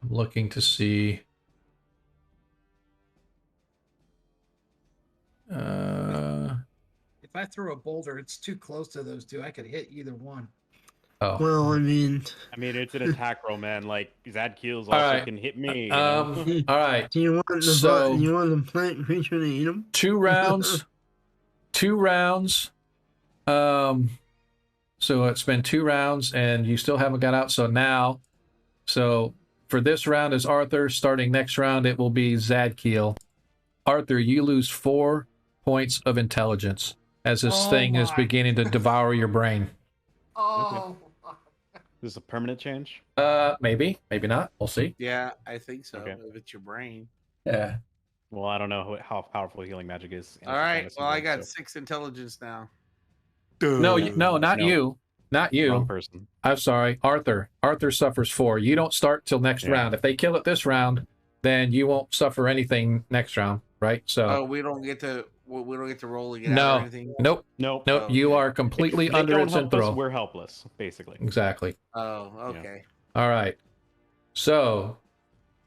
I'm looking to see. If I throw a boulder, it's too close to those 2. I could hit either one. Oh. Well, I mean, It's an attack roll, man. Like Zadkiel's All also right. can hit me. You know? All right. do you want the So- you want the plant creature to eat him? 2 rounds. 2 rounds. So it's been 2 rounds, and you still haven't got out. So now, for this round is Arthur. Starting next round, it will be Zadkiel. Arthur, you lose 4 points of intelligence as this Oh thing is my beginning to devour your brain. Oh, This is a permanent change. Maybe not. We'll see. Yeah, I think so. Okay. If it's your brain. Yeah. Well, I don't know how powerful healing magic is. in All this right. fantasy Well, I world, got so 6 intelligence now. No, not No. you. Not wrong you. person. I'm sorry, Arthur. Arthur suffers 4. You don't start till next Yeah. round. If they kill it this round, then you won't suffer anything next round, right? So Oh, we don't get to roll to get No. out or anything. nope, Nope. nope. Oh, You okay. are completely If they under don't its help us, enthrall. we're helpless, basically. Exactly. Oh, okay. All right. So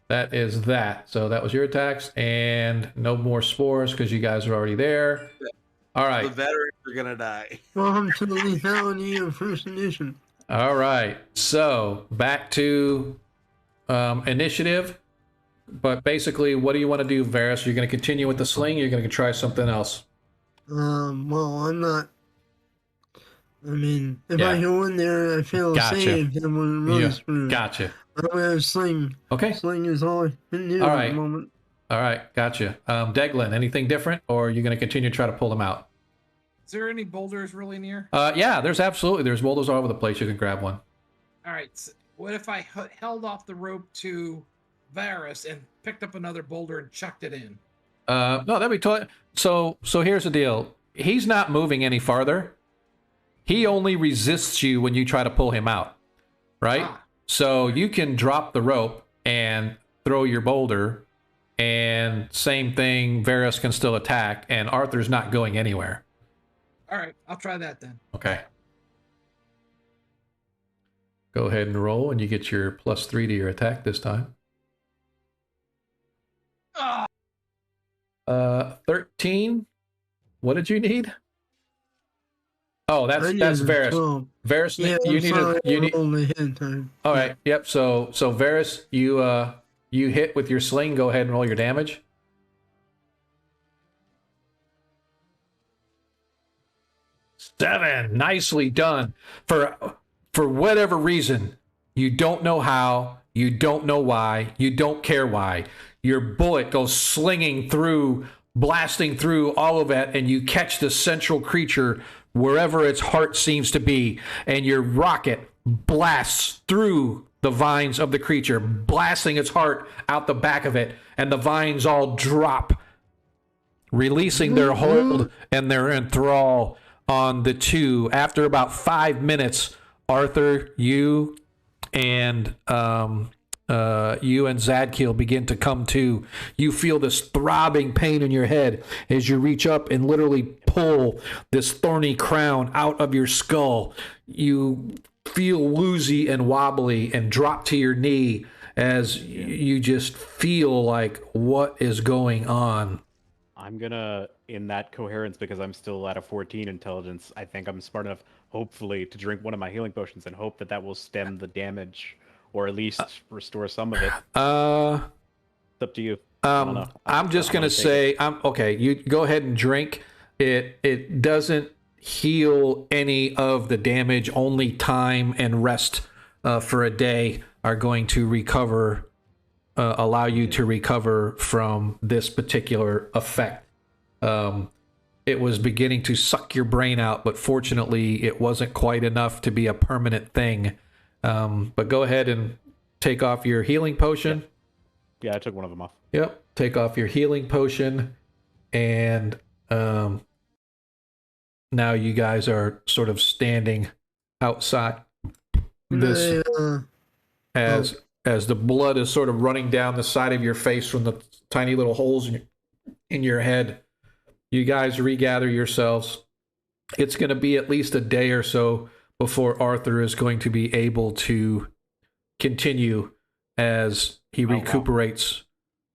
that is that. So that was your attacks, and no more spores because you guys are already there. All The right. veterans are gonna die. Welcome to the lethality of first edition. All right. So back to initiative. But basically, what do you want to do, Varus? You're going to continue with the sling? You're going to try something else? Well, I'm not. I mean, if Yeah. I go in there and I fail a Gotcha. save, then we're really Yeah, screwed. gotcha. I'm gonna sling. Okay. Sling is all I can do All at right. the moment. All right, gotcha. Deglin, anything different, or are you going to continue to try to pull them out? Is there any boulders really near? Yeah, there's boulders all over the place. You can grab one. All right. So what if I held off the rope to Varus and picked up another boulder and chucked it in? No, that'd be totally. So here's the deal. He's not moving any farther. He only resists you when you try to pull him out, right? Ah. So you can drop the rope and throw your boulder, and same thing, Varus can still attack, and Arthur's not going anywhere. All right, I'll try that then. Okay. Go ahead and roll, and you get your +3 to your attack this time. Ah. 13. What did you need? Oh, I that's needed Varus. 12. Varus, Yeah, you sorry, I need. rolled ahead of time. All right. Yep. So Varus, you hit with your sling. Go ahead and roll your damage. Seven. Nicely done. For whatever reason, you don't know how, you don't know why, you don't care why. Your bullet goes slinging through, blasting through all of it, and you catch the central creature wherever its heart seems to be, and your rocket blasts through the vines of the creature, blasting its heart out the back of it, and the vines all drop, releasing their hold and their enthrall on the two. After about 5 minutes, Arthur, you and Zadkiel begin to come to. You feel this throbbing pain in your head as you reach up and literally pull this thorny crown out of your skull. You feel woozy and wobbly and drop to your knee as you just feel like, what is going on? I'm gonna, in that coherence, because I'm still at a 14 intelligence, I think I'm smart enough, hopefully, to drink one of my healing potions and hope that will stem the damage, or at least restore some of it. It's up to you. I don't know. I'm just gonna say, okay. You go ahead and drink. It doesn't heal any of the damage. Only time and rest for a day are going to recover. Allow you to recover from this particular effect. It was beginning to suck your brain out, but fortunately it wasn't quite enough to be a permanent thing. But go ahead and take off your healing potion. Yeah, I took one of them off. Yep, take off your healing potion, and now you guys are sort of standing outside this as the blood is sort of running down the side of your face from the tiny little holes in your head. You guys regather yourselves. It's going to be at least a day or so before Arthur is going to be able to continue as he recuperates.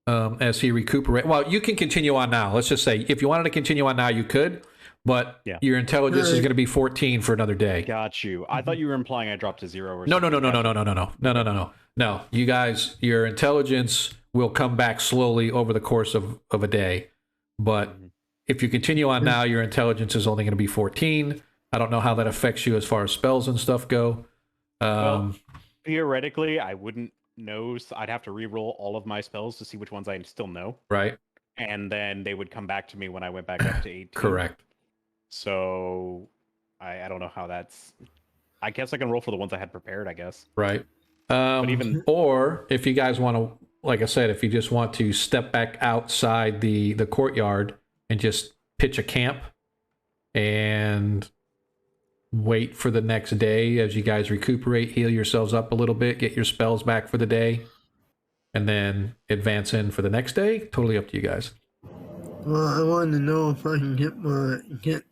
Well, you can continue on now. Let's just say if you wanted to continue on now, you could. But your intelligence is going to be 14 for another day. Got you. I thought you were implying I dropped to 0 or No. something. No. You guys, your intelligence will come back slowly over the course of a day. But if you continue on now, your intelligence is only going to be 14. I don't know how that affects you as far as spells and stuff go. Well, theoretically, I wouldn't know. So I'd have to re-roll all of my spells to see which ones I still know. Right. And then they would come back to me when I went back up to 18. Correct. So I don't know how that's... I guess I can roll for the ones I had prepared, I guess. Right. Or if you guys want to, like I said, if you just want to step back outside the courtyard and just pitch a camp and wait for the next day as you guys recuperate, heal yourselves up a little bit, get your spells back for the day, and then advance in for the next day. Totally up to you guys. Well, I wanted to know if I can get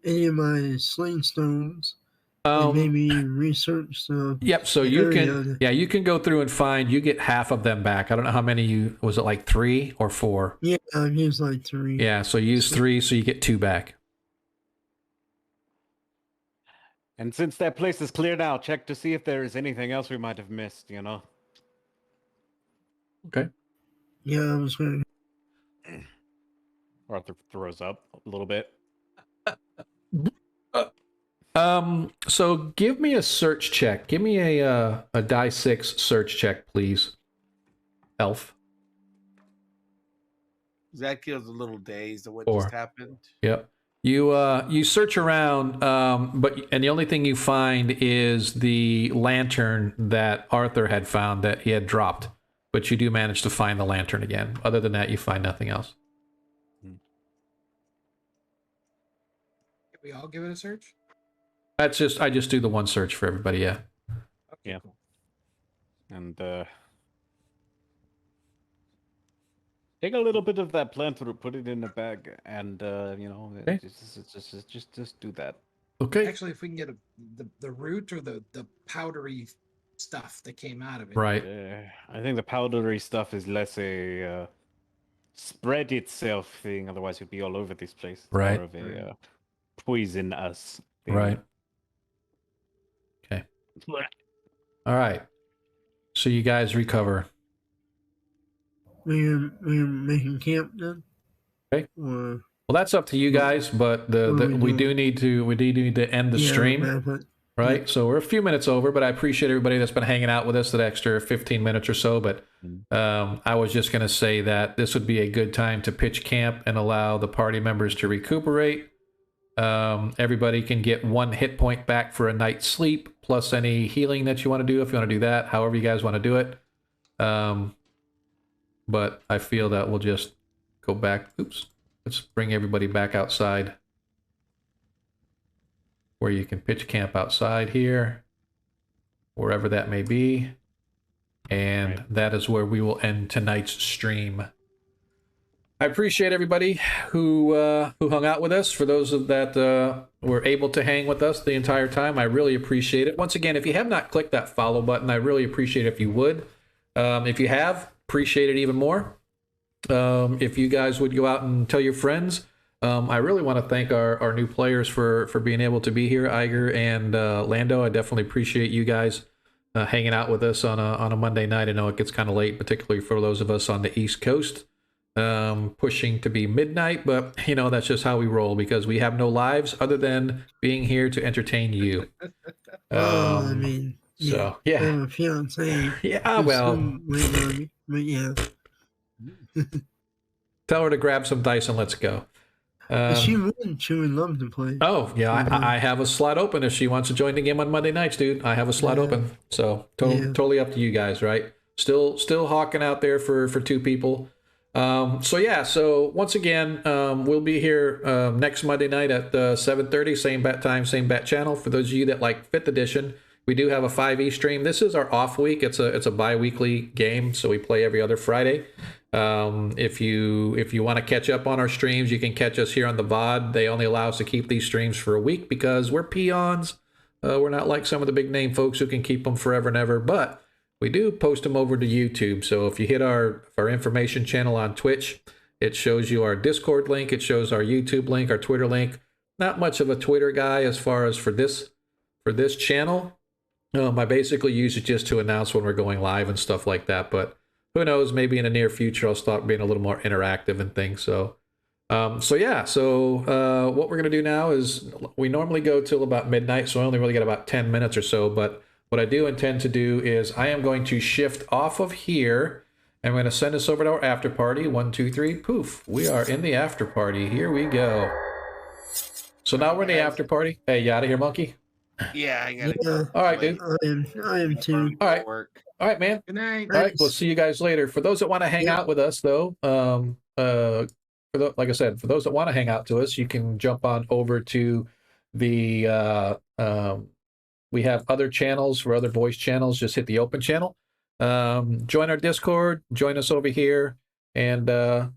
any of my sling stones and maybe research the Yep, so you can go through and find, you get half of them back. I don't know how many was it like 3 or 4? Yeah, I've used like 3. Yeah, so use 3 so you get 2 back. And since that place is clear now, check to see if there is anything else we might have missed, Okay. Yeah, I was going to. Arthur throws up a little bit. So give me a search check. Give me a die 6 search check, please. Elf. Zacchaeus a little dazed at what 4. just happened. Yep. You search around, and the only thing you find is the lantern that Arthur had found that he had dropped. But you do manage to find the lantern again. Other than that, you find nothing else. Can we all give it a search? I just do the one search for everybody. Yeah. Okay, Yeah. cool. And take a little bit of that plant root, put it in a bag, and Okay. just do that. Okay. Actually, if we can get the root or the powdery stuff that came out of it. Right. I think the powdery stuff is less a spread itself thing. Otherwise, it'd be all over this place. It's Right. More of a poison us thing. Right. Okay. All right. So you guys recover. We're making camp then? Okay. Or, Well, that's up to you guys, but we do need to end the stream, wrap it. right? So we're a few minutes over, but I appreciate everybody that's been hanging out with us that extra 15 minutes or so. But I was just going to say that this would be a good time to pitch camp and allow the party members to recuperate. Everybody can get 1 hit point back for a night's sleep, plus any healing that you want to do if you want to do that, however you guys want to do it. But I feel that we'll just go back. Oops. Let's bring everybody back outside where you can pitch camp outside here, wherever that may be. And that is where we will end tonight's stream. I appreciate everybody who hung out with us. For those that were able to hang with us the entire time, I really appreciate it. Once again, if you have not clicked that follow button, I really appreciate it if you would. If you have, appreciate it even more. If you guys would go out and tell your friends. I really want to thank our new players for being able to be here, Iger and Lando. I definitely appreciate you guys hanging out with us on a Monday night. I know it gets kind of late, particularly for those of us on the East Coast, pushing to be midnight, but that's just how we roll because we have no lives other than being here to entertain you. I mean, yeah. So yeah, I have a fiance. yeah. Well, waiting on me, but yeah. tell her to grab some dice and let's go. She would love to play. Oh yeah, I have a slot open if she wants to join the game on Monday nights, dude. I have a slot open, so totally up to you guys, right? Still hawking out there for 2 people. So once again, we'll be here next Monday night at 7:30, same bat time, same bat channel. For those of you that like 5th edition, we do have a 5e stream. This is our off week. It's a bi-weekly game, so we play every other Friday. If you want to catch up on our streams, you can catch us here on the VOD. They only allow us to keep these streams for a week because we're peons. We're not like some of the big name folks who can keep them forever and ever, but we do post them over to YouTube. So if you hit our information channel on Twitch, it shows you our Discord link. It shows our YouTube link, our Twitter link. Not much of a Twitter guy as far as for this channel. I basically use it just to announce when we're going live and stuff like that, but who knows, maybe in the near future I'll start being a little more interactive and things. So what we're going to do now is we normally go till about midnight, so I only really get about 10 minutes or so, but what I do intend to do is I am going to shift off of here. I'm going to send us over to our after party. 1, 2, 3, poof. We are in the after party. Here we go. So now we're in the after party. Hey, you out of here, monkey? Yeah, I got it. Yeah, All right, dude. I am too. All right. Work. All right, man. Good night. All right, we'll see you guys later. For those that want to hang out with us, though, like I said, for those that want to hang out to us, you can jump on over to the. We have other channels for other voice channels. Just hit the open channel. Join our Discord. Join us over here. And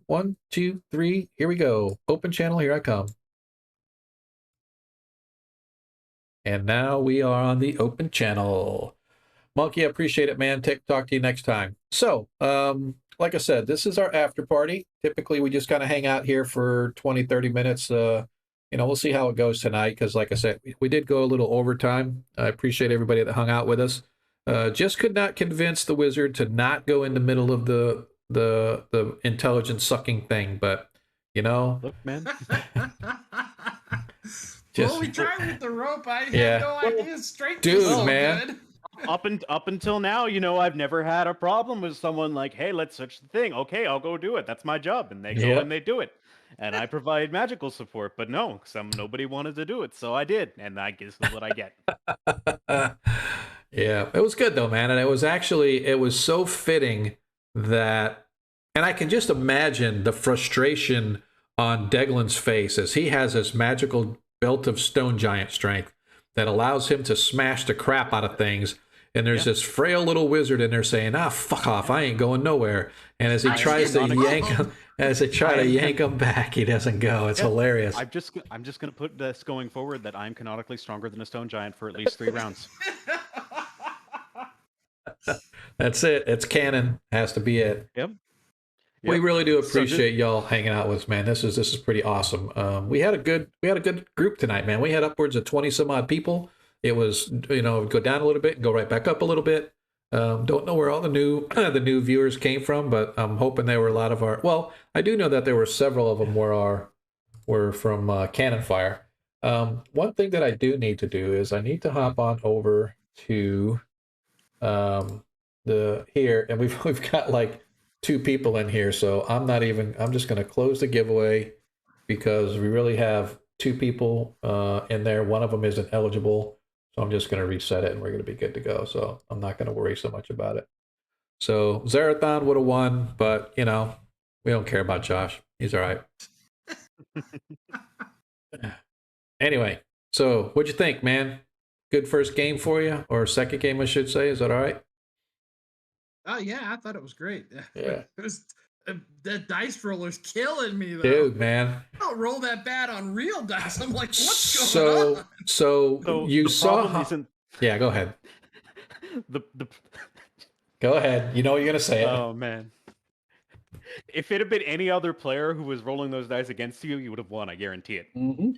1, 2, 3. Here we go. Open channel. Here I come. And now we are on the open channel. Monkey, I appreciate it, man. Talk to you next time. So, like I said, this is our after party. Typically, we just kind of hang out here for 20, 30 minutes. We'll see how it goes tonight because, like I said, we did go a little overtime. I appreciate everybody that hung out with us. Just could not convince the wizard to not go in the middle of the the intelligence sucking thing, but you know, Look, man. Just- well, we tried with the rope. I Yeah. had no idea strength Dude, was so man. good. Up until now, I've never had a problem with someone like, hey, let's search the thing. Okay, I'll go do it. That's my job. And they go Yep. and they do it. And I provide magical support. But no, nobody wanted to do it, so I did. And I guess is what I get. Yeah, it was good though, man, and it was so fitting that, and I can just imagine the frustration on Deglin's face as he has this magical belt of stone giant strength that allows him to smash the crap out of things. And there's this frail little wizard in there saying, fuck off, I ain't going nowhere. And as he tries to yank him, as they try to yank him back, he doesn't go. It's hilarious. I'm just gonna put this going forward that I'm canonically stronger than a stone giant for at least 3 rounds. That's it. It's canon. Has to be it. Yep. We Yep. really do So just- appreciate y'all hanging out with us, man. This is pretty awesome. We had a good group tonight, man. We had upwards of 20 some odd people. It was, go down a little bit and go right back up a little bit. Don't know where all the new viewers came from, but I'm hoping they were a lot of our. Well, I do know that there were several of them were from Cannon Fire. One thing that I do need to do is I need to hop on over to the here, and we've got like 2 people in here, so I'm just going to close the giveaway because we really have 2 people in there. One of them isn't eligible, so I'm just going to reset it and we're going to be good to go. So I'm not going to worry so much about it. So Zerathon would have won, but we don't care about Josh. He's all right. Anyway, so what'd you think, man? Good first game for you, or second game, I should say. Is that all right? Oh yeah, I thought it was great. Yeah. It was the dice roller's killing me though. Dude, man. I don't roll that bad on real dice. I'm like, what's going on? So you the saw problem isn't Yeah, go ahead. the Go ahead. You know you're gonna say it. Oh man. If it had been any other player who was rolling those dice against you, you would have won, I guarantee it. Mm-hmm.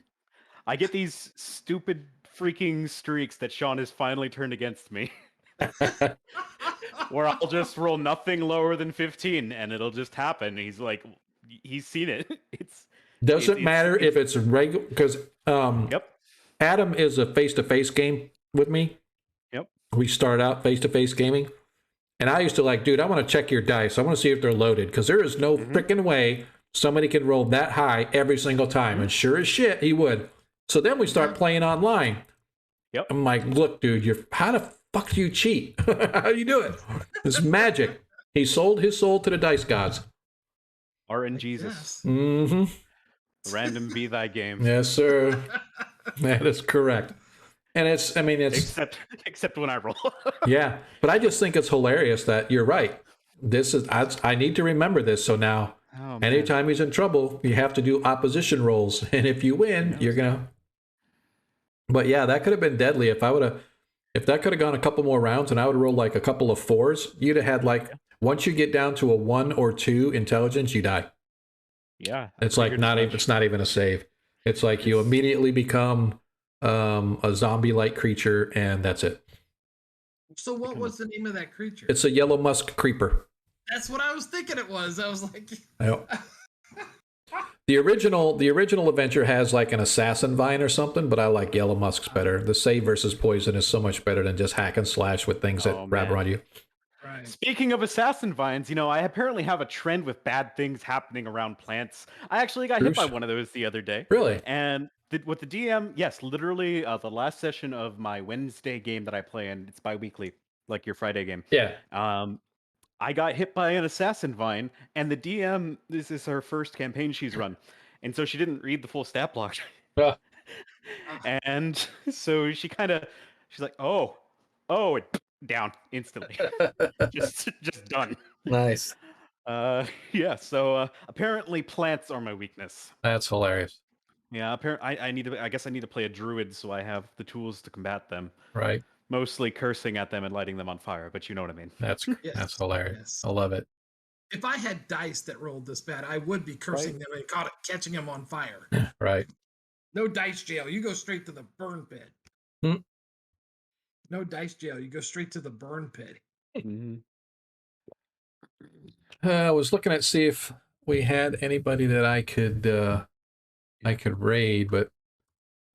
I get these stupid freaking streaks that Sean has finally turned against me. Where I'll just roll nothing lower than 15 and it'll just happen. He's like, he's seen it. Doesn't matter if it's regular, because Yep. Adam is a face-to-face game with me. Yep. We start out face-to-face gaming, and I used to dude, I want to check your dice. I want to see if they're loaded, because there is no freaking way somebody can roll that high every single time. And sure as shit, he would. So then we start playing online. Yep. I'm like, look, dude, how the fuck do you cheat? How do you do it? It's magic. He sold his soul to the dice gods. RN Jesus. Yes. Mm-hmm. Random be thy game. Yes, sir. That is correct. And it's Except when I roll. yeah, but I just think it's hilarious that you're right. I need to remember this. So now, anytime he's in trouble, you have to do opposition rolls. And if you win, you're going to. But yeah, that could have been deadly if that could have gone a couple more rounds and I would roll like a couple of 4s. You'd have had once you get down to a 1 or 2 intelligence, you die. Yeah. It's like it's not even a save. It's like you immediately become a zombie-like creature, and that's it. So what was the name of that creature? It's a yellow musk creeper. That's what I was thinking it was. I was like, The original adventure has like an assassin vine or something, but I like yellow musks better. The save versus poison is so much better than just hack and slash with things that grab around you. right. Speaking of assassin vines, I apparently have a trend with bad things happening around plants. I actually got hit by one of those the other day. Really? And with the DM, yes, literally the last session of my Wednesday game that I play, and it's bi-weekly, like your Friday game. Yeah. I got hit by an assassin vine, and the DM, this is her first campaign she's run, and so she didn't read the full stat block. And so she's like, oh, it down instantly. just done. Nice. Yeah, so apparently plants are my weakness. That's hilarious. Yeah, I guess I need to play a druid so I have the tools to combat them. Right. Mostly cursing at them and lighting them on fire, but you know what I mean. That's hilarious. Yes. I love it. If I had dice that rolled this bad, I would be cursing them and catching them on fire. Right. No dice jail. You go straight to the burn pit. Hmm. No dice jail. You go straight to the burn pit. Mhm. I was looking at see if we had anybody that I could raid, but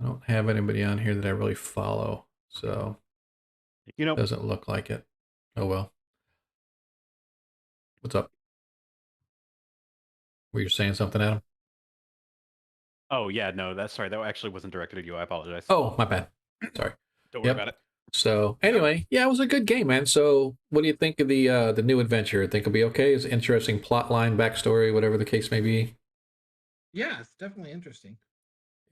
I don't have anybody on here that I really follow, so You know, doesn't look like it. Oh well. What's up? Were you saying something, Adam? oh yeah, no, that's sorry. That actually wasn't directed at you. I apologize. Oh, my bad. Sorry. Don't worry Yep. about it. So anyway, yeah, it was a good game, man. So what do you think of the new adventure? Think it'll be okay? It's an interesting plot line, backstory, whatever the case may be. Yeah, it's definitely interesting.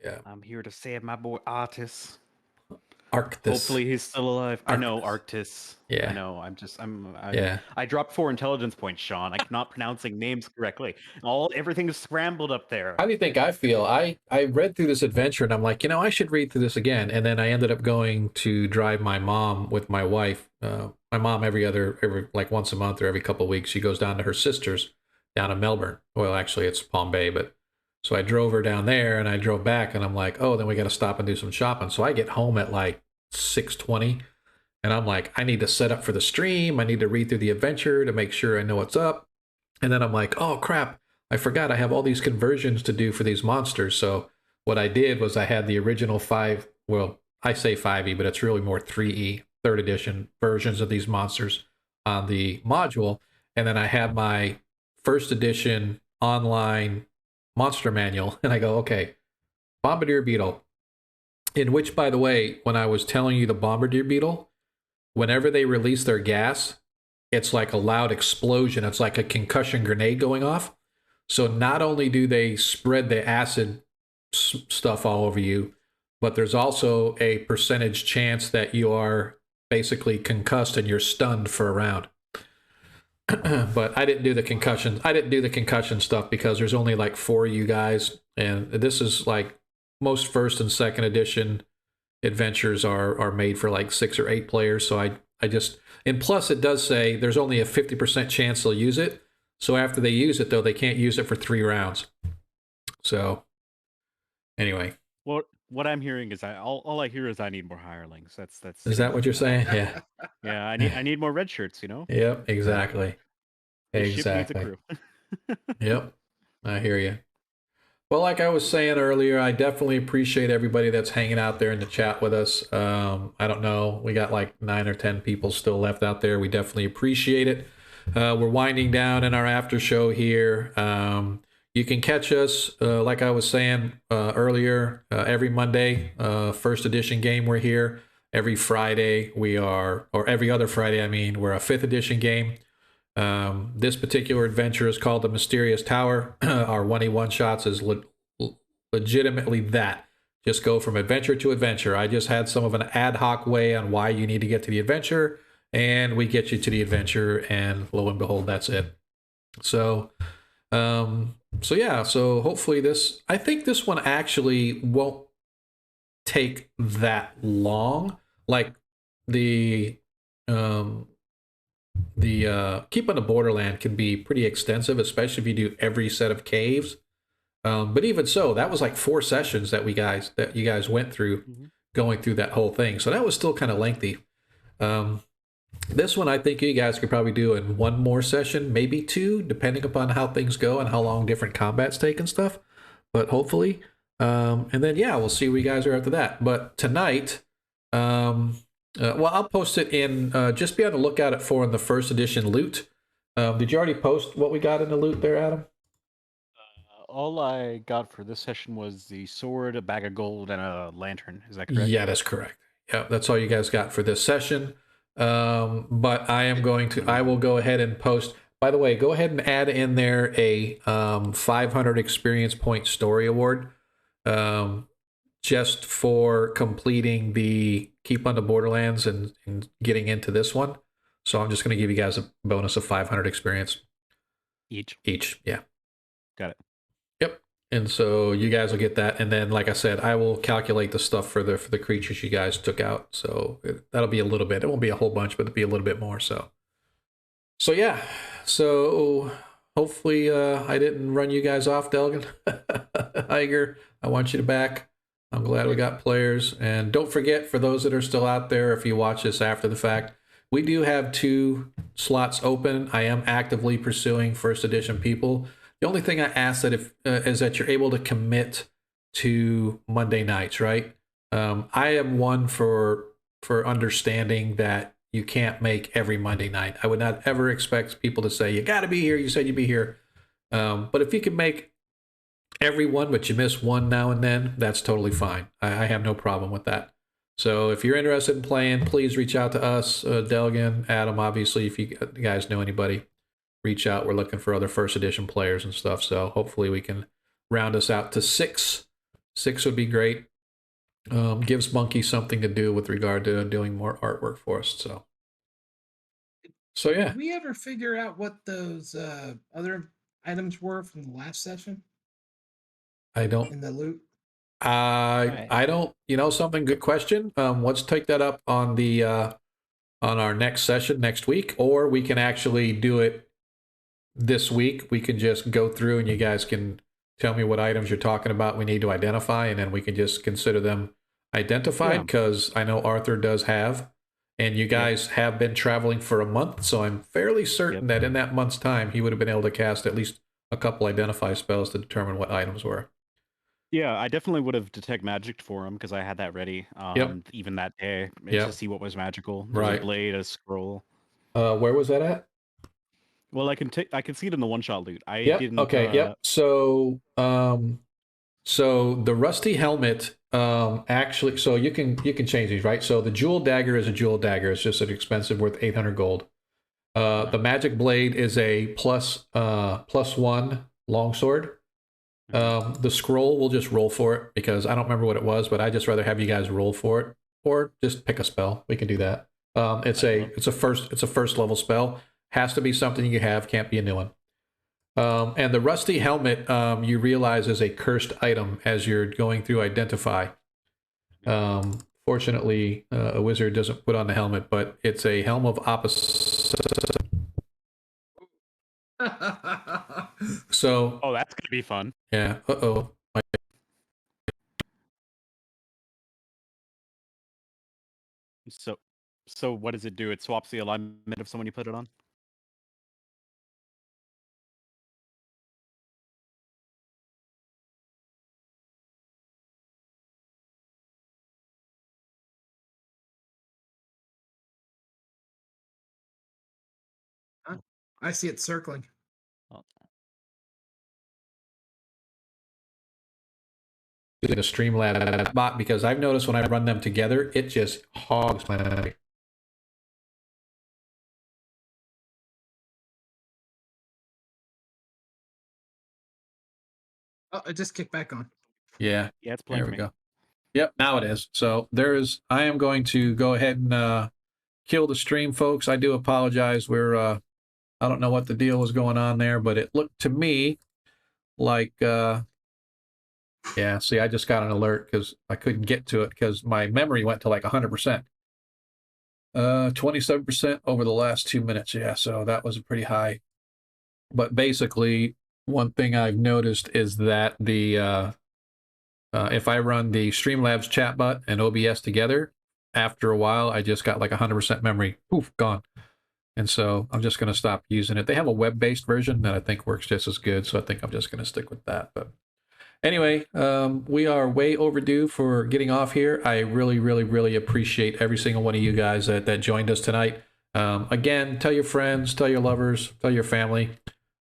Yeah. I'm here to save my boy Artis. Arctis. Hopefully he's still alive. I know Arctis. Arctis. Yeah. I know. Yeah. I dropped 4 intelligence points, Sean. I'm not pronouncing names correctly. Everything's scrambled up there. How do you think I feel? I read through this adventure and I'm like, I should read through this again. And then I ended up going to drive my mom with my wife. My mom every like once a month or every couple of weeks, she goes down to her sister's down in Melbourne. Well, actually it's Palm Bay, but so I drove her down there and I drove back and I'm like, oh, then we got to stop and do some shopping. So I get home at like 6:20 and I'm like, I need to set up for the stream. I need to read through the adventure to make sure I know what's up. And then I'm like, oh crap, I forgot I have all these conversions to do for these monsters. So what I did was I had the original 5, well, I say 5e, but it's really more 3e, 3rd edition versions of these monsters on the module. And then I had my 1st edition online monster manual. And I go, okay, Bombardier Beetle. In which, by the way, when I was telling you the Bombardier Beetle, whenever they release their gas, it's like a loud explosion. It's like a concussion grenade going off. So not only do they spread the acid stuff all over you, but there's also a percentage chance that you are basically concussed and you're stunned for a round. But I didn't do the concussion. I didn't do the concussion stuff because there's only like 4 of you guys, and this is like most 1st and 2nd edition adventures are made for like 6 or 8 players. So I just, and plus it does say there's only a 50% chance they'll use it. So after they use it though, they can't use it for 3 rounds. So anyway. Well, what I'm hearing is all I hear is I need more hirelings. That's Is that what you're saying? Yeah. Yeah, I need more red shirts, Yep, exactly. This ship needs a Exactly. crew. Yep. I hear you. Well, like I was saying earlier, I definitely appreciate everybody that's hanging out there in the chat with us. I don't know. We got like 9 or 10 people still left out there. We definitely appreciate it. We're winding down in our after show here. You can catch us, like I was saying earlier, every Monday, 1st edition game we're here. Every Friday we are, or every other Friday, I mean, we're a 5th edition game. This particular adventure is called The Mysterious Tower. Our 1E1 shots is legitimately that. Just go from adventure to adventure. I just had some of an ad hoc way on why you need to get to the adventure, and we get you to the adventure, and lo and behold, that's it. So, yeah, so hopefully I think this one actually won't take that long. Like the Keep on the Borderland can be pretty extensive, especially if you do every set of caves. But even so, that was like 4 sessions that you guys went through, going through that whole thing. So that was still kind of lengthy. This one, I think you guys could probably do in 1 more session, maybe 2, depending upon how things go and how long different combats take and stuff. But hopefully, and then yeah, we'll see where you guys are after that. But tonight, well, I'll post it in. Just be on the lookout for in the 1st edition loot. Did you already post what we got in the loot there, Adam? All I got for this session was the sword, a bag of gold, and a lantern. Is that correct? Yeah, that's correct. Yeah, that's all you guys got for this session. But I will go ahead and post. By the way, go ahead and add in there a 500 experience point story award, just for completing the Keep on the Borderlands and getting into this one. So I'm just going to give you guys a bonus of 500 experience each. Yeah. Got it. Yep. And so you guys will get that, and then, like I said, I will calculate the stuff for the creatures you guys took out. So that'll be a little bit. It won't be a whole bunch, but it'll be a little bit more. So yeah. So hopefully I didn't run you guys off, Delgan. Iger, I want you to back. I'm glad we got players. And don't forget, for those that are still out there, if you watch this after the fact, we do have 2 slots open. I am actively pursuing first edition people. The only thing I ask that is that you're able to commit to Monday nights, right? I am one for understanding that you can't make every Monday night. I would not ever expect people to say, you got to be here. You said you'd be here. But if you can make every one, but you miss one now and then, that's totally fine. I have no problem with that. So if you're interested in playing, please reach out to us, Delgan, Adam, obviously, if you guys know anybody, reach out. We're looking for other first edition players and stuff. So hopefully we can round us out to 6. 6 would be great. Gives Monkey something to do with regard to doing more artwork for us. So yeah. Did we ever figure out what those other items were from the last session I don't. in the loot? I don't. You know something? Good question. Let's take that up on the on our next session next week, or we can actually do it this week. We can just go through, and you guys can tell me what items you're talking about. We need to identify, and then we can just consider them identified, because I know Arthur does have, and you guys have been traveling for a month, so I'm fairly certain that in that month's time he would have been able to cast at least a couple identify spells to determine what items were. Yeah, I definitely would have detect magic for him because I had that ready. Even that day to see what was magical. There's a blade, a scroll. Where was that at? Well, I can see it in the one-shot loot. I didn't. Okay. Yep. So, so the rusty helmet, actually, so you can change these, right? So the jewel dagger is a jewel dagger. It's just an expensive, worth 800 gold. The magic blade is a +1 longsword. The scroll, we'll just roll for it because I don't remember what it was, but I just rather have you guys roll for it, or just pick a spell. We can do that. It's a first level spell. Has to be something you have. Can't be a new one. And the rusty helmet, you realize is a cursed item as you're going through identify. Fortunately, a wizard doesn't put on the helmet, but it's a helm of opposite. So. Oh, that's gonna be fun. Yeah. So what does it do? It swaps the alignment of someone you put it on? I see it circling. Using a Streamlabs bot, because I've noticed when I run them together, it just hogs my memory. Oh, it just kicked back on. Yeah. Yeah, it's playing. There we go. Yep, now it is. So I am going to go ahead and kill the stream, folks. I do apologize. I don't know what the deal was going on there, but it looked to me like, yeah, see, I just got an alert because I couldn't get to it because my memory went to like 100%. 27% over the last 2 minutes. Yeah, so that was pretty high. But basically, one thing I've noticed is that if I run the Streamlabs chatbot and OBS together, after a while, I just got like 100% memory. Poof, gone. And so I'm just going to stop using it. They have a web-based version that I think works just as good, so I think I'm just going to stick with that. But anyway, we are way overdue for getting off here. I really, really, really appreciate every single one of you guys that joined us tonight. Again, tell your friends, tell your lovers, tell your family.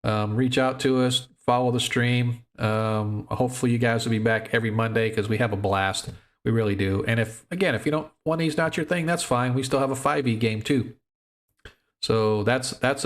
Reach out to us, follow the stream. Hopefully you guys will be back every Monday because we have a blast. We really do. And if you don't, 1E's not your thing, that's fine. We still have a 5E game too. So that's